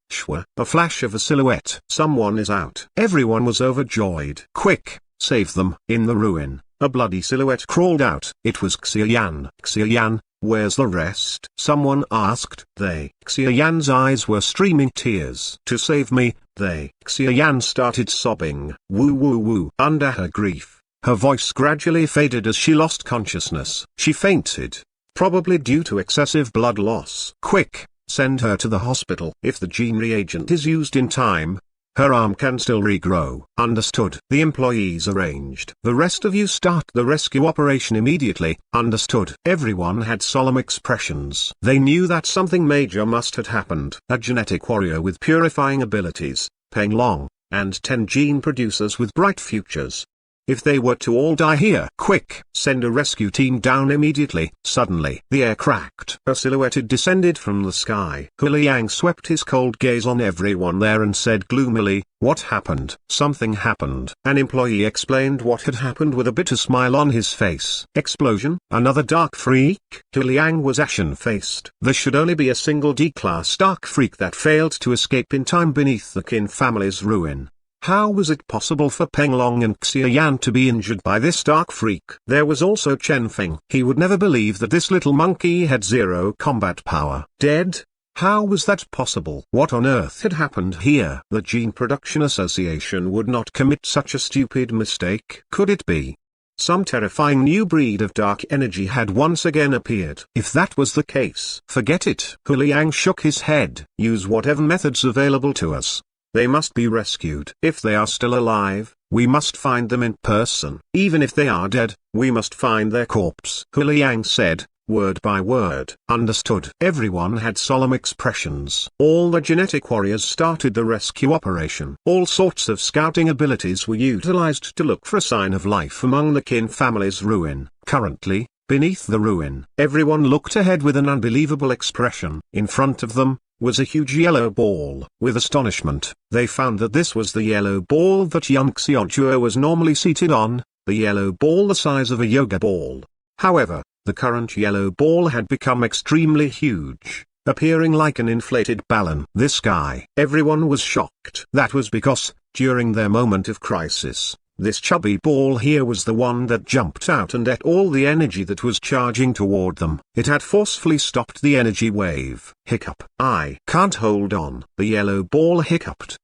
a flash of a silhouette. Someone is out. Everyone was overjoyed. Quick, save them. In the ruin, a bloody silhouette crawled out. It was Xiaoyan. Xiaoyan, where's the rest? Someone asked. Xiaoyan's eyes were streaming tears. To save me, Xiaoyan started sobbing. Woo woo woo. Under her grief, her voice gradually faded as she lost consciousness. She fainted, probably due to excessive blood loss. Quick, send her to the hospital. If the gene reagent is used in time, her arm can still regrow. Understood. The employees arranged. The rest of you start the rescue operation immediately. Understood. Everyone had solemn expressions. They knew that something major must have happened. A genetic warrior with purifying abilities, Peng Long, and 10 gene producers with bright futures. If they were to all die here, quick, send a rescue team down immediately. Suddenly, the air cracked. A silhouette descended from the sky. Hu Liang swept his cold gaze on everyone there and said gloomily, what happened? Something happened. An employee explained what had happened with a bitter smile on his face. Explosion? Another dark freak? Hu Liang was ashen-faced. There should only be a single D-class dark freak that failed to escape in time beneath the Qin family's ruin. How was it possible for Peng Long and Xiaoyan to be injured by this dark freak? There was also Chen Feng. He would never believe that this little monkey had zero combat power. Dead? How was that possible? What on earth had happened here? The Gene Production Association would not commit such a stupid mistake. Could it be some terrifying new breed of dark energy had once again appeared? If that was the case, forget it. Hu Liang shook his head. Use whatever methods available to us. They must be rescued. If they are still alive, we must find them in person. Even if they are dead, we must find their corpse. Hu Liang said, word by word. Understood. Everyone had solemn expressions. All the genetic warriors started the rescue operation. All sorts of scouting abilities were utilized to look for a sign of life among the Qin family's ruin. Currently, beneath the ruin, everyone looked ahead with an unbelievable expression. In front of them was a huge yellow ball. With astonishment, they found that this was the yellow ball that Yang Xiaojuo was normally seated on, the yellow ball the size of a yoga ball. However, the current yellow ball had become extremely huge, appearing like an inflated balloon. This guy. Everyone was shocked. That was because, during their moment of crisis, this chubby ball here was the one that jumped out and ate all the energy that was charging toward them. It had forcefully stopped the energy wave. Hiccup. I can't hold on. The yellow ball hiccuped.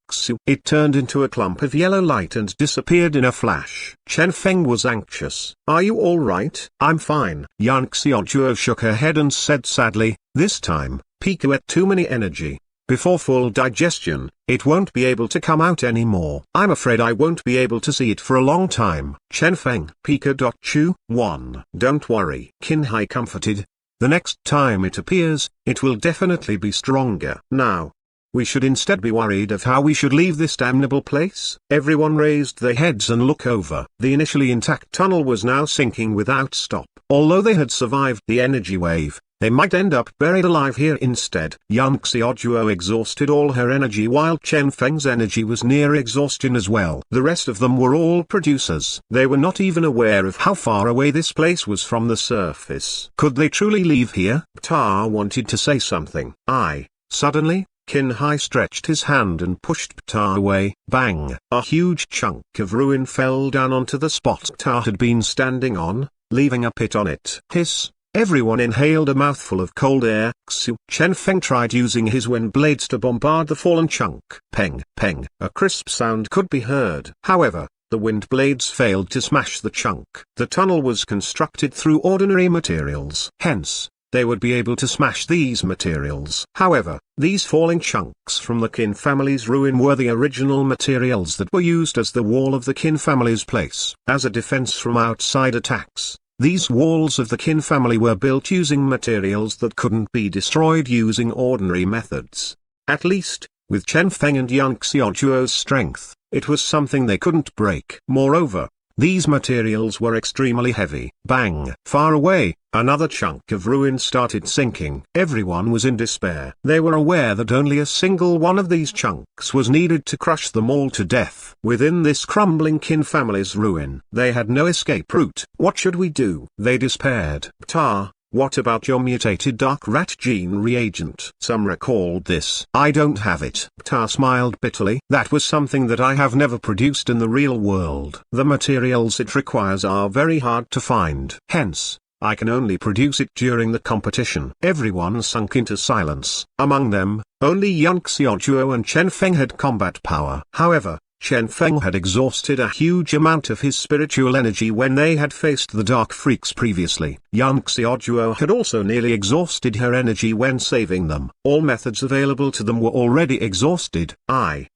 It turned into a clump of yellow light and disappeared in a flash. Chen Feng was anxious. Are you all right? I'm fine. Yang Xiaojuo shook her head and said sadly, this time, Pika ate too many energy. Before full digestion, it won't be able to come out anymore. I'm afraid I won't be able to see it for a long time. Chen Feng. Pika.Chu-1. Don't worry. Qin Hai comforted. The next time it appears, it will definitely be stronger. Now, we should instead be worried of how we should leave this damnable place. Everyone raised their heads and looked over. The initially intact tunnel was now sinking without stop. Although they had survived the energy wave, they might end up buried alive here instead. Yang Xiaojuo exhausted all her energy while Chen Feng's energy was near exhaustion as well. The rest of them were all producers. They were not even aware of how far away this place was from the surface. Could they truly leave here? Ptah wanted to say something. Suddenly, Qin Hai stretched his hand and pushed Ptah away. Bang! A huge chunk of ruin fell down onto the spot Ptah had been standing on, leaving a pit on it. Hiss! Everyone inhaled a mouthful of cold air. Chen Feng tried using his wind blades to bombard the fallen chunk. Peng, peng. A crisp sound could be heard. However, the wind blades failed to smash the chunk. The tunnel was constructed through ordinary materials. Hence, they would be able to smash these materials. However, these falling chunks from the Qin family's ruin were the original materials that were used as the wall of the Qin family's place. As a defense from outside attacks, these walls of the Qin family were built using materials that couldn't be destroyed using ordinary methods. At least, with Chen Feng and Yang Xiaojuo's strength, it was something they couldn't break. Moreover, These materials were extremely heavy. Bang! Far away, another chunk of ruin started sinking. Everyone was in despair. They were aware that only a single one of these chunks was needed to crush them all to death. Within this crumbling Qin family's ruin, they had no escape route. What should we do? They despaired. Ta. What about your mutated dark rat gene reagent? Some recalled this. I don't have it. Ta smiled bitterly. That was something that I have never produced in the real world. The materials it requires are very hard to find. Hence, I can only produce it during the competition. Everyone sunk into silence. Among them, only Yang Xiaojuo and Chen Feng had combat power. However, Chen Feng had exhausted a huge amount of his spiritual energy when they had faced the Dark Freaks previously. Yang Xiaojuo had also nearly exhausted her energy when saving them. All methods available to them were already exhausted.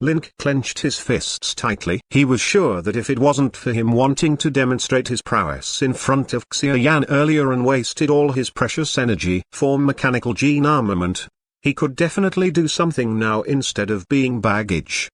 Link clenched his fists tightly. He was sure that if it wasn't for him wanting to demonstrate his prowess in front of Xia Yan earlier and wasted all his precious energy for mechanical gene armament, he could definitely do something now instead of being baggage.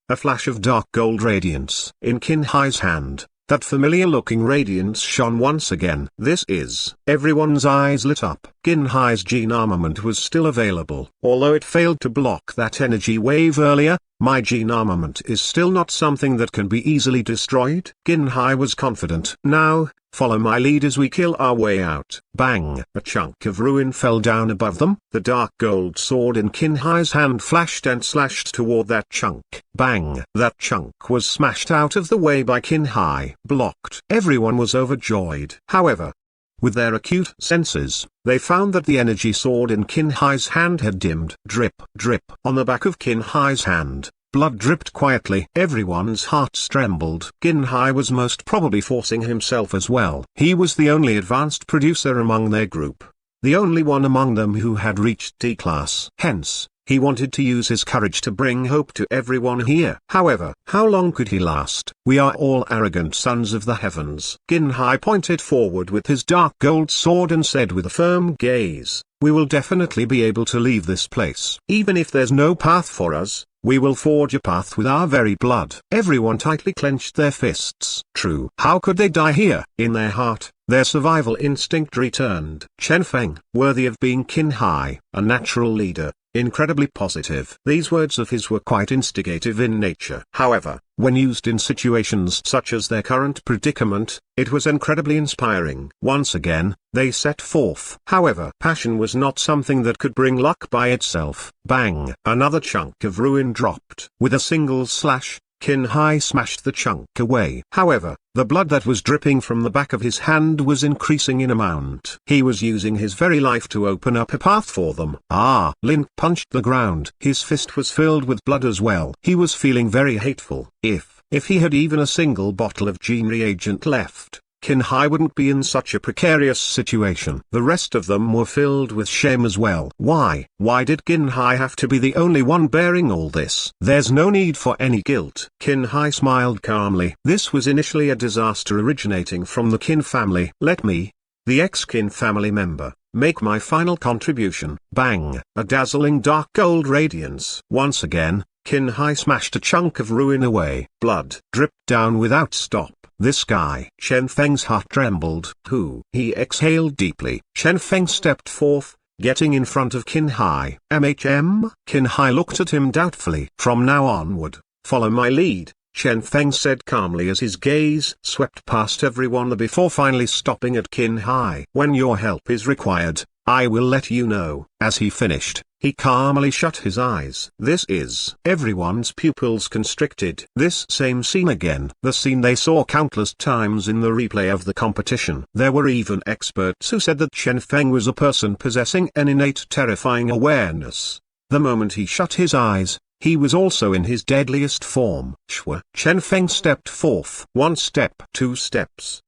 A flash of dark gold radiance in Qin Hai's hand. That familiar-looking radiance shone once again. This is. Everyone's eyes lit up. Qin Hai's gene armament was still available. Although it failed to block that energy wave earlier, my gene armament is still not something that can be easily destroyed. Qin Hai was confident. Now, follow my lead as we kill our way out. Bang! A chunk of ruin fell down above them. The dark gold sword in Qin Hai's hand flashed and slashed toward that chunk. Bang! That chunk was smashed out of the way by Qin Hai. Blocked. Everyone was overjoyed. However, with their acute senses, they found that the energy sword in Qin Hai's hand had dimmed. Drip, drip. On the back of Qin Hai's hand, blood dripped quietly. Everyone's hearts trembled. Qin Hai was most probably forcing himself as well. He was the only advanced producer among their group. The only one among them who had reached D-class. Hence, he wanted to use his courage to bring hope to everyone here. However, how long could he last? We are all arrogant sons of the heavens. Qin Hai pointed forward with his dark gold sword and said with a firm gaze, we will definitely be able to leave this place. Even if there's no path for us, we will forge a path with our very blood. Everyone tightly clenched their fists. True. How could they die here? In their heart, their survival instinct returned. Chen Feng, worthy of being Qin Hai, a natural leader, incredibly positive. These words of his were quite instigative in nature. However, when used in situations such as their current predicament, it was incredibly inspiring. Once again, they set forth. However, passion was not something that could bring luck by itself. Bang! Another chunk of ruin dropped. With a single slash, Qin Hai smashed the chunk away. However, the blood that was dripping from the back of his hand was increasing in amount. He was using his very life to open up a path for them. Lin punched the ground. His fist was filled with blood as well. He was feeling very hateful. If he had even a single bottle of gene reagent left, Qin Hai wouldn't be in such a precarious situation. The rest of them were filled with shame as well. Why did Qin Hai have to be the only one bearing all this? There's no need for any guilt. Qin Hai smiled calmly. This was initially a disaster originating from the Qin family. Let me, the ex-Qin family member, make my final contribution. Bang! A dazzling dark gold radiance. Once again, Qin Hai smashed a chunk of ruin away. Blood dripped down without stop. This guy. Chen Feng's heart trembled. He exhaled deeply. Chen Feng stepped forth, getting in front of Qin Hai. Qin Hai looked at him doubtfully. From now onward, follow my lead, Chen Feng said calmly as his gaze swept past everyone before finally stopping at Qin Hai. When your help is required, I will let you know. As he finished, he calmly shut his eyes. This is. Everyone's pupils constricted. This same scene again. The scene they saw countless times in the replay of the competition. There were even experts who said that Chen Feng was a person possessing an innate terrifying awareness. The moment he shut his eyes, he was also in his deadliest form. Chen Feng stepped forth. 1 step. 2 steps.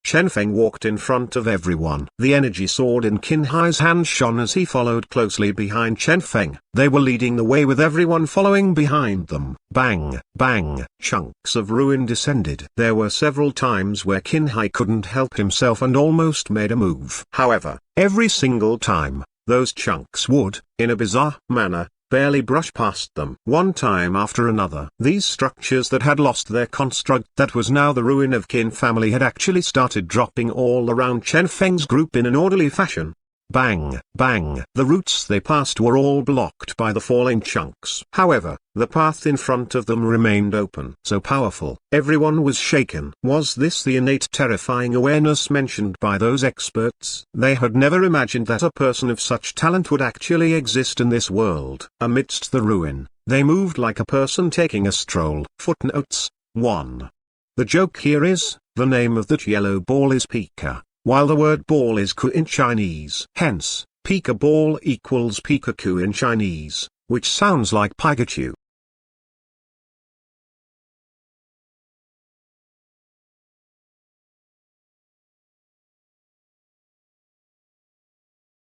Chen Feng walked in front of everyone. The energy sword in Qin Hai's hand shone as he followed closely behind Chen Feng. They were leading the way with everyone following behind them. Bang, bang, chunks of ruin descended. There were several times where Qin Hai couldn't help himself and almost made a move. However, every single time, those chunks would, in a bizarre manner, barely brush past them one time after another. These structures that had lost their construct that was now the ruin of Qin family had actually started dropping all around Chen Feng's group in an orderly fashion. Bang, bang. The routes they passed were all blocked by the falling chunks. However, the path in front of them remained open. So powerful, everyone was shaken. Was this the innate terrifying awareness mentioned by those experts? They had never imagined that a person of such talent would actually exist in this world. Amidst the ruin, they moved like a person taking a stroll. Footnotes 1. The joke here is, the name of that yellow ball is Pika, while the word ball is ku in Chinese. Hence, Pika ball equals Pikachu in Chinese, which sounds like Pikachu.